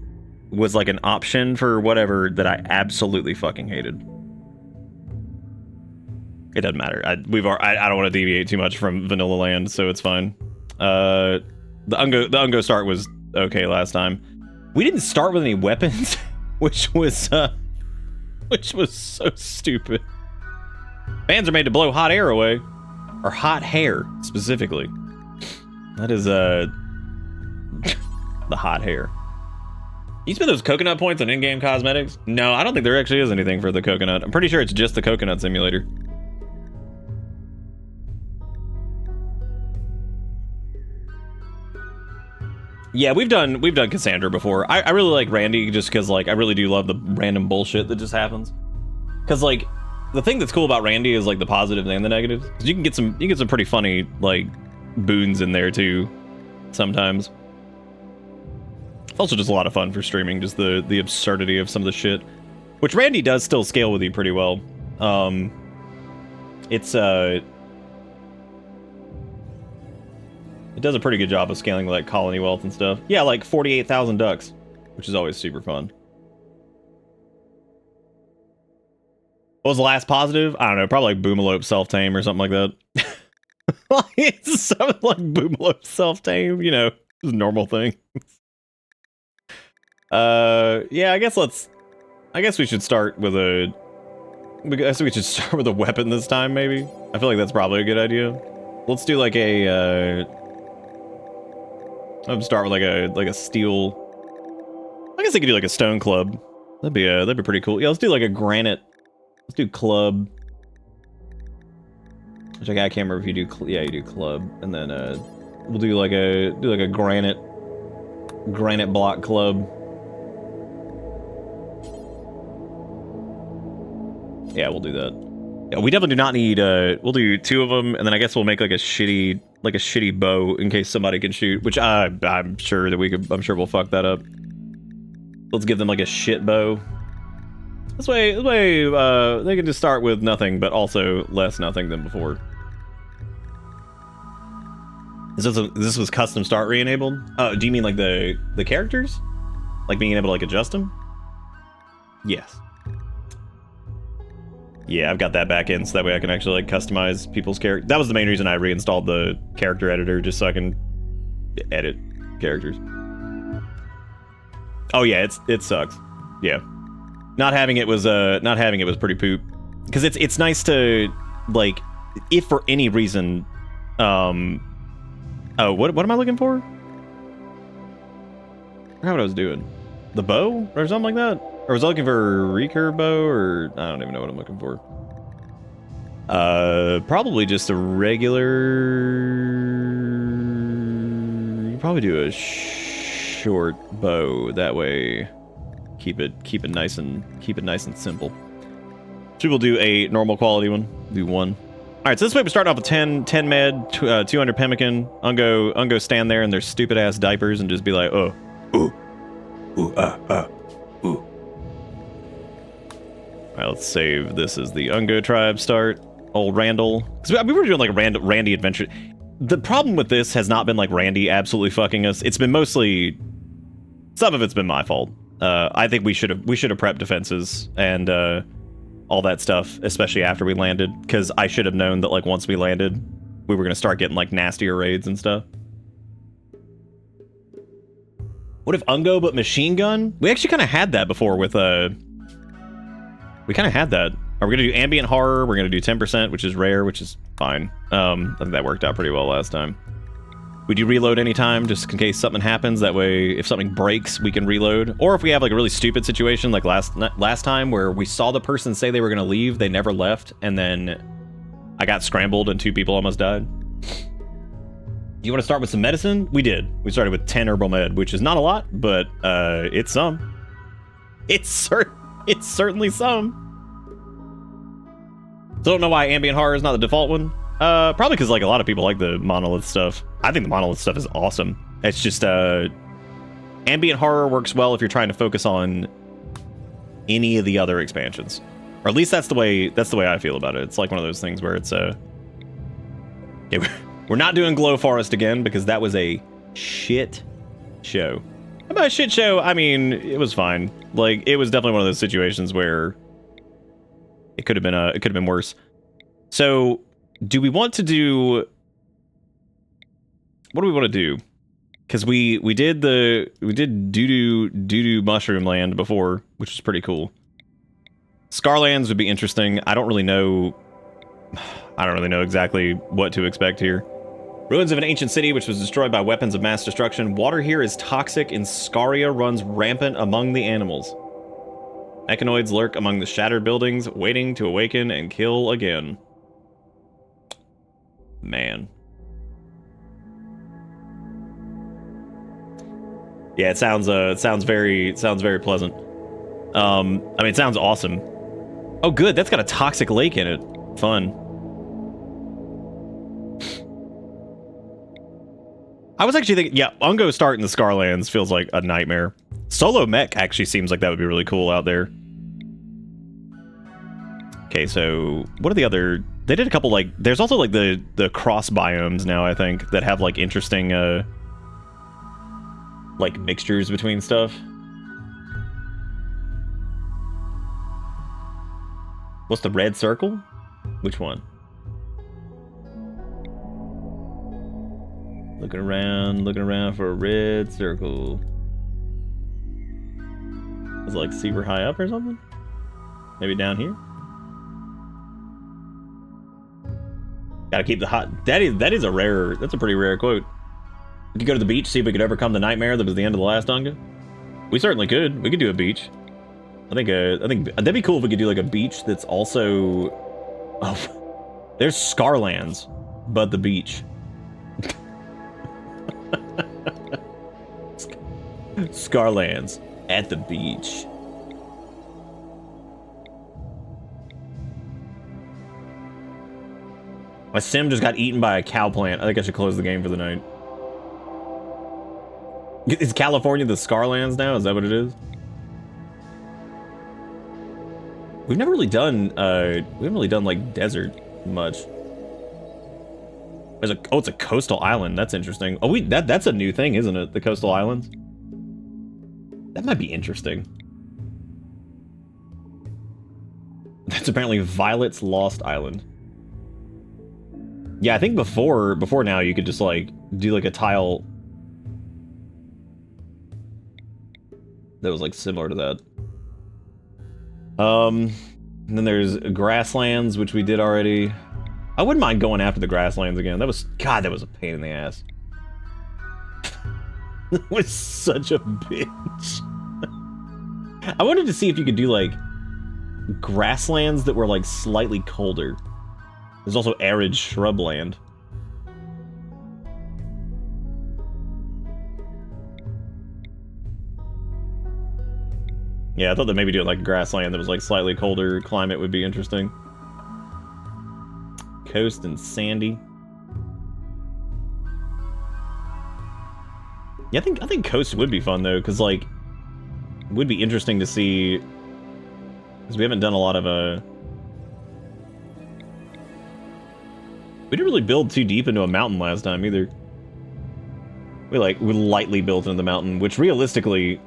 was like an option for whatever that I absolutely fucking hated? It doesn't matter. I don't want to deviate too much from Vanilla Land, so it's fine. The Ungo start was okay last time. We didn't start with any weapons, which was so stupid. Fans are made to blow hot air away, or hot hair specifically. That is the hot hair. You spend those coconut points on in-game cosmetics? No, I don't think there actually is anything for the coconut. I'm pretty sure it's just the coconut simulator. Yeah, we've done Cassandra before. I really like Randy just because like I really do love the random bullshit that just happens. Because like the thing that's cool about Randy is like the positives and the negatives. Because you can get some pretty funny like boons in there too sometimes. It's also just a lot of fun for streaming, just the absurdity of some of the shit, which Randy does still scale with you pretty well. It does a pretty good job of scaling like colony wealth and stuff. Yeah, like 48,000 ducks, which is always super fun. What was the last positive? I don't know, probably like Boomalope self-tame or something like that. It's something like Boomalope self-tame, you know, just a normal thing. Yeah, I guess we should start with a weapon this time, maybe. I feel like that's probably a good idea. Let's do like a I'll start with like a steel. I guess I could do like a stone club. That'd be pretty cool. Yeah, let's do like a granite. Let's do club. Which I can't remember if you do. Yeah, you do club, and then we'll do like a granite block club. Yeah, we'll do that. Yeah, we definitely do not need. We'll do 2 of them, and then I guess we'll make like a shitty bow in case somebody can shoot. Which I'm sure that we could. I'm sure we'll fuck that up. Let's give them like a shit bow. This way, they can just start with nothing, but also less nothing than before. This was custom start re-enabled? Oh, do you mean like the characters? Like being able to like adjust them? Yes. Yeah, I've got that back in, so that way I can actually like customize people's character. That was the main reason I reinstalled the character editor, just so I can edit characters. Oh yeah, it sucks. Yeah, not having it was pretty poop. Because it's nice to like, if for any reason, oh, what am I looking for? I forgot what I was doing. The bow or something like that. Or was I looking for a recurve bow, or I don't even know what I'm looking for. Probably just a regular. You probably do a short bow. That way, keep it nice and simple. So we'll do a normal quality one. Do 1. All right, so this way we're starting off with 10 med, 200 pemmican. Ungo stand there in their stupid ass diapers and just be like, oh, ooh, ooh, ooh. Alright, let's save this as the Ungo Tribe start. Old Randall. Because we were doing like Randy adventure. The problem with this has not been like Randy absolutely fucking us. It's been mostly... Some of it's been my fault. I think we should have prepped defenses and all that stuff, especially after we landed. Because I should have known that like once we landed, we were going to start getting like nastier raids and stuff. What if Ungo but machine gun? We actually kind of had that before with... We kind of had that. We're going to do ambient horror. We're going to do 10%, which is rare, which is fine. I think that worked out pretty well last time. Would you reload anytime, just in case something happens? That way, if something breaks, we can reload. Or if we have like a really stupid situation, like last time, where we saw the person say they were gonna leave, they never left, and then I got scrambled and 2 people almost died. You want to start with some medicine? We did. We started with 10 herbal med, which is not a lot, but it's some. It's certainly some. So don't know why ambient horror is not the default one. Probably because like a lot of people like the monolith stuff. I think the monolith stuff is awesome. It's just ambient horror works well if you're trying to focus on any of the other expansions, or at least that's the way I feel about it. It's like one of those things where it's yeah, we're not doing Glowforest again because that was a shit show. About a shit show, I mean, it was fine. Like, it was definitely one of those situations where it could have been worse. So, do we want to do? What do we want to do? Because we did doo-doo mushroom land before, which was pretty cool. Scarlands would be interesting. I don't really know exactly what to expect here. Ruins of an ancient city which was destroyed by weapons of mass destruction. Water here is toxic and Scaria runs rampant among the animals. Mechanoids lurk among the shattered buildings, waiting to awaken and kill again. Man. Yeah, it sounds very pleasant. I mean, it sounds awesome. Oh, good. That's got a toxic lake in it. Fun. I was actually thinking, yeah, Ungos starting the Scarlands feels like a nightmare. Solo mech actually seems like that would be really cool out there. Okay, so what are the other? They did a couple like. There's also like the cross biomes now, I think, that have like interesting like mixtures between stuff. What's the red circle? Which one? Looking around for a red circle. Is it like super high up or something? Maybe down here? Gotta keep the hot. That is a rare. That's a pretty rare quote. We could go to the beach, see if we could overcome the nightmare that was the end of the last Unga. We certainly could. We could do a beach. I think that'd be cool if we could do like a beach that's also. Oh, there's Scarlands, but the beach. Scarlands at the beach. My sim just got eaten by a cow plant. I think I should close the game for the night. Is California the Scarlands now? Is that what it is? We've never really done we haven't really done like desert much. There's it's a coastal island. That's interesting. Oh, that's a new thing, isn't it? The coastal islands. That might be interesting. That's apparently Violet's Lost Island. Yeah, I think before now you could just like do like a tile that was like similar to that. And then there's grasslands, which we did already. I wouldn't mind going after the grasslands again. That was a pain in the ass. That was such a bitch. I wanted to see if you could do like grasslands that were like slightly colder. There's also arid shrubland. Yeah, I thought that maybe doing like a grassland that was like slightly colder climate would be interesting. Coast and sandy. Yeah, I think coast would be fun though, because like it would be interesting to see, because we haven't done a lot of we didn't really build too deep into a mountain last time either. We lightly built into the mountain, which realistically,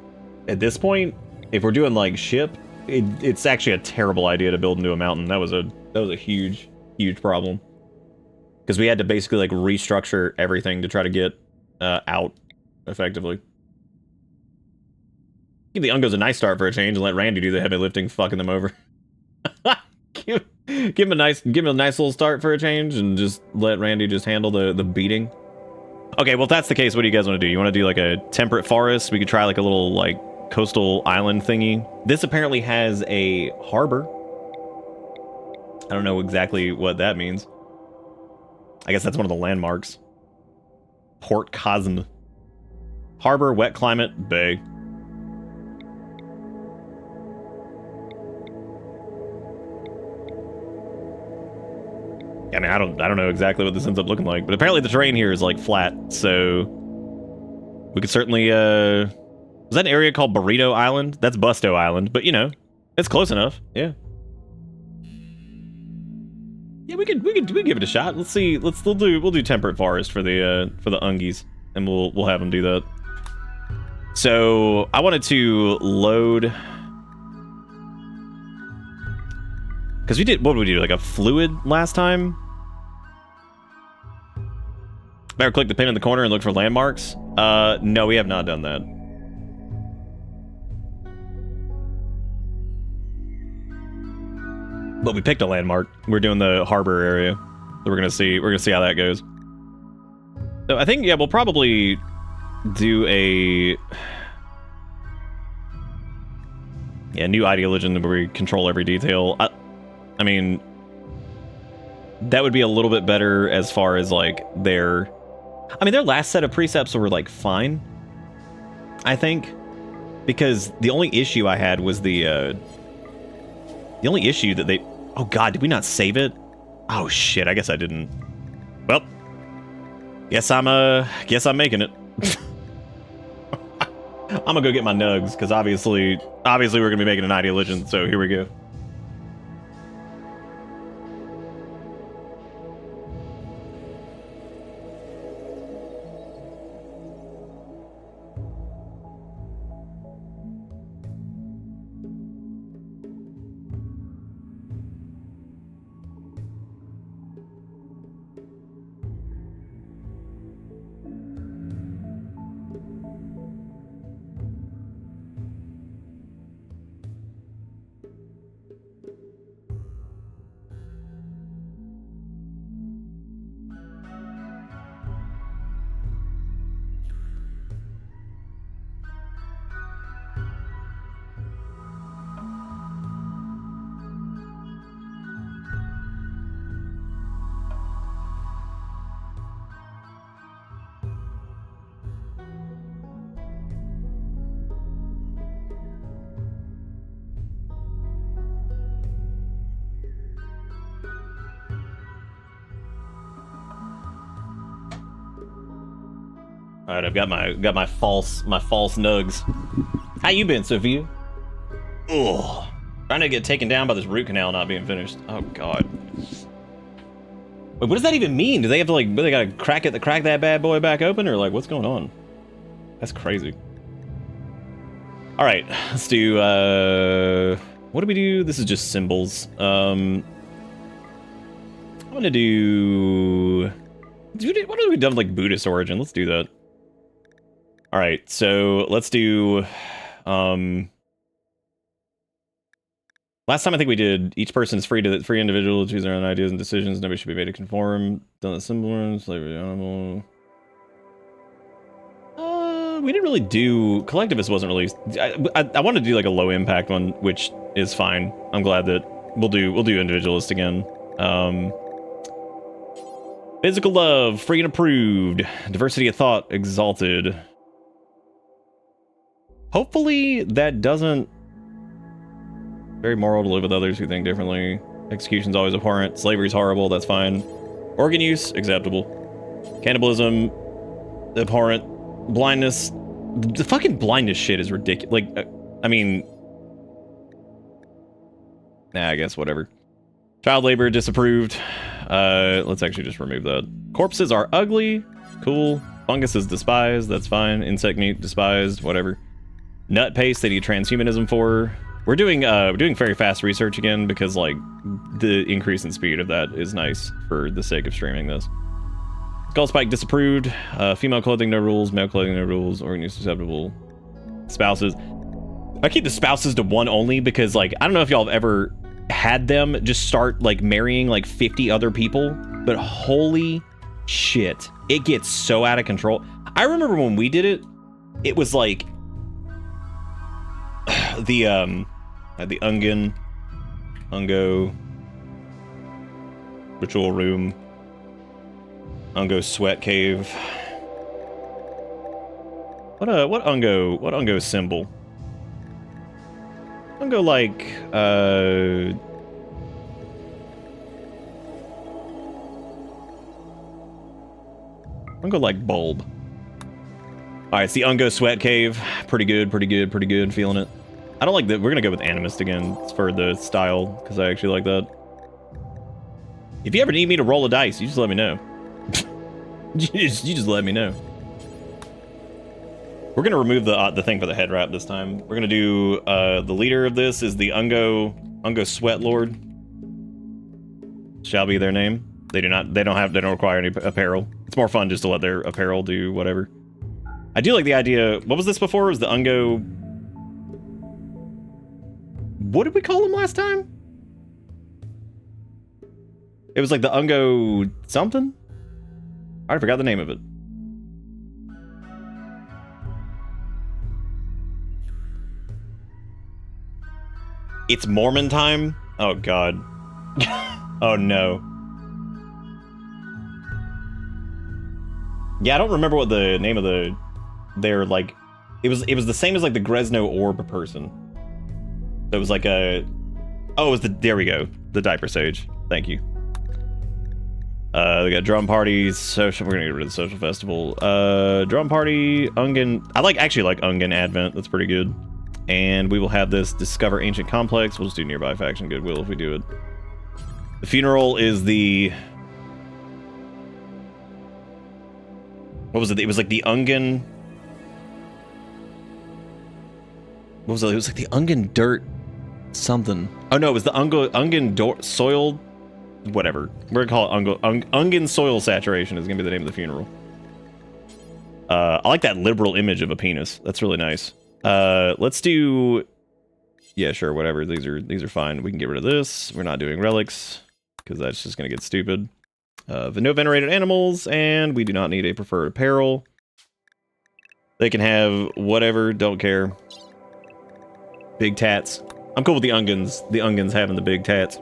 at this point, if we're doing like ship, it's actually a terrible idea to build into a mountain. That was a huge problem, because we had to basically like restructure everything to try to get out effectively. Give the Ungos a nice start for a change and let Randy do the heavy lifting, fucking them over. give him a nice little start for a change and just let Randy just handle the beating. Okay, well, if that's the case, what do you guys want to do? You want to do like a temperate forest? We could try like a little like coastal island thingy. This apparently has a harbor. I don't know exactly what that means. I guess that's one of the landmarks. Port Cosm. Harbor, wet climate, bay. I mean, I don't know exactly what this ends up looking like, but apparently the terrain here is like flat, so we could certainly was that an area called Burrito Island? That's Busto Island, but you know, it's close enough. Yeah. Yeah, we could give it a shot. Let's see. We'll do temperate forest for the Ungos, and we'll have them do that. So I wanted to load because we did, what did we do, like a fluid last time? Better click the pin in the corner and look for landmarks. No, we have not done that. But we picked a landmark. We're doing the harbor area. So we're gonna see how that goes. So I think, yeah, we'll probably do a new ideologian where we control every detail. I mean, that would be a little bit better as far as like their last set of precepts were like fine, I think, because the only issue I had was the only issue that they, oh god, did we not save it? Oh shit, I guess I didn't. Well, guess I'm making it. I'm gonna go get my nugs, because obviously we're gonna be making an ideologian, so here we go. All right, I've got my false nugs. How you been, Sophia? Ugh. Trying to get taken down by this root canal not being finished. Oh god. Wait, what does that even mean? Do they have to like, they gotta crack that bad boy back open, or like what's going on? That's crazy. All right, let's do. What do we do? This is just symbols. I'm gonna do. What have we done like Buddhist origin? Let's do that. All right, so let's do. Last time I think we did. Each person is free individual to choose their own ideas and decisions. Nobody should be made to conform. Done the symbol, slavery, animal. We didn't really do collectivist. Wasn't really. I wanted to do like a low impact one, which is fine. I'm glad that we'll do individualist again. Physical love, free and approved. Diversity of thought, exalted. Hopefully that doesn't... Very moral to live with others who think differently. Execution's always abhorrent. Slavery's horrible, that's fine. Organ use, acceptable. Cannibalism, abhorrent. Blindness... The fucking blindness shit is ridiculous. Like, I mean... Nah, I guess whatever. Child labor, disapproved. Let's actually just remove that. Corpses are ugly. Cool. Fungus is despised. That's fine. Insect meat, despised. Whatever. Nut paste, they need transhumanism for. We're doing very fast research again because, like, the increase in speed of that is nice for the sake of streaming this. Skull spike, disapproved. Female clothing, no rules. Male clothing, no rules. Organ use acceptable. Spouses. I keep the spouses to one only because, like, I don't know if y'all have ever had them just start like marrying like 50 other people, but holy Shit. It gets so out of control. I remember when we did it, it was like the Ungo ritual room, Ungo sweat cave. What Ungo symbol? Ungo like Ungo like bulb. Alright, it's the Ungo sweat cave. Pretty good, pretty good, pretty good. Feeling it. I don't like that. We're gonna go with Animist again. It's for the style, because I actually like that. If you ever need me to roll a dice, you just let me know. you just let me know. We're gonna remove the thing for the head wrap this time. We're gonna do the leader of this is the Ungo Sweat Lord. Shall be their name. They don't require any apparel. It's more fun just to let their apparel do whatever. I do like the idea. What was this before? It was the Ungo. What did we call them last time? It was like the Ungo something? I forgot the name of it. It's Mormon time? Oh god. Oh no. Yeah, I don't remember what the name of their like it was the same as like the Gresno orb person. So it was like a oh, it was there we go. The diaper sage. Thank you. We got drum parties, social. We're gonna get rid of the social festival. Drum party, Ungen. I actually like Ungen Advent. That's pretty good. And we will have this discover ancient complex. We'll just do nearby faction goodwill if we do it. The funeral is the. What was it? It was like the Ungen. What was it? It was like the Ungen dirt something. Oh no, it was the Ungen soil. Whatever. We're gonna call it Ungen soil saturation is gonna be the name of the funeral. I like that liberal image of a penis. That's really nice. Let's do. Yeah, sure, whatever. These are fine. We can get rid of this. We're not doing relics because that's just gonna get stupid. No venerated animals, and we do not need a preferred apparel. They can have whatever. Don't care. Big tats. I'm cool with the Ungans. The Ungans having the big tats.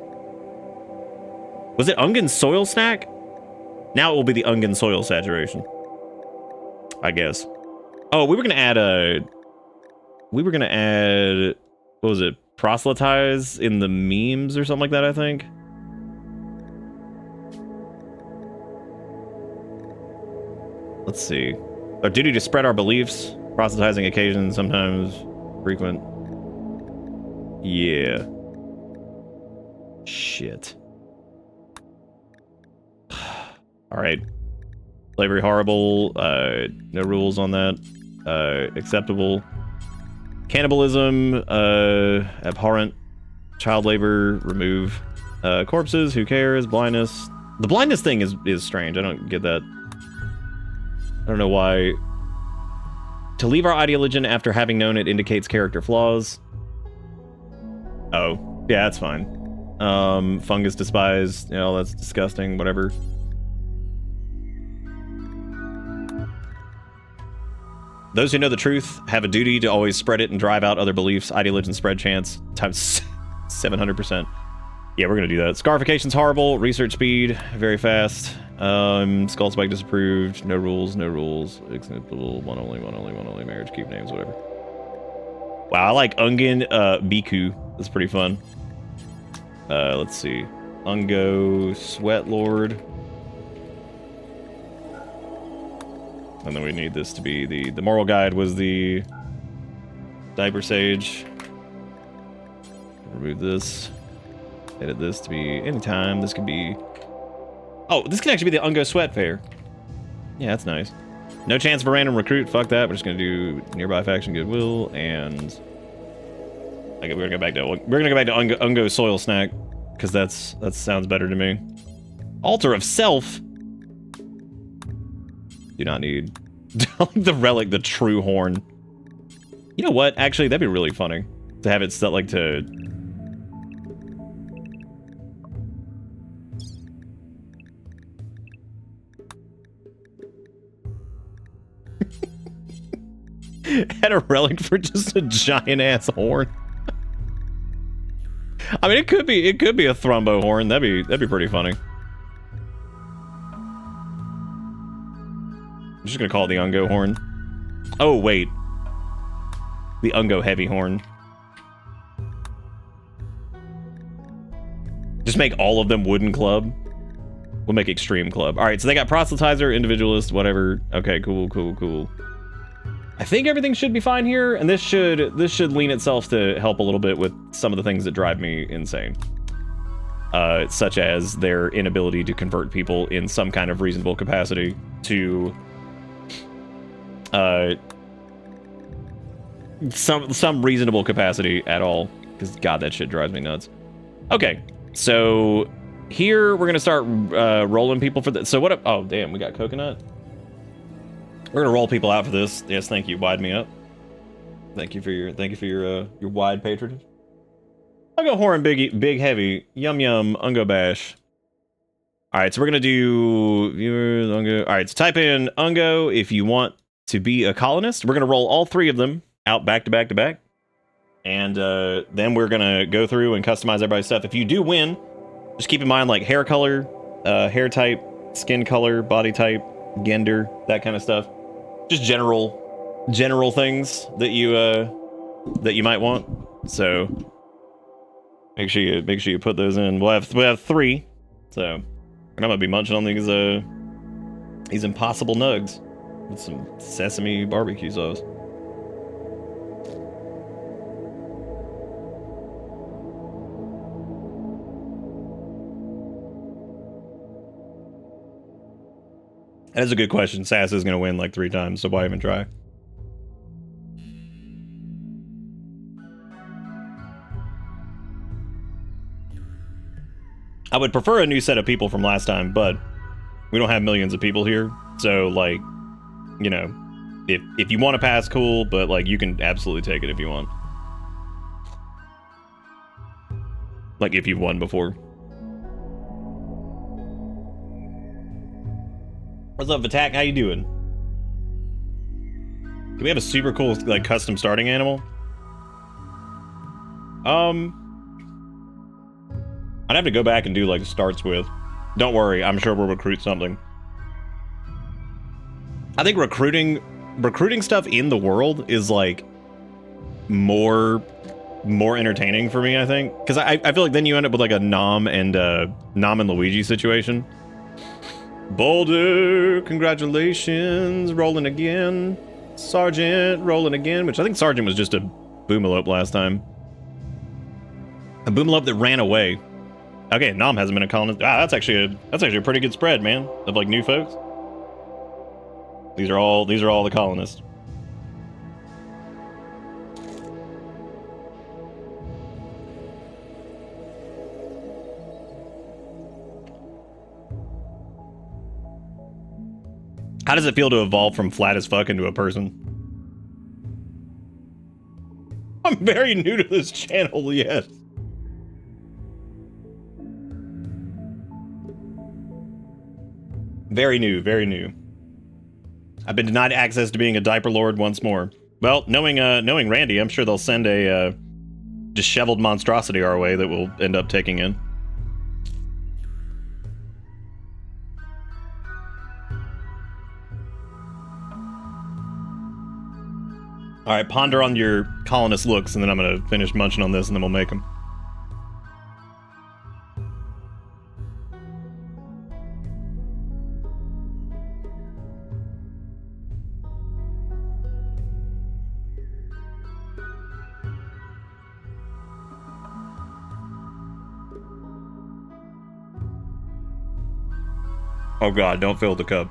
Was it Ungen soil snack? Now it will be the Ungen soil saturation. I guess. Oh, we were gonna add what was it? Proselytize in the memes or something like that, I think. Let's see. Our duty to spread our beliefs, proselytizing occasions, sometimes frequent. Yeah. Shit. All right. Slavery horrible. No rules on that. Acceptable. Cannibalism. Abhorrent. Child labor. Remove. Corpses. Who cares? Blindness. The blindness thing is strange. I don't get that. I don't know why. To leave our ideology after having known it indicates character flaws. Oh, yeah, that's fine. Fungus despised. You know, that's disgusting. Whatever. Those who know the truth have a duty to always spread it and drive out other beliefs. Ideology spread chance times 700%. Yeah, we're gonna do that. Scarification's horrible. Research speed very fast. Skull spike disapproved. No rules. No rules. Acceptable. One only. Marriage. Keep names. Whatever. Wow, I like Ungen Biku. That's pretty fun. Let's see. Ungo Sweat Lord. And then we need this to be the moral guide was the diaper sage. Remove this. Edit this to be anytime. This could be. Oh, this can actually be the Ungo Sweat Fair. Yeah, that's nice. No chance of a random recruit. Fuck that. We're just gonna do nearby faction goodwill and. Okay, we're gonna go back to Ungo Soil Snack because that sounds better to me. Altar of Self. Do not need the relic, the true horn. You know what? Actually, that'd be really funny to have it set like to. Had a relic for just a giant ass horn. I mean, it could be a thrombo horn. That'd be pretty funny. I'm just gonna call it the Ungo horn. Oh wait, the Ungo heavy horn. Just make all of them wooden club. We'll make extreme club. All right, so they got proselytizer, individualist, whatever. Okay, cool, cool, cool. I think everything should be fine here, and this should lean itself to help a little bit with some of the things that drive me insane. Such as their inability to convert people in some kind of reasonable capacity to some reasonable capacity at all. Because God, that shit drives me nuts. Okay, so here we're gonna start rolling people for this. So what? Oh damn, we got coconut. We're gonna roll people out for this. Yes, thank you. Wide me up. Thank you for your wide patronage. Ungo horn, big heavy, yum yum, Ungo bash. All right, so we're gonna do viewers Ungo. All right, so type in Ungo if you want to be a colonist. We're gonna roll all three of them out back to back to back, and then we're gonna go through and customize everybody's stuff. If you do win, just keep in mind like hair color, hair type, skin color, body type, gender, that kind of stuff. Just general things that you might want. So make sure you put those in. We'll have three. So I'm gonna be munching on these impossible nugs with some sesame barbecue sauce. That is a good question. Sass is going to win like 3 times, so why even try? I would prefer a new set of people from last time, but we don't have millions of people here. So, like, you know, if you want to pass, cool, but, like, you can absolutely take it if you want. Like, if you've won before. What's up, Attack? How you doing? Can we have a super cool, like, custom starting animal? I'd have to go back and do, like, starts with. Don't worry, I'm sure we'll recruit something. I think recruiting stuff in the world is, like, more entertaining for me, I think. Because I feel like then you end up with, like, a Nom and Luigi situation. Boulder, congratulations, rolling again. Sergeant, rolling again, which I think Sergeant was just a boomalope last time. A boomalope that ran away. Okay, Nom hasn't been a colonist. Ah, that's actually a pretty good spread, man, of like new folks. These are all the colonists. How does it feel to evolve from flat as fuck into a person? I'm very new to this channel, yes. Very new, very new. I've been denied access to being a diaper lord once more. Well, knowing Randy, I'm sure they'll send a disheveled monstrosity our way that we'll end up taking in. All right, ponder on your colonist looks, and then I'm gonna finish munching on this, and then we'll make them. Oh God, don't fill the cup.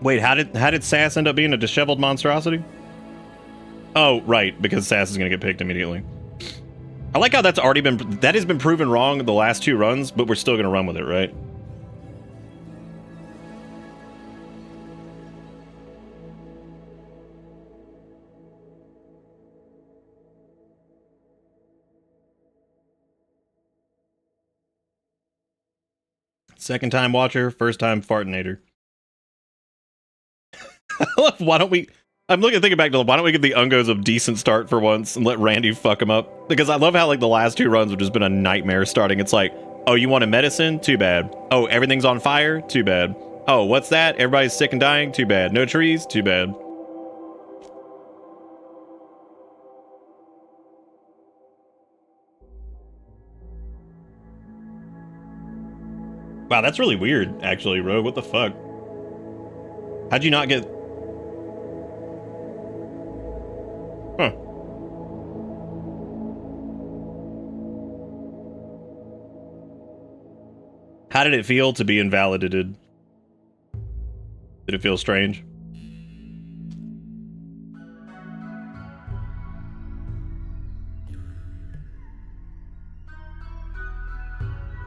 Wait, how did Sass end up being a disheveled monstrosity? Oh, right, because Sass is gonna get picked immediately. I like how that has been proven wrong the last 2 runs, but we're still gonna run with it, right? Second time watcher, first time fartinator. Why don't we... I'm thinking back to why don't we give the Ungos a decent start for once and let Randy fuck them up? Because I love how like the last 2 runs have just been a nightmare starting. It's like, oh, you want a medicine? Too bad. Oh, everything's on fire? Too bad. Oh, what's that? Everybody's sick and dying? Too bad. No trees? Too bad. Wow, that's really weird, actually, Rogue. What the fuck? How'd you not get... Huh. How did it feel to be invalidated? Did it feel strange?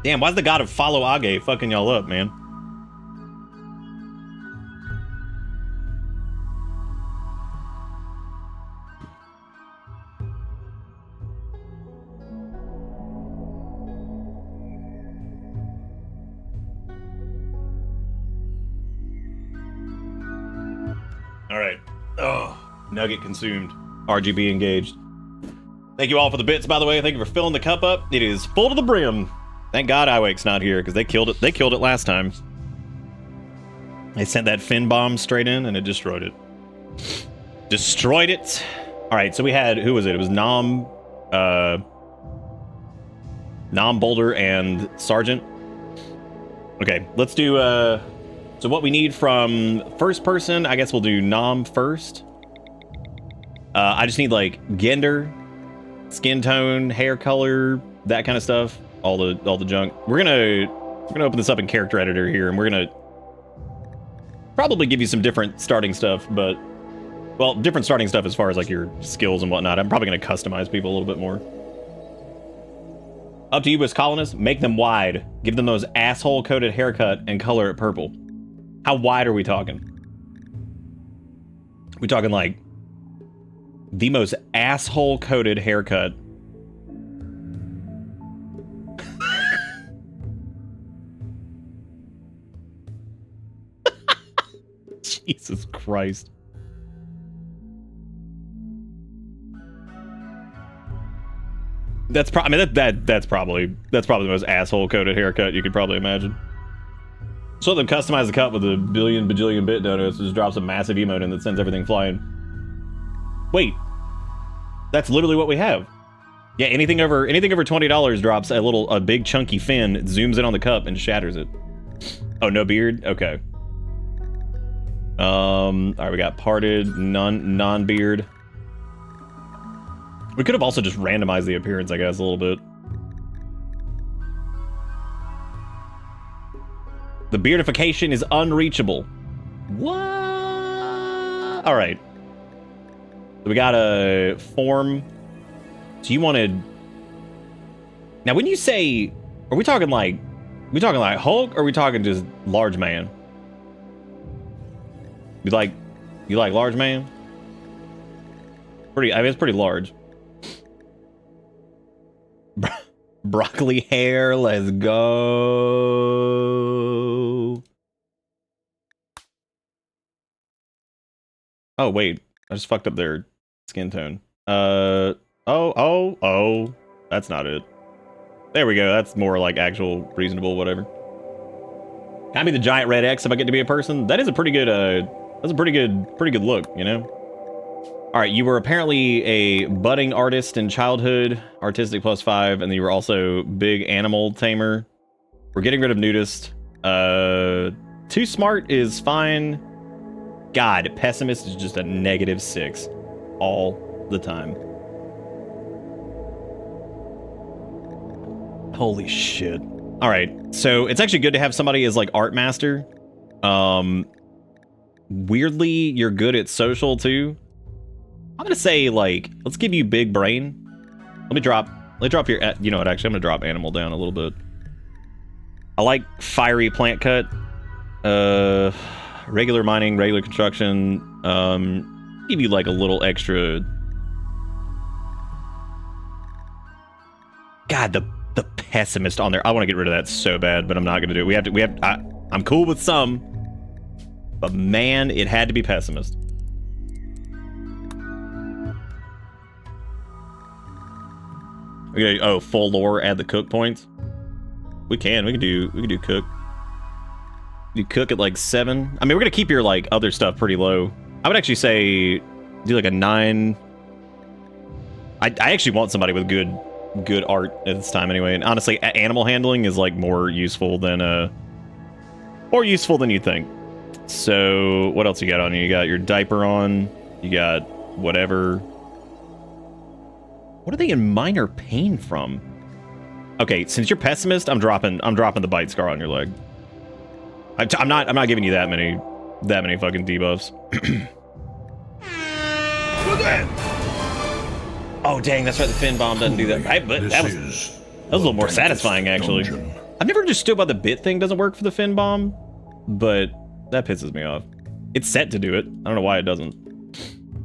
Damn, why's the god of Follow Age fucking y'all up, man? Alright. Oh, nugget consumed. RGB engaged. Thank you all for the bits, by the way. Thank you for filling the cup up. It is full to the brim. Thank God Iwake's not here, because they killed it. They killed it last time. They sent that fin bomb straight in, and it destroyed it. Destroyed it. All right, so we had, who was it? It was Nom Boulder and Sergeant. Okay, let's do, so what we need from first person, I guess we'll do Nom first. I just need, like, gender, skin tone, hair color, that kind of stuff. All the junk. We're gonna open this up in character editor here, and we're gonna probably give you some different starting stuff, but well, different starting stuff as far as like your skills and whatnot. I'm probably gonna customize people a little bit more. Up to you as colonists. Make them wide. Give them those asshole coated haircut and color it purple. How wide are we talking? We talking like the most asshole coated haircut. Jesus Christ. That's probably that's probably the most asshole coded haircut you could probably imagine. So let them customize the cut with a billion bajillion bit donuts. Just drops a massive emote in that sends everything flying. Wait, that's literally what we have. Yeah, anything over $20 drops a big chunky fin, zooms in on the cup and shatters it. Oh, no beard? Okay. All right, we got parted, non-beard. We could have also just randomized the appearance, I guess, a little bit. The beardification is unreachable. What? All right. So we got a form. So you wanted... Now, when you say... Are we talking like Hulk, or are we talking just large man? You like large man? I mean, it's pretty large. Broccoli hair, let's go. Oh, wait. I just fucked up their skin tone. Oh. That's not it. There we go. That's more like actual reasonable, whatever. Can I be the giant red X if I get to be a person? That is a pretty good, that's a pretty good look, you know? All right, you were apparently a budding artist in childhood, artistic +5, and then you were also big animal tamer. We're getting rid of nudist. Too smart is fine. God, pessimist is just a -6 all the time. Holy shit. All right, so it's actually good to have somebody as like art master. Weirdly, you're good at social too. I'm gonna say like, let's give you big brain. Let me drop your, you know what, actually I'm gonna drop animal down a little bit. I like fiery plant cut, regular mining, regular construction, give you like a little extra. God, The pessimist on there. I want to get rid of that so bad, but I'm not gonna do it. I'm cool with some, but man, it had to be pessimist. Okay, oh, full lore, add the cook points. We can do cook. You cook at like 7. I mean, we're gonna keep your like other stuff pretty low. I would actually say do like a 9. I actually want somebody with good art at this time anyway. And honestly, animal handling is like more useful than you think. So what else you got on you? You got your diaper on. You got whatever. What are they in minor pain from? Okay, since you're pessimist, I'm dropping the bite scar on your leg. I'm not giving you that many fucking debuffs. Oh dang, that's right. The fin bomb doesn't do that. But that was a little more satisfying actually. I've never understood why the bit thing doesn't work for the fin bomb, but that pisses me off. It's set to do it. I don't know why it doesn't.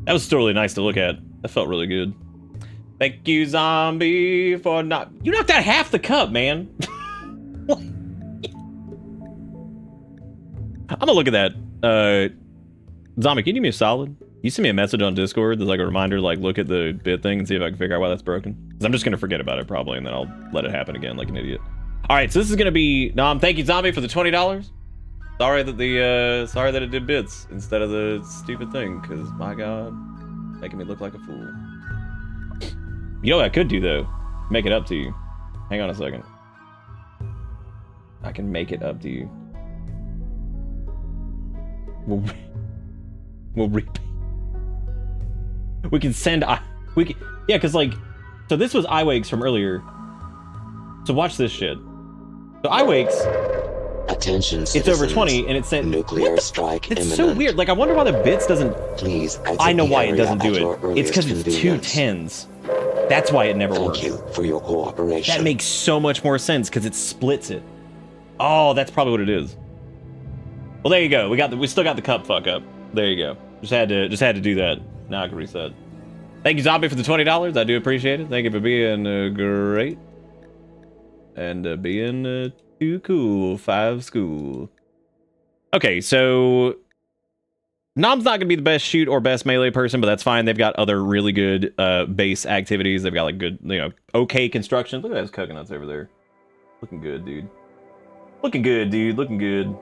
That was still really nice to look at. That felt really good. Thank you, zombie, for not. You knocked out half the cup, man. I'm gonna look at that. Zombie, can you do me a solid? You send me a message on Discord that's like a reminder, like look at the bit thing and see if I can figure out why that's broken. Because I'm just gonna forget about it probably, and then I'll let it happen again like an idiot. All right, so this is gonna be thank you, zombie, for the $20. Sorry that it did bits instead of the stupid thing, because my god, making me look like a fool. You know what I could do though? Make it up to you. Hang on a second. I can make it up to you. We can send yeah, because like, so this was iWakes from earlier. So watch this shit. So iWakes,
attention citizens,
it's over 20 and it sent
nuclear strike
it's
imminent.
so weird. Like I wonder why the bits doesn't.
Please exit
I know
the
why it
area
doesn't do
at your
it. It's because
earliest
it's two
convenience.
10s. That's why it never works.
Thank you for your cooperation.
That makes so much more sense because it splits it. Oh, that's probably what it is. Well, there you go. We still got the cup fuck up. There you go. Just had to do that. Now I can reset. Thank you, zombie, for the $20. I do appreciate it. Thank you for being great and being too cool. 5 school. Okay, so Nom's not gonna be the best shoot or best melee person, but that's fine. They've got other really good base activities. They've got like good, okay construction. Look at those coconuts over there. Looking good, dude. Looking good, dude. Looking good.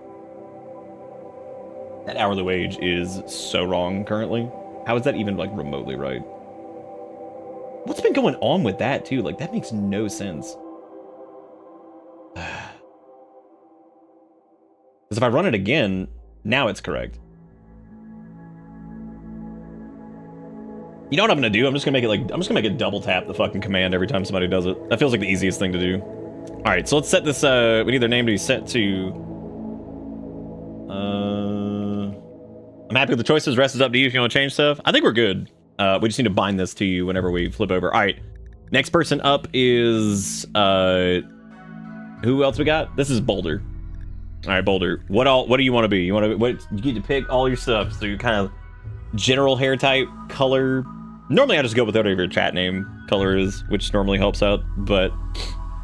That hourly wage is so wrong currently. How is that even like remotely right? What's been going on with that too? Like that makes no sense. Because if I run it again, now it's correct. You know what I'm gonna do? I'm just gonna make it double tap the fucking command every time somebody does it. That feels like the easiest thing to do. All right, so let's set this. We need their name to be set to. I'm happy with the choices. Rest is up to you if you want to change stuff. I think we're good. We just need to bind this to you whenever we flip over. All right, next person up is who else we got? This is Boulder. All right, Boulder. What do you want to be? You get to pick all your stuff. So you kind of general hair type, color. Normally I just go with whatever your chat name color is, which normally helps out. But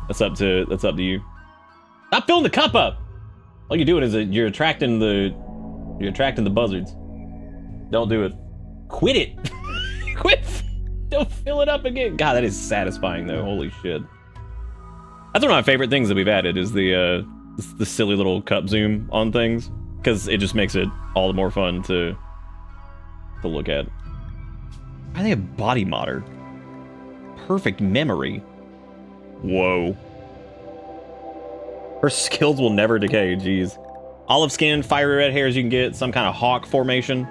that's up to you. Stop filling the cup up. All you're doing is you're attracting the buzzards. Don't do it. Quit it. Quit. Don't fill it up again. God, that is satisfying though. Holy shit. That's one of my favorite things that we've added is the silly little cup zoom on things, because it just makes it all the more fun to look at. I think a body modder. Perfect memory. Whoa. Her skills will never decay, jeez. Olive skin, fiery red hairs you can get, some kind of hawk formation.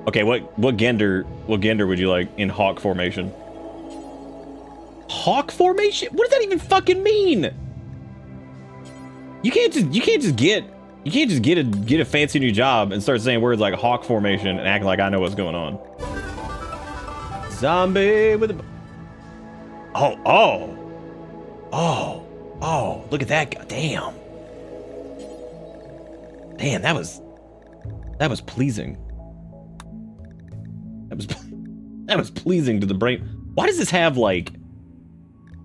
Okay, what gender would you like in hawk formation? Hawk formation? What does that even fucking mean? You can't just get a fancy new job and start saying words like hawk formation and acting like I know what's going on. Zombie with a... Oh, look at that. Damn, that was pleasing. That was pleasing to the brain. Why does this have like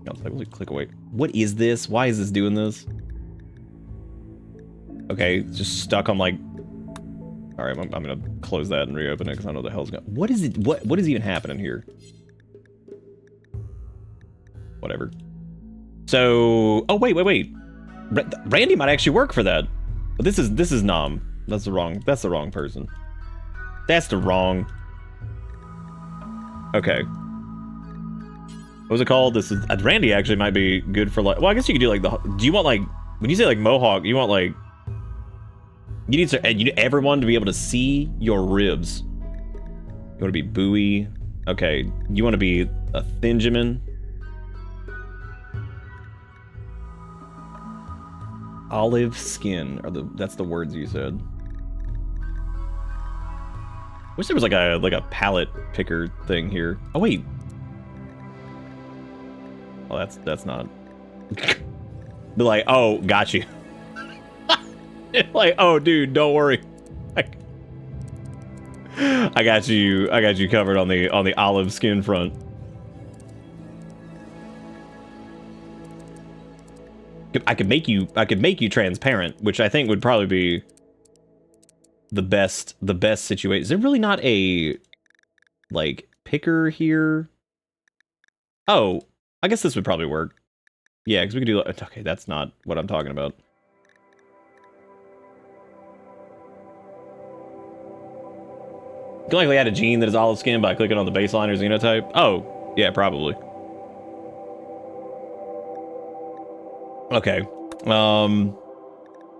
I was like, let's click away. What is this? Why is this doing this? Okay, it's just stuck on like. All right, I'm gonna close that and reopen it because I don't know what the hell's going. What is it? What is even happening here? Whatever. So, oh wait. Randy might actually work for that. But this is Nom. That's the wrong person. That's the wrong. Okay. What was it called? This is Randy actually might be good for like. Well, I guess you could do like the. Do you want like when you say like mohawk? You want like. You need everyone to be able to see your ribs. You want to be buoy. Okay. You want to be a Thinjamin. Olive skin that's the words you said. Wish there was like a palette picker thing here. Oh wait. Oh that's not. Be like, oh, got you. Like, oh dude, don't worry. I got you covered on the olive skin front. I could make you transparent, which I think would probably be the best situation. Is there really not a like picker here? Oh, I guess this would probably work. Yeah, because we could do. Okay, that's not what I'm talking about. You can likely add a gene that is olive skin by clicking on the baseline or xenotype. Oh, yeah, probably. Okay. And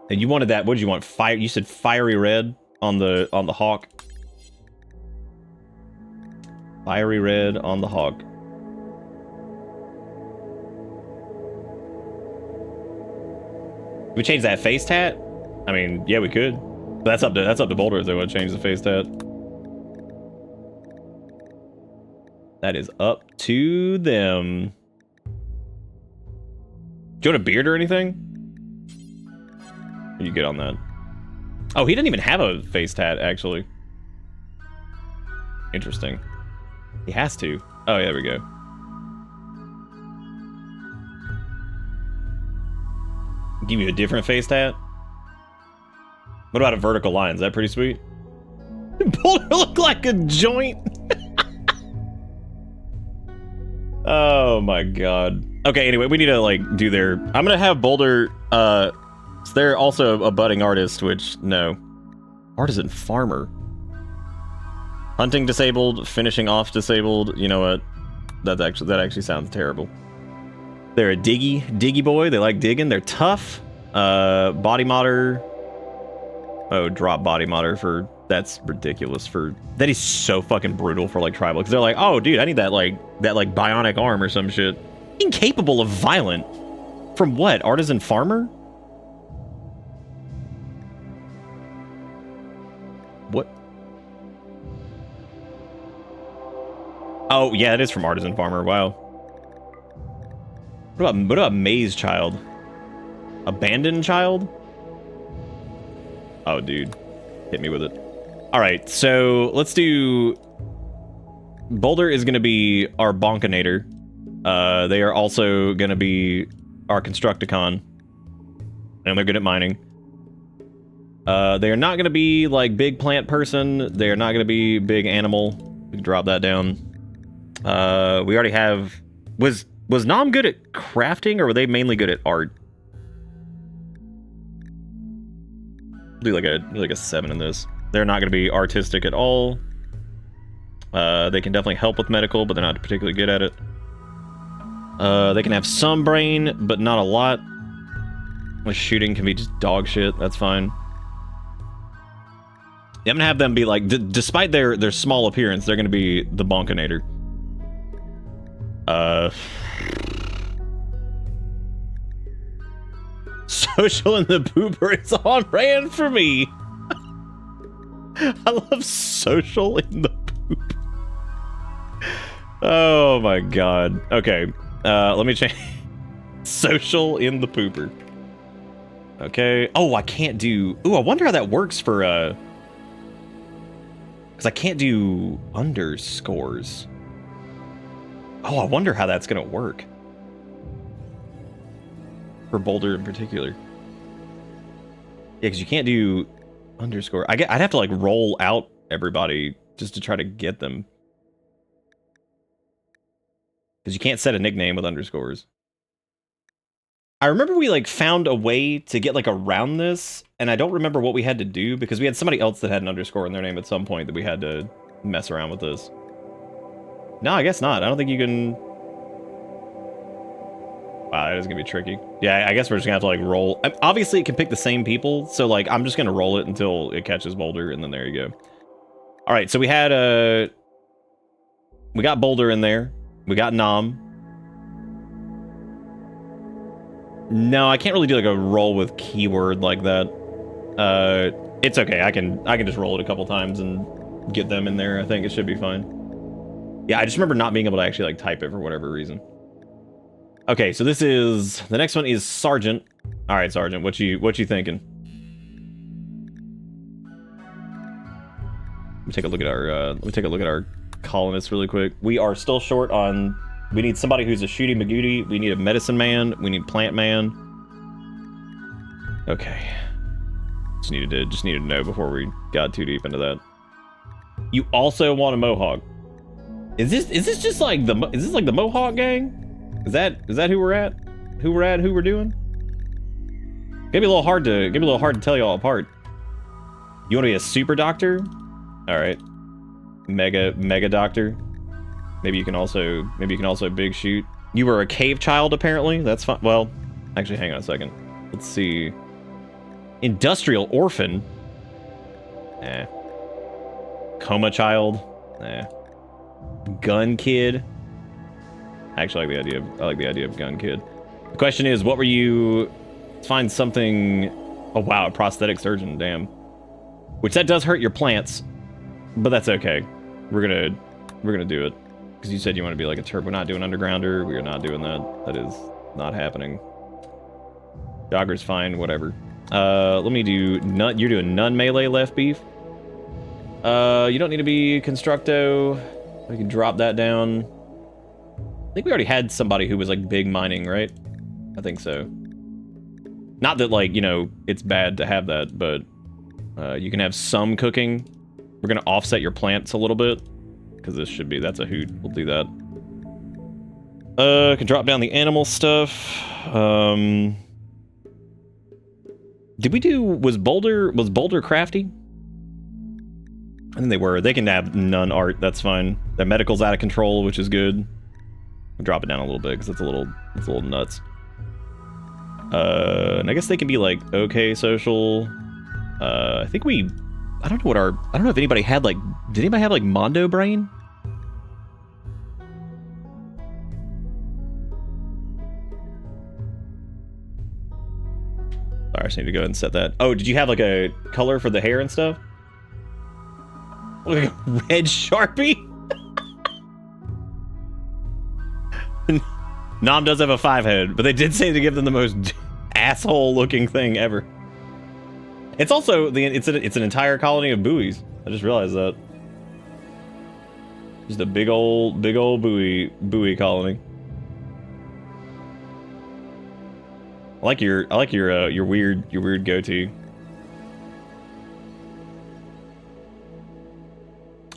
you wanted that. What did you want? Fire. You said fiery red on the hawk. Fiery red on the hawk. We change that face tat? I mean, yeah, we could. But that's up to Boulder if they want to change the face tat. That is up to them. Do you want a beard or anything? You get on that. Oh, he didn't even have a face tat, actually. Interesting. He has to. Oh, yeah, there we go. Give you a different face tat? What about a vertical line? Is that pretty sweet? Boulder look like a joint. Oh my god. Okay, anyway, we need to like do their. I'm gonna have Boulder. They're also a budding artist, which no, artisan farmer. Hunting disabled, finishing off disabled. You know what? That actually sounds terrible. They're a diggy boy. They like digging. They're tough. Body modder. Oh, drop body modder for. That's ridiculous for. That is so fucking brutal for like tribal. Because they're like, oh, dude, I need that like bionic arm or some shit. Incapable of violent. From what? Artisan farmer? What? Oh, yeah, it is from Artisan Farmer. Wow. What about Maze Child? Abandoned Child? Oh, dude. Hit me with it. Alright, so let's do... Boulder is going to be our Bonkinator. They are also going to be our Constructicon. And they're good at mining. They are not going to be, like, big plant person. They are not going to be big animal. We can drop that down. We already have... Was Nom good at crafting, or were they mainly good at art? Do like a 7 in this. They're not going to be artistic at all. They can definitely help with medical, but they're not particularly good at it. They can have some brain, but not a lot. Shooting can be just dog shit. That's fine. Yeah, I'm gonna have them be like, despite their small appearance, they're gonna be the Bonkinator. Social in the pooper is on brand for me. I love social in the poop. Oh my god. Okay. Let me change. Social in the pooper. Okay. Oh, I can't do... Ooh, I wonder how that works for, because I can't do underscores. Oh, I wonder how that's gonna work. for Boulder in particular. Yeah, because you can't do underscore. I'd have to like roll out everybody just to try to get them. Because you can't set a nickname with underscores. I remember we like found a way to get like around this, and I don't remember what we had to do because we had somebody else that had an underscore in their name at some point that we had to mess around with this. No, I guess not. I don't think you can... Wow, that is gonna be tricky. Yeah, I guess we're just gonna have to like roll. Obviously, it can pick the same people, so like I'm just gonna roll it until it catches Boulder, and then there you go. All right, so we had we got Boulder in there. We got Nom. No, I can't really do like a roll with keyword like that. It's okay. I can just roll it a couple times and get them in there. I think it should be fine. Yeah, I just remember not being able to actually like type it for whatever reason. Okay, so this is the next one is Sergeant. All right, Sergeant, what you thinking? Let me take a look at our colonists really quick. We are still short on. We need somebody who's a shooty magooty. We need a medicine man. We need plant man. Okay. Just needed to know before we got too deep into that. You also want a mohawk. Is this just like the Mohawk gang? Is that who we're at? Who we're doing? Gonna be a little hard to tell you all apart. You want to be a super doctor? All right. Mega doctor. Maybe you can also big shoot. You were a cave child apparently. That's fine. Well, actually, hang on a second. Let's see. Industrial orphan. Eh. Coma child. Eh. Gun kid. I actually like the idea of gun kid. The question is, what were you? Let's find something. Oh wow, a prosthetic surgeon. Damn. Which that does hurt your plants, but that's okay. We're gonna do it. Because you said you want to be like a turbo. We're not doing undergrounder. We are not doing that. That is not happening. Jogger's fine. Whatever. Let me do none. You're doing none melee left beef. You don't need to be constructo. We can drop that down. I think we already had somebody who was like big mining, right? I think so. Not that like, you know, it's bad to have that, but you can have some cooking. We're gonna offset your plants a little bit. Because this should be, that's a hoot. We'll do that. Can drop down the animal stuff. Did we do, was Boulder crafty? I think they were. They can have none art, that's fine. Their medical's out of control, which is good. I'll drop it down a little bit, because it's a little nuts. And I guess they can be like, okay, social. I think we, I don't know if anybody had like, did anybody have like Mondo Brain? Sorry, I just need to go ahead and set that. Oh, did you have like a color for the hair and stuff? Like a red Sharpie? Nom does have a 5-head, but they did say to give them the most asshole looking thing ever. It's also it's an entire colony of buoys. I just realized that. Just a big old buoy colony. I like your weird goatee.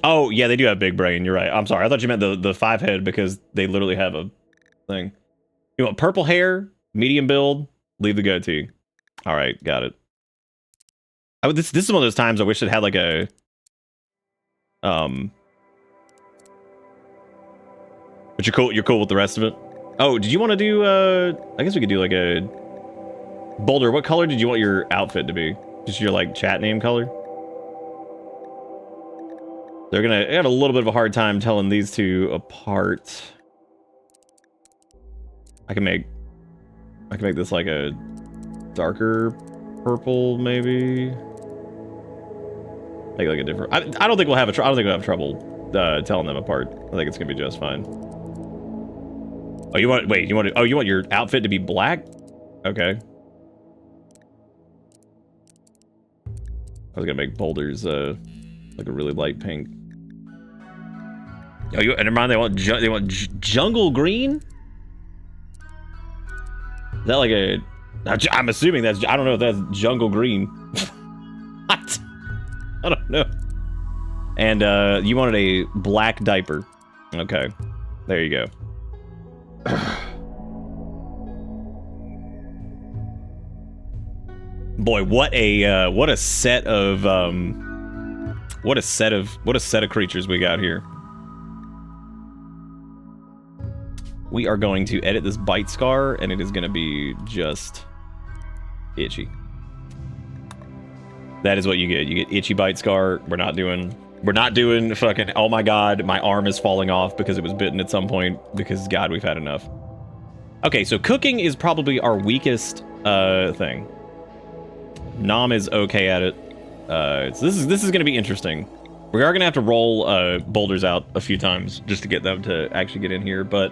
Oh yeah, they do have big brain. You're right. I'm sorry. I thought you meant the 5-head because they literally have a thing. You want purple hair, medium build, leave the goatee. All right, got it. This is one of those times I wish it had like a but you're cool with the rest of it. Oh, did you want to do I guess we could do like a Boulder. What color did you want your outfit to be? Just your like chat name color? They're gonna have a little bit of a hard time telling these two apart. I can make this like a darker purple, maybe. Like a different. I don't think we'll have trouble telling them apart. I think it's gonna be just fine. Oh, you want your outfit to be black? Okay. I was gonna make Boulder's like a really light pink. Oh, and never mind. They want jungle green. Is that like a I'm assuming that's, I don't know if that's jungle green. What? I don't know. And you wanted a black diaper. Okay, there you go. Boy, what a set of creatures we got here. We are going to edit this bite scar, and it is going to be just itchy. That is what you get. You get itchy bite scar. We're not doing fucking, oh my god, my arm is falling off because it was bitten at some point, because god, we've had enough. Okay, so cooking is probably our weakest thing. Nom is okay at it. So this is going to be interesting. We are going to have to roll boulders out a few times just to get them to actually get in here, but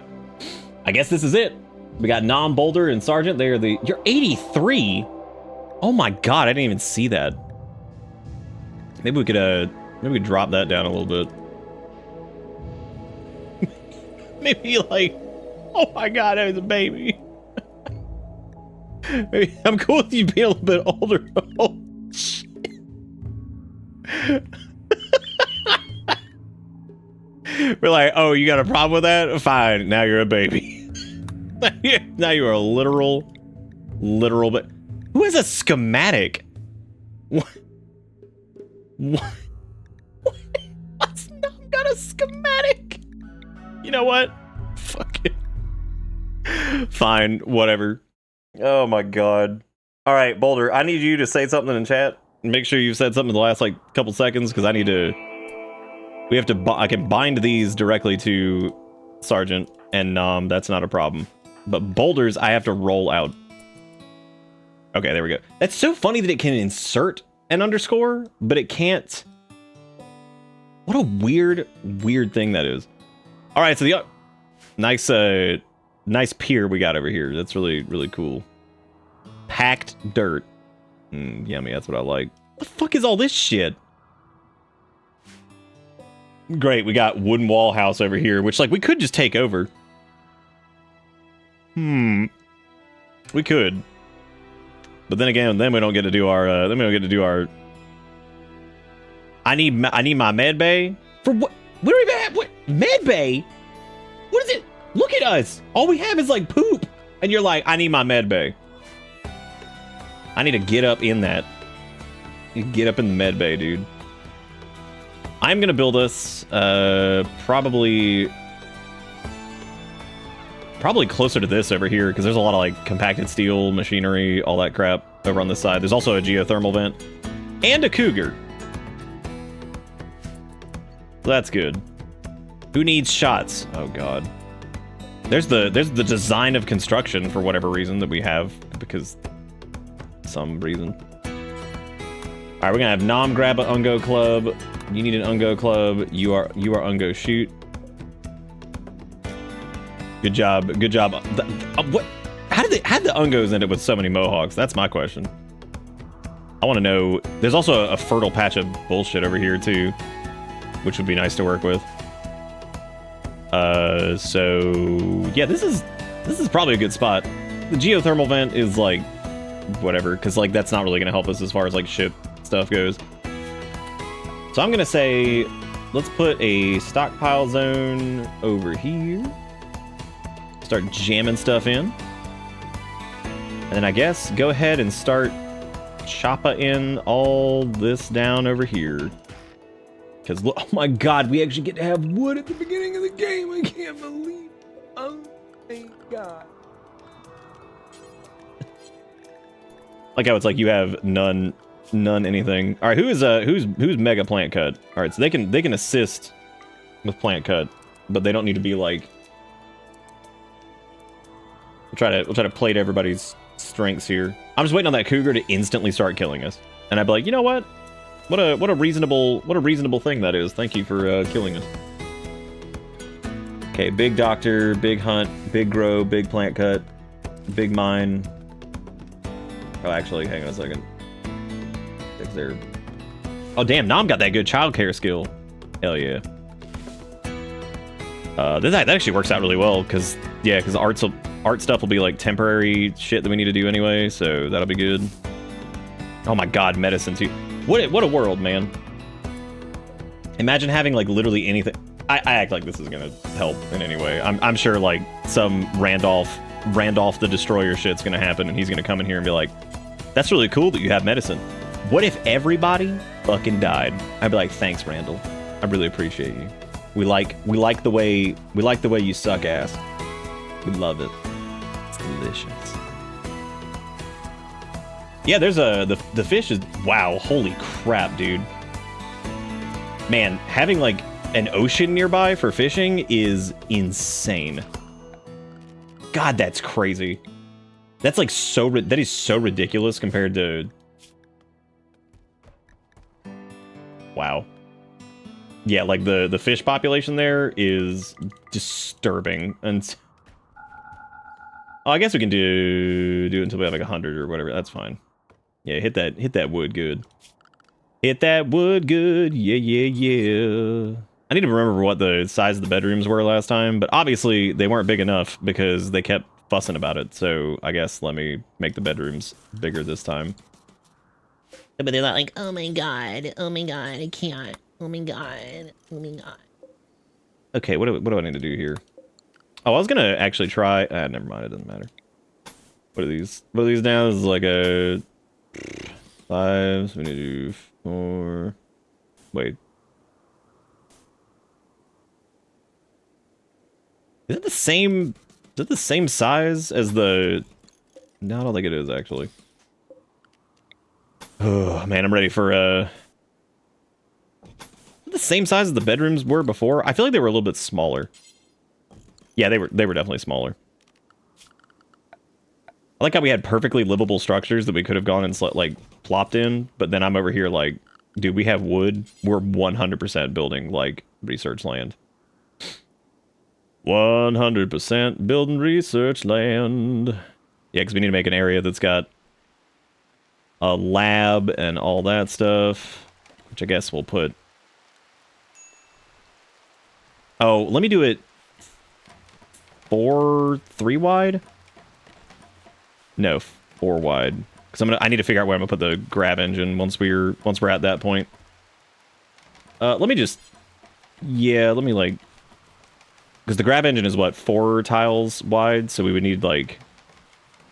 I guess this is it. We got Nom, Boulder, and Sergeant. They're the... You're 83? Oh my god, I didn't even see that. Maybe we could drop that down a little bit. Maybe like... Oh my god, I was a baby. Maybe I'm cool with you being a little bit older. Oh, shit. We're like, oh, you got a problem with that? Fine, now you're a baby. Now you are a literal, but who has a schematic? What? What's not got a schematic? You know what? Fuck it. Fine, whatever. Oh my god. All right, Boulder, I need you to say something in chat. Make sure you've said something in the last like couple seconds, because I need to. We have to. I can bind these directly to Sergeant, and that's not a problem. But boulders, I have to roll out. Okay, there we go. That's so funny that it can insert an underscore, but it can't. What a weird thing that is. All right, so the nice pier we got over here. That's really cool. Packed dirt. Yummy, that's what I like. What the fuck is all this shit? Great, we got wooden wall house over here, which like we could just take over. We could. But then again, then we don't get to do our I need my med bay. For what? We don't even have what med bay? What is it? Look at us. All we have is like poop. And you're like, I need my med bay. I need to get up in that. You get up in the med bay, dude. I'm gonna build us probably closer to this over here, because there's a lot of like compacted steel machinery, all that crap over on this side. There's also a geothermal vent and a cougar. That's good. Who needs shots? Oh god. There's the design of construction for whatever reason that we have, because some reason. All right, we're gonna have Nom grab an Ungo club. You need an Ungo club. You are Ungo shoot. Good job. What? How did the Ungos end up with so many mohawks? That's my question. I want to know. There's also a fertile patch of bullshit over here too, which would be nice to work with. So yeah, this is probably a good spot. The geothermal vent is like whatever, because like that's not really gonna help us as far as like ship stuff goes. So I'm gonna say let's put a stockpile zone over here. Start jamming stuff in. And then I guess go ahead and start choppa in all this down over here. Because, oh my god, we actually get to have wood at the beginning of the game. I can't believe it. Oh, thank god. Like how it's like you have none anything. All right, who's mega plant cut? All right, so they can assist with plant cut, but they don't need to be like. We'll try to plate everybody's strengths here. I'm just waiting on that cougar to instantly start killing us, and I'd be like, you know what? What a reasonable thing that is. Thank you for killing us. Okay, big doctor, big hunt, big grow, big plant cut, big mine. Oh, actually, hang on a second. Is there? Oh, damn, Nom got that good childcare skill. Hell yeah. That actually works out really well, because art stuff will be like temporary shit that we need to do anyway, so that'll be good. Oh my god, medicine too. What a world, man. Imagine having like literally anything. I act like this is gonna help in any way. I'm sure like some Randolph the Destroyer shit's gonna happen, and he's gonna come in here and be like, "That's really cool that you have medicine. What if everybody fucking died?" I'd be like, "Thanks, Randall. I really appreciate you. We like the way you suck ass. We love it. It's delicious." Yeah, there's the fish is, wow, holy crap, dude. Man, having like an ocean nearby for fishing is insane. God, that's crazy. That's like that is so ridiculous compared to, wow. Yeah, like the fish population there is disturbing. And oh, I guess we can do it until we have like 100 or whatever. That's fine. Yeah, hit that wood good. Hit that wood good. Yeah, yeah, yeah. I need to remember what the size of the bedrooms were last time, but obviously they weren't big enough because they kept fussing about it. So I guess let me make the bedrooms bigger this time.
But they're not like, oh my god, I can't. Oh my god, oh my god.
Okay, what do I need to do here? Oh, I was gonna actually try. Never mind, it doesn't matter. What are these? What are these now? This is like a 5. So we need to do 4. Wait. Is it the same? Is it the same size as the? No, I don't think it is actually. Oh man, I'm ready for the same size as the bedrooms were before. I feel like they were a little bit smaller. Yeah, they were definitely smaller. I like how we had perfectly livable structures that we could have gone and like plopped in, but then I'm over here like, dude, we have wood. We're 100% building like research land. 100% building research land. Yeah, because we need to make an area that's got a lab and all that stuff, which I guess we'll put. Oh, let me do it 3 wide. No, 4 wide. Because I need to figure out where I'm gonna put the grab engine once we're at that point. Let me just, yeah, let me like, because the grab engine is what, 4 tiles wide, so we would need like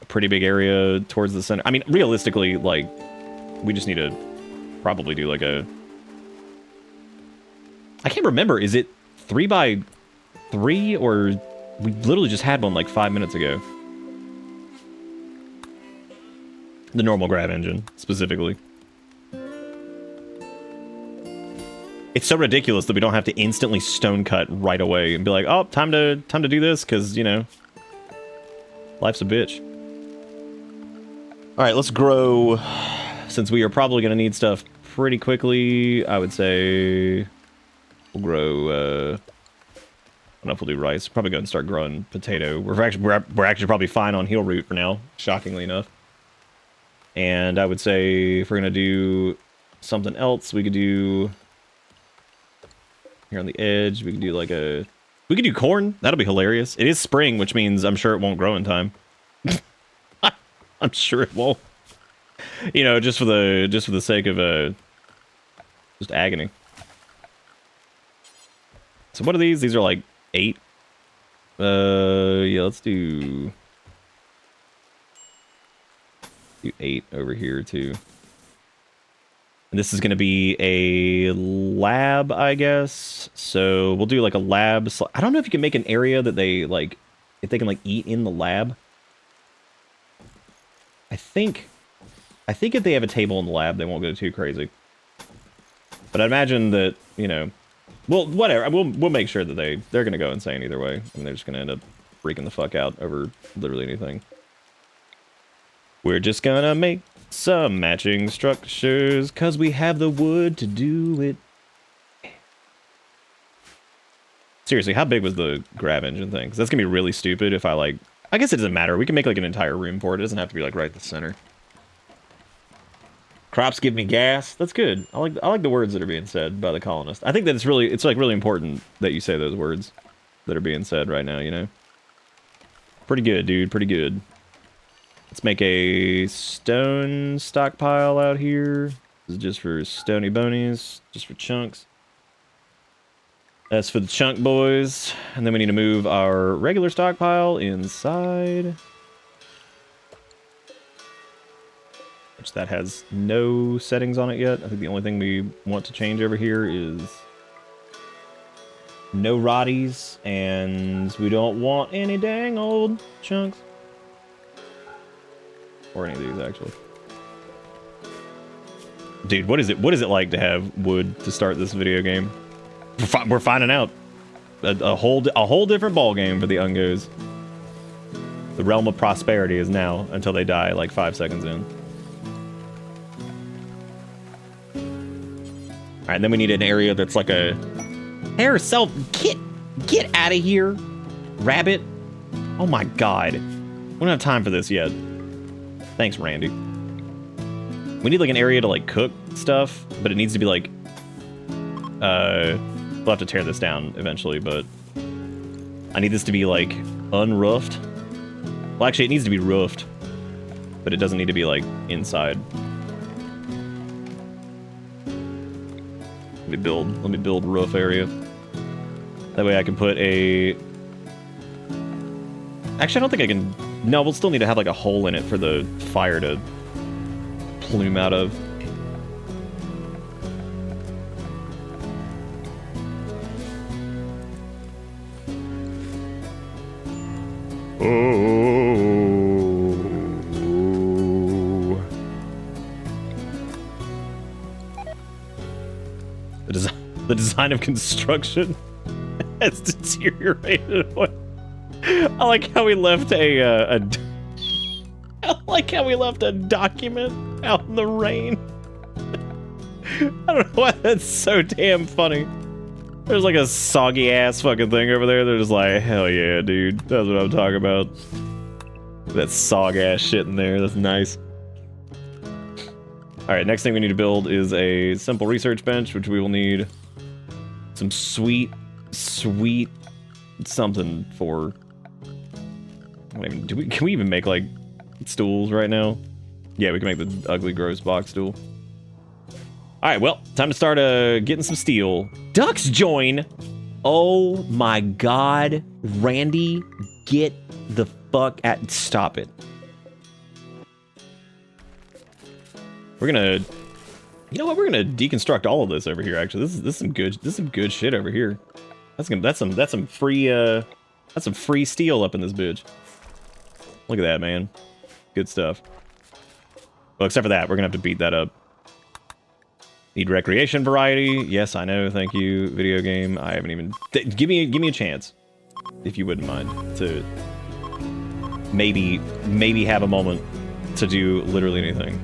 a pretty big area towards the center. I mean, realistically, like, we just need to probably do like a, I can't remember, is it 3 by 3 or we literally just had one like 5 minutes ago? The normal grab engine, specifically. It's so ridiculous that we don't have to instantly stone cut right away and be like, oh, time to do this, because, you know, life's a bitch. All right, let's grow. Since we are probably going to need stuff pretty quickly, I would say we'll grow, I don't know if we'll do rice. Probably go and start growing potato. We're actually probably fine on heel root for now, shockingly enough. And I would say if we're going to do something else, we could do here on the edge, we could do like a, we could do corn. That'll be hilarious. It is spring, which means I'm sure it won't grow in time. I'm sure it won't. You know, just for the sake of just agony. So what are these? These are like 8. Yeah, let's do 8 over here too. And this is going to be a lab, I guess. So we'll do like a lab. I don't know if you can make an area that they like, if they can like eat in the lab. I think if they have a table in the lab, they won't go too crazy. But I imagine that, you know, well, whatever. We'll make sure that they're going to go insane either way. I mean, they're just going to end up freaking the fuck out over literally anything. We're just gonna make some matching structures, cause we have the wood to do it. Seriously, how big was the grab engine thing? Cause that's gonna be really stupid if I guess it doesn't matter. We can make like an entire room for it. It doesn't have to be like right in the center. Crops give me gas. That's good. I like the words that are being said by the colonists. I think that it's like really important that you say those words. that are being said right now, you know? Pretty good, dude. Pretty good. Let's make a stone stockpile out here. This is just for stony bonies, just for chunks. That's for the chunk boys. And then we need to move our regular stockpile inside. Which that has no settings on it yet. I think the only thing we want to change over here is no roddies, and we don't want any dang old chunks. Or any of these, actually. Dude, what is it like to have wood to start this video game? We're finding out. A whole different ball game for the Ungos. The realm of prosperity is now until they die like 5 seconds in. Alright, then we need an area that's like a... Hair self, get out of here, rabbit. Oh my god. We don't have time for this yet. Thanks, Randy. We need like an area to like cook stuff, but it needs to be like... We'll have to tear this down eventually, but... I need this to be like unroofed. Well, actually, it needs to be roofed, but it doesn't need to be like inside. Let me build roof area. That way I can put a... Actually, I don't think I can... No, we'll still need to have like a hole in it for the fire to plume out of. Oh. The design of construction has deteriorated. I like how we left I like how we left a document out in the rain. I don't know why that's so damn funny. There's like a soggy ass fucking thing over there. They're just like, hell yeah, dude. That's what I'm talking about. That sog ass shit in there. That's nice. Alright, next thing we need to build is a simple research bench, which we will need some sweet something for. Can we even make like stools right now? Yeah, we can make the ugly gross box stool. Alright, well, time to start getting some steel. Ducks join! Oh my god. Randy, get the fuck at... Stop it. We're gonna... You know what? We're gonna deconstruct all of this over here, actually. This is some good shit over here. That's some free steel up in this bitch. Look at that, man. Good stuff. Well, except for that, we're gonna have to beat that up. Need recreation variety. Yes, I know. Thank you, video game. I haven't even... Give me a chance, if you wouldn't mind, to maybe have a moment to do literally anything.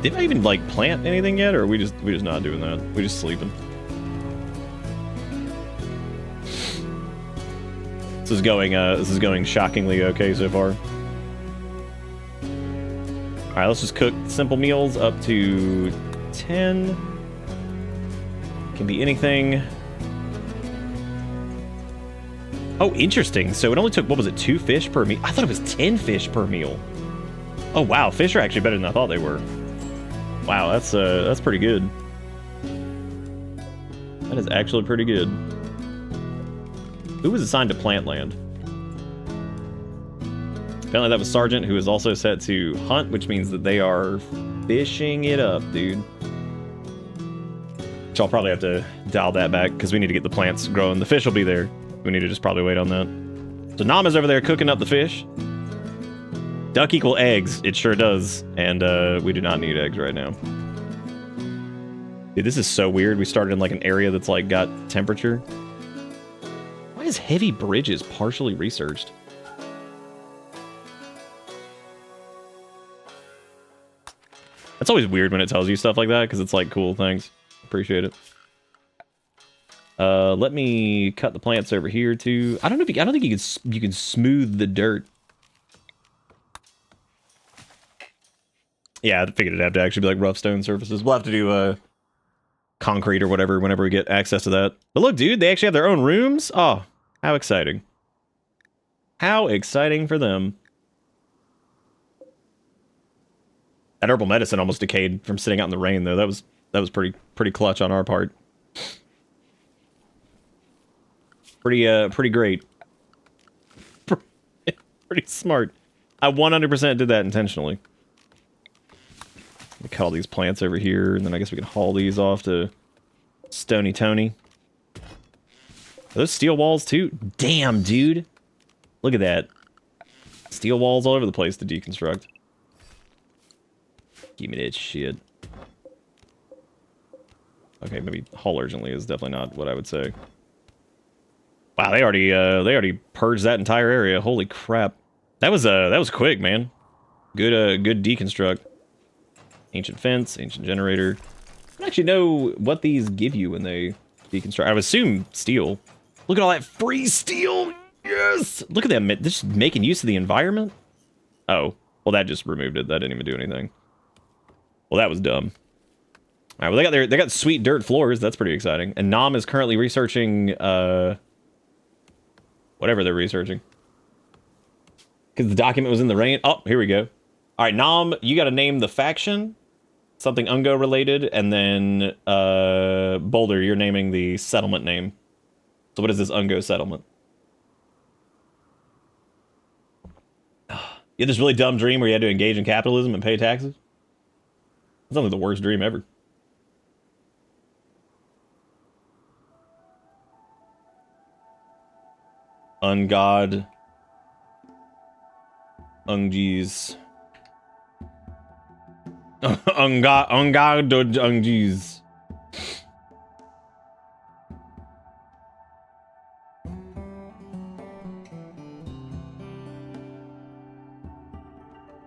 Did I even like plant anything yet, or are we just not doing that? We're just sleeping. This is going shockingly okay so far. Alright, let's just cook simple meals up to 10. Can be anything. Oh, interesting. So it only took, what was it, 2 fish per meal? I thought it was 10 fish per meal. Oh, wow. Fish are actually better than I thought they were. Wow, that's pretty good. That is actually pretty good. Who was assigned to plant land? Apparently that was Sergeant, who is also set to hunt, which means that they are fishing it up, dude. Which I'll probably have to dial that back, because we need to get the plants growing. The fish will be there. We need to just probably wait on that. So Nama's over there cooking up the fish. Duck equal eggs. It sure does. And we do not need eggs right now. Dude, this is so weird. We started in like an area that's like got temperature. Why is heavy bridges partially researched? It's always weird when it tells you stuff like that, because it's like, cool, thanks. Appreciate it. Let me cut the plants over here too. I don't think you can smooth the dirt. Yeah, I figured it'd have to actually be like rough stone surfaces. We'll have to do concrete or whatever whenever we get access to that. But look, dude, they actually have their own rooms. Oh, how exciting. How exciting for them. That herbal medicine almost decayed from sitting out in the rain, though. That was pretty clutch on our part. Pretty great. Pretty smart. I 100% did that intentionally. We cut all these plants over here, and then I guess we can haul these off to Stony Tony. Are those steel walls too? Damn, dude. Look at that. Steel walls all over the place to deconstruct. Give me that shit. Okay, maybe haul urgently is definitely not what I would say. Wow, they already purged that entire area. Holy crap. That was quick, man. Good deconstruct. Ancient fence, ancient generator. I don't actually know what these give you when they deconstruct. I would assume steel. Look at all that free steel. Yes. Look at them. They're just making use of the environment. Oh, well, that just removed it. That didn't even do anything. Well, that was dumb. All right, well, they got sweet dirt floors. That's pretty exciting. And Nom is currently researching whatever they're researching. Because the document was in the rain. Oh, here we go. All right, Nom, you got to name the faction. Something Ungo related. And then Boulder, you're naming the settlement name. So what is this Ungo settlement? You had this really dumb dream where you had to engage in capitalism and pay taxes? That sounds like the worst dream ever. Ungod. Ungees. Ungod Ungees.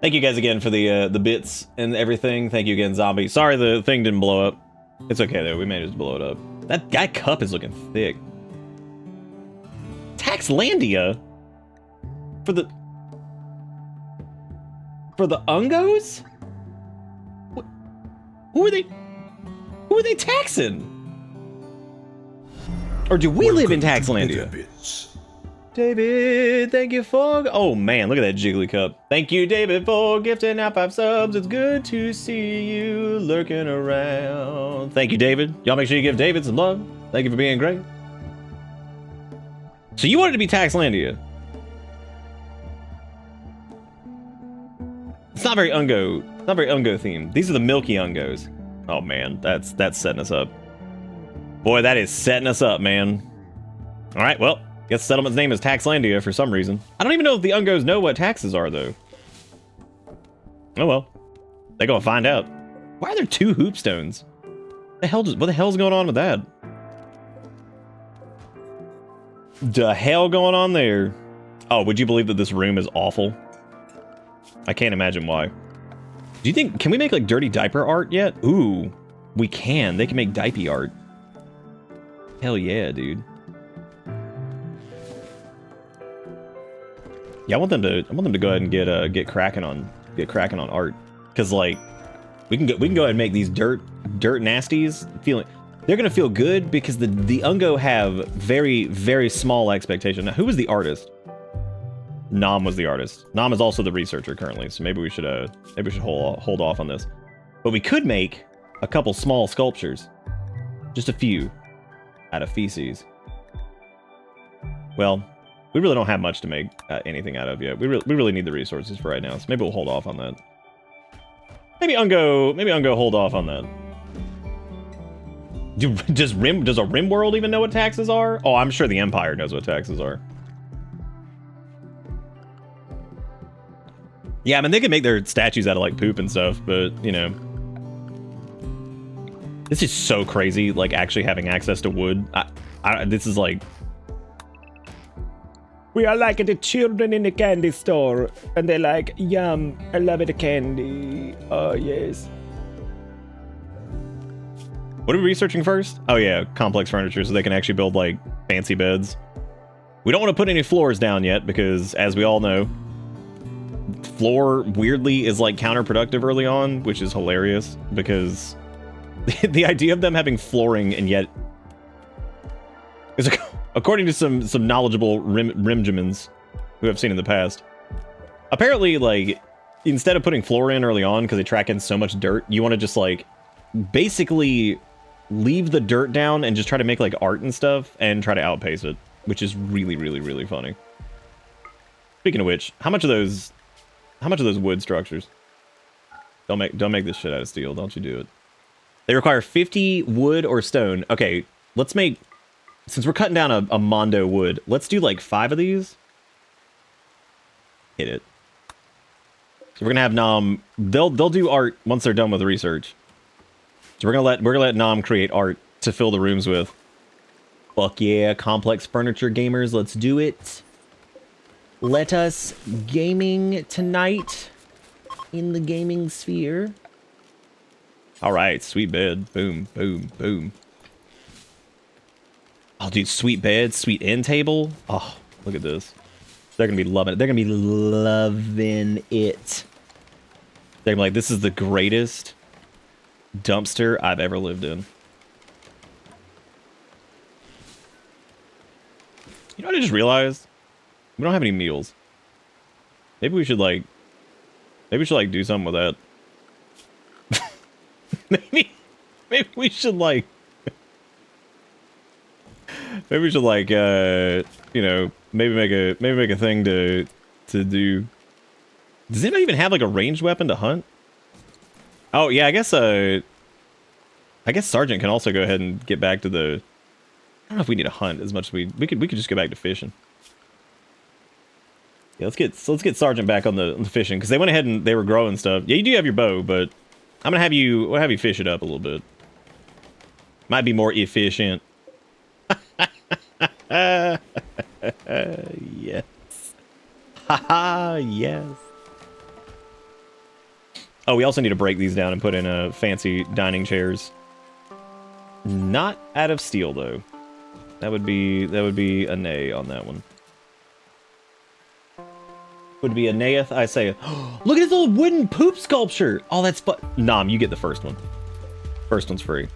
Thank you guys again for the bits and everything. Thank you again, Zombie. Sorry the thing didn't blow up. It's okay though. We managed to blow it up. That guy cup is looking thick. Taxlandia? For the Ungos? What? Who are they taxing? Or do we live in Taxlandia? David, thank you for... Oh, man, look at that jiggly cup. Thank you, David, for gifting out 5 subs. It's good to see you lurking around. Thank you, David. Y'all make sure you give David some love. Thank you for being great. So you wanted to be Taxlandia? It's not very Ungo. It's not very Ungo themed. These are the Milky Ungos. Oh, man, that's setting us up. Boy, that is setting us up, man. All right, well... Guess the settlement's name is Taxlandia for some reason. I don't even know if the Ungos know what taxes are, though. Oh well. They're gonna find out. Why are there 2 hoopstones? What the hell's going on with that? The hell going on there? Oh, would you believe that this room is awful? I can't imagine why. Do you think... Can we make, like, dirty diaper art yet? Ooh. We can. They can make diaper art. Hell yeah, dude. Yeah, I want them to go ahead and get cracking on art, because like we can go ahead and make these dirt nasties they're gonna feel good, because the Ungo have very, very small expectation. Now, who was the artist? Nom was the artist. Nom is also the researcher currently, so maybe we should hold off on this. But we could make a couple small sculptures, just a few, out of feces. Well. We really don't have much to make anything out of yet. We really need the resources for right now, so maybe we'll hold off on that. Maybe Ungo hold off on that. Does a Rimworld even know what taxes are? Oh, I'm sure the Empire knows what taxes are. Yeah, I mean, they can make their statues out of like poop and stuff, but you know. This is so crazy, like actually having access to wood. This is like... We are like the children in the candy store, and they're like, yum, I love it, candy. Oh, yes. What are we researching first? Oh, yeah, complex furniture, so they can actually build, like, fancy beds. We don't want to put any floors down yet, because, as we all know, floor, weirdly, is, like, counterproductive early on, which is hilarious, because The idea of them having flooring and yet, is according to some knowledgeable rimjamins who I've seen in the past, apparently, like, instead of putting floor in early on because they track in so much dirt, you want to just like basically leave the dirt down and just try to make like art and stuff and try to outpace it, which is really, really, really funny. Speaking of which, how much of those wood structures? Don't make this shit out of steel. Don't you do it. They require 50 wood or stone. Okay, let's make, since we're cutting down a mondo wood, let's do like 5 of these. Hit it. So we're gonna have Nom. They'll do art once they're done with the research. So we're gonna let Nom create art to fill the rooms with. Fuck yeah, complex furniture gamers, let's do it. Let us gaming tonight in the gaming sphere. All right, sweet bed. Boom, boom, boom. Oh, dude, sweet bed, sweet end table. Oh, look at this. They're gonna be loving it. They're gonna be loving it. They're gonna be like, this is the greatest dumpster I've ever lived in. You know what I just realized? We don't have any meals. Maybe we should like do something with that. maybe we should like you know, maybe make a thing to do. Does anybody even have like a ranged weapon to hunt? Oh yeah, I guess Sergeant can also go ahead and get back to the, I don't know if we need to hunt as much as we could just go back to fishing. Yeah, let's get Sergeant back on the fishing, because they went ahead and they were growing stuff. Yeah, you do have your bow, but I'm gonna have you fish it up a little bit. Might be more efficient. Yes. Haha, yes. Oh, we also need to break these down and put in fancy dining chairs. Not out of steel though. That would be a nay on that one. Would be a nayeth, I say. Look at this little wooden poop sculpture. Oh, that's fun. Nom, you get the first one. First one's free.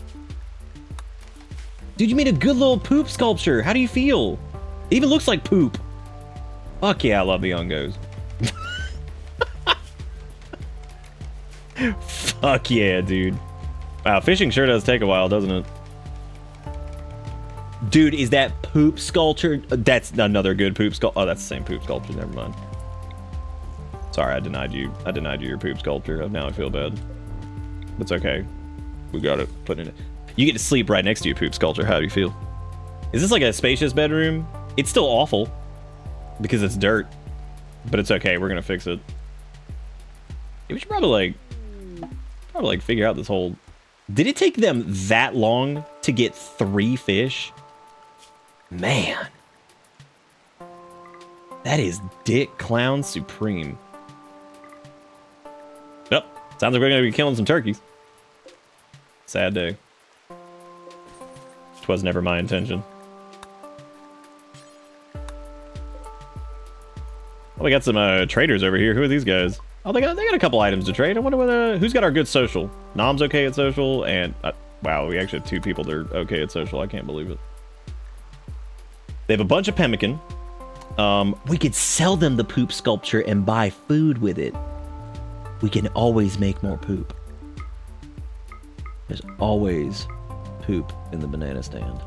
Dude, you made a good little poop sculpture. How do you feel? It even looks like poop. Fuck yeah, I love the Ungos. Fuck yeah, dude. Wow, fishing sure does take a while, doesn't it? Dude, is that poop sculpture? That's another good poop sculpture. Oh, that's the same poop sculpture. Never mind. Sorry, I denied you your poop sculpture. Now I feel bad. It's okay. We got it. Put in it. You get to sleep right next to your poop sculpture. How do you feel? Is this like a spacious bedroom? It's still awful because it's dirt, but it's okay. We're gonna fix it. Yeah, we should probably figure out this whole. Did it take them that long to get 3 fish? Man, that is dick clown supreme. Yep, sounds like we're gonna be killing some turkeys. Sad day. Was never my intention. Well, we got some traders over here. Who are these guys? Oh, they got a couple items to trade. I wonder whether who's got our good social. Nom's okay at social, and wow, we actually have 2 people that are okay at social. I can't believe it. They have a bunch of pemmican. We could sell them the poop sculpture and buy food with it. We can always make more poop. There's always poop in the banana stand.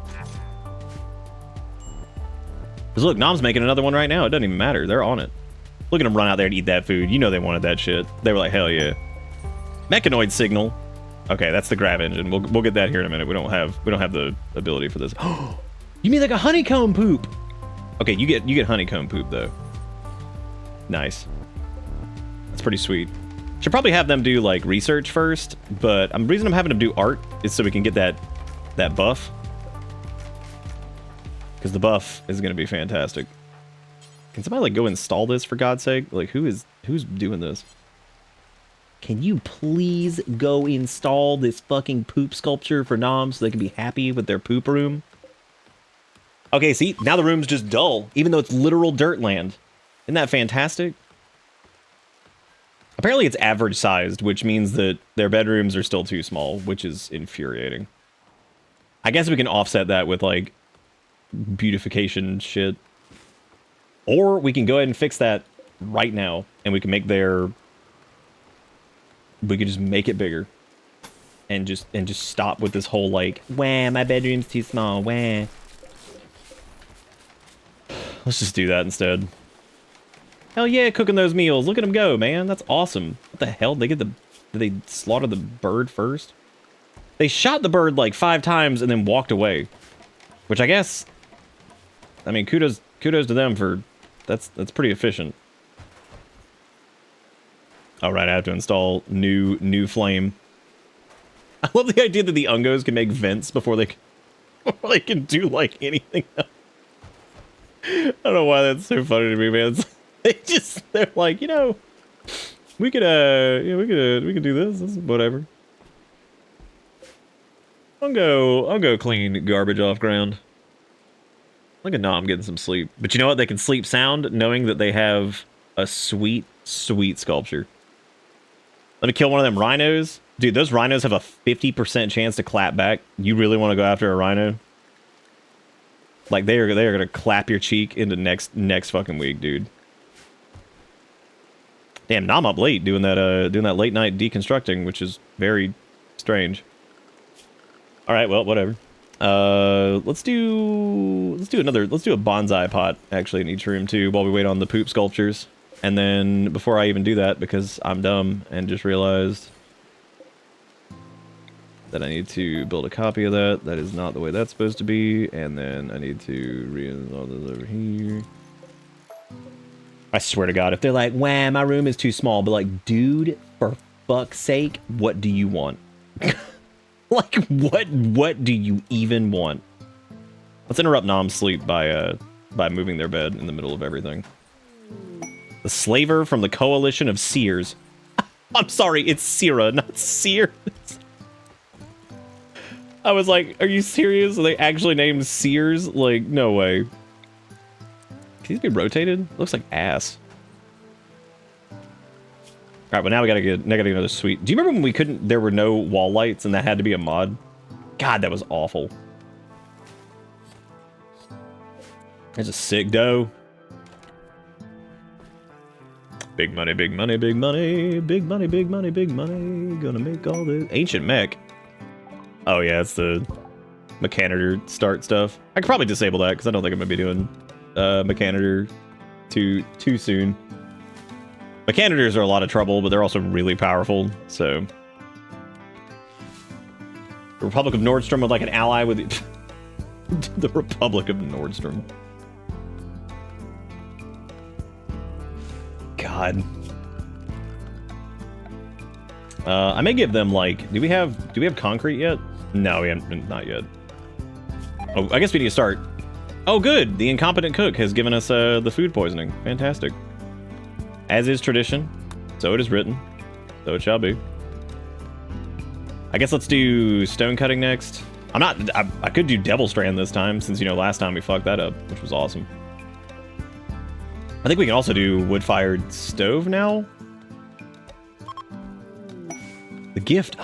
Because look, Nom's making another one right now. It doesn't even matter. They're on it. Look at them run out there and eat that food. You know they wanted that shit. They were like, hell yeah. Mechanoid signal. Okay, that's the grav engine. We'll get that here in a minute. We don't have the ability for this. You mean like a honeycomb poop? Okay, you get honeycomb poop though. Nice. That's pretty sweet. Should probably have them do like research first, but the reason I'm having them do art is so we can get that buff. Because the buff is going to be fantastic. Can somebody like go install this for God's sake? Like who's doing this? Can you please go install this fucking poop sculpture for Nom so they can be happy with their poop room? Okay, see, now the room's just dull, even though it's literal dirt land. Isn't that fantastic? Apparently it's average sized, which means that their bedrooms are still too small, which is infuriating. I guess we can offset that with, like, beautification shit. Or we can go ahead and fix that right now, and we can make their... We could just make it bigger. And just stop with this whole, like, wah, my bedroom's too small, wah. Let's just do that instead. Hell yeah, cooking those meals. Look at them go, man. That's awesome. What the hell? Did they slaughter the bird first? They shot the bird like 5 times and then walked away. Which I guess... I mean, kudos to them for... That's pretty efficient. Alright, I have to install new flame. I love the idea that the Ungos can make vents before they can do, like, anything else. I don't know why that's so funny to me, man. They're like, you know, we could do this. This is whatever. I'll go clean garbage off ground. Look at Nom getting some sleep. But you know what? They can sleep sound knowing that they have a sweet, sweet sculpture. Let me kill one of them rhinos. Dude, those rhinos have a 50% chance to clap back. You really want to go after a rhino? Like, they are gonna clap your cheek into next fucking week, dude. Damn, now I'm up late doing that late night deconstructing, which is very strange. All right, well, whatever. Let's do a bonsai pot actually in each room too, while we wait on the poop sculptures. And then before I even do that, because I'm dumb and just realized that I need to build a copy of that. That is not the way that's supposed to be. And then I need to reinstall this over here. I swear to God, if they're like, wah, my room is too small, but like, dude, for fuck's sake, what do you want? Like, what do you even want? Let's interrupt Nom's sleep by moving their bed in the middle of everything. The slaver from the coalition of seers. I'm sorry, it's Sierra, not Sears. I was like, are you serious? Are they actually named Sears? Like, no way. Can these be rotated? Looks like ass. Alright, well now we gotta get another suite. Do you remember when there were no wall lights and that had to be a mod? God, that was awful. There's a sick dough. Big money, big money, big money, big money, big money, big money. Gonna make all this. Ancient mech. Oh yeah, it's the Mechanitor start stuff. I could probably disable that because I don't think I'm gonna be doing Mechanitor too soon. Mechanitors are a lot of trouble, but they're also really powerful, so... The Republic of Nordstrom would like an ally with... The Republic of Nordstrom. God. I may give them, like... Do we have concrete yet? No, we haven't, not yet. Oh, I guess we need to start. Oh, good! The incompetent cook has given us the food poisoning. Fantastic. As is tradition, so it is written, so it shall be. I guess let's do stone cutting next. I could do Devil Strand this time, since, you know, last time we fucked that up, which was awesome. I think we can also do wood-fired stove now. The gift.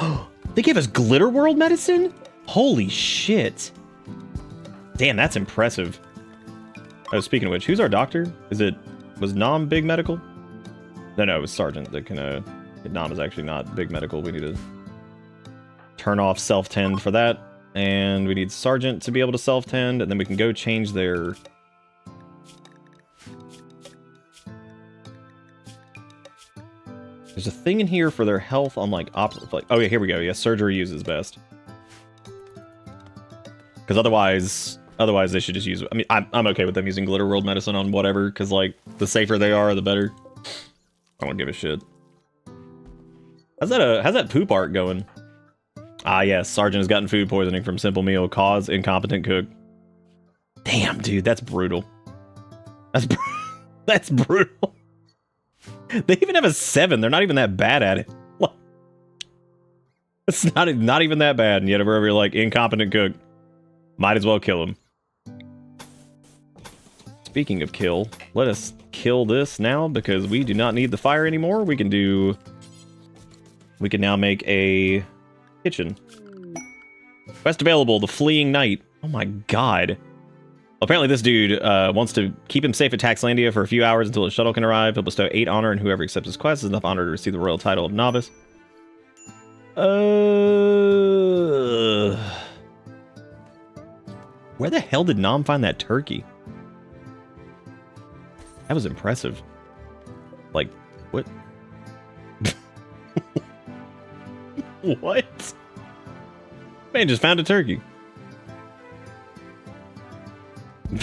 They gave us Glitter World medicine? Holy shit. Damn, that's impressive. Oh, speaking of which, who's our doctor? Was Nom Big Medical? No, it was Sergeant that can, Nom is actually not Big Medical. We need to turn off self-tend for that. And we need Sergeant to be able to self-tend, and then we can go change their... There's a thing in here for their health on, like, oh, yeah, here we go. Yeah, surgery uses best. Because otherwise they should just use... I mean, I'm okay with them using Glitter World medicine on whatever, because, like, the safer they are, the better. I don't give a shit. How's that poop art going? Ah, yes, Sergeant has gotten food poisoning from simple meal. Cause incompetent cook. Damn, dude, that's brutal. That's brutal. They even have a 7. They're not even that bad at it. It's not even that bad, and yet wherever you're like, incompetent cook, might as well kill him. Speaking of kill, let us kill this now, because we do not need the fire anymore. We can do we can now make a kitchen. Quest available, the Fleeing Knight. Oh my god. Apparently this dude wants to keep him safe at Taxlandia for a few hours until his shuttle can arrive. He'll bestow 8 honor, and whoever accepts his quest is enough honor to receive the royal title of novice. Where the hell did Nom find that turkey? That was impressive. Like, what? What? Man just found a turkey.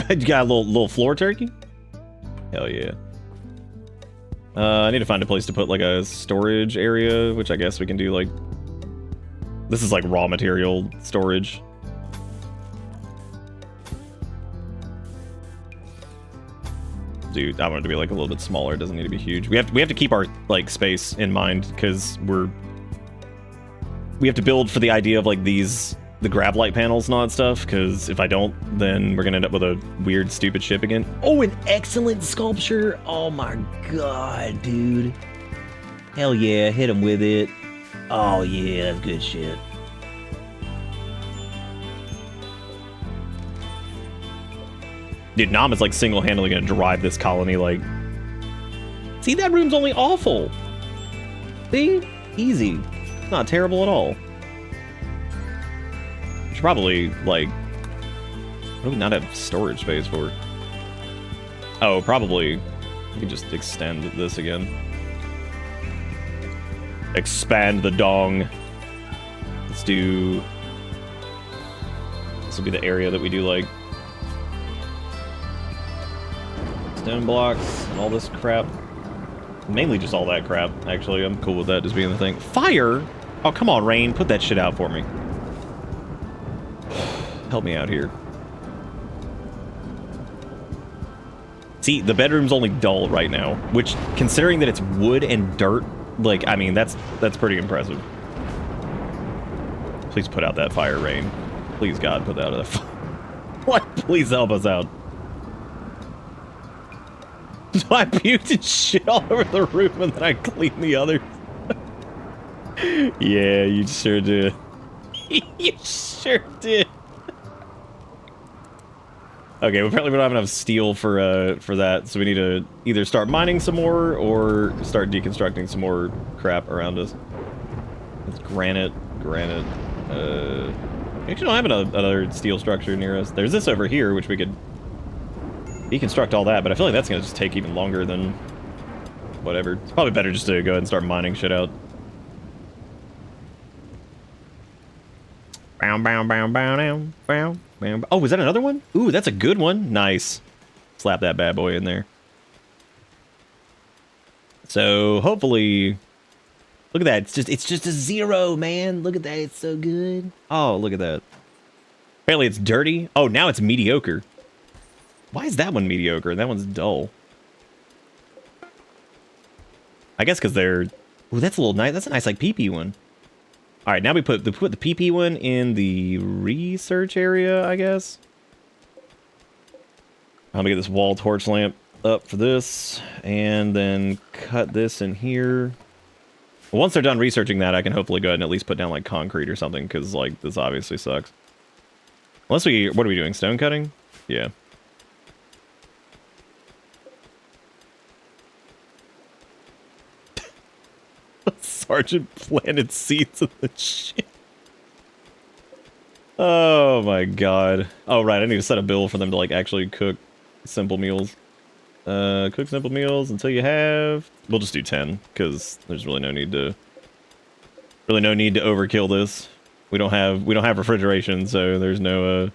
You got a little floor turkey? Hell yeah. I need to find a place to put like a storage area, which I guess we can do like... This is like raw material storage. Dude, I want it to be like a little bit smaller. It doesn't need to be huge. We have to keep our like space in mind because we have to build for the idea of like the grab light panels and all that stuff, because if I don't, then we're gonna end up with a weird, stupid ship again.
Oh, an excellent sculpture. Oh my god, dude. Hell yeah, hit him with it. Oh yeah, that's good shit.
Dude, Nam is like single-handedly gonna drive this colony, like... See, that room's only awful. See? Easy. It's not terrible at all. Should probably, like... What do we not have storage space for? Oh, probably... We can just extend this again. Expand the dong. Let's do... This will be the area that we do, like... Stone blocks and all this crap. Mainly just all that crap, actually. I'm cool with that just being the thing. Fire? Oh, come on, Rain. Put that shit out for me. Help me out here. See, the bedroom's only dull right now, which, considering that it's wood and dirt, like, I mean, that's pretty impressive. Please put out that fire, Rain. Please, God, put that out of that fire. What? Please help us out. So I puked and shit all over the room and then I cleaned the others. Yeah, you sure did. You sure did. Okay, well, apparently we don't have enough steel for that, so we need to either start mining some more or start deconstructing some more crap around us. It's granite. We actually don't have another steel structure near us. There's this over here, which we could deconstruct all that, but I feel like that's gonna just take even longer than whatever. It's probably better just to go ahead and start mining shit out. Bow, bow, bow, bow, bow, bow, bow. Oh, is that another one? Ooh, that's a good one. Nice. Slap that bad boy in there. So hopefully, look at that. It's just a 0, man. Look at that. It's so good. Oh, look at that. Apparently it's dirty. Oh, now it's mediocre. Why is that one mediocre and that one's dull? I guess because they're... Ooh, that's a little nice. That's a nice, like, PP one. All right, now we put the PP one in the research area, I guess. I'm gonna get this wall torch lamp up for this, and then cut this in here. Well, once they're done researching that, I can hopefully go ahead and at least put down, like, concrete or something, because, like, this obviously sucks. Unless we... What are we doing? Stone cutting? Yeah. Sergeant planted seeds in the shit. Oh my god. Oh right, I need to set a bill for them to like actually cook simple meals. Cook simple meals until you have... We'll just do 10, because there's really no need to overkill this. We don't have refrigeration, so there's no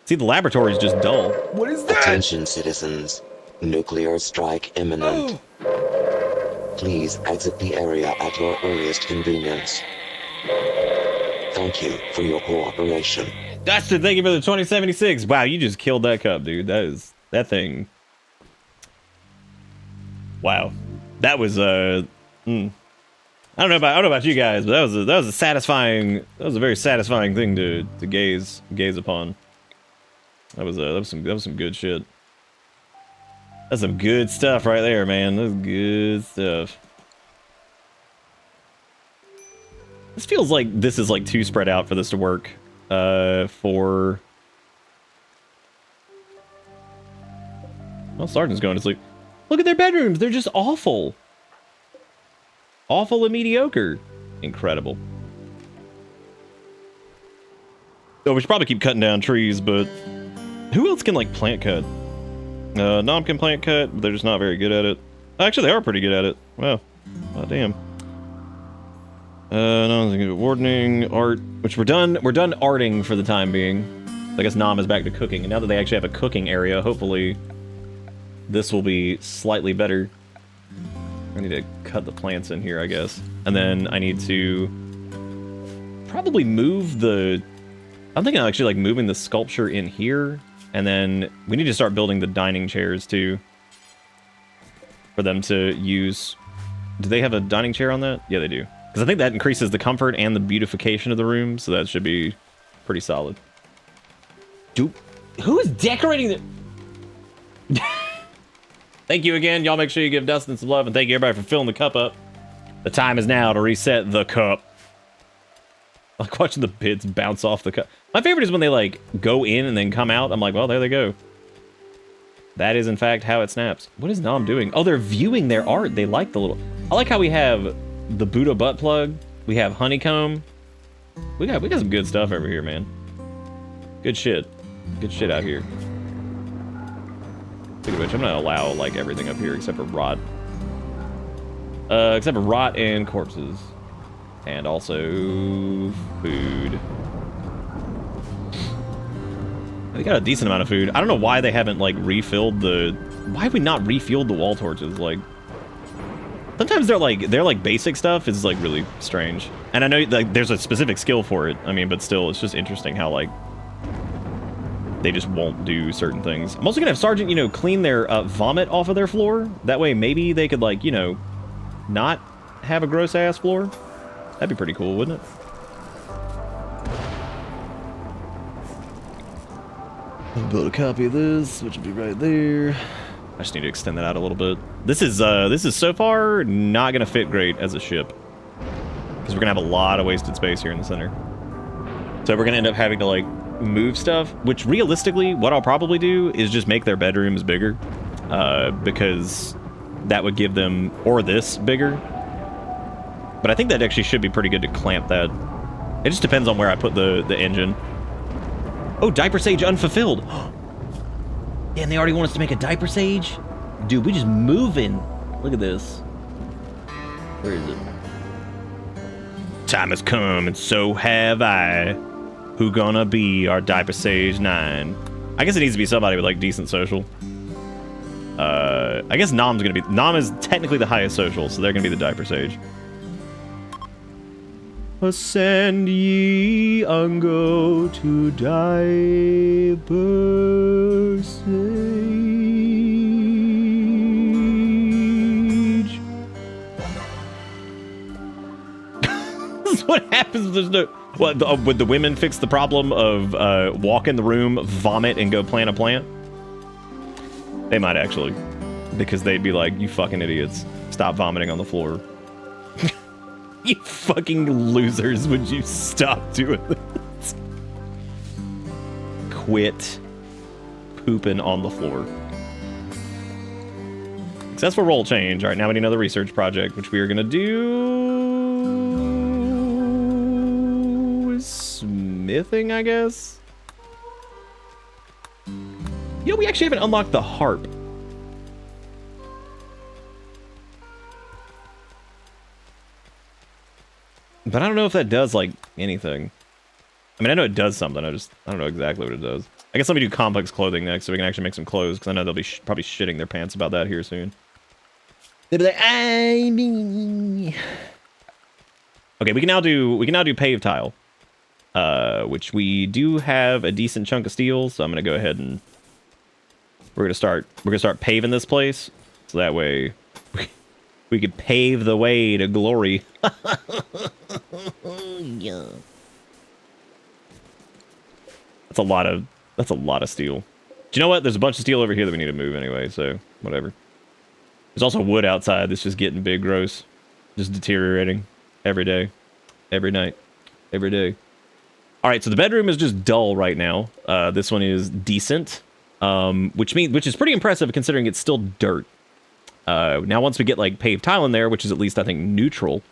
See, the laboratory's just dull.
What is that?
Attention, citizens. Nuclear strike imminent. Please exit the area at your earliest convenience. Thank you for your cooperation.
Dustin, thank you for the 2076. Wow, you just killed that cup, dude. That thing. Wow, that was I don't know about you guys, but that was a very satisfying thing to gaze upon. That was some good shit. That's some good stuff right there, man. That's good stuff. This feels like this is like too spread out for this to work. For... Well, Sergeant's going to sleep. Look at their bedrooms. They're just awful. Awful and mediocre. Incredible. Oh, we should probably keep cutting down trees, but who else can, like, plant cut? Nom can plant cut, but they're just not very good at it. Actually, they are pretty good at it. Wow. Oh, damn. No, wardening, art, which we're done arting for the time being. I guess Nom is back to cooking, and now that they actually have a cooking area, hopefully this will be slightly better. I need to cut the plants in here, I guess. And then I need to probably move the... I'm thinking actually like moving the sculpture in here, and then we need to start building the dining chairs too for them to use. Do they have a dining chair on that? Yeah, they do. Because I think that increases the comfort and the beautification of the room, so that should be pretty solid.
Dude, who is decorating the...
Thank you again. Y'all make sure you give Dustin some love, and thank you everybody for filling the cup up. The time is now to reset the cup. I like watching the bits bounce off the cup. My favorite is when they like go in and then come out. I'm like, well, there they go. That is in fact how it snaps. What is Nom doing? Oh, they're viewing their art. They like the little... I like how we have the Buddha butt plug. We have honeycomb. We got some good stuff over here, man. Good shit. Good shit out here. Speaking of which, I'm gonna allow like everything up here except for rot. Except for rot and corpses. And also food. They got a decent amount of food. I don't know why they haven't like refilled the... Why have we not refilled the wall torches? Like, sometimes they're like basic stuff is like really strange. And I know like there's a specific skill for it. I mean, but still, it's just interesting how like they just won't do certain things. I'm also gonna have Sergeant, you know, clean their vomit off of their floor. That way, maybe they could like, you know, not have a gross ass floor. That'd be pretty cool, wouldn't it? I'll build a copy of this, which will be right there. I just need to extend that out a little bit. This is so far not gonna fit great as a ship, because we're gonna have a lot of wasted space here in the center. So we're gonna end up having to like move stuff, which realistically, what I'll probably do is just make their bedrooms bigger, because that would give them, or this bigger. But I think that actually should be pretty good to clamp that. It just depends on where I put the engine. Oh, diaper sage unfulfilled. Damn, they already want us to make a diaper sage? Dude, we just moving. Look at this. Where is it? Time has come, and so have I. Who gonna be our diaper sage 9? I guess it needs to be somebody with like decent social. I guess Nom's gonna be... Nom is technically the highest social, so they're gonna be the diaper sage. Ascend ye, Ungo, to diaper sage. This is what happens when there's no... What, would the women fix the problem of walk in the room, vomit, and go plant a plant? They might actually. Because they'd be like, you fucking idiots. Stop vomiting on the floor. You fucking losers, would you stop doing this? Quit pooping on the floor. Successful role change. All right, now we need another research project, which we are going to do... smithing, I guess? You know, we actually haven't unlocked the harp. But I don't know if that does, like, anything. I mean, I know it does something. I don't know exactly what it does. I guess let me do complex clothing next so we can actually make some clothes, because I know they'll be probably shitting their pants about that here soon. They'll be like, I mean... Okay, we can now do paved tile. Which we do have a decent chunk of steel, so I'm gonna go ahead and we're gonna start paving this place, so that way we could pave the way to glory. Yeah. That's a lot of steel. Do you know what? There's a bunch of steel over here that we need to move anyway, so whatever. There's also wood outside that's just getting big, gross. Just deteriorating every day. every night, every day. All right, so the bedroom is just dull right now. This one is decent, which is pretty impressive considering it's still dirt. Now, once we get like paved tile in there, which is at least I think neutral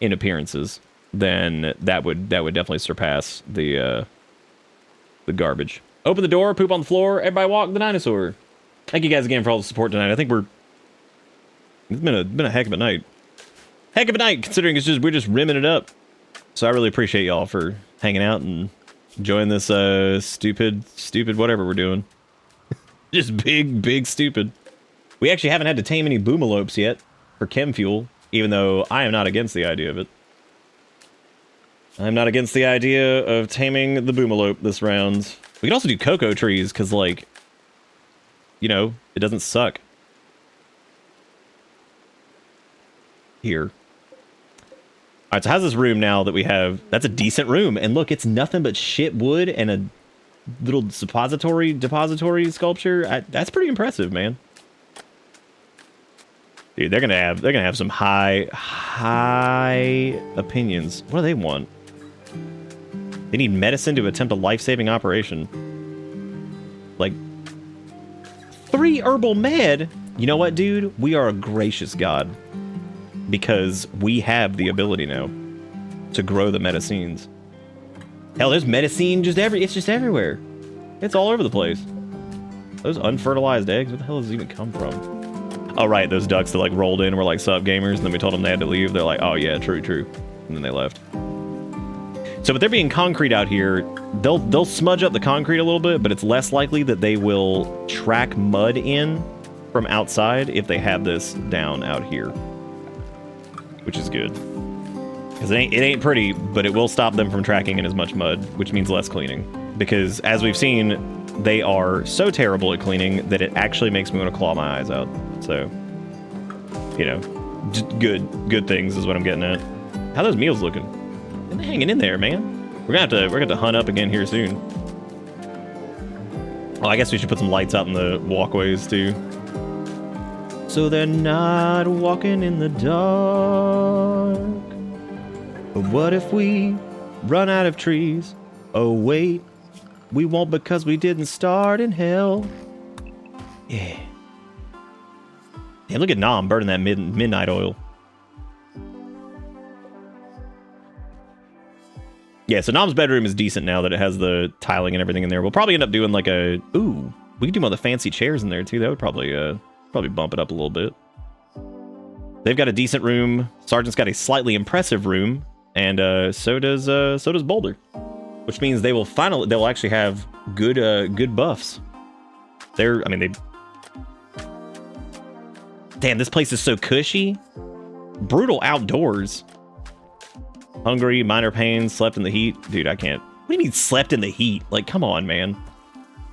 in appearances, then that would definitely surpass the garbage. Open the door, poop on the floor, everybody walk the dinosaur. Thank you guys again for all the support tonight. I think it's been a heck of a night. Heck of a night considering we're just rimming it up. So I really appreciate y'all for hanging out and enjoying this stupid whatever we're doing. Just big stupid. We actually haven't had to tame any boomalopes yet for chem fuel, even though I am not against the idea of it. I'm not against the idea of taming the boomalope this round. We can also do cocoa trees, because, like, you know, it doesn't suck. Here. Alright, so how's this room now that we have? That's a decent room. And look, it's nothing but shit wood and a little depository sculpture. That's pretty impressive, man. Dude, they're gonna have some high opinions. What do they want? They need medicine to attempt a life-saving operation. Like, 3 herbal med? You know what, dude? We are a gracious god. Because we have the ability now to grow the medicines. Hell, there's medicine it's just everywhere. It's all over the place. Those unfertilized eggs, where the hell does it even come from? Oh, right, those ducks that, like, rolled in were like, sup, gamers, and then we told them they had to leave. They're like, oh, yeah, true. And then they left. So, with there being concrete out here, they'll smudge up the concrete a little bit, but it's less likely that they will track mud in from outside if they have this down out here. Which is good. Because it ain't pretty, but it will stop them from tracking in as much mud, which means less cleaning. Because, as we've seen, they are so terrible at cleaning that it actually makes me want to claw my eyes out. So, you know, just good things is what I'm getting at. How are those meals looking? They're hanging in there, man. We're gonna have to hunt up again here soon. Oh, I guess we should put some lights out in the walkways too. So they're not walking in the dark. But what if we run out of trees? Oh wait, we won't because we didn't start in hell. Yeah. Damn, look at Nom burning that midnight oil. Yeah, so Nom's bedroom is decent now that it has the tiling and everything in there. We'll probably end up doing like a... Ooh, we could do one of the fancy chairs in there too. That would probably bump it up a little bit. They've got a decent room. Sergeant's got a slightly impressive room. And so does Boulder. Which means they'll actually have good buffs. Damn, this place is so cushy. Brutal outdoors. Hungry, minor pains, slept in the heat. Dude, I can't. What do you mean slept in the heat? Like, come on, man.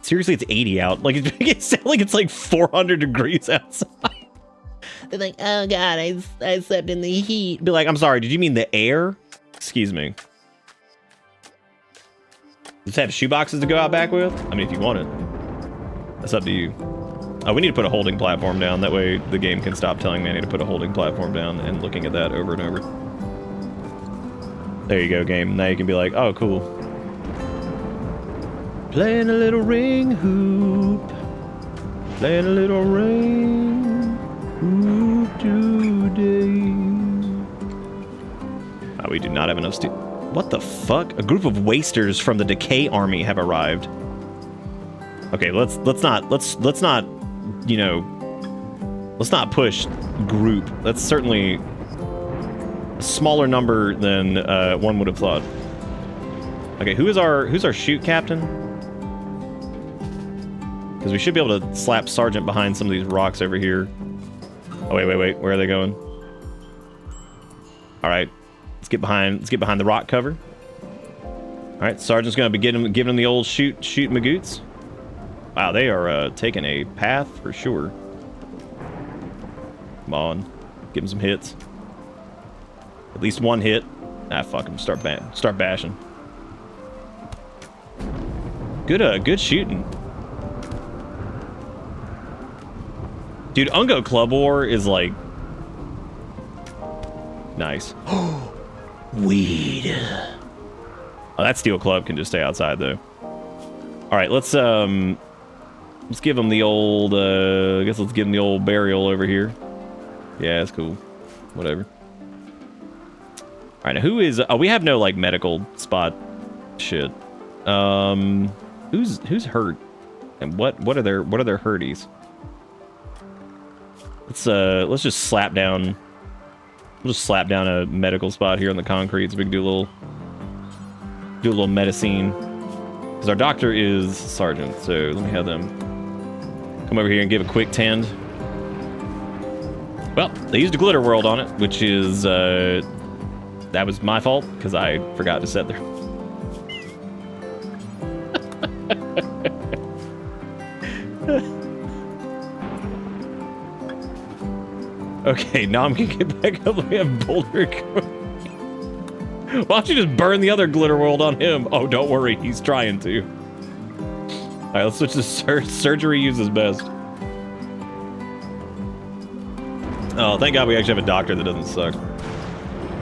Seriously, it's 80 out. Like, it's like 400 degrees outside. They're like, oh god, I slept in the heat. Be like, I'm sorry, did you mean the air? Excuse me. Does it have shoeboxes to go out back with? I mean, if you want it. That's up to you. Oh, we need to put a holding platform down. That way the game can stop telling me I need to put a holding platform down and looking at that over and over. There you go, game. Now you can be like, oh, cool. Playing a little ring hoop. Playing a little ring hoop today. Oh, we do not have enough steel. What the fuck? A group of wasters from the Decay Army have arrived. Okay, let's not, you know, let's not push group. That's certainly a smaller number than one would have thought. Okay, who's our shoot captain? Because we should be able to slap Sergeant behind some of these rocks over here. Oh wait, where are they going? All right, let's get behind the rock cover. All right, Sergeant's gonna be giving him the old shoot magoots. Wow, they are taking a path for sure. Come on, give him some hits. At least one hit. Ah, fuck him. Start bashing. Good shooting. Dude, Ungo Club War is like... Nice.
Weed.
Oh, that steel club can just stay outside though. All right, let's give him the old. I guess let's give him the old burial over here. Yeah, that's cool. Whatever. All right, now who is? Oh, we have no like medical spot. Shit. Who's hurt? And what are their hurties? Let's just slap down. We'll just slap down a medical spot here on the concrete so we can do a little medicine. Because our doctor is Sergeant, so let me have them come over here and give a quick tend. Well, they used a glitter world on it, which is that was my fault because I forgot to set there. Okay, now I'm gonna get back up. We have Boulder. Why don't you just burn the other glitter world on him? Oh, don't worry, he's trying to. All right, let's switch to surgery. Uses best. Oh, thank God we actually have a doctor that doesn't suck.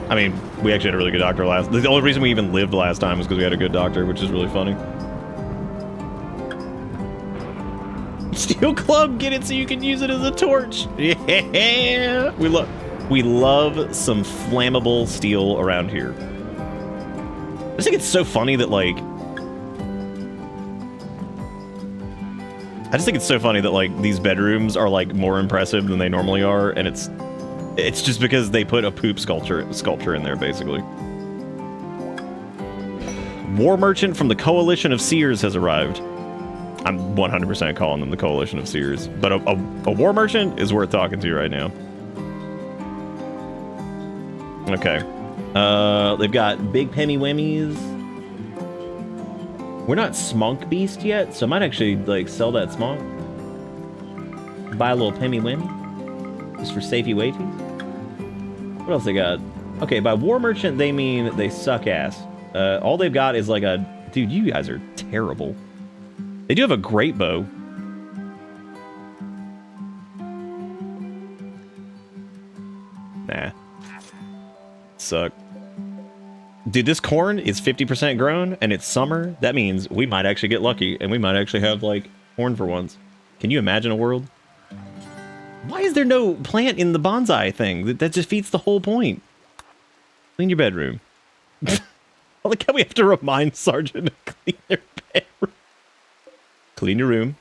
I mean, we actually had a really good doctor last. The only reason we even lived last time was because we had a good doctor, which is really funny. Steel club, get it so you can use it as a torch. Yeah, we love some flammable steel around here. I just think it's so funny that like these bedrooms are like more impressive than they normally are, and it's just because they put a poop sculpture in there basically. War merchant from the Coalition of Seers has arrived. I'm 100% calling them the Coalition of Seers, but a war merchant is worth talking to right now. Okay. They've got big Pemmy Wemmies. We're not Smunk Beast yet, so I might actually like sell that Smunk. Buy a little Pemmy Wemmy. Just for safety waities. What else they got? Okay, by war merchant they mean they suck ass. All they've got is like a... Dude, you guys are terrible. They do have a great bow. Nah. Suck. Dude, this corn is 50% grown, and it's summer. That means we might actually get lucky, and we might actually have, like, corn for once. Can you imagine a world? Why is there no plant in the bonsai thing? That just defeats the whole point. Clean your bedroom. I like how we have to remind Sergeant to clean their bedroom. Clean your room.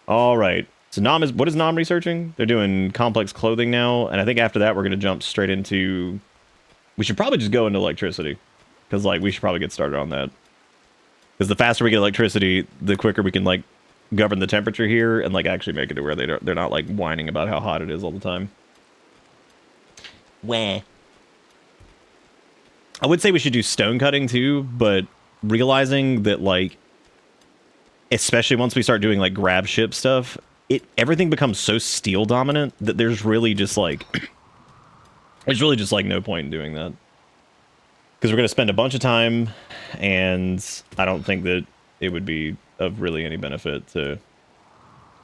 All right. So what is Nom researching? They're doing complex clothing now, and I think after that we're gonna jump straight into. We should probably just go into electricity, because like we should probably get started on that. Because the faster we get electricity, the quicker we can like govern the temperature here and like actually make it to where they're not like whining about how hot it is all the time. Wah. I would say we should do stone cutting too, but realizing that like, especially once we start doing like grab ship stuff, everything becomes so steel dominant that there's really just like no point in doing that, because we're going to spend a bunch of time, and I don't think that it would be of really any benefit to.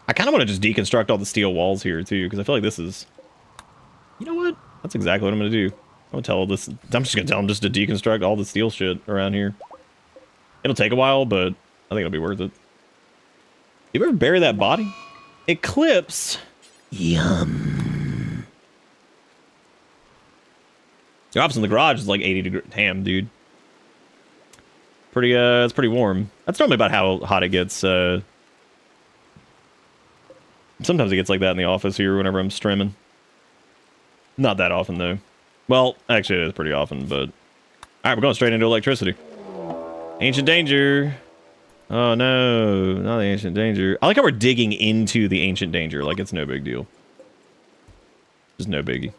I kind of want to just deconstruct all the steel walls here too, because I feel like this is, you know what, that's exactly what I'm going to do. I'm just going to tell them just to deconstruct all the steel shit around here. It'll take a while, but I think it'll be worth it. You ever bury that body? Eclipse.
Yum.
The office in the garage is like 80 degrees. Damn, dude. It's pretty warm. That's normally about how hot it gets. Sometimes it gets like that in the office here whenever I'm streaming. Not that often, though. Well, actually, it is pretty often, but... Alright, we're going straight into electricity. Ancient danger. Oh, no. Not the ancient danger. I like how we're digging into the ancient danger. Like, it's no big deal. Just no biggie.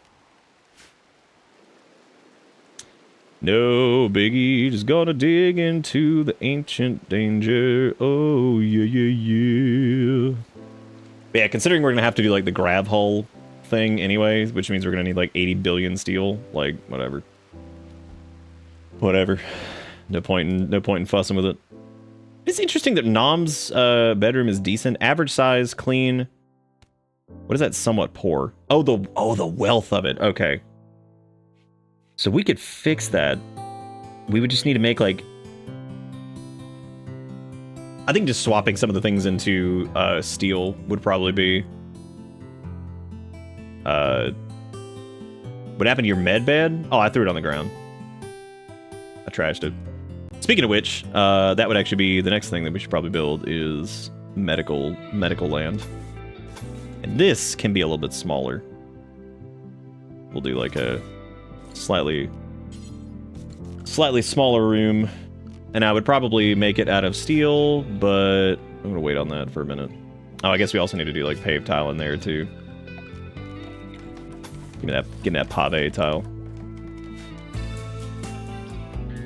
No biggie. Just gonna dig into the ancient danger. Oh, yeah, yeah, yeah. But yeah, considering we're gonna have to do, like, the grab hull thing anyway, which means we're gonna need, like, 80 billion steel. Like, whatever. Whatever. No point in fussing with it. It's interesting that Nom's bedroom is decent. Average size, clean. What is that somewhat poor? Oh, the wealth of it. Okay. So we could fix that. We would just need to make, like... I think just swapping some of the things into steel would probably be... What happened to your med bed? Oh, I threw it on the ground. I trashed it. Speaking of which, that would actually be the next thing that we should probably build is medical land. And this can be a little bit smaller. We'll do like a slightly smaller room. And I would probably make it out of steel, but I'm gonna wait on that for a minute. Oh, I guess we also need to do like paved tile in there too. Give me that pave tile.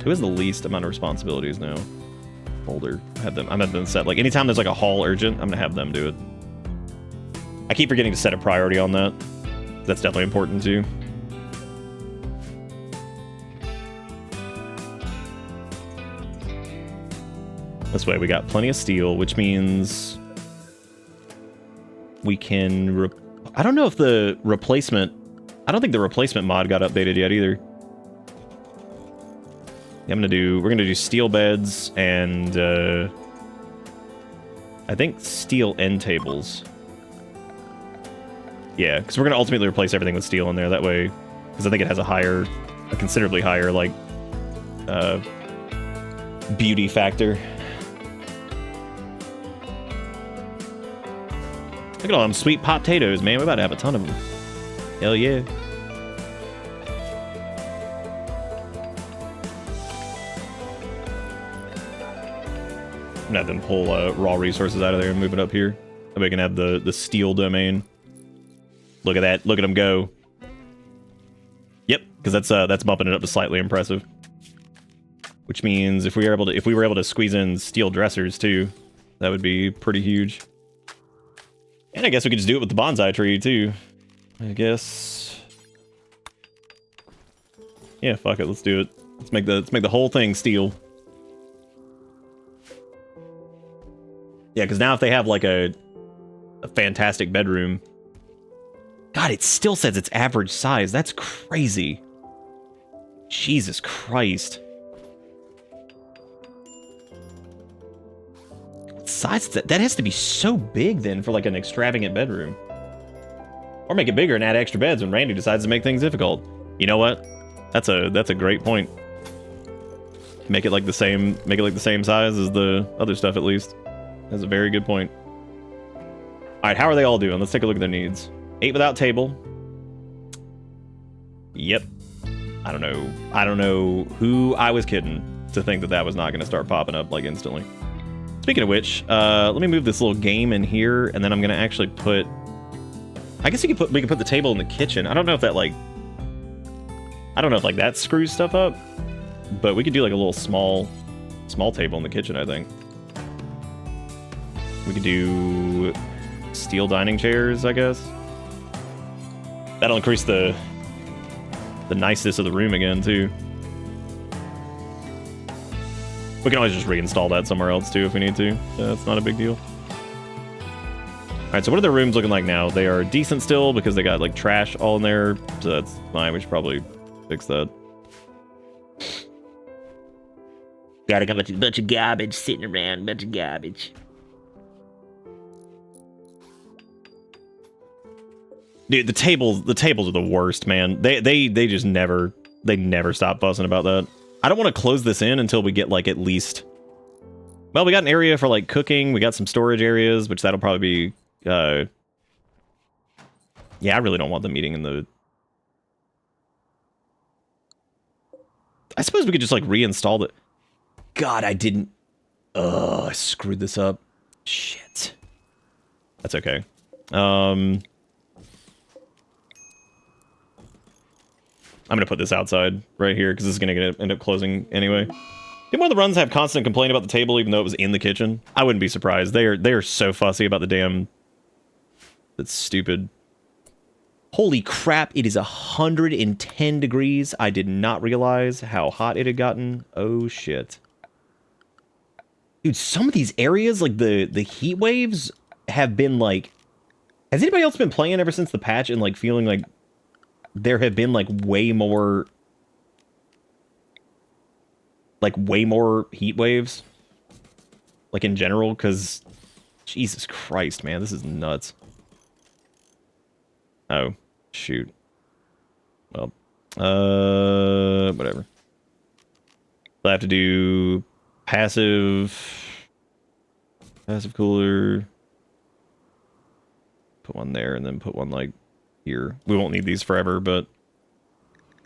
Who has the least amount of responsibilities now? Boulder. I'm gonna have them set, like, anytime there's like a haul urgent, I'm gonna have them do it. I keep forgetting to set a priority on that. That's definitely important too. This way we got plenty of steel, which means we can... I don't know if the replacement... I don't think the replacement mod got updated yet either. We're gonna do steel beds and I think steel end tables. Yeah, because we're gonna ultimately replace everything with steel in there that way, because I think it has a considerably higher like beauty factor. Look at all them sweet potatoes, man. We're about to have a ton of them. Hell yeah. I'm gonna have them pull raw resources out of there and move it up here. So we can have the steel domain. Look at that. Look at them go. Yep, because that's bumping it up to slightly impressive. Which means if we were able to squeeze in steel dressers too, that would be pretty huge. And I guess we could just do it with the bonsai tree too. I guess. Yeah, fuck it. Let's do it. Let's make the whole thing steel. Yeah, because now if they have like a fantastic bedroom, God, it still says its average size. That's crazy. Jesus Christ. Size that has to be so big then for like an extravagant bedroom. Or make it bigger and add extra beds when Randy decides to make things difficult. You know what? That's a great point. Make it like the same size as the other stuff at least. That's a very good point. Alright, how are they all doing? Let's take a look at their needs. 8 without table. Yep. I don't know who I was kidding to think that was not going to start popping up like instantly. Speaking of which, let me move this little game in here, and then I'm going to actually put... I guess we could put the table in the kitchen. I don't know if that that screws stuff up, but we could do like a little small table in the kitchen, I think. We could do steel dining chairs, I guess. That'll increase the niceness of the room again, too. We can always just reinstall that somewhere else, too, if we need to. That's not a big deal. Alright, so what are their rooms looking like now? They are decent still, because they got, like, trash all in there. So that's fine. We should probably fix that.
Got a bunch of garbage sitting around. Bunch of garbage.
Dude, the tables are the worst, man. They just never stop fussing about that. I don't want to close this in until we get like at least. Well, we got an area for like cooking. We got some storage areas, which that'll probably be. Yeah, I really don't want them eating in the. I suppose we could just like reinstall it. God, I didn't. I screwed this up. Shit. That's okay. I'm going to put this outside right here because this is going to end up closing anyway. Did one of the runs have constant complaint about the table even though it was in the kitchen? I wouldn't be surprised. They are so fussy about the damn... That's stupid. Holy crap, it is 110 degrees. I did not realize how hot it had gotten. Oh, shit. Dude, some of these areas, like the heat waves have been like Has anybody else been playing ever since the patch and like feeling like there have been like way more heat waves? Like in general, because Jesus Christ, man, this is nuts. Oh, shoot. Well, whatever. I have to do passive cooler. Put one there and then put one like here. We won't need these forever, but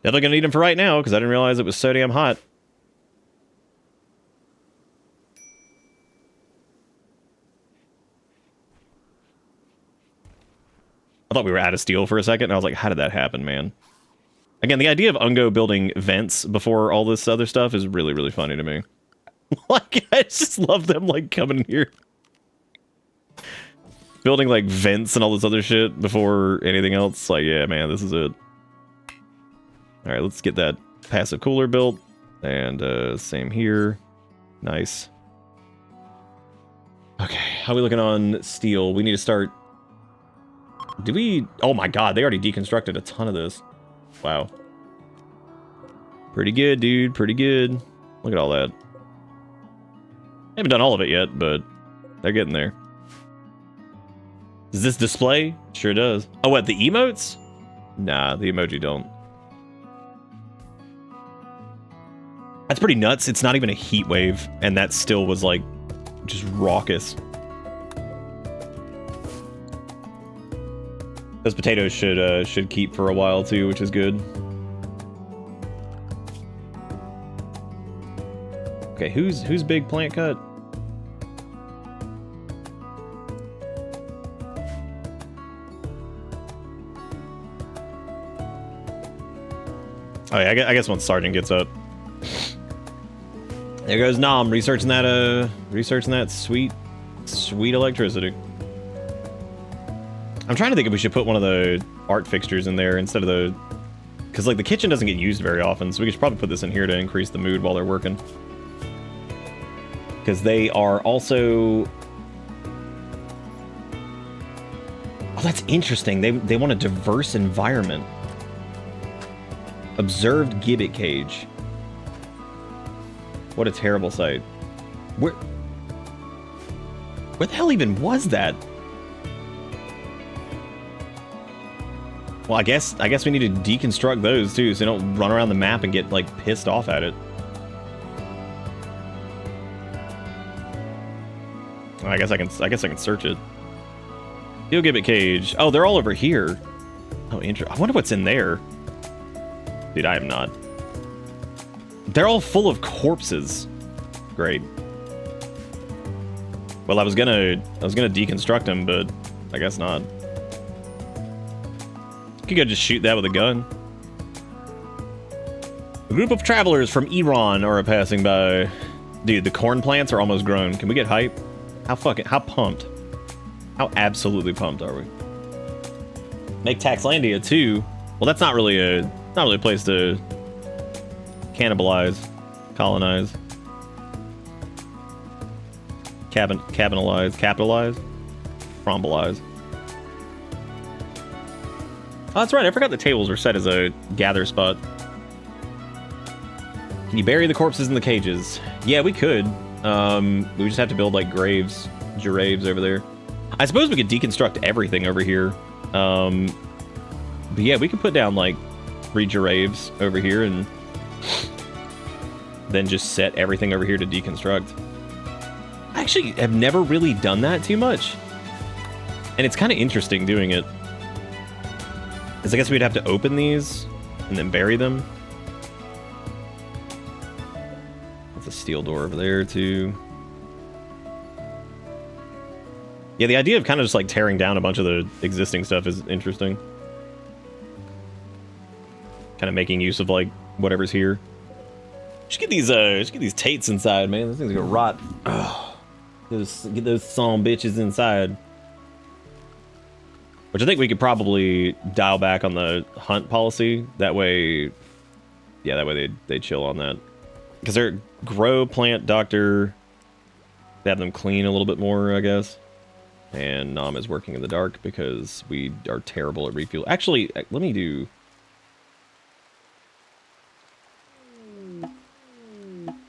definitely gonna need them for right now because I didn't realize it was so damn hot. I thought we were out of steel for a second, and I was like, how did that happen, man? Again, the idea of Ungo building vents before all this other stuff is really, really funny to me. Like, I just love them, like, coming in here. Building, like, vents and all this other shit before anything else. Like, yeah, man, this is it. Alright, let's get that passive cooler built. And, same here. Nice. Okay, how are we looking on steel? We need to start... Did we... Oh my god, they already deconstructed a ton of this. Wow. Pretty good, dude. Pretty good. Look at all that. Haven't done all of it yet, but they're getting there. Does this display? Sure does. Oh, what? The emotes? Nah, the emoji don't. That's pretty nuts. It's not even a heat wave, and that still was, like, just raucous. Those potatoes should keep for a while too, which is good. Okay, who's big plant cut? Oh yeah, I guess once Sergeant gets up. There goes Nom researching that sweet electricity. I'm trying to think if we should put one of the art fixtures in there instead of the... Because, like, the kitchen doesn't get used very often, so we should probably put this in here to increase the mood while they're working. Because they are also... Oh, that's interesting. They want a diverse environment. Observed gibbet cage. What a terrible sight. Where the hell even was that? Well, I guess we need to deconstruct those too, so they don't run around the map and get like pissed off at it. I guess I can search it. Steel gibbet cage. Oh, they're all over here. Oh, interesting. I wonder what's in there. Dude, I am not. They're all full of corpses. Great. Well, I was gonna deconstruct them, but I guess not. You could just shoot that with a gun. A group of travelers from Iran are passing by. Dude, the corn plants are almost grown. Can we get hype? How pumped? How absolutely pumped are we? Make Taxlandia too. Well, that's not really a place to cannibalize, colonize, capitalize, frombolize. Oh, that's right. I forgot the tables were set as a gather spot. Can you bury the corpses in the cages? Yeah, we could. We just have to build like giraves over there. I suppose we could deconstruct everything over here. But yeah, we could put down like 3 giraves over here and then just set everything over here to deconstruct. I actually have never really done that too much. And it's kind of interesting doing it. Because I guess we'd have to open these and then bury them. That's a steel door over there too. Yeah, the idea of kind of just like tearing down a bunch of the existing stuff is interesting. Kind of making use of like whatever's here. Just get these tates inside, man. Those things are gonna rot. Ugh. Get those son bitches inside. Which I think we could probably dial back on the hunt policy. That way, yeah, that way they chill on that. Because they're grow, plant, doctor. They have them clean a little bit more, I guess. And Nam is working in the dark because we are terrible at refuel. Actually, let me do...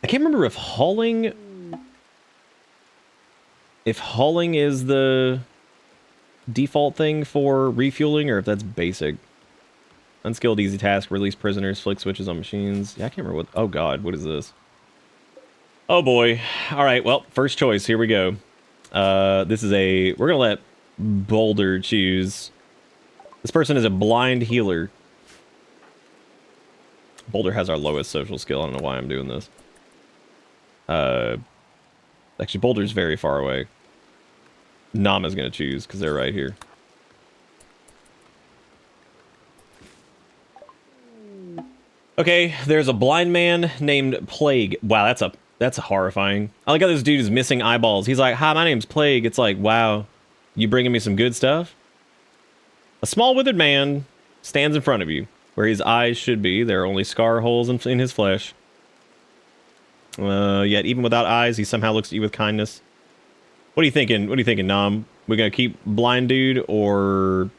I can't remember if hauling... If hauling is the default thing for refueling or if that's basic. Unskilled easy task, release prisoners, flick switches on machines. Yeah, I can't remember what... Oh god, what is this? Oh boy. Alright, well, first choice, here we go. This is a... We're gonna let Boulder choose. This person is a blind healer. Boulder has our lowest social skill. I don't know why I'm doing this. Actually, Boulder's very far away. Nama's gonna choose, because they're right here. Okay, there's a blind man named Plague. Wow, that's horrifying. I like how this dude is missing eyeballs. He's like, hi, my name's Plague. It's like, wow, you bringing me some good stuff? A small withered man stands in front of you, where his eyes should be. There are only scar holes in his flesh. Yet even without eyes, he somehow looks at you with kindness. What are you thinking? What are you thinking, Nom? We're gonna keep blind dude, or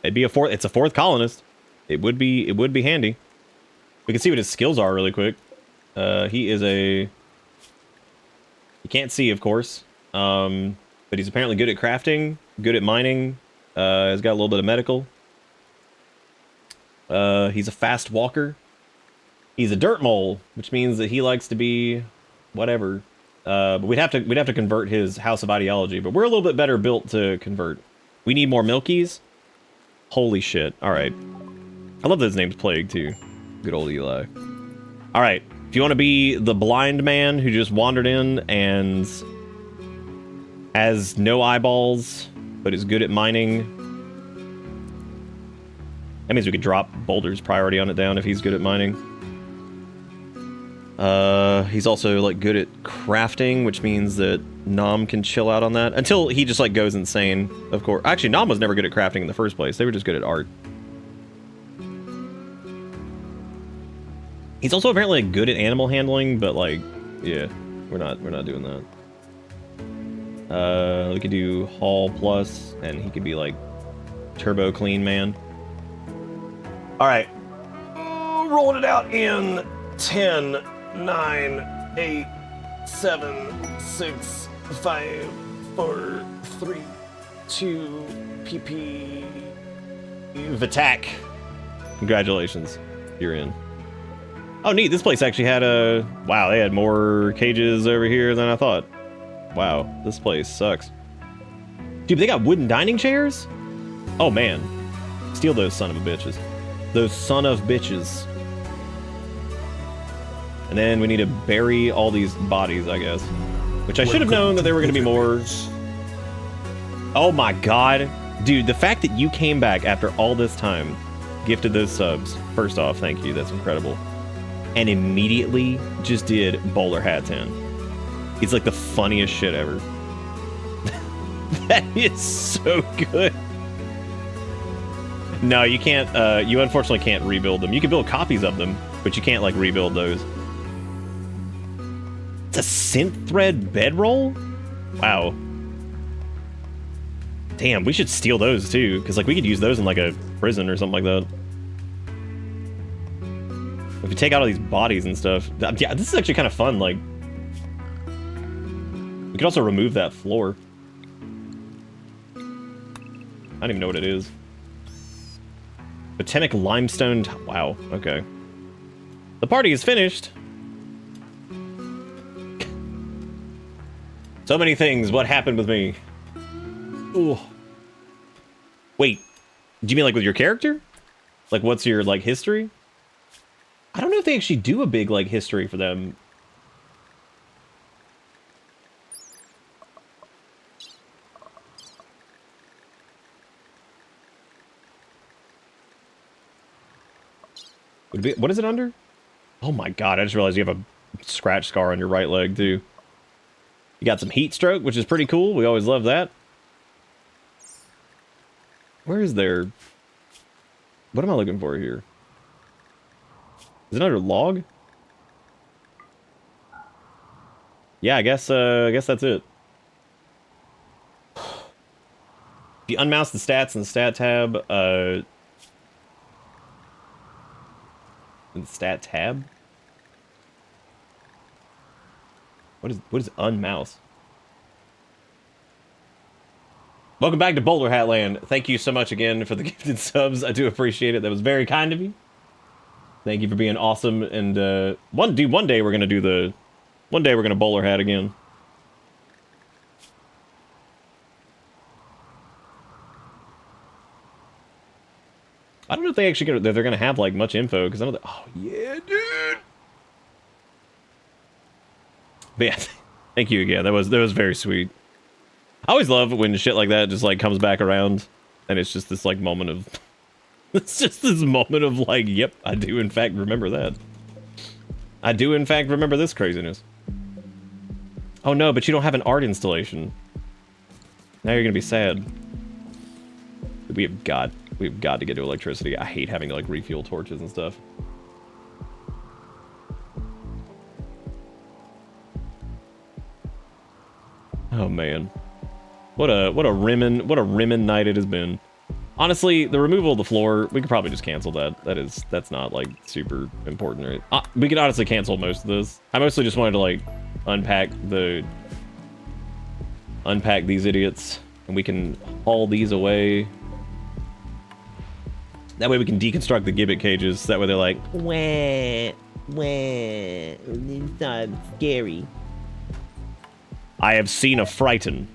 it'd be a fourth? It's a fourth colonist. It would be handy. We can see what his skills are really quick. He is a... You can't see, of course. But he's apparently good at crafting, good at mining. He's got a little bit of medical. He's a fast walker. He's a dirt mole, which means that he likes to be whatever. But we'd have to convert his house of ideology. But we're a little bit better built to convert. We need more Milkies. Holy shit! All right. I love that his name's Plague too. Good old Eli. All right. If you want to be the blind man who just wandered in and has no eyeballs but is good at mining, that means we could drop Boulder's priority on it down if he's good at mining. He's also like good at crafting, which means that Nom can chill out on that until he just like goes insane. Of course, actually, Nom was never good at crafting in the first place. They were just good at art. He's also apparently like, good at animal handling, but like, yeah, we're not doing that. We could do Haul Plus, and he could be like Turbo Clean Man. All right, rolling it out in 10, 9, 8, 7, 6, 5, 4, 3, 2, PP, Attack. Congratulations, you're in. Oh, neat. This place actually had a... Wow, they had more cages over here than I thought. Wow, this place sucks. Dude, they got wooden dining chairs? Oh, man. Steal those son of a bitches. Those son of bitches. And then we need to bury all these bodies, I guess. Which I should have known that there were going to be more. Oh, my God. Dude, the fact that you came back after all this time, gifted those subs. First off, thank you. That's incredible. And immediately just did Bowler Hat 10. It's like the funniest shit ever. That is so good. No, you can't, you unfortunately can't rebuild them. You can build copies of them, but you can't, like, rebuild those. It's a synth thread bedroll? Wow. Damn, we should steal those, too, because, like, we could use those in, like, a prison or something like that. If you take out all these bodies and stuff... Yeah, this is actually kind of fun, like... We could also remove that floor. I don't even know what it is. Botanic limestone... Wow, okay. The party is finished! So many things, what happened with me? Ooh. Wait, do you mean like with your character? Like what's your, like, history? I don't know if they actually do a big, like, history for them. Would it be, what is it under? Oh my god, I just realized you have a scratch scar on your right leg, too. You got some heat stroke, which is pretty cool. We always love that. Where is there... What am I looking for here? Is it under log? Yeah, I guess that's it. If you unmouse the stats in the stat tab, in the stat tab? What is unmouse? Welcome back to Bowler Hat Land. Thank you so much again for the gifted subs. I do appreciate it. That was very kind of you. Thank you for being awesome. And one day we're gonna Bowler Hat again. I don't know if they actually they're gonna have like much info because I know that. Oh yeah, dude. But yeah, thank you again. That was very sweet. I always love when shit like that just like comes back around, and it's just this like moment of, it's just this moment of like, yep, I do in fact remember that. I do in fact remember this craziness. Oh no, but you don't have an art installation. Now you're gonna be sad. We've got to get to electricity. I hate having to like refuel torches and stuff. Oh man. What a rimmin night it has been. Honestly, the removal of the floor, we could probably just cancel that. That's not like super important, right? We could honestly cancel most of this. I mostly just wanted to like unpack these idiots, and we can haul these away. That way we can deconstruct the gibbet cages. That way they're like,
Wah, it's not scary.
I have seen a frighten.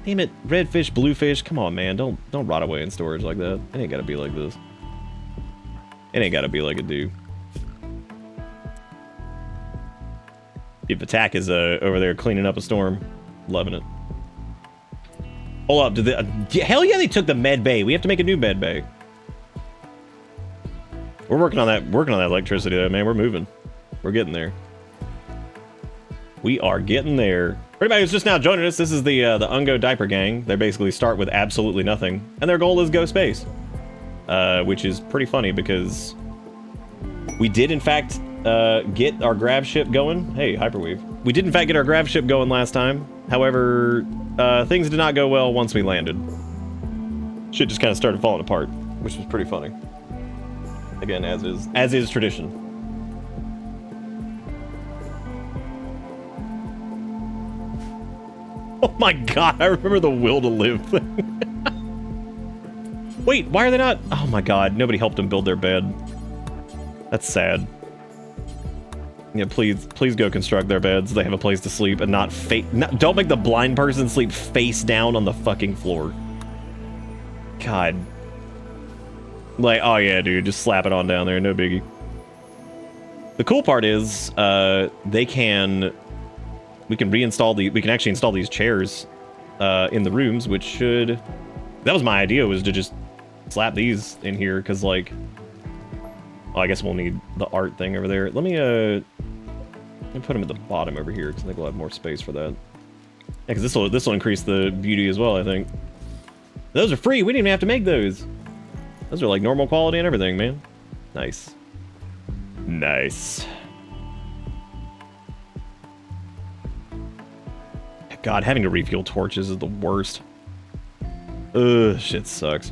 Damn it, red fish, blue fish. Come on, man. Don't rot away in storage like that. It ain't gotta be like this. It ain't gotta be like it do. If Attack is over there cleaning up a storm, loving it. Hold up, hell yeah, they took the med bay. We have to make a new med bay. We're working on that electricity though, man. We're moving. We're getting there. We are getting there. For anybody who's just now joining us, this is the Ungo Diaper Gang. They basically start with absolutely nothing, and their goal is go space. Which is pretty funny because we did in fact get our grav ship going. Hey, Hyperweave. We did in fact get our grav ship going last time. However, things did not go well once we landed. Shit just kind of started falling apart, which was pretty funny. Again, as is tradition. Oh my god, I remember the will to live thing. Wait, why are they not? Oh my god, nobody helped them build their bed. That's sad. Yeah, please go construct their beds. They have a place to sleep and not don't make the blind person sleep face down on the fucking floor. God. Like, oh yeah, dude, just slap it on down there, no biggie. The cool part is, we can actually install these chairs in the rooms, which should, that was my idea, was to just slap these in here, because like, oh, I guess we'll need the art thing over there. Let me put them at the bottom over here, because I think we'll have more space for that. Yeah, because this will increase the beauty as well, I think. Those are free, we didn't even have to make those. Those are like normal quality and everything, man. Nice. Nice. God, having to refuel torches is the worst. Ugh, shit sucks.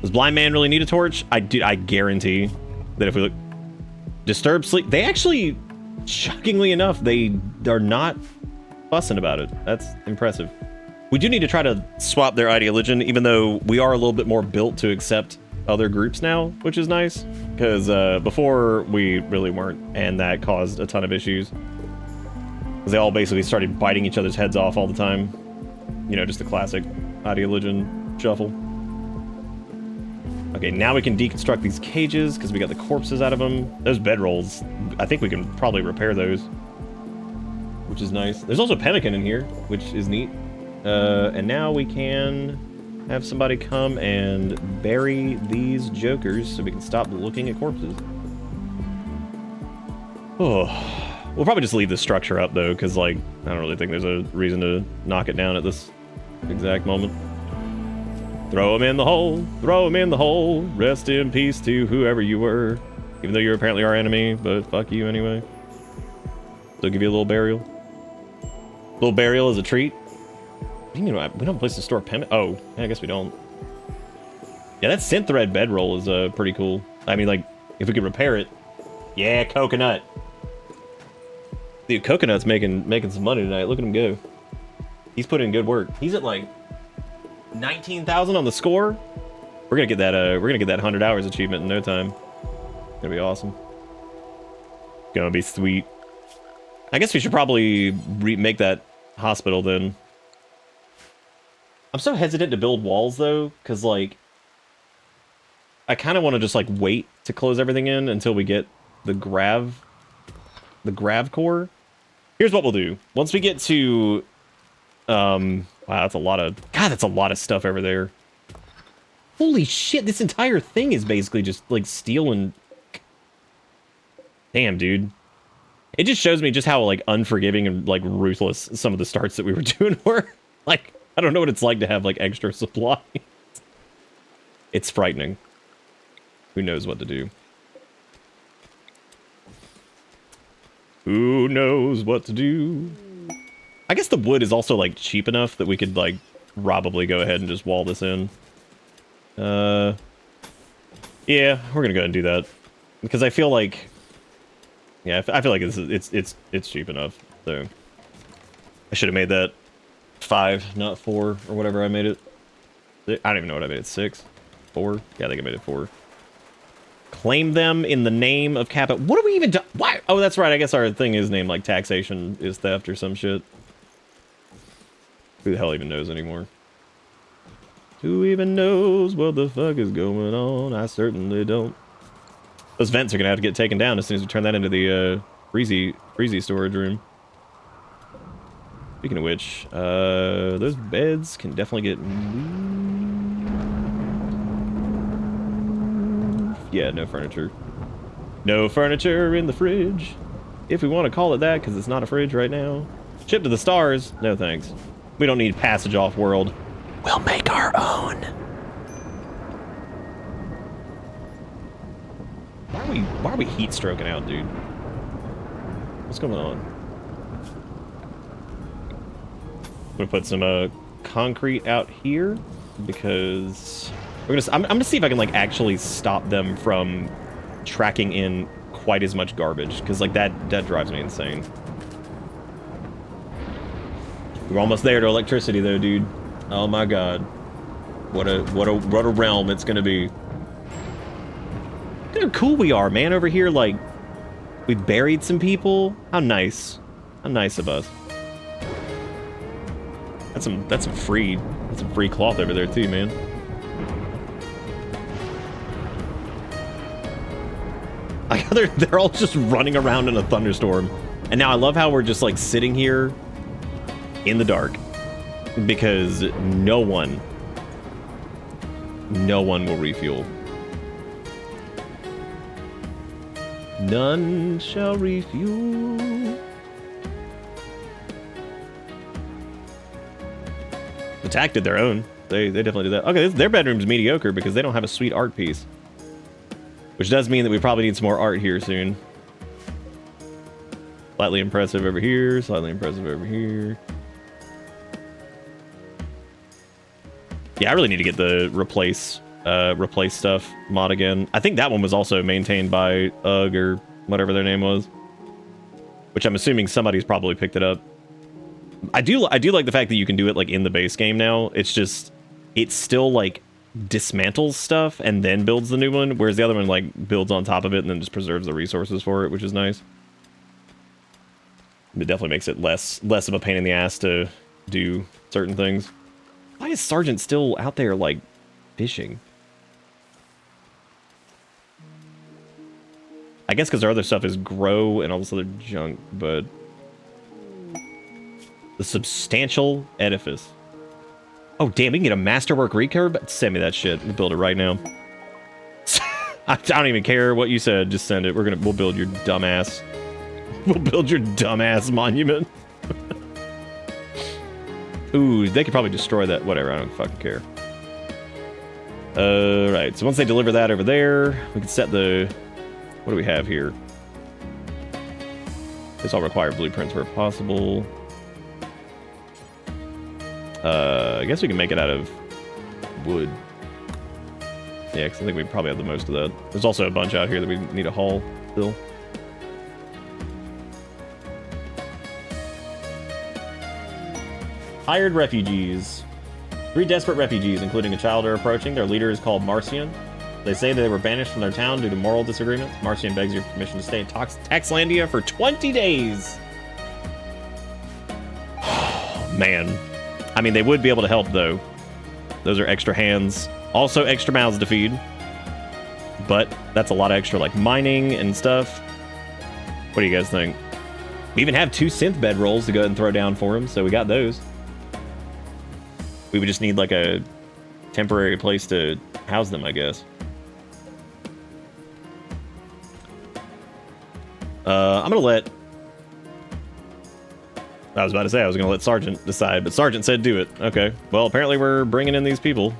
Does Blind Man really need a torch? I guarantee that if we look... Disturbed sleep... They actually, shockingly enough, they are not fussing about it. That's impressive. We do need to try to swap their ideology, even though we are a little bit more built to accept other groups now, which is nice. Because before, we really weren't, and that caused a ton of issues. Because they all basically started biting each other's heads off all the time. You know, just the classic ideology shuffle. Okay, now we can deconstruct these cages, because we got the corpses out of them. Those bedrolls, I think we can probably repair those. Which is nice. There's also pemmican in here, which is neat. And now we can have somebody come and bury these jokers so we can stop looking at corpses. Oh, we'll probably just leave this structure up though, because like, I don't really think there's a reason to knock it down at this exact moment. Throw him in the hole, throw him in the hole, rest in peace to whoever you were. Even though you're apparently our enemy, but fuck you anyway. So give you a little burial. Little burial as a treat. You know, we don't have a place to store pen. Oh, I guess we don't. Yeah, that synth thread bedroll is pretty cool. I mean, like, if we could repair it. Yeah, coconut. Dude, coconut's making some money tonight. Look at him go. He's putting in good work. He's at like 19,000 on the score. We're gonna get that. We're gonna get that 100 hours achievement in no time. It's gonna be awesome. Gonna be sweet. I guess we should probably make that hospital then. I'm so hesitant to build walls though, because like I kind of want to just like wait to close everything in until we get the grav core. Here's what we'll do. Once we get to wow, that's a lot of stuff over there. Holy shit, this entire thing is basically just like steel and damn, dude. It just shows me just how like unforgiving and like ruthless some of the starts that we were doing were. Like, I don't know what it's like to have like extra supplies. It's frightening. Who knows what to do? Who knows what to do? I guess the wood is also like cheap enough that we could like probably go ahead and just wall this in. Yeah, we're gonna go ahead and do that because I feel like, yeah, I feel like it's cheap enough. So I should have made that 5, not 4, or whatever I made it. I don't even know what I made it. 6, 4. Yeah, I think I made it 4. Claim them in the name of Kappa. What do we even do? Why? Oh, that's right. I guess our thing is named like taxation is theft or some shit. Who the hell even knows anymore? Who even knows what the fuck is going on? I certainly don't. Those vents are gonna have to get taken down as soon as we turn that into the breezy storage room. Speaking of which, those beds can definitely get moved. Yeah, no furniture. No furniture in the fridge. If we want to call it that, because it's not a fridge right now. Ship to the stars. No thanks. We don't need passage off world. We'll make our own. Why are we heat stroking out, dude? What's going on? I'm gonna put some concrete out here because I'm gonna see if I can like actually stop them from tracking in quite as much garbage, because like that drives me insane. We're almost there to electricity though, dude. Oh my god. What a realm it's gonna be. Look how cool we are, man, over here. Like, we buried some people. How nice. How nice of us. That's some free cloth over there too, man. They're all just running around in a thunderstorm. And now I love how we're just like sitting here in the dark because no one will refuel. None shall refuel. Attack did their own. They definitely did that. Okay, their bedroom's mediocre because they don't have a sweet art piece. Which does mean that we probably need some more art here soon. Slightly impressive over here, slightly impressive over here. Yeah, I really need to get the replace stuff mod again. I think that one was also maintained by Ugg or whatever their name was. Which I'm assuming somebody's probably picked it up. I do like the fact that you can do it like in the base game now. It's just, it's still like dismantles stuff and then builds the new one, whereas the other one like builds on top of it and then just preserves the resources for it, which is nice. It definitely makes it less of a pain in the ass to do certain things. Why is Sergeant still out there like fishing? I guess because their other stuff is grow and all this other junk, but the substantial edifice. Oh, damn, we can get a masterwork recurve? Send me that shit. We'll build it right now. I don't even care what you said. Just send it. We'll build your dumbass. We'll build your dumbass monument. Ooh, they could probably destroy that. Whatever, I don't fucking care. Alright, so once they deliver that over there, we can set the... What do we have here? This all require blueprints where possible. I guess we can make it out of wood. Yeah, because I think we probably have the most of that. There's also a bunch out here that we need to haul still. Hired refugees. 3 desperate refugees, including a child, are approaching. Their leader is called Marcian. They say that they were banished from their town due to moral disagreements. Marcian begs your permission to stay in Taxlandia for 20 days. Oh, man. I mean, they would be able to help, though. Those are extra hands. Also, extra mouths to feed. But that's a lot of extra, like, mining and stuff. What do you guys think? We even have 2 synth bedrolls to go ahead and throw down for them, so we got those. We would just need, like, a temporary place to house them, I guess. I'm gonna let... I was about to say I was gonna let Sergeant decide, but Sergeant said do it. Okay. Well, apparently we're bringing in these people.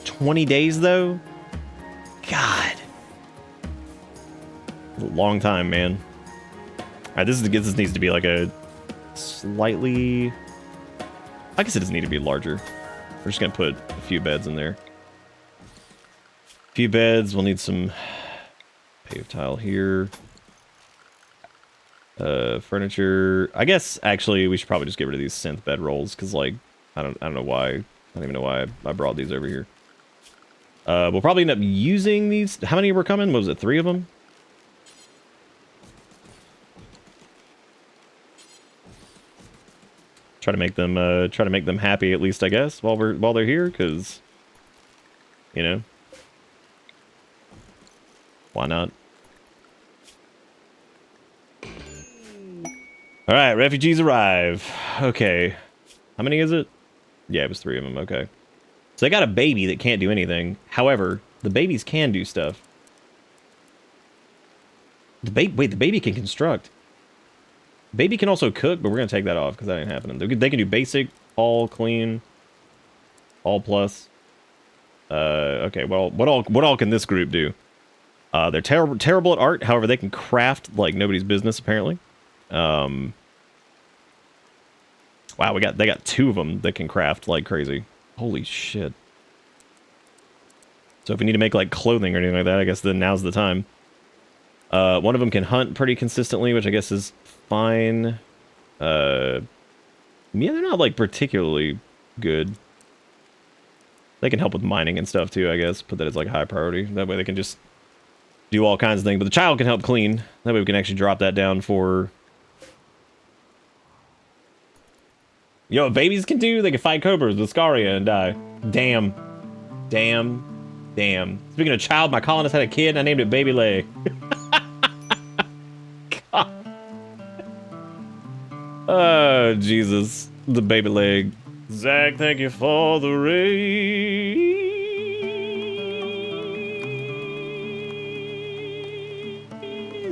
20 days, though? God. A long time, man. Alright, this needs to be like a slightly... I guess it doesn't need to be larger. We're just gonna put a few beds in there. A few beds, we'll need some paved tile here. Furniture. I guess actually we should probably just get rid of these synth bed rolls because, like, I don't know why. I don't even know why I brought these over here. We'll probably end up using these. How many were coming? What was it? 3 of them? Try to make them happy at least, I guess, while they're here, because, you know, why not? All right, refugees arrive. Okay, how many is it? Yeah, it was 3 of them. Okay, so they got a baby that can't do anything. However, the babies can do stuff. The baby can construct. Baby can also cook, but we're gonna take that off because that ain't happening. They can do basic, all clean, all plus. Okay, well, what all can this group do? They're terrible at art. However, they can craft like nobody's business apparently. Wow, they got 2 of them that can craft like crazy. Holy shit. So if we need to make like clothing or anything like that, I guess then now's the time. One of them can hunt pretty consistently, which I guess is fine. Yeah, they're not like particularly good. They can help with mining and stuff too, I guess. Put that as like high priority. That way they can just do all kinds of things. But the child can help clean. That way we can actually drop that down for... Yo, what babies can do? They can fight cobras with Scaria and die. Damn. Damn. Damn. Speaking of child, my colonist had a kid and I named it Baby Leg. God. Oh, Jesus. The baby leg. Zach, thank you for the raid.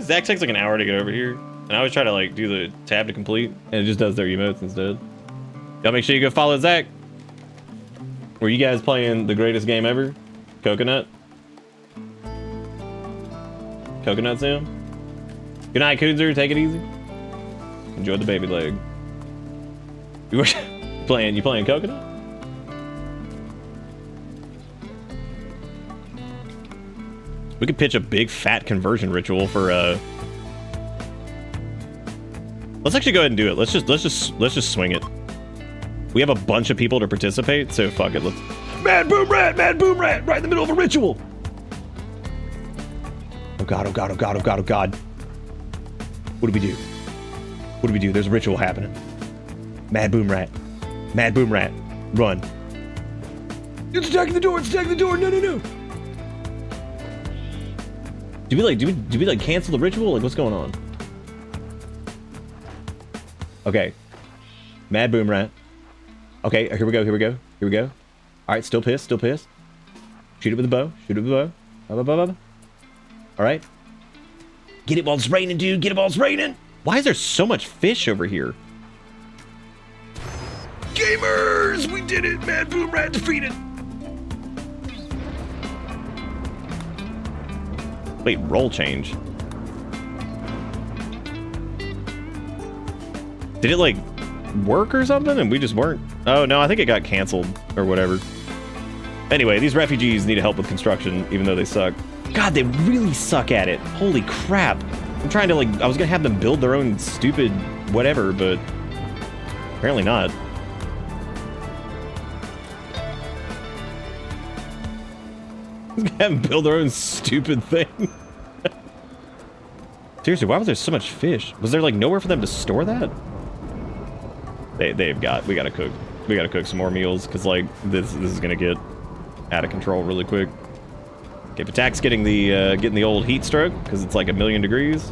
Zach takes like an hour to get over here. And I always try to like do the tab to complete. And it just does their emotes instead. Y'all make sure you go follow Zach. Were you guys playing the greatest game ever? Coconut? Coconut Sim? Good night, Kunzer. Take it easy. Enjoy the baby leg. You playing Coconut? We could pitch a big fat conversion ritual for Let's actually go ahead and do it. Let's just swing it. We have a bunch of people to participate, so fuck it. Let's...
Mad boom rat, right in the middle of a ritual.
Oh god, oh god, oh god, oh god, oh god. What do we do? What do we do? There's a ritual happening. Mad boom rat. Mad boom rat. Run.
It's attacking the door, no.
Do we like cancel the ritual? Like what's going on? Okay. Mad boom rat. Okay, here we go. Alright, still pissed. Shoot it with a bow. Alright.
Get it while it's raining, dude. Get it while it's raining.
Why is there so much fish over here?
Gamers, we did it. Mad boom rat defeated.
Wait, roll change. Did it like work or something and we just weren't? Oh, no, I think it got canceled or whatever. Anyway, these refugees need help with construction, even though they suck. God, they really suck at it. Holy crap. I'm trying to, like, I was going to have them build their own stupid whatever, but apparently not. Have them build their own stupid thing. Seriously, why was there so much fish? Was there, like, nowhere for them to store that? We gotta cook. We gotta cook some more meals, because, like, this is gonna get out of control really quick. Okay, Patak's getting the old heat stroke, because it's like 1,000,000 degrees.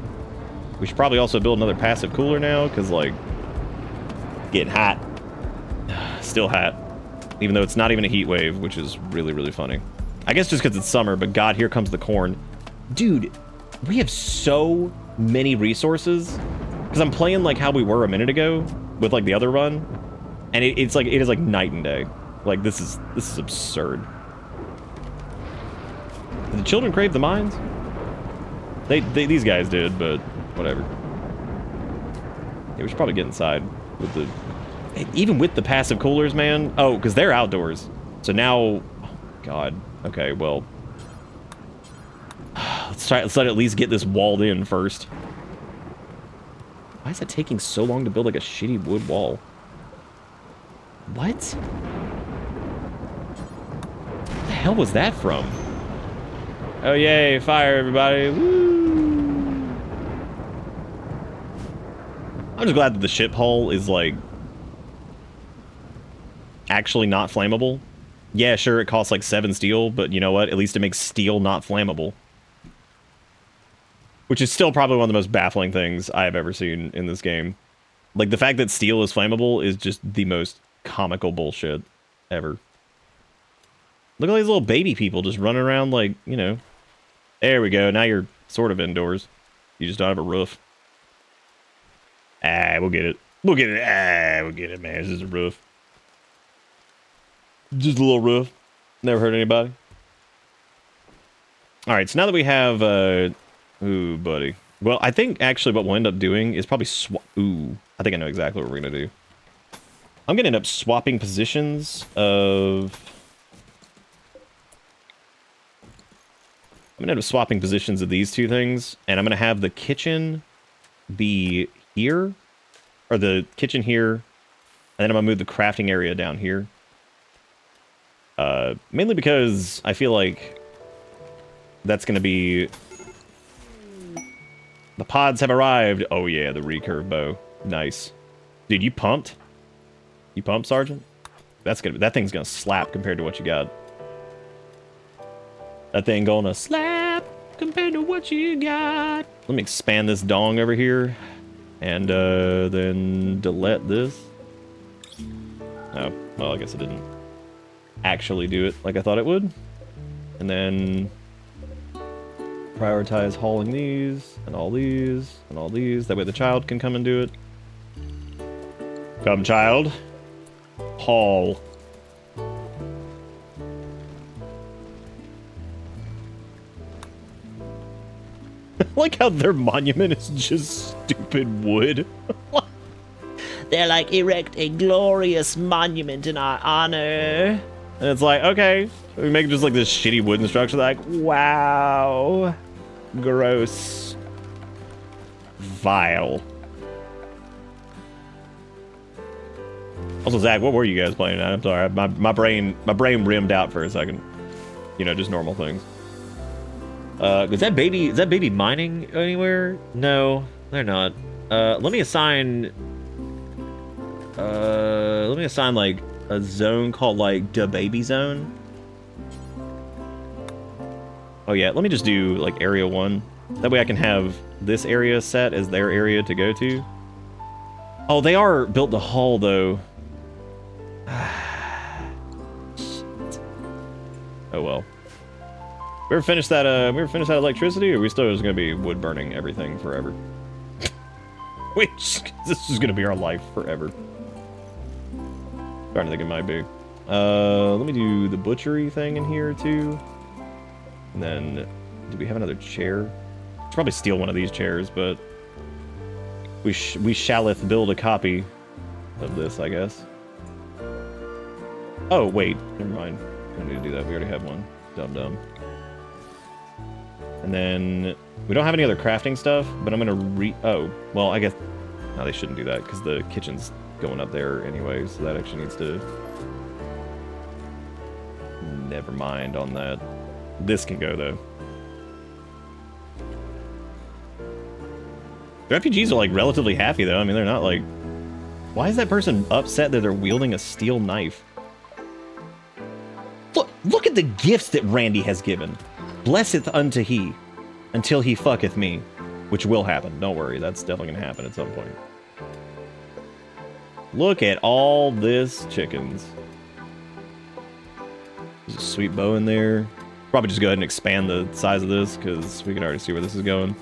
We should probably also build another passive cooler now, because, like, getting hot. Still hot. Even though it's not even a heat wave, which is really, really funny. I guess just because it's summer, but God, here comes the corn. Dude, we have so many resources, because I'm playing like how we were a minute ago with like the other run, and it is like night and day. Like this is absurd. Did the children crave the mines? These guys did, but whatever. Yeah, we should probably get inside with the even with the passive coolers, man. Oh, because they're outdoors. So now, oh, God. Okay, well. Let's let at least get this walled in first. Why is it taking so long to build like a shitty wood wall? What? What the hell was that from? Oh yay, fire everybody. Woo! I'm just glad that the ship hull is like actually not flammable. Yeah, sure, it costs like 7 steel, but you know what? At least it makes steel not flammable. Which is still probably one of the most baffling things I have ever seen in this game. Like, the fact that steel is flammable is just the most comical bullshit ever. Look at all these little baby people just running around like, you know. There we go, now you're sort of indoors. You just don't have a roof. Ah, we'll get it. We'll get it. Ah, we'll get it, man. This is a roof. Just a little roof. Never hurt anybody. Alright, so now that we have, ooh, buddy. Well, I think actually what we'll end up doing is probably ooh, I think I know exactly what we're gonna do. I'm gonna end up swapping positions of... I'm gonna end up swapping positions of these two things, and I'm gonna have the kitchen be here, or the kitchen here, and then I'm gonna move the crafting area down here. Mainly because I feel like that's gonna be... The pods have arrived. Oh yeah, the recurve bow. Nice. Dude, you pumped? You pumped, Sergeant? That thing's gonna slap compared to what you got. That thing gonna slap compared to what you got. Let me expand this dong over here. And then delete this. Oh, well, I guess it didn't actually do it like I thought it would. And then prioritize hauling these, and all these, and all these. That way the child can come and do it. Come, child. Haul. Like how their monument is just stupid wood.
They're like, erect a glorious monument in our honor.
And it's like, okay, we make just like this shitty wooden structure. Like, wow. Gross. Vile. Also, Zach, what were you guys playing at? I'm sorry, my brain rimmed out for a second. You know, just normal things. Is that baby mining anywhere? No, they're not. Let me assign like a zone called like the baby zone. Oh yeah, let me just do like area 1. That way I can have this area set as their area to go to. Oh, they are built to haul though. Oh well. We ever finish that electricity, or are we still just gonna be wood burning everything forever? Which this is gonna be our life forever. Starting to think it might be. Let me do the butchery thing in here too. And then, do we have another chair? Should probably steal one of these chairs, but we shalleth build a copy of this, I guess. Oh, wait. Never mind. We don't need to do that. We already have one. Dumb. And then we don't have any other crafting stuff, but I'm going to oh, well, I guess... No, they shouldn't do that because the kitchen's going up there anyway, so that actually needs to... Never mind on that. This can go, though. The refugees are, like, relatively happy, though. I mean, they're not, like... Why is that person upset that they're wielding a steel knife? Look at the gifts that Randy has given. Blesseth unto he, until he fucketh me. Which will happen. Don't worry, that's definitely gonna happen at some point. Look at all this chickens. There's a sweet bow in there. Probably just go ahead and expand the size of this, because we can already see where this is going.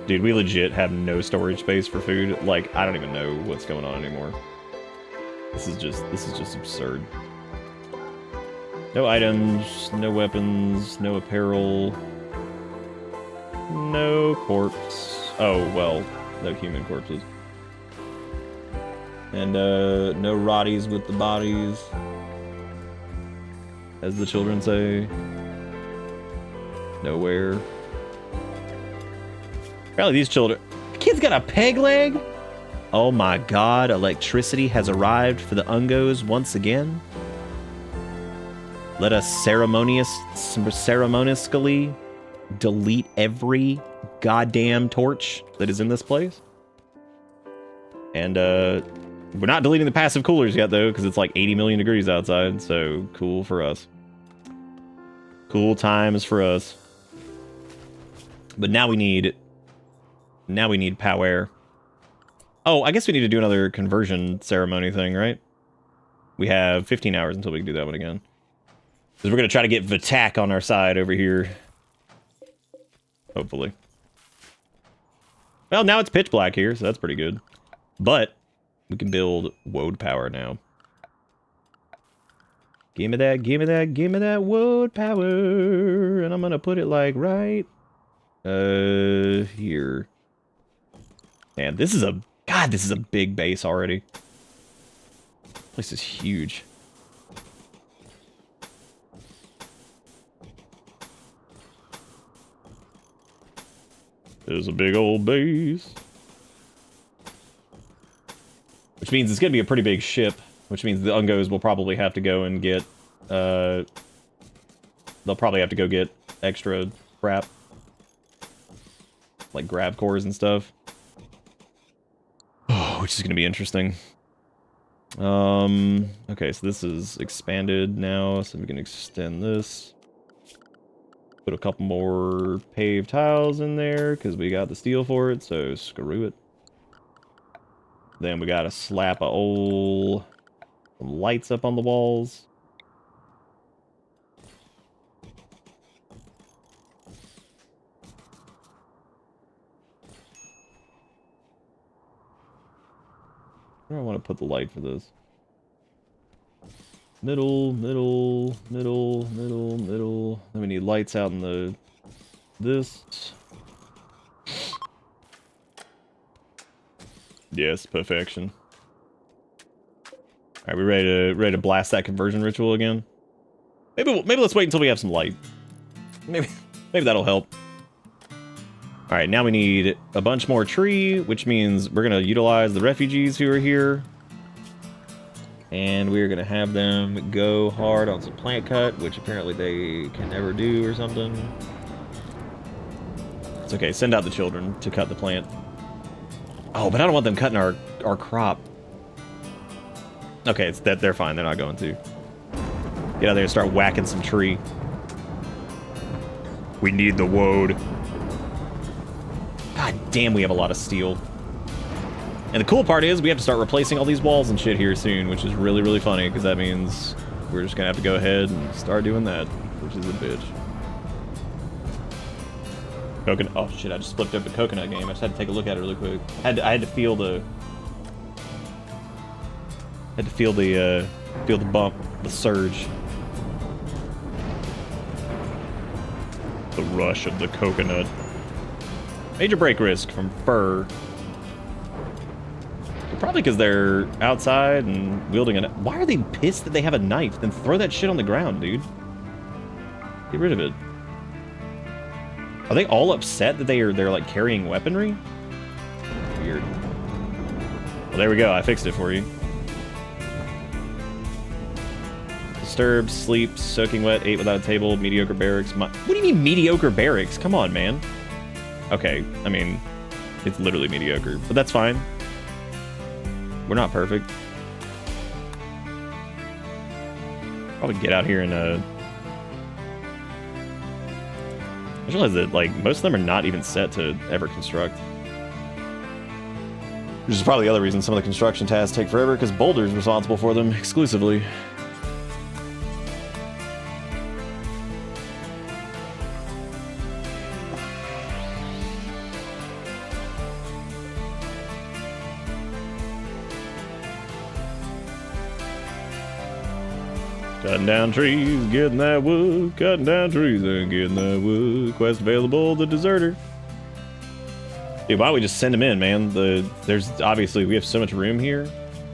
Dude, we legit have no storage space for food. Like, I don't even know what's going on anymore. This is just absurd. No items, no weapons, no apparel, no corpse. Oh, well, no human corpses. And, no rotties with the bodies, as the children say. Nowhere. Apparently these children... The kid's got a peg leg? Oh my god, electricity has arrived for the Ungos once again. Let us ceremoniously delete every goddamn torch that is in this place. And, we're not deleting the passive coolers yet, though, because it's like 80 million degrees outside, so cool for us. Cool times for us. But now we need power. Oh, I guess we need to do another conversion ceremony thing, right? We have 15 hours until we can do that one again. Because we're going to try to get Vatak on our side over here. Hopefully. Well, now it's pitch black here, so that's pretty good. But we can build woad power now. Give me that woad power. And I'm going to put it like right here. Man, this is a big base already. This place is huge. It is a big old base. Which means it's going to be a pretty big ship. Which means the Ungos will probably have to go and get, they'll probably have to go get extra crap. Like grab cores and stuff. Oh, which is going to be interesting. Okay, so this is expanded now, so we can extend this. Put a couple more paved tiles in there, because we got the steel for it, so screw it. Then we got to slap a old lights up on the walls. Where do I want to put the light for this? Middle. Then we need lights out in this. Yes, perfection. Alright, we ready to blast that conversion ritual again? Maybe let's wait until we have some light. Maybe that'll help. Alright, now we need a bunch more tree, which means we're gonna utilize the refugees who are here. And we're gonna have them go hard on some plant cut, which apparently they can never do or something. It's okay, send out the children to cut the plant. Oh, but I don't want them cutting our crop. Okay, it's that they're fine. They're not going to. Get out there and start whacking some tree. We need the woad. God damn, we have a lot of steel. And the cool part is we have to start replacing all these walls and shit here soon, which is really, really funny, because that means we're just going to have to go ahead and start doing that, which is a bitch. Coconut. Oh shit! I just flipped up a coconut game. I just had to take a look at it really quick. I had to feel the bump, the surge. The rush of the coconut. Major break risk from fur. Probably because they're outside and wielding a... Why are they pissed that they have a knife? Then throw that shit on the ground, dude. Get rid of it. Are they all upset that they're like carrying weaponry? Weird. Well, there we go. I fixed it for you. Disturbed, sleep, soaking wet, ate without a table, mediocre barracks. What do you mean mediocre barracks? Come on, man. Okay, I mean, it's literally mediocre, but that's fine. We're not perfect. Probably get out here and I just realized that like most of them are not even set to ever construct. Which is probably the other reason some of the construction tasks take forever, because Boulder's responsible for them exclusively. Cutting down trees, getting that wood. Cutting down trees and getting that wood. Quest available, the deserter. Dude, why don't we just send him in, man? There's obviously, we have so much room here.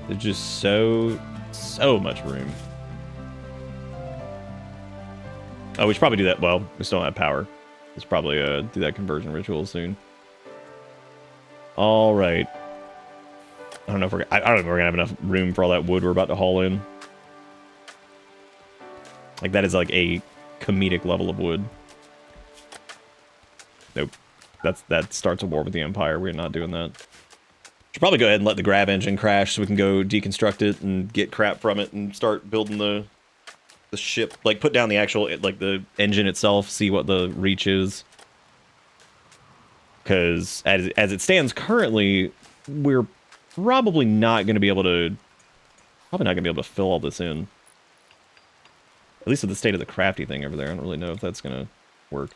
There's just so much room. Oh, we should probably do that. Well, we still don't have power. Let's probably do that conversion ritual soon. All right. I don't know if we're gonna have enough room for all that wood we're about to haul in. Like, that is like a comedic level of wood. Nope. That starts a war with the Empire. We're not doing that. Should probably go ahead and let the grab engine crash so we can go deconstruct it and get crap from it and start building the ship. Like, put down the actual, like, the engine itself, see what the reach is. Because as it stands currently, we're probably not going to be able to fill all this in. At least at the state of the crafty thing over there. I don't really know if that's going to work.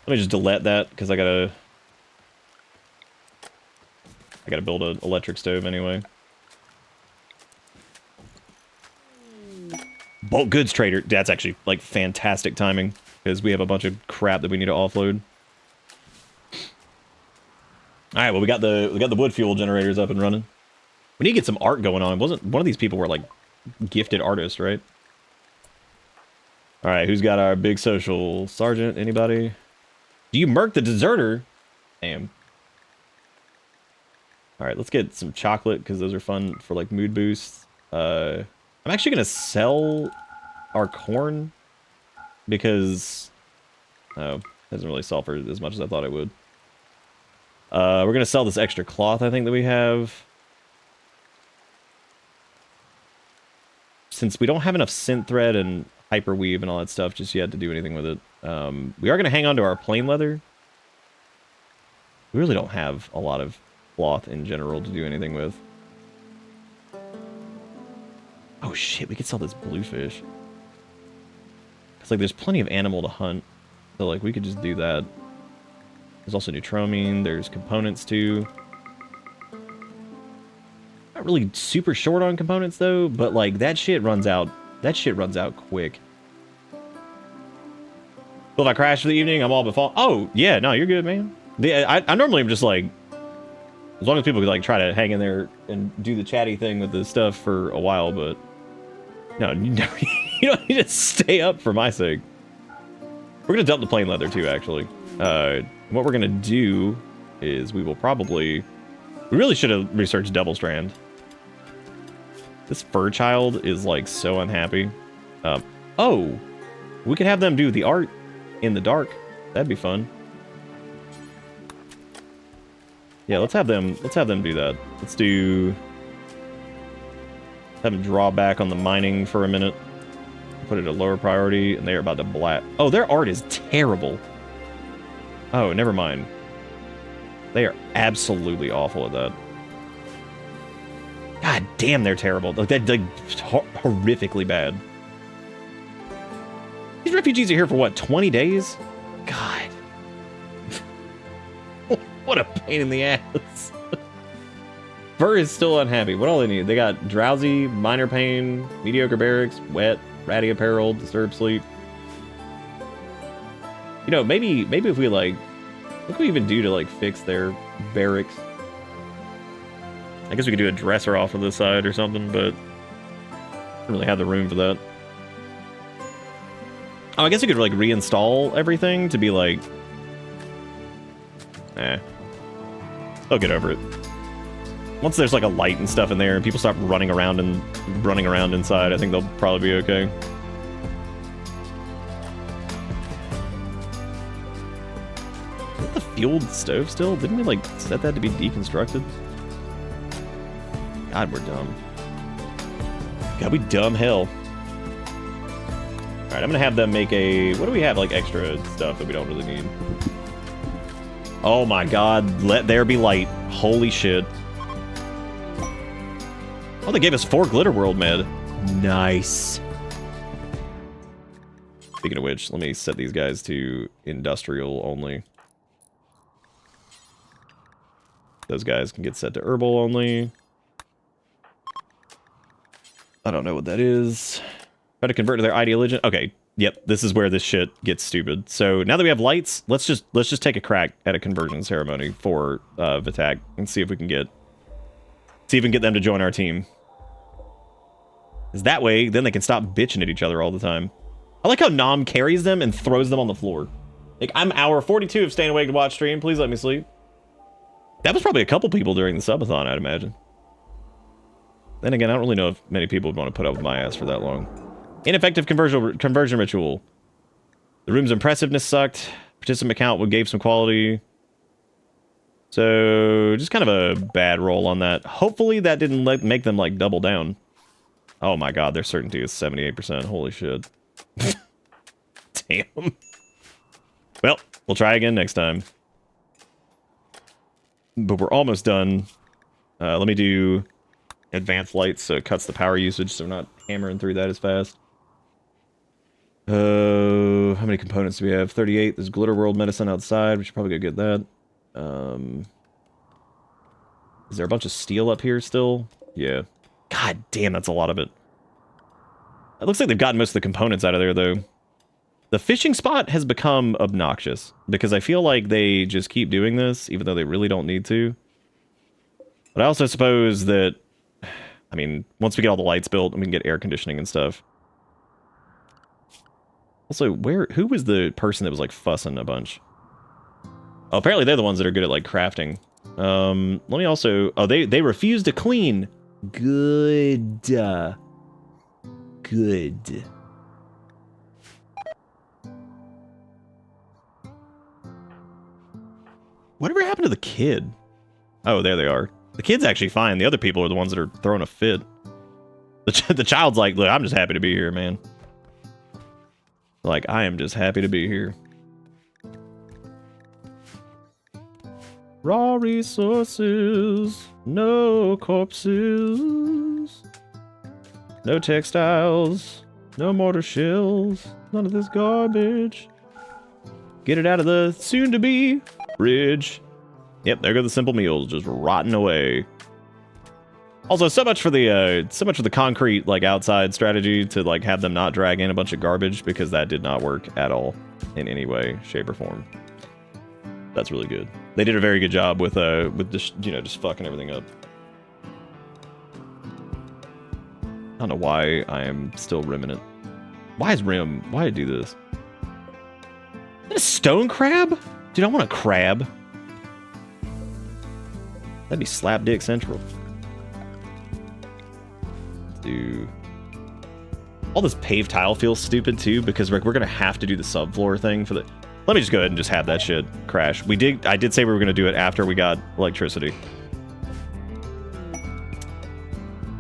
Let me just delete that, because I gotta build an electric stove anyway. Bulk goods trader. That's actually, like, fantastic timing, because we have a bunch of crap that we need to offload. Alright, well, we got the wood fuel generators up and running. We need to get some art going on. Wasn't one of these people were, like, gifted artists, right? Alright, who's got our big social? Sergeant, anybody? Do you murk the deserter? Damn. Alright, let's get some chocolate, because those are fun for, like, mood boosts. I'm actually going to sell our corn, because... Oh, it doesn't really sell for as much as I thought it would. We're going to sell this extra cloth, I think, that we have. Since we don't have enough synth thread and hyperweave and all that stuff just yet to do anything with it. We are going to hang on to our plain leather. We really don't have a lot of cloth in general to do anything with. Oh shit, we could sell this bluefish. Because, like, there's plenty of animal to hunt. So, like, we could just do that. There's also neutromine, there's components too. Not really super short on components though, but, like, that shit runs out quick. Well, if I crash for the evening, I'm all but fall. Oh, yeah, no, you're good, man. I normally am just like, as long as people could, like, try to hang in there and do the chatty thing with the stuff for a while, but no, you don't need to stay up for my sake. We're gonna dump the plain leather too, actually. What we're gonna do is we really should have researched double strand. This fur child is, like, so unhappy. Oh, we could have them do the art in the dark. That'd be fun. Yeah, let's have them do that. Let's have them draw back on the mining for a minute. Put it at lower priority, and they are about to blast. Oh, their art is terrible. Oh, never mind. They are absolutely awful at that. God damn, they're terrible. Like, they're horrifically bad. These refugees are here for, what, 20 days? God. What a pain in the ass. Fur is still unhappy. What all they need? They got drowsy, minor pain, mediocre barracks, wet, ratty apparel, disturbed sleep. You know, maybe if we like, what can we even do to like fix their barracks? I guess we could do a dresser off of this side or something, but don't really have the room for that. Oh, I guess we could like reinstall everything to be like, they'll get over it. Once there's like a light and stuff in there and people stop running around inside, I think they'll probably be okay. Is that the fueled stove still? Didn't we like set that to be deconstructed? God, we're dumb. God, we dumb hell. Alright, I'm gonna have them make a... What do we have, like, extra stuff that we don't really need? Oh my god, let there be light. Holy shit. Oh, they gave us 4 Glitter World med. Nice. Speaking of which, let me set these guys to industrial only. Those guys can get set to herbal only. I don't know what that is. Try to convert to their ideology. Okay, yep, this is where this shit gets stupid. So now that we have lights, let's just take a crack at a conversion ceremony for Vitak and see if we can get them to join our team. Because that way, then they can stop bitching at each other all the time. I like how Nom carries them and throws them on the floor. Like, I'm hour 42 of staying awake to watch stream. Please let me sleep. That was probably a couple people during the subathon, I'd imagine. Then again, I don't really know if many people would want to put up with my ass for that long. Ineffective conversion ritual. The room's impressiveness sucked. Participant count gave some quality. So, just kind of a bad roll on that. Hopefully that didn't make them, like, double down. Oh my god, their certainty is 78%. Holy shit. Damn. Well, we'll try again next time. But we're almost done. Let me do advanced lights so it cuts the power usage so we're not hammering through that as fast. How many components do we have? 38. There's Glitter World medicine outside. We should probably go get that. Is there a bunch of steel up here still? Yeah. God damn, that's a lot of it. It looks like they've gotten most of the components out of there, though. The fishing spot has become obnoxious, because I feel like they just keep doing this, even though they really don't need to. But I also suppose that, I mean, once we get all the lights built, we can get air conditioning and stuff. Also, who was the person that was, like, fussing a bunch? Oh, apparently they're the ones that are good at, like, crafting. Let me also... Oh, they refuse to clean. Good. Good. Whatever happened to the kid? Oh, there they are. The kid's actually fine. The other people are the ones that are throwing a fit. The child's like, look, I'm just happy to be here, man. Like, I am just happy to be here. Raw resources, no corpses, no textiles, no mortar shells, none of this garbage. Get it out of the soon-to-be fridge. Yep, there go the simple meals, just rotting away. Also, so much for the concrete, like, outside strategy to, like, have them not drag in a bunch of garbage, because that did not work at all in any way, shape, or form. That's really good. They did a very good job with just, you know, just fucking everything up. I don't know why I am still rimming it. Why did I do this? Is that a stone crab? Dude, I want a crab. That'd be slap dick central. Do all this paved tile feels stupid too, because we're gonna have to do the subfloor thing for the... Let me just go ahead and just have that shit crash. I did say we were gonna do it after we got electricity.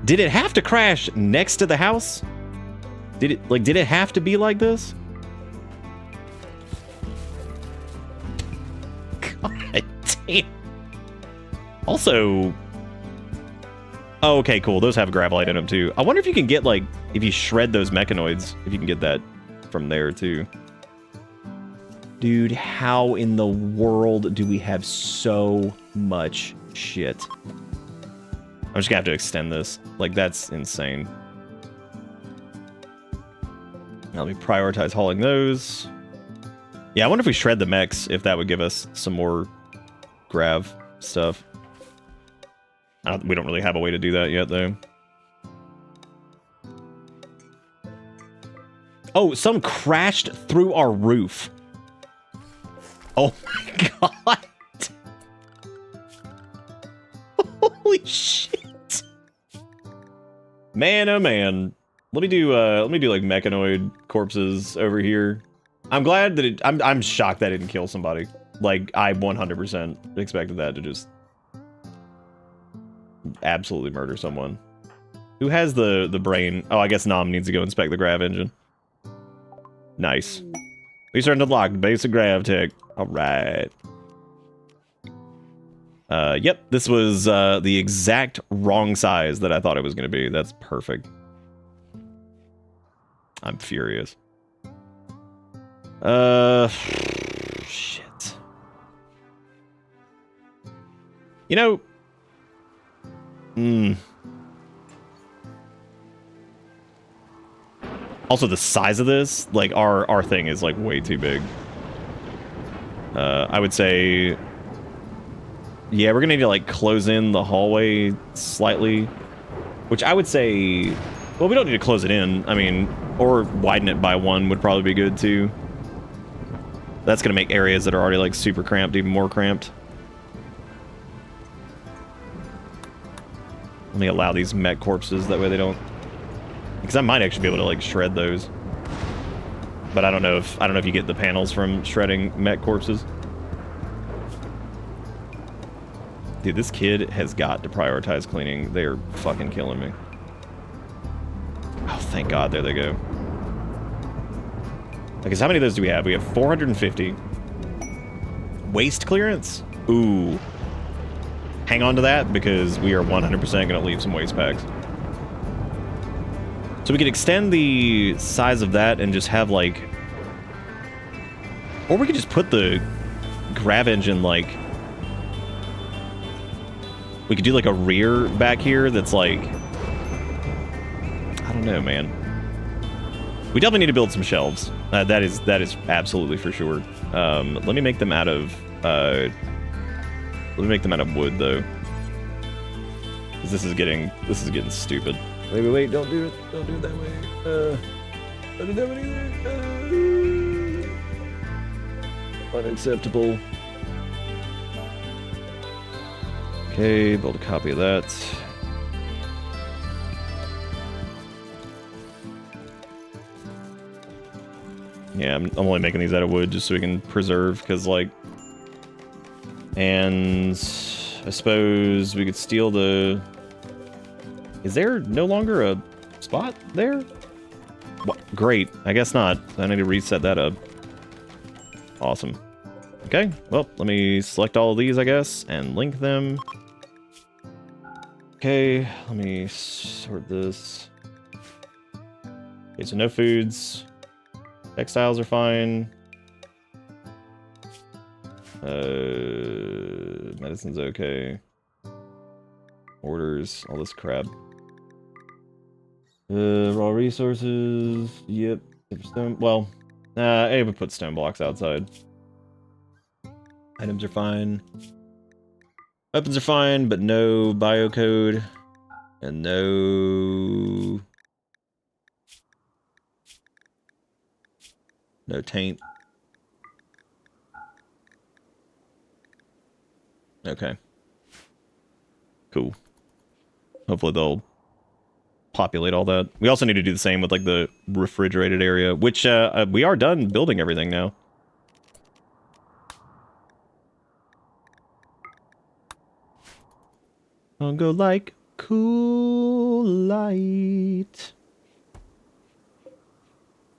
Did it have to crash next to the house? Did it have to be like this? God damn. Also... Oh, okay, cool. Those have gravelite in them, too. I wonder if you can get, like, if you shred those mechanoids, if you can get that from there, too. Dude, how in the world do we have so much shit? I'm just gonna have to extend this. Like, that's insane. Now, let me prioritize hauling those. Yeah, I wonder if we shred the mechs, if that would give us some more grav stuff. We don't really have a way to do that yet, though. Oh, some crashed through our roof. Oh my god. Holy shit. Man, oh man. Let me do like mechanoid corpses over here. I'm glad that I'm shocked that it didn't kill somebody. Like, I 100% expected that to just absolutely murder someone. Who has the brain? Oh, I guess Nom needs to go inspect the grav engine. Nice. Research unlocked. Basic grav tech. Alright. Yep, this was the exact wrong size that I thought it was going to be. That's perfect. I'm furious. Shit. You know... Also, the size of this, like, our thing is, like, way too big. I would say... Yeah, we're gonna need to, like, close in the hallway slightly. Which I would say... Well, we don't need to close it in. I mean, or widen it by 1 would probably be good, too. That's gonna make areas that are already, like, super cramped even more cramped. Let me allow these mech corpses, that way they don't... Because I might actually be able to, like, shred those. But I don't know if you get the panels from shredding mech corpses. Dude, this kid has got to prioritize cleaning. They are fucking killing me. Oh, thank God. There they go. Okay, so how many of those do we have? We have 450. Waste clearance? Ooh. Hang on to that, because we are 100% going to leave some waste packs. So we could extend the size of that and just have, like... Or we could just put the grav engine, like... We could do, like, a rear back here that's, like... I don't know, man. We definitely need to build some shelves. That is absolutely for sure. Let me make them out of... let me make them out of wood, though. Because this is getting stupid. Wait, don't do it. Don't do it that way. Don't do that one either. Unacceptable. Okay, build a copy of that. Yeah, I'm only making these out of wood just so we can preserve, because, like... And... I suppose we could steal the... Is there no longer a spot there? What? Great. I guess not. I need to reset that up. Awesome. Okay, well, let me select all of these, I guess, and link them. Okay, let me sort this. Okay, so no foods. Textiles are fine. Medicine's okay. Orders, all this crap. Raw resources, yep. Stone, well, I would put stone blocks outside. Items are fine. Weapons are fine, but no biocode. And no taint. Okay. Cool. Hopefully they'll populate all that. We also need to do the same with, like, the refrigerated area, which we are done building everything now. I'll go like cool light.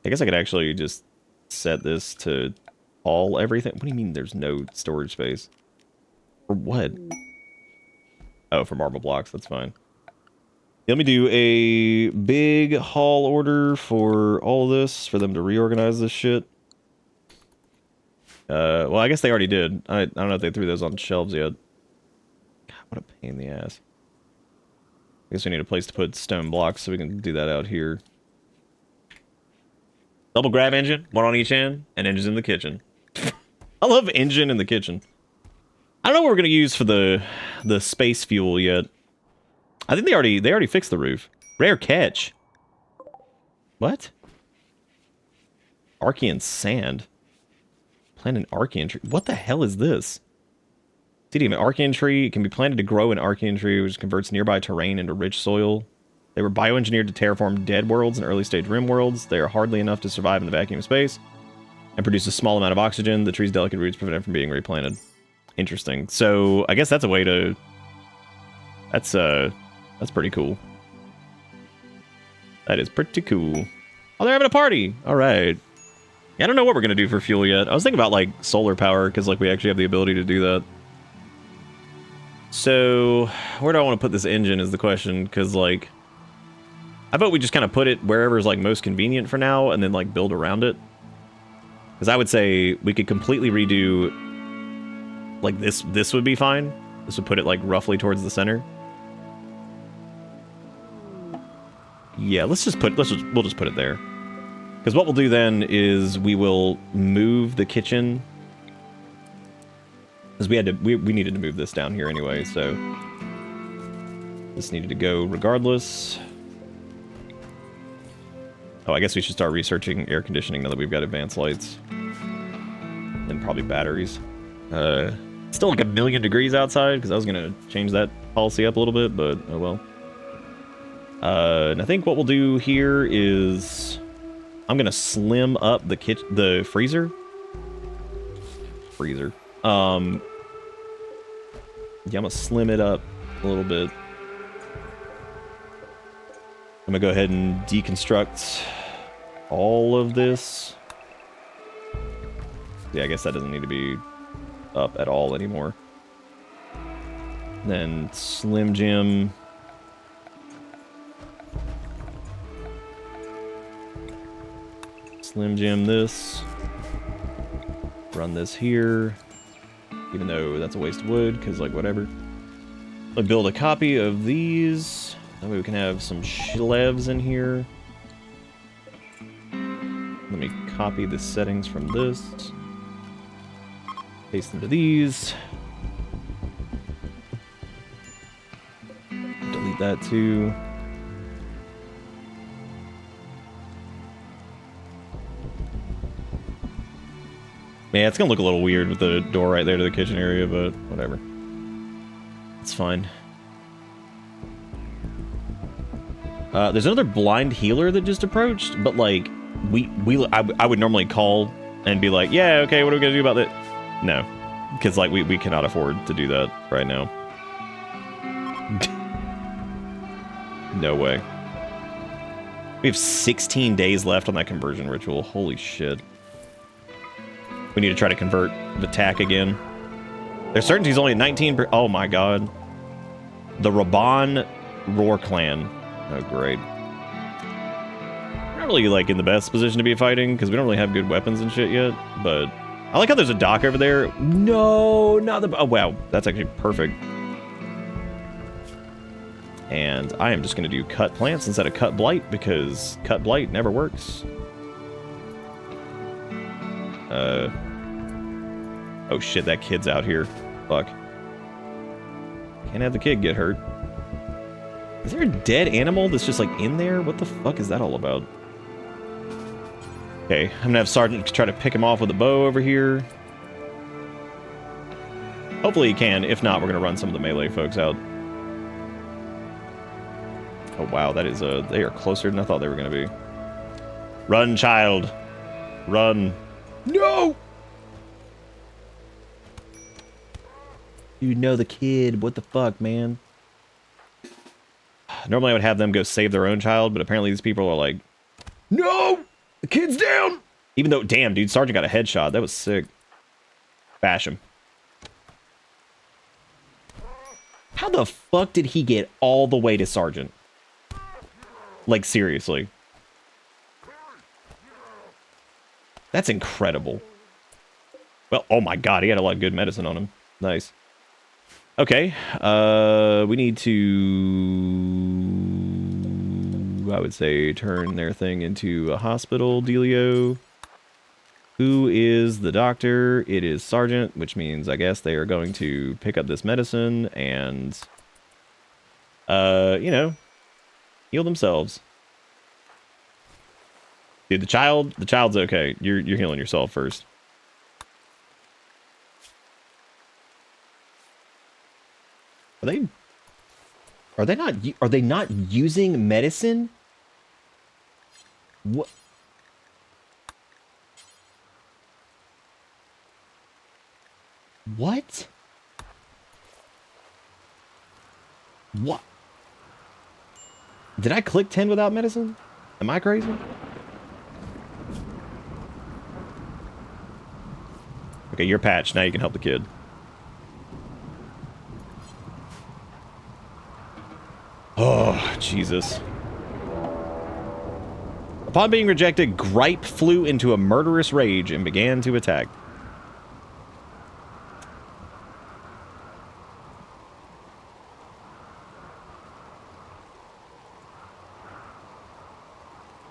I guess I could actually just set this to all everything. What do you mean there's no storage space? For what? Oh, for marble blocks, that's fine. Let me do a big haul order for all of this, for them to reorganize this shit. Well, I guess they already did. I don't know if they threw those on shelves yet. God, what a pain in the ass. I guess we need a place to put stone blocks, so we can do that out here. Double grab engine, one on each end, and engines in the kitchen. I love engine in the kitchen. I don't know what we're gonna use for the space fuel yet. I think they already fixed the roof. Rare catch. What? Archean sand. Plant an Archean tree. What the hell is this? CDM, an Archean tree can be planted to grow an Archean tree, which converts nearby terrain into rich soil. They were bioengineered to terraform dead worlds and early stage Rimworlds. They are hardly enough to survive in the vacuum of space and produce a small amount of oxygen. The tree's delicate roots prevent it from being replanted. Interesting. So I guess that's a way to... That's pretty cool. That is pretty cool. Oh, they're having a party. All right. Yeah, I don't know what we're going to do for fuel yet. I was thinking about, like, solar power, because, like, we actually have the ability to do that. So, where do I want to put this engine is the question, because, like... I vote we just kind of put it wherever is, like, most convenient for now, and then, like, build around it. Because I would say we could completely redo... Like, this would be fine. This would put it, like, roughly towards the center. Yeah, we'll just put it there. Because what we'll do then is we will move the kitchen. Because we needed to move this down here anyway, so this needed to go regardless. Oh, I guess we should start researching air conditioning now that we've got advanced lights. And probably batteries. Still like 1,000,000 degrees outside, because I was going to change that policy up a little bit, but oh well. And I think what we'll do here is I'm gonna slim up the freezer. Yeah, I'm gonna slim it up a little bit. I'm gonna go ahead and deconstruct all of this. Yeah, I guess that doesn't need to be up at all anymore. Then Slim Jim. Slim Jim this. Run this here. Even though that's a waste of wood, because, like, whatever. I'll build a copy of these. That way we can have some shlevs in here. Let me copy the settings from this. Paste into these. Delete that too. Yeah, it's gonna look a little weird with the door right there to the kitchen area, but whatever. It's fine. There's another blind healer that just approached, but like, I would normally call and be like, yeah, okay, what are we gonna do about that? No, because like we cannot afford to do that right now. No way. We have 16 days left on that conversion ritual. Holy shit. We need to try to convert the tack again. Their certainty's only at 19%. Oh my god. The Raban Roar Clan. Oh, great. We're not really, like, in the best position to be fighting, because we don't really have good weapons and shit yet, but... I like how there's a dock over there. No, not the... Oh, wow. That's actually perfect. And I am just going to do cut plants instead of cut blight, because cut blight never works. Oh shit, that kid's out here. Fuck. Can't have the kid get hurt. Is there a dead animal that's just like in there? What the fuck is that all about? Okay, I'm gonna have Sergeant try to pick him off with a bow over here. Hopefully he can. If not, we're gonna run some of the melee folks out. Oh wow, that is they are closer than I thought they were gonna be. Run, child. Run.
No!
You know the kid. What the fuck, man?
Normally I would have them go save their own child, but apparently these people are like...
No! The kid's down!
Even though... Damn, dude, Sergeant got a headshot. That was sick. Bash him.
How the fuck did he get all the way to Sergeant?
Like, seriously. That's incredible. Well, oh my god, he had a lot of good medicine on him. Nice. Okay, we need to, I would say, turn their thing into a hospital dealio. Who is the doctor? It is Sergeant, which means I guess they are going to pick up this medicine and, you know, heal themselves. Dude, the child's okay. You're healing yourself first. Are they not using medicine? What? What? What? Did I click 10 without medicine? Am I crazy? Okay, you're patched. Now you can help the kid. Oh, Jesus. Upon being rejected, Gripe flew into a murderous rage and began to attack.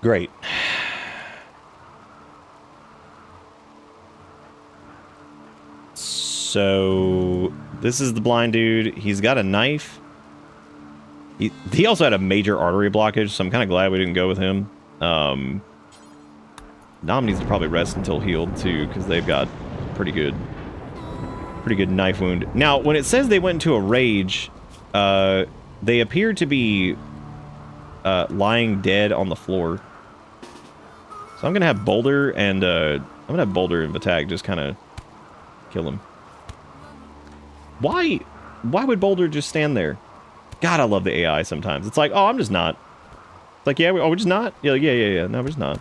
Great. So, this is the blind dude. He's got a knife. He also had a major artery blockage, so I'm kind of glad we didn't go with him. Nom needs to probably rest until healed, too, because they've got pretty good knife wound. Now, when it says they went into a rage, they appear to be lying dead on the floor. So I'm gonna have Boulder and Vatak just kind of kill him. Why would Boulder just stand there? God, I love the AI sometimes. It's like, oh, I'm just not. It's like, yeah, we're just not. Yeah. No, we're just not.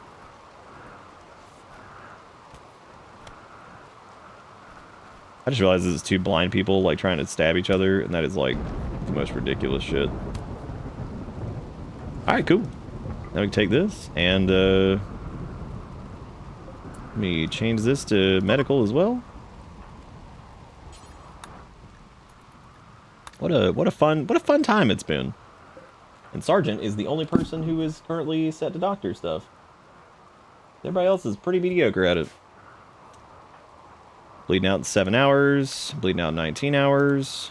I just realized this is two blind people like trying to stab each other, and that is like the most ridiculous shit. All right, cool. Now we can take this and let me change this to medical as well. What a fun time it's been. And Sergeant is the only person who is currently set to doctor stuff. Everybody else is pretty mediocre at it. Bleeding out in 7 hours. Bleeding out in 19 hours.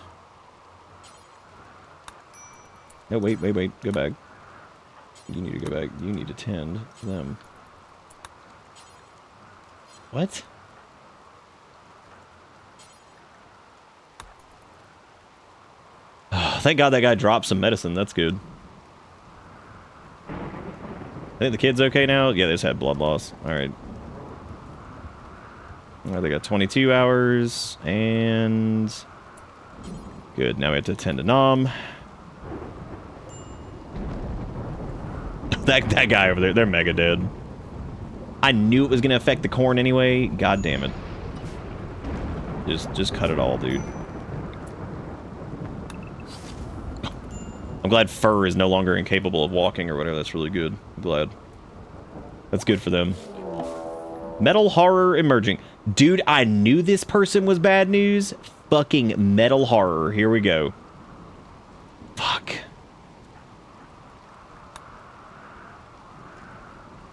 No, wait. Go back. You need to go back. You need to tend to them. What? Oh, thank God that guy dropped some medicine. That's good. I think the kid's okay now. Yeah, they just had blood loss. All right. All right, they got 22 hours and good. Now we have to tend to Nom. That guy over there, they're mega dead. I knew it was gonna affect the corn anyway. God damn it. Just cut it all, dude. I'm glad Fur is no longer incapable of walking or whatever. That's really good. I'm glad. That's good for them. Metal horror emerging. Dude, I knew this person was bad news. Fucking metal horror. Here we go. Fuck.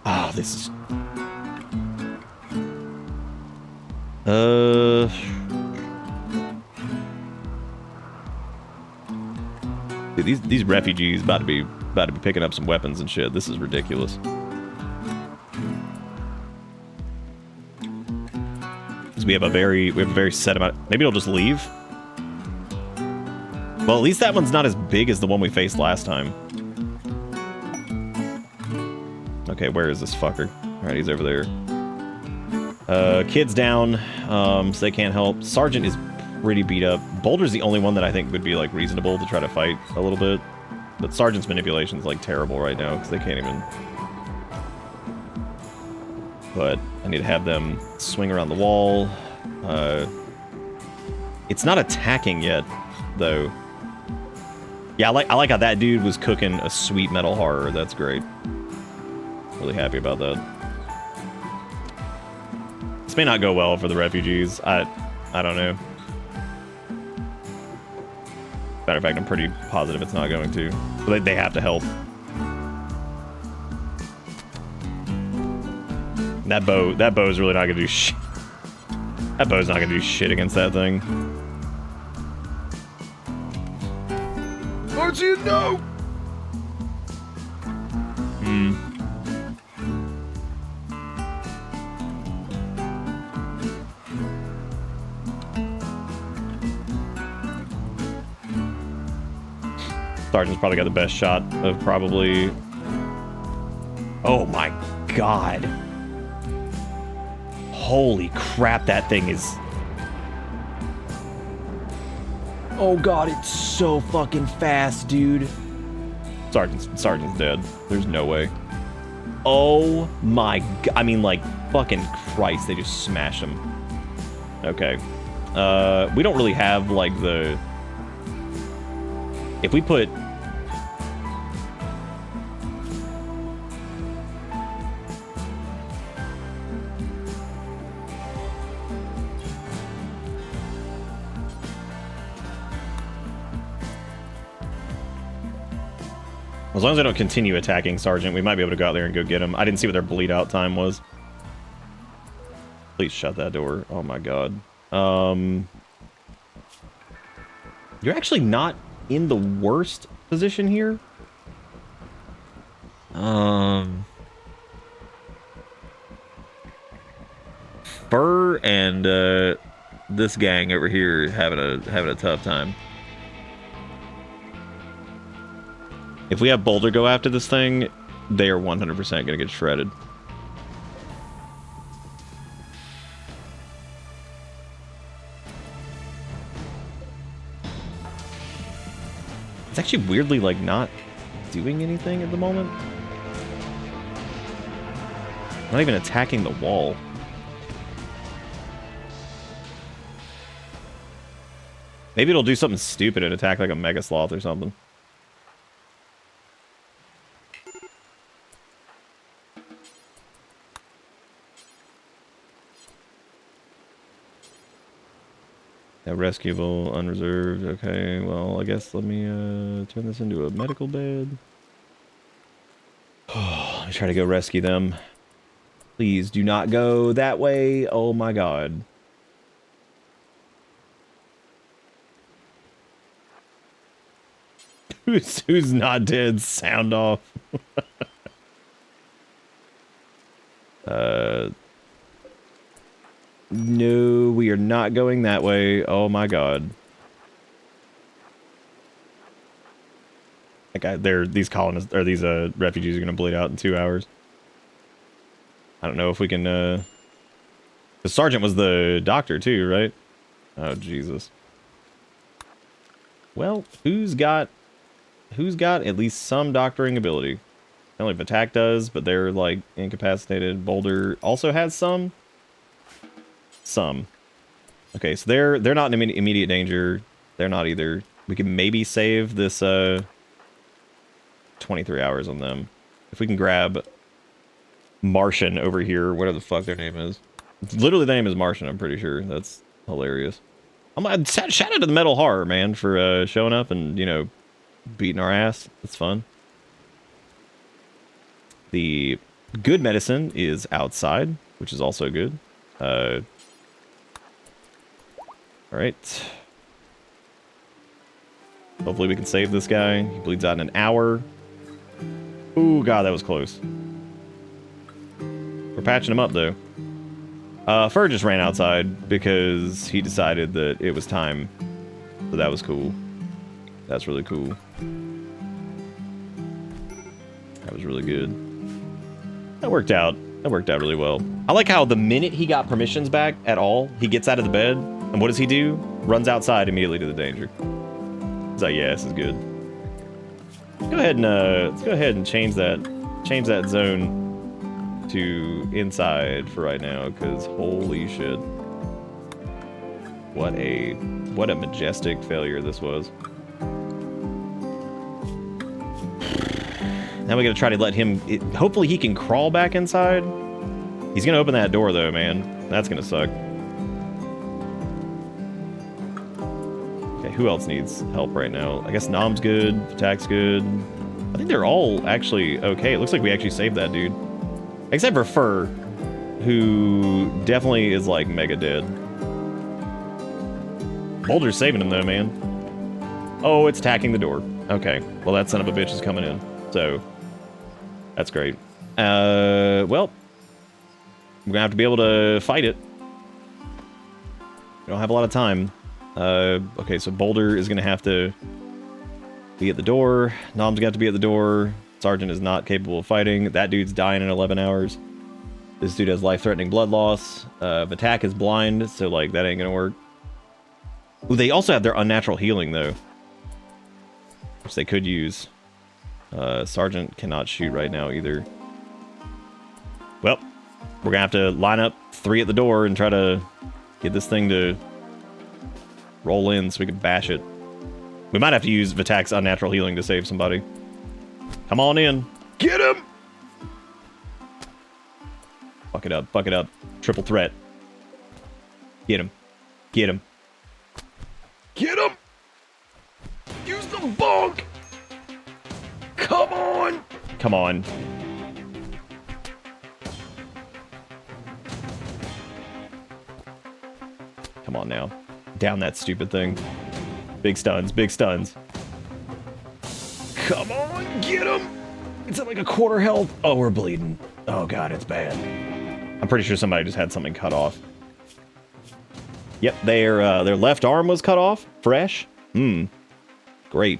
Oh, this is... Dude, these refugees about to be picking up some weapons and shit. This is ridiculous. Because we have a very set amount. Maybe it'll just leave. Well, at least that one's not as big as the one we faced last time. Okay, where is this fucker? All right, he's over there. Kid's down, so they can't help. Sergeant is pretty beat up. Boulder's the only one that I think would be like reasonable to try to fight a little bit. But Sergeant's manipulation is like terrible right now because they can't even. But I need to have them swing around the wall. It's not attacking yet, though. Yeah, I like how that dude was cooking a sweet metal horror. That's great. Really happy about that. This may not go well for the refugees. I don't know. Matter of fact, I'm pretty positive it's not going to. But they have to help. That bow's really not gonna do shit. That bow's not gonna do shit against that thing.
Archie, no!
Sergeant's probably got the best shot of probably... Oh my god. Holy crap, that thing is...
Oh god, it's so fucking fast, dude.
Sergeant's dead. There's no way. Oh my god. I mean, like, fucking Christ, they just smashed him. Okay. We don't really have, like, the... If we put... As long as I don't continue attacking Sergeant, we might be able to go out there and go get him. I didn't see what their bleed out time was. Please shut that door. Oh my god. You're actually not in the worst position here. Fur and this gang over here having a tough time. If we have Boulder go after this thing, they are 100% going to get shredded. It's actually weirdly, like, not doing anything at the moment. Not even attacking the wall. Maybe it'll do something stupid and attack, like, a Mega Sloth or something. Yeah, rescuable, unreserved. Okay, well, I guess let me turn this into a medical bed. Let me try to go rescue them. Please do not go that way. Oh my god. Who's not dead? Sound off. No, we are not going that way. Oh my god. These colonists, or these refugees are gonna bleed out in 2 hours. I don't know if we can, the sergeant was the doctor too, right? Oh, Jesus. Well, who's got at least some doctoring ability? Only if Attack does, but they're, like, incapacitated. Boulder also has some. Okay, so they're not in immediate danger. They're not either. We can maybe save this 23 hours on them. If we can grab Martian over here, whatever the fuck their name is. Literally the name is Martian, I'm pretty sure. That's hilarious. Shout out to the Metal Horror, man, for showing up and, you know, beating our ass. It's fun. The good medicine is outside, which is also good. Alright. Hopefully we can save this guy. He bleeds out in an hour. Ooh, god, that was close. We're patching him up, though. Fur just ran outside because he decided that it was time. So that was cool. That's really cool. That was really good. That worked out. That worked out really well. I like how the minute he got permissions back at all, he gets out of the bed, and what does he do? Runs outside immediately to the danger. He's like, yeah, this is good. Let's go ahead and change that zone to inside for right now, because holy shit. What a majestic failure this was. Now we gotta try to let him... hopefully he can crawl back inside. He's gonna open that door though, man. That's gonna suck. Okay, who else needs help right now? I guess Nom's good, Attack's good. I think they're all actually okay. It looks like we actually saved that dude. Except for Fur. who definitely is like mega dead. Boulder's saving him though, man. Oh, it's attacking the door. Okay, well that son of a bitch is coming in. So, that's great. Well, we're gonna have to be able to fight it. We don't have a lot of time. Okay, so Boulder is gonna have to be at the door. Nom's got to be at the door. Sergeant is not capable of fighting. That dude's dying in 11 hours. This dude has life-threatening blood loss. Attack is blind, so like that ain't gonna work. Ooh, they also have their unnatural healing though, which they could use. Sergeant cannot shoot right now either. Well, we're gonna have to line up 3 at the door and try to get this thing to roll in so we can bash it. We might have to use Vitak's unnatural healing to save somebody. Come on in.
Get him!
Fuck it up, fuck it up. Triple threat. Get him. Get him.
Get him! Use the bonk! Come on!
Come on. Come on now. Down that stupid thing. Big stuns, big stuns.
Come on, get him! It's at like a quarter health. Oh, we're bleeding. Oh god, it's bad.
I'm pretty sure somebody just had something cut off. Yep, their left arm was cut off. Fresh. Great.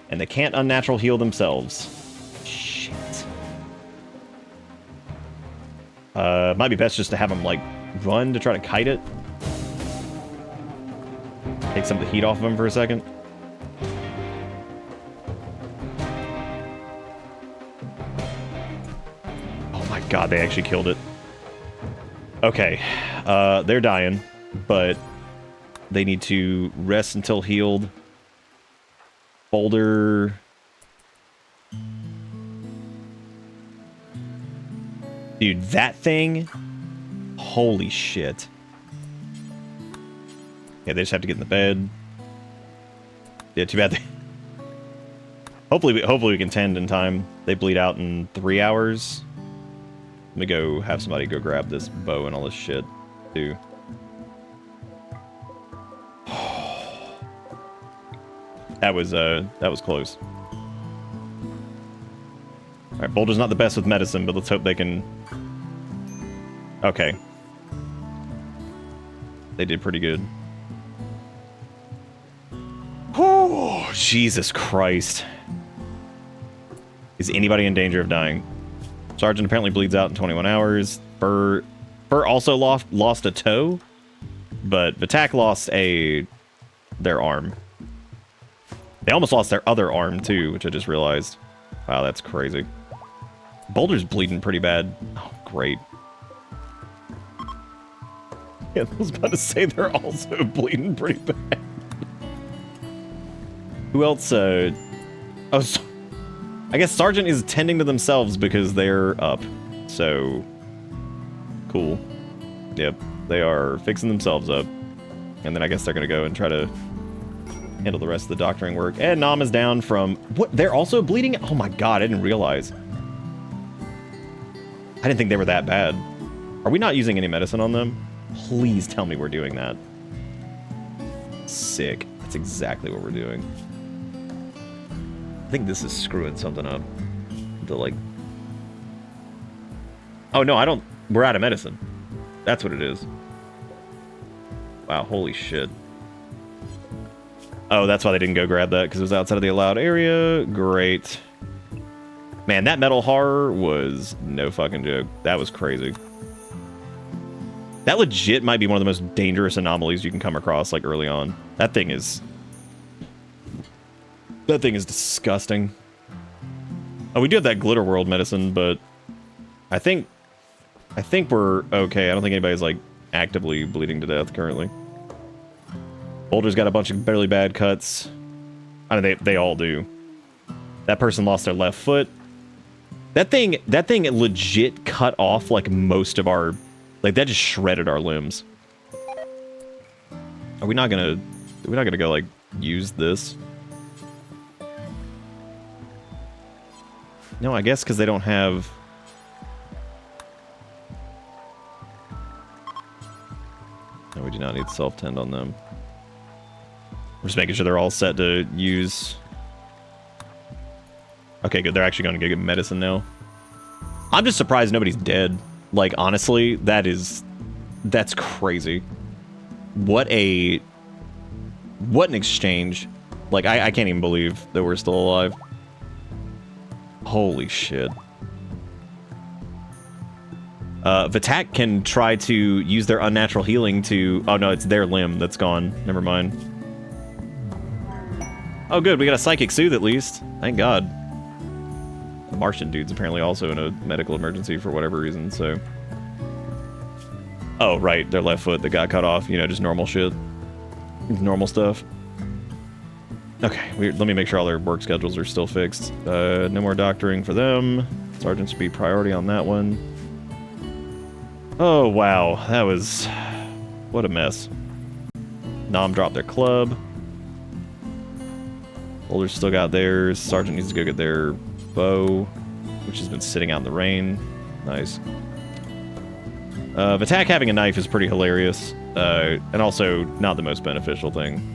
And they can't unnatural heal themselves. Shit. Might be best just to have them, like, run to try to kite it. Take some of the heat off of them for a second. Oh my god, they actually killed it. Okay. They're dying, but they need to rest until healed. Boulder. Dude, that thing. Holy shit. Yeah, they just have to get in the bed. Yeah, too bad they... Hopefully we can tend in time. They bleed out in 3 hours. Let me go have somebody go grab this bow and all this shit, too. That was close. Alright, Boulder's not the best with medicine, but let's hope they can... Okay. They did pretty good. Oh, Jesus Christ. Is anybody in danger of dying? Sergeant apparently bleeds out in 21 hours. Fur also lost a toe, but Vitak lost their arm. They almost lost their other arm too, which I just realized. Wow, that's crazy. Boulder's bleeding pretty bad. Oh, great. Yeah, I was about to say they're also bleeding pretty bad. Who else? I guess Sergeant is tending to themselves because they're up. So, cool. Yep, they are fixing themselves up. And then I guess they're going to go and try to handle the rest of the doctoring work. And Nam is down from... What? They're also bleeding? Oh my god, I didn't realize. I didn't think they were that bad. Are we not using any medicine on them? Please tell me we're doing that. Sick. That's exactly what we're doing. I think this is screwing something up. The, like... Oh, no, I don't... We're out of medicine. That's what it is. Wow, holy shit. Oh, that's why they didn't go grab that, because it was outside of the allowed area. Great. Man, that metal horror was no fucking joke. That was crazy. That legit might be one of the most dangerous anomalies you can come across, like, early on. That thing is disgusting. Oh, we do have that Glitter World medicine, but I think we're okay. I don't think anybody's, like, actively bleeding to death currently. Boulder's got a bunch of barely bad cuts. I mean, they all do. That person lost their left foot. That thing legit cut off, like, most of our... Like, that just shredded our limbs. Are we not gonna go, like, use this? No, I guess because they don't have... not need self-tend on them. We're just making sure they're all set to use. Okay, good. They're actually going to go get medicine now. I'm just surprised nobody's dead. Like, honestly, that's crazy. What an exchange. Like, I can't even believe that we're still alive. Holy shit. Vatak can try to use their unnatural healing to... Oh, no, it's their limb that's gone. Never mind. Oh, good. We got a Psychic Soothe, at least. Thank God. The Martian dude's apparently also in a medical emergency for whatever reason, so... Oh, right. Their left foot that got cut off. You know, just normal shit. Normal stuff. Okay, let me make sure all their work schedules are still fixed. No more doctoring for them. Sergeant should be priority on that one. Oh, wow. That was... What a mess. Nom dropped their club. Boulder's still got theirs. Sergeant needs to go get their bow, which has been sitting out in the rain. Nice. Vatak having a knife is pretty hilarious, and also not the most beneficial thing.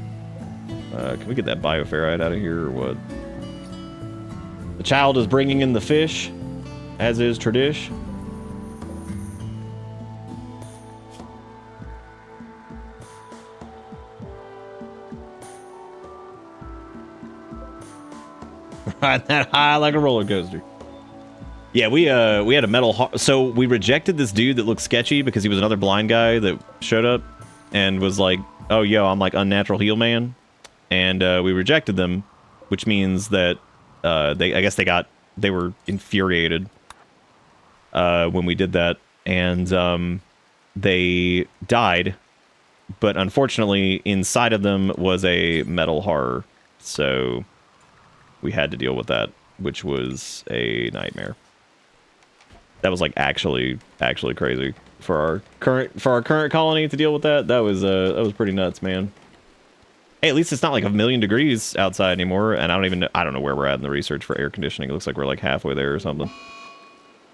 Can we get that bioferrite out of here, or what? The child is bringing in the fish, as is tradition. Ride that high like a roller coaster. Yeah, we had a metal... So we rejected this dude that looked sketchy because he was another blind guy that showed up and was like, oh, yo, I'm like unnatural heal man. And we rejected them, which means that I guess they were infuriated when we did that. And they died. But unfortunately, inside of them was a metal horror. So we had to deal with that, which was a nightmare. That was like actually crazy for our current colony to deal with that. That was pretty nuts, man. Hey, at least it's not like 1,000,000 degrees outside anymore, and I don't know where we're at in the research for air conditioning. It looks like we're like halfway there or something.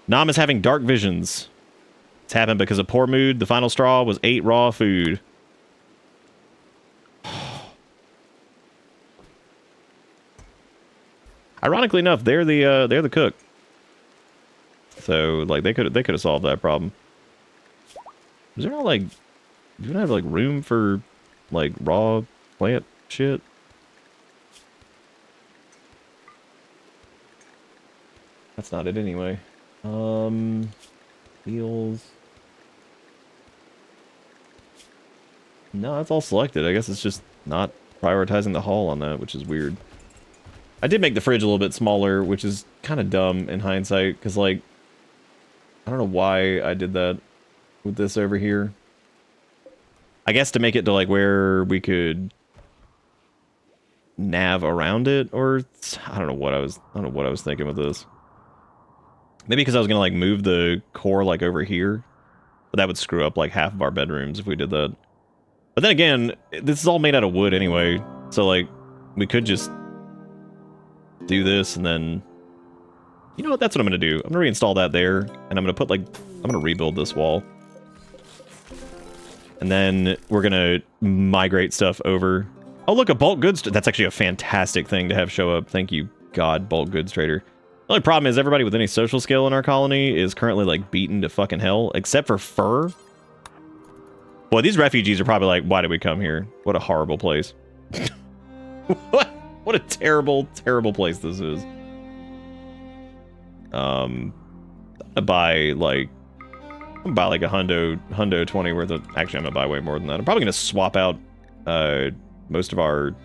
Nam is having dark visions. It's happened because of poor mood. The final straw was 8 raw food. Ironically enough, they're the cook. So like they could have solved that problem. Is there not like, do you not have like room for like raw plant shit? That's not it anyway. Wheels. No, that's all selected. I guess it's just not prioritizing the haul on that, which is weird. I did make the fridge a little bit smaller, which is kind of dumb in hindsight, because, like, I don't know why I did that with this over here. I guess to make it to, like, where we could nav around it, or I don't know what I was thinking with this. Maybe because I was gonna, like, move the core, like, over here, but that would screw up, like, half of our bedrooms if we did that. But then again, this is all made out of wood anyway, so, like, we could just do this, and then, you know what, that's what I'm gonna do. I'm gonna reinstall that there, and I'm gonna put, like, I'm gonna rebuild this wall. And then we're gonna migrate stuff over. Oh, look, a bulk goods, that's actually a fantastic thing to have show up. Thank you, God, bulk goods trader. The only problem is everybody with any social skill in our colony is currently, like, beaten to fucking hell, except for fur. Boy, these refugees are probably like, why did we come here? What a horrible place. What a terrible, terrible place this is. I'm gonna buy like a hundo 20 worth of, actually I'm gonna buy way more than that. I'm probably gonna swap out most of our, I'm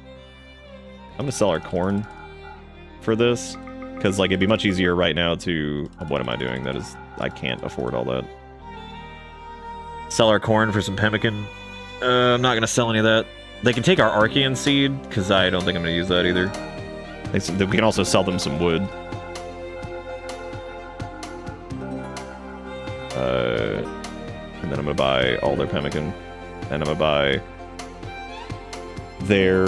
gonna sell our corn for this, because like it'd be much easier right now to, what am I doing? That is, I can't afford all that. Sell our corn for some pemmican. I'm not gonna sell any of that. They can take our Archean seed, because I don't think I'm going to use that either. We can also sell them some wood. And then I'm going to buy all their pemmican. And I'm going to buy their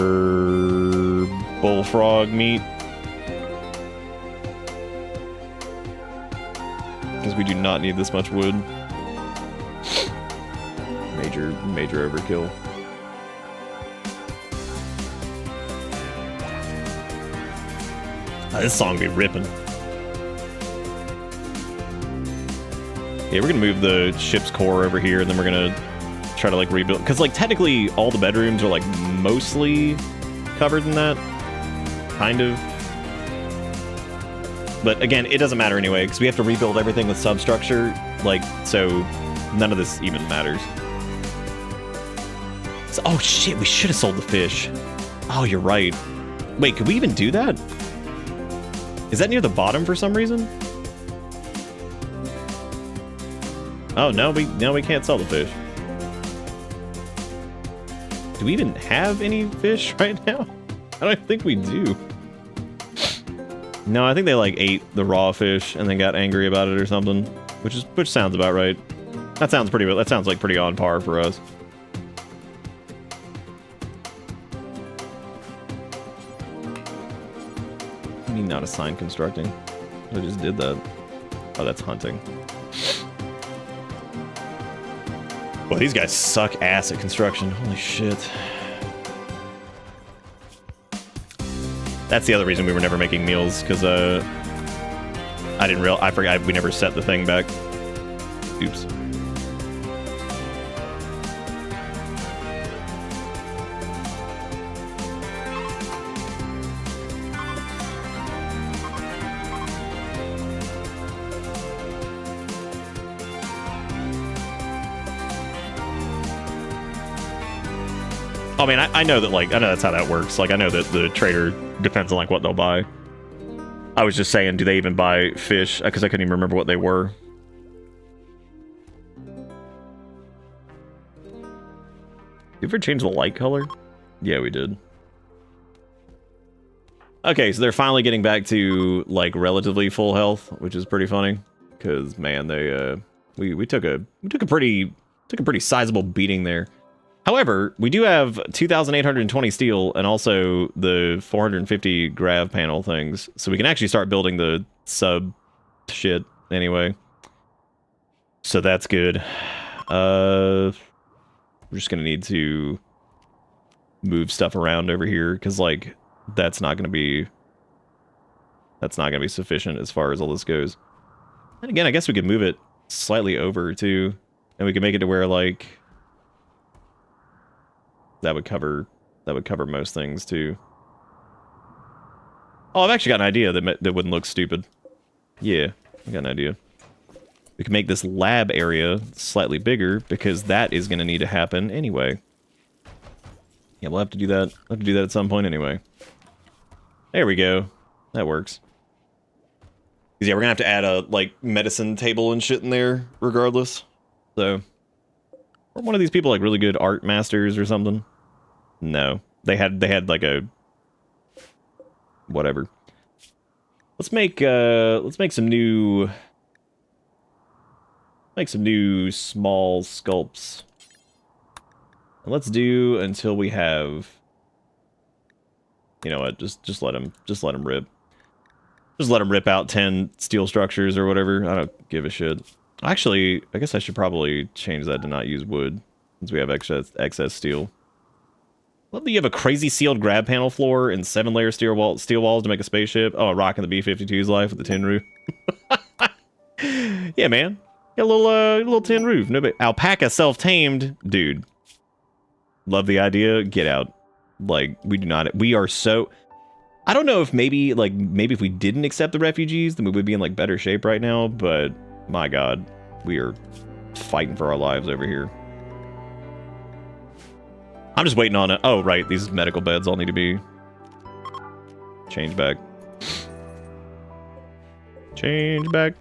bullfrog meat. Because we do not need this much wood. May major overkill. This song be ripping. Yeah, we're gonna move the ship's core over here, and then we're gonna try to like rebuild. Because like technically, all the bedrooms are like mostly covered in that, kind of. But again, it doesn't matter anyway, because we have to rebuild everything with substructure. Like, so none of this even matters. So, oh shit, we should have sold the fish. Oh, you're right. Wait, could we even do that? Is that near the bottom for some reason? Oh, no, we can't sell the fish. Do we even have any fish right now? I don't think we do. No, I think they like ate the raw fish and then got angry about it or something, which sounds about right. That sounds like pretty on par for us. I mean, not assign constructing. I just did that. Oh, that's hunting. Well, these guys suck ass at construction. Holy shit. That's the other reason we were never making meals, because I forgot we never set the thing back. Oops. I mean, I know that, like, I know that's how that works. Like, I know that the trader depends on, like, what they'll buy. I was just saying, do they even buy fish? Because I couldn't even remember what they were. Did you ever change the light color? Yeah, we did. Okay, so they're finally getting back to, like, relatively full health, which is pretty funny. Because, man, they, we took a pretty sizable beating there. However, we do have 2,820 steel and also the 450 grav panel things. So we can actually start building the sub shit anyway. So that's good. We're just going to need to move stuff around over here because, like, that's not going to be sufficient as far as all this goes. And again, I guess we could move it slightly over too. And we can make it to where, like, that would cover most things too. Oh, I've actually got an idea that wouldn't look stupid. Yeah, I got an idea. We can make this lab area slightly bigger because that is going to need to happen anyway. Yeah, we'll have to do that. We'll have to do that at some point anyway. There we go. That works. Yeah, we're gonna have to add a like medicine table and shit in there regardless. So, or one of these people like really good art masters or something. No, they had like a whatever. Let's make some new small sculpts. And let's do until we have. You know what? Just let him rip. Just let him rip out 10 steel structures or whatever. I don't give a shit. Actually, I guess I should probably change that to not use wood since we have excess steel. Love that you have a crazy sealed grab panel floor and 7-layer steel walls to make a spaceship. Oh, rocking the B-52's life with the tin roof. Yeah, man. Got a little tin roof. Nobody, alpaca self-tamed, dude. Love the idea. Get out. Like, we are so... I don't know if maybe if we didn't accept the refugees, then we would be in, like, better shape right now, but my god, we are fighting for our lives over here. I'm just waiting on it. Oh, right, these medical beds all need to be changed back. Change back.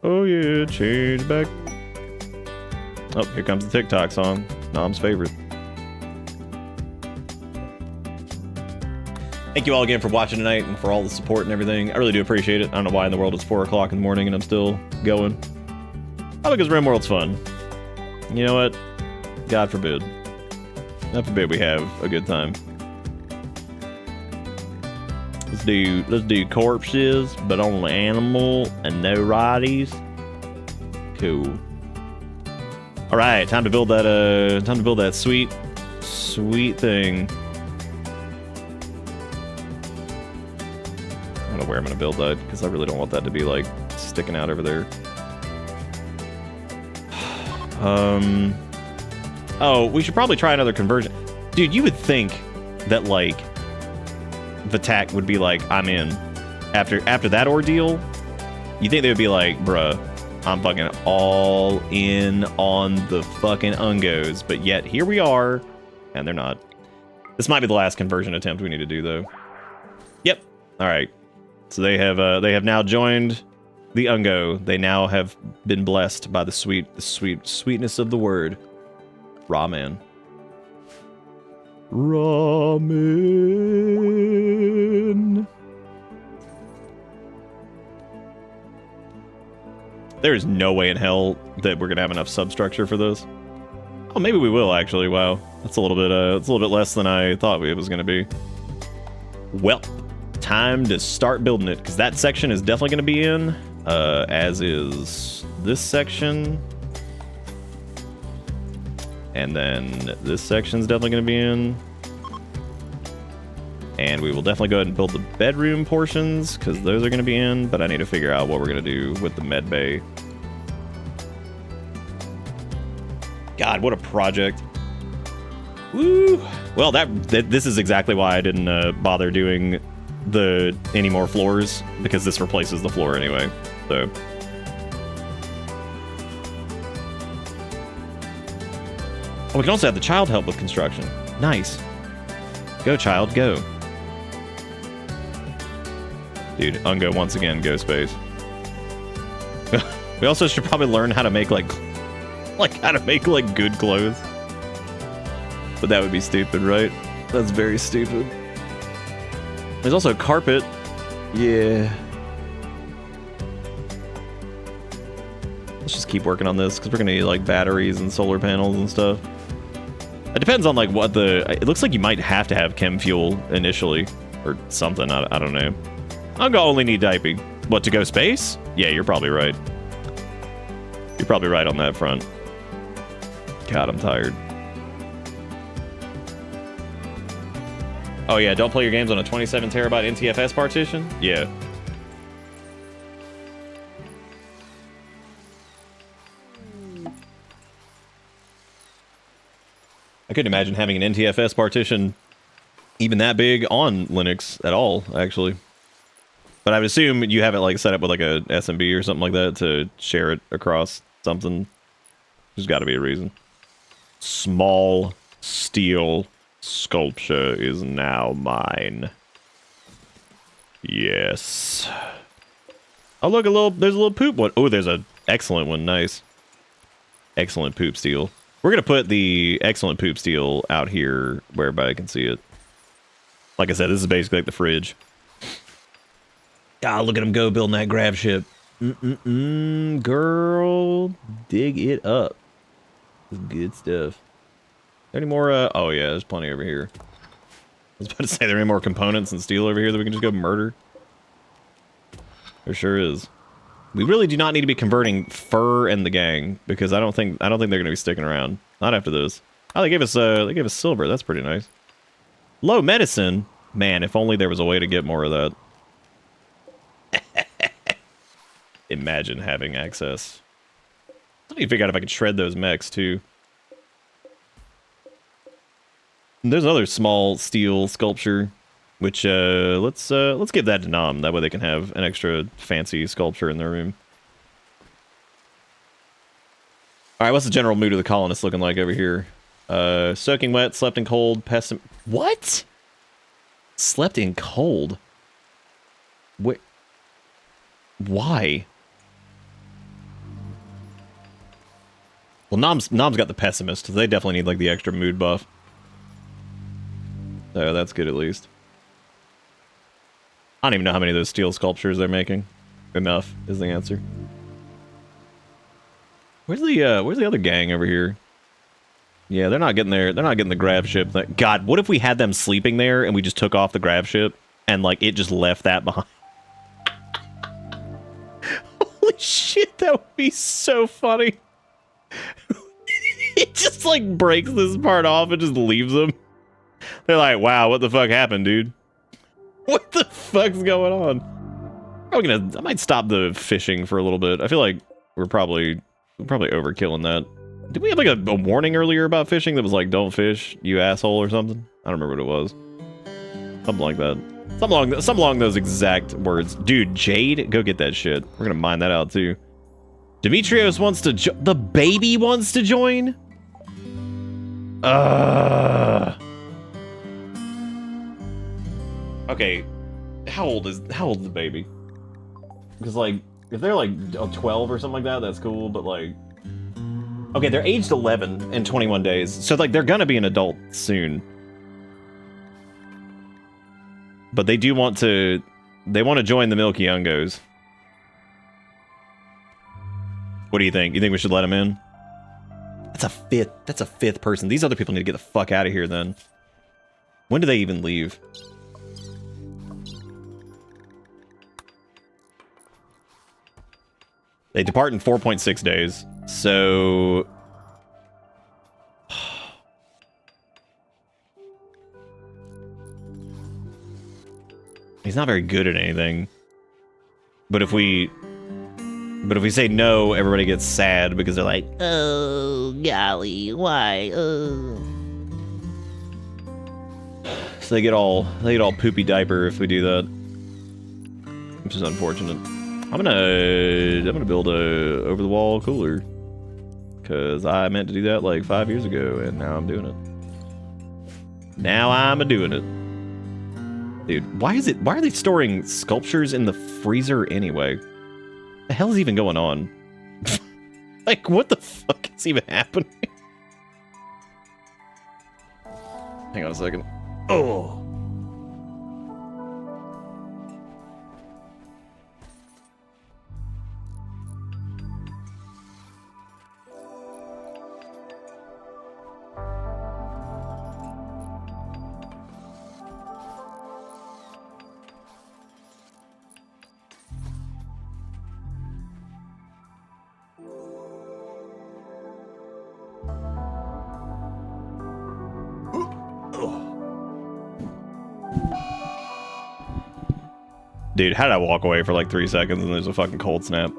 Oh, yeah, change back. Oh, here comes the TikTok song. Nom's favorite. Thank you all again for watching tonight and for all the support and everything. I really do appreciate it. I don't know why in the world it's 4 o'clock in the morning and I'm still going. Probably because Rimworld's fun. You know what? God forbid. God forbid we have a good time. Let's do corpses, but only animal and no righties. Cool. All right, time to build that. Time to build that sweet thing. I don't know where I'm gonna build that because I really don't want that to be like sticking out over there. Oh, we should probably try another conversion. Dude, you would think that, like, Vatak would be like, I'm in. After that ordeal, you think they would be like, bruh, I'm fucking all in on the fucking Ungos. But yet, here we are, and they're not. This might be the last conversion attempt we need to do, though. Yep. All right. So they have now joined the Ungo. They now have been blessed by the sweetness of the word. Ramen. Ramen. There is no way in hell that we're gonna have enough substructure for this. Oh, maybe we will actually. Wow, that's a little bit. It's a little bit less than I thought it was gonna be. Well, time to start building it because that section is definitely gonna be in. As is this section. And then this section's definitely going to be in. And we will definitely go ahead and build the bedroom portions, because those are going to be in, but I need to figure out what we're going to do with the med bay. God, what a project. Woo! Well, this is exactly why I didn't bother doing any more floors, because this replaces the floor anyway, so... Oh, we can also have the child help with construction. Nice. Go, child, go. Dude, Ungo once again, go space. We also should probably learn how to make, like good clothes. But that would be stupid, right? That's very stupid. There's also a carpet. Yeah. Let's just keep working on this, because we're going to need, like, batteries and solar panels and stuff. It depends on, like, what the... It looks like you might have to have chem fuel initially, or something. I don't know. I'm gonna only need typing. What, to go space? Yeah, you're probably right. You're probably right on that front. God, I'm tired. Oh, yeah, don't play your games on a 27 terabyte NTFS partition? Yeah. I couldn't imagine having an NTFS partition even that big on Linux at all, actually. But I would assume you have it like set up with like a SMB or something like that to share it across something. There's got to be a reason. Small steel sculpture is now mine. Yes. Oh, look, there's a little poop one. Oh, there's an excellent one. Nice. Excellent poop steel. We're going to put the excellent poop steel out here where everybody can see it. Like I said, this is basically like the fridge. God, look at him go building that grab ship. Girl, dig it up. This is good stuff. Any more? Oh, yeah, there's plenty over here. I was about to say, there are any more components and steel over here that we can just go murder? There sure is. We really do not need to be converting Fur and the gang, because I don't think they're going to be sticking around. Not after this. Oh, they gave us silver. That's pretty nice. Low medicine. Man, if only there was a way to get more of that. Imagine having access. I need to figure out if I can shred those mechs too. And there's another small steel sculpture, which let's give that to Nam. That way they can have an extra fancy sculpture in their room. All right, what's the general mood of the colonists looking like over here? Soaking wet, slept in cold, What? Slept in cold? Wait. Why? Well, Nam's got the pessimist. They definitely need like the extra mood buff. So that's good at least. I don't even know how many of those steel sculptures they're making. Enough is the answer. Where's the other gang over here? Yeah, they're not getting the grab ship. God, what if we had them sleeping there and we just took off the grab ship and like it just left that behind? Holy shit, that would be so funny. It just like breaks this part off and just leaves them. They're like, wow, what the fuck happened, dude? What the fuck's going on? I might stop the fishing for a little bit. I feel like we're probably overkilling that. Did we have like a warning earlier about fishing that was like, don't fish, you asshole, or something? I don't remember what it was. Something like that. Some along those exact words. Dude, Jade, go get that shit. We're gonna mine that out too. Demetrios wants to the baby wants to join? Okay. How old is the baby? Because like, if they're like 12 or something like that, that's cool, but like... Okay, they're aged 11 in 21 days, so like they're gonna be an adult soon. But they do want to... They want to join the Milky Ungos. What do you think? You think we should let them in? That's a fifth person. These other people need to get the fuck out of here then. When do they even leave? They depart in 4.6 days. So... He's not very good at anything. But if we say no, everybody gets sad because they're like, oh, golly, why? So they get all poopy diaper if we do that. Which is unfortunate. I'm gonna build a over the wall cooler. Cause I meant to do that like 5 years ago and now I'm doing it. Now I'm doing it. Dude, why are they storing sculptures in the freezer anyway? The hell is even going on? Like, what the fuck is even happening? Hang on a second. Oh. Dude, how did I walk away for like 3 seconds and there's a fucking cold snap?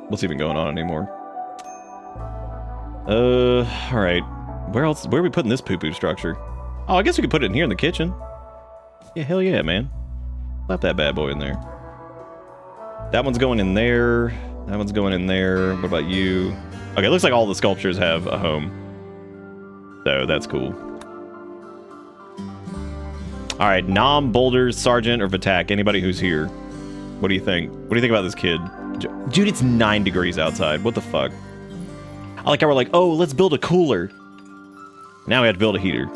What's even going on anymore? Alright. Where are we putting this poo-poo structure? Oh, I guess we could put it in here in the kitchen. Yeah, hell yeah, man. Slap that bad boy in there. That one's going in there. That one's going in there. What about you? Okay, it looks like all the sculptures have a home. So, that's cool. All right, Nom, Boulders, Sergeant, or Vatak. Anybody who's here. What do you think? What do you think about this kid? Dude, it's 9 degrees outside. What the fuck? I like how we're like, oh, let's build a cooler. Now we have to build a heater.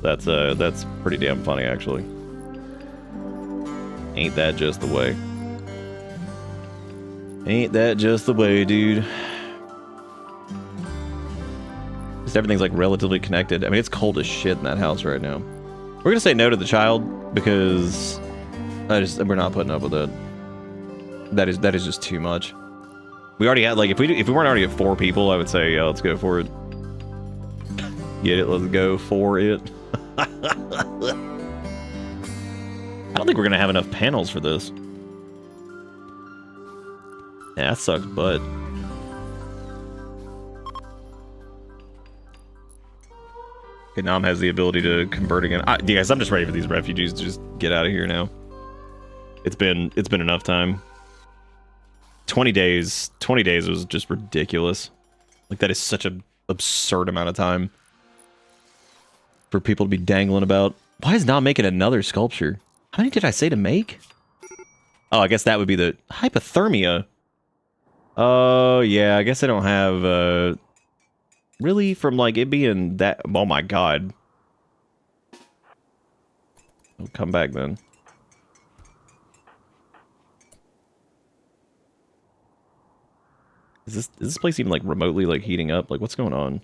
That's pretty damn funny, actually. Ain't that just the way? Ain't that just the way, dude? Just everything's like relatively connected. I mean, it's cold as shit in that house right now. We're gonna say no to the child because we're not putting up with it. That is just too much. We already had like if we weren't already at 4 people, I would say yeah, let's go for it. Get it? Let's go for it. I don't think we're gonna have enough panels for this. Yeah, that sucks, but. Nam has the ability to convert again. Guys, I'm just ready for these refugees to just get out of here now. It's been enough time. 20 days was just ridiculous. Like that is such an absurd amount of time for people to be dangling about. Why is Nam making another sculpture? How many did I say to make? Oh, I guess that would be the hypothermia. Oh yeah, I guess I don't have really, from like it being that... Oh my god. I'll come back then. Is this place even like remotely like heating up? Like what's going on?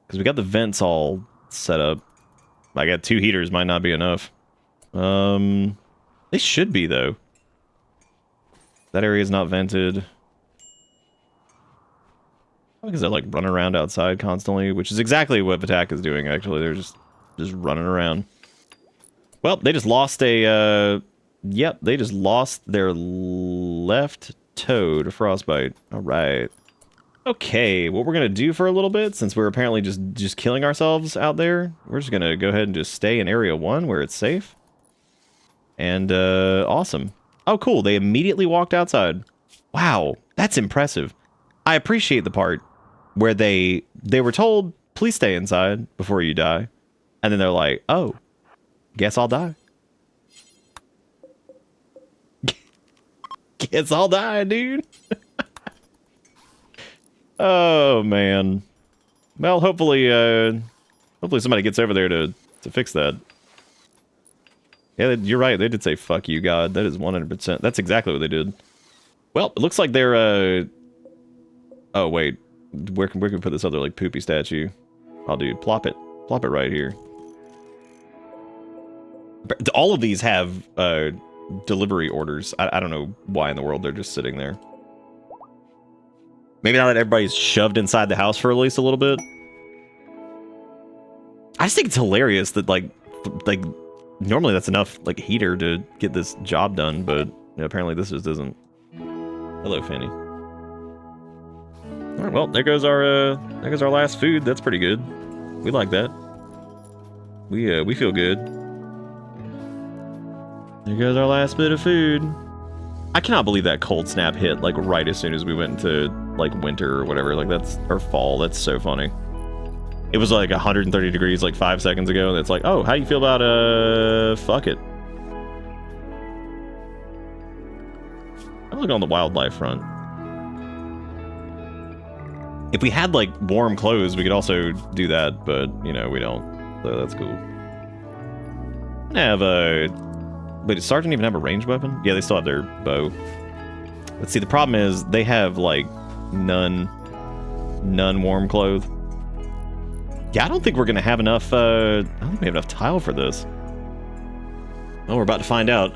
Because we got the vents all set up. I got 2 heaters, might not be enough. They should be though. That area is not vented. Because they're like running around outside constantly, which is exactly what Vatak is doing, actually. They're just running around. Well, they just lost a, yep, they just lost their left toe to frostbite. All right. Okay, what we're going to do for a little bit, since we're apparently just killing ourselves out there, we're just going to go ahead and just stay in Area 1 where it's safe. And, awesome. Oh, cool, they immediately walked outside. Wow, that's impressive. I appreciate the part where they were told, please stay inside before you die. And then they're like, oh, guess I'll die. Guess I'll die, dude. Oh, man. Well, hopefully somebody gets over there to fix that. Yeah, you're right. They did say, fuck you, God. That is 100%. That's exactly what they did. Well, it looks like they're, oh, wait. Where can we put this other, like, poopy statue? I'll do. Plop it. Plop it right here. All of these have, delivery orders. I don't know why in the world they're just sitting there. Maybe now that everybody's shoved inside the house for at least a little bit. I just think it's hilarious that, like, normally that's enough, like, heater to get this job done, but apparently this just isn't. Hello, Fanny. All right, well, there goes our last food. That's pretty good. We like that. We feel good. There goes our last bit of food. I cannot believe that cold snap hit, like, right as soon as we went into, like, winter or whatever. Like, that's, or fall. That's so funny. It was, like, 130 degrees, like, 5 seconds ago, and it's like, oh, how you feel about, fuck it. I'm looking on the wildlife front. If we had, like, warm clothes, we could also do that, but, you know, we don't. So that's cool. I have a... Wait, does Sergeant even have a ranged weapon? Yeah, they still have their bow. Let's see, the problem is they have, like, none warm clothes. Yeah, I don't think we're going to have enough, I don't think we have enough tile for this. Oh, we're about to find out.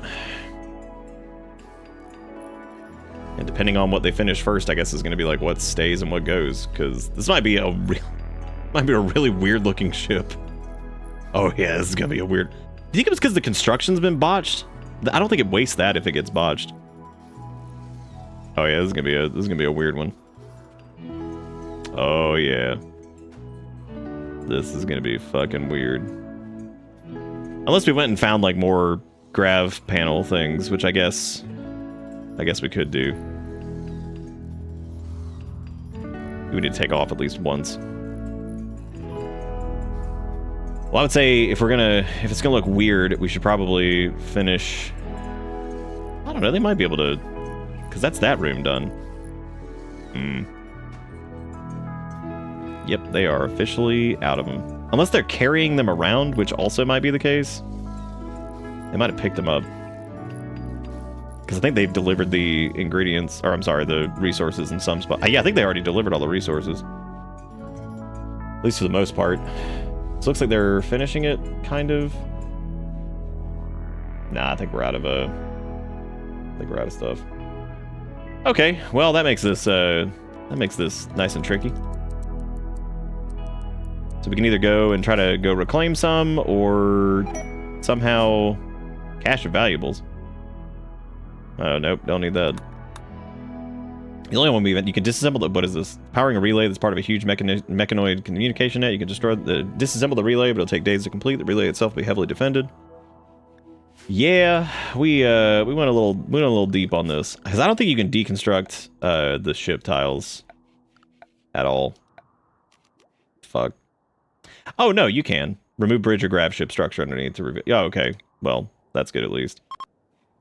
And depending on what they finish first, I guess is going to be, like, what stays and what goes. Because this might be a really weird-looking ship. Oh, yeah, this is going to be a weird... Do you think it was because the construction's been botched? I don't think it wastes that if it gets botched. Oh yeah, this is gonna be a weird one. Oh yeah. This is gonna be fucking weird. Unless we went and found like more grav panel things, which I guess we could do. We need to take off at least once. Well, I would say if it's gonna look weird, we should probably finish. I don't know, they might be able to, because that's that room done. Yep, they are officially out of them. Unless they're carrying them around, which also might be the case. They might have picked them up. Because I think they've delivered the ingredients, or I'm sorry, the resources in some spot. Yeah, I think they already delivered all the resources. At least for the most part. So it looks like they're finishing it, kind of. Nah, I think we're out of stuff. Okay, well that makes this nice and tricky. So we can either go and try to go reclaim some, or somehow cache of valuables. Oh nope, don't need that. The only one you can disassemble the, what is this? Powering a relay that's part of a huge mechanoid communication net. You can disassemble the relay, but it'll take days to complete. The relay itself will be heavily defended. Yeah, we went a little deep on this. Because I don't think you can deconstruct the ship tiles at all. Fuck. Oh no, you can. Remove bridge or grab ship structure underneath to reveal. Oh, okay. Well, that's good at least.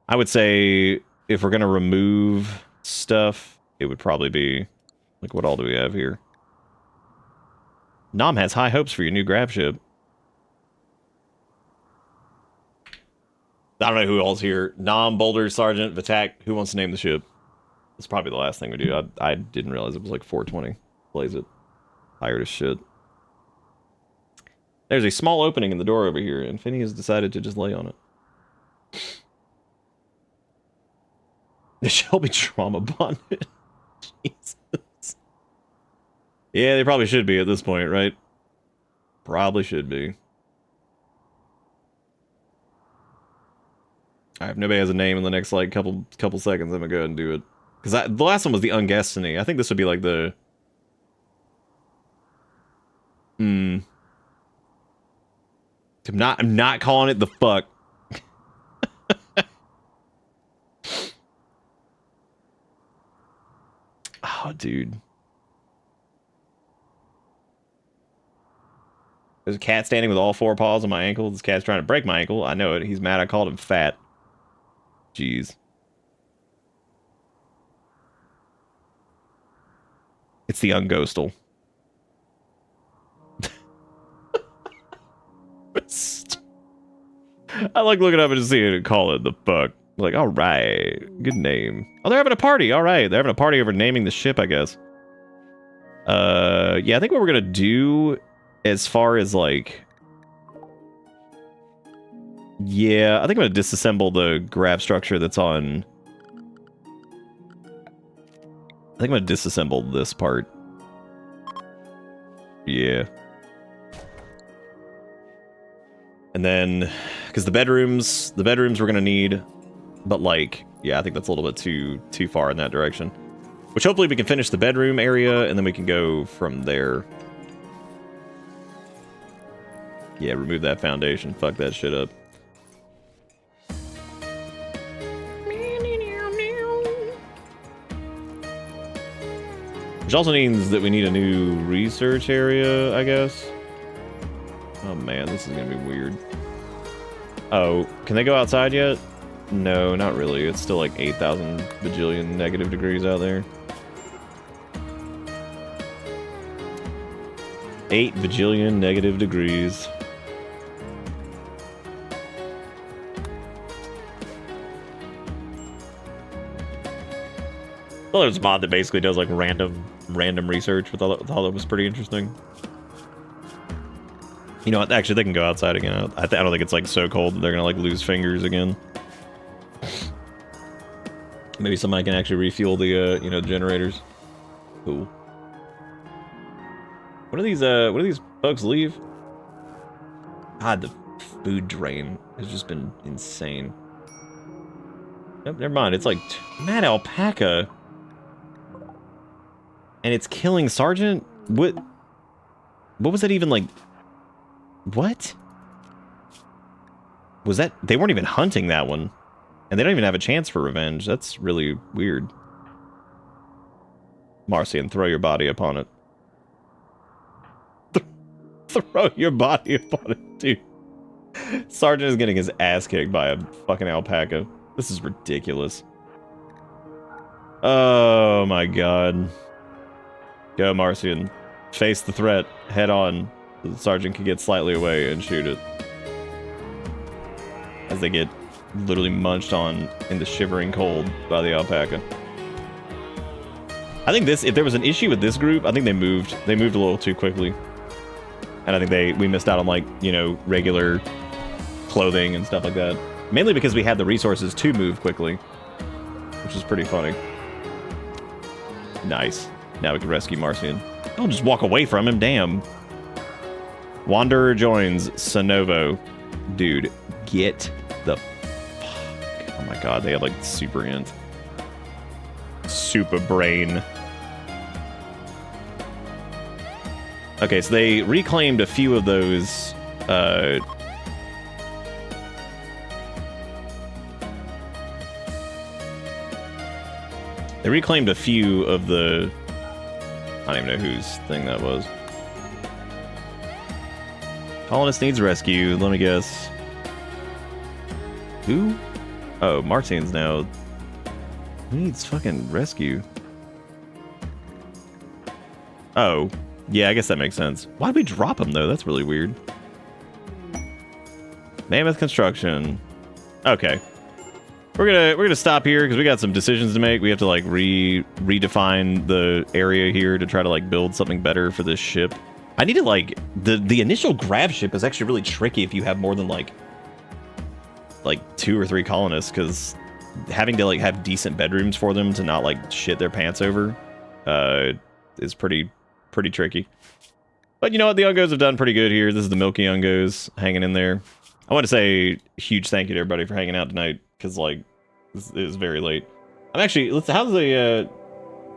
I would say if we're gonna remove stuff, it would probably be, like, what all do we have here? Nom has high hopes for your new grab ship. I don't know who all's here. Nom, Boulder, Sergeant, Vatak. Who wants to name the ship? That's probably the last thing we do. I didn't realize it was like 420. Blaze it. Tired as shit. There's a small opening in the door over here, and Finney has decided to just lay on it. The Shelby trauma bonded. Jesus. Yeah, they probably should be at this point, right? Probably should be. Alright, if nobody has a name in the next, like, couple seconds, I'm gonna go ahead and do it. Because the last one was the Ungestiny. I think this would be, like, the... I'm not calling it the fuck. Oh, dude. There's a cat standing with all 4 paws on my ankle. This cat's trying to break my ankle. I know it. He's mad I called him fat. Jeez. It's the Unghostal. I like looking up and just seeing it and call it the fuck. Like, all right, good name. Oh, they're having a party. All right, they're having a party over naming the ship, I guess. Yeah, I think what we're gonna do, as far as like, yeah, I think I'm gonna disassemble the grab structure that's on. I think I'm gonna disassemble this part. Yeah. And then, because the bedrooms we're gonna need, but like, yeah, I think that's a little bit too far in that direction. Which hopefully we can finish the bedroom area, and then we can go from there. Yeah, remove that foundation. Fuck that shit up. Which also means that we need a new research area, I guess. Oh man, this is gonna be weird. Oh, can they go outside yet? No, not really. It's still like 8,000 bajillion negative degrees out there. 8 bajillion negative degrees. Well, there's a mod that basically does like random research with all that was pretty interesting. You know what? Actually, they can go outside again. I don't think it's like so cold that they're gonna like lose fingers again. Maybe somebody can actually refuel the you know, generators. Cool. What do these folks leave? God, the food drain has just been insane. Nope, never mind. It's like mad alpaca, and it's killing Sergeant. What was that even like? What was that? They weren't even hunting that one, and they don't even have a chance for revenge. That's really weird. Marcian, throw your body upon it. Throw your body upon it, dude. Sergeant is getting his ass kicked by a fucking alpaca. This is ridiculous. Oh my god. Go, Marcian. Face the threat head on. The sergeant can get slightly away and shoot it. As they get literally munched on in the shivering cold by the alpaca. I think this, if there was an issue with this group, I think they moved a little too quickly. And I think we missed out on, like, you know, regular clothing and stuff like that. Mainly because we had the resources to move quickly, which is pretty funny. Nice. Now we can rescue Marcian. Don't just walk away from him, damn. Wanderer joins Sanovo. Dude, get the fuck. Oh my god, they have like super int. Super brain. Okay, so they reclaimed a few of those they reclaimed a few of the, I don't even know whose thing that was. Colonist needs rescue, let me guess. Who? Oh, Marcian's now. Who needs fucking rescue? Oh, yeah, I guess that makes sense. Why'd we drop him though? That's really weird. Mammoth construction. Okay. We're gonna stop here because we got some decisions to make. We have to like redefine the area here to try to like build something better for this ship. I need to like the initial grab ship is actually really tricky if you have more than like 2 or 3 colonists, because having to like have decent bedrooms for them to not like shit their pants over is pretty pretty tricky. But you know what? The Ungos have done pretty good here. This is the Milky Ungos hanging in there. I want to say a huge thank you to everybody for hanging out tonight, because, like, it was very late. I'm actually, how's the,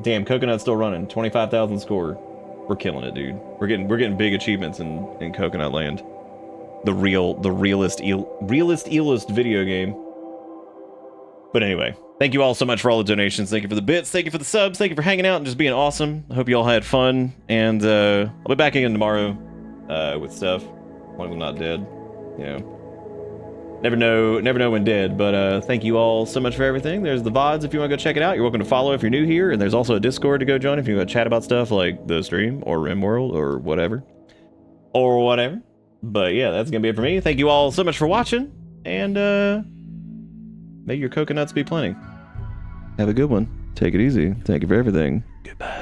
damn, Coconut still running? 25,000 score. We're killing it, dude. We're getting big achievements in Coconut Land. The realest video game. But anyway, thank you all so much for all the donations. Thank you for the bits. Thank you for the subs. Thank you for hanging out and just being awesome. I hope you all had fun. And I'll be back again tomorrow with stuff. One of them not dead. You know, never know when dead. But thank you all so much for everything. There's the VODs if you want to go check it out. You're welcome to follow if you're new here. And there's also a Discord to go join if you want to chat about stuff like the stream or Rimworld or whatever. But yeah, that's going to be it for me. Thank you all so much for watching. And may your coconuts be plenty. Have a good one. Take it easy. Thank you for everything. Goodbye.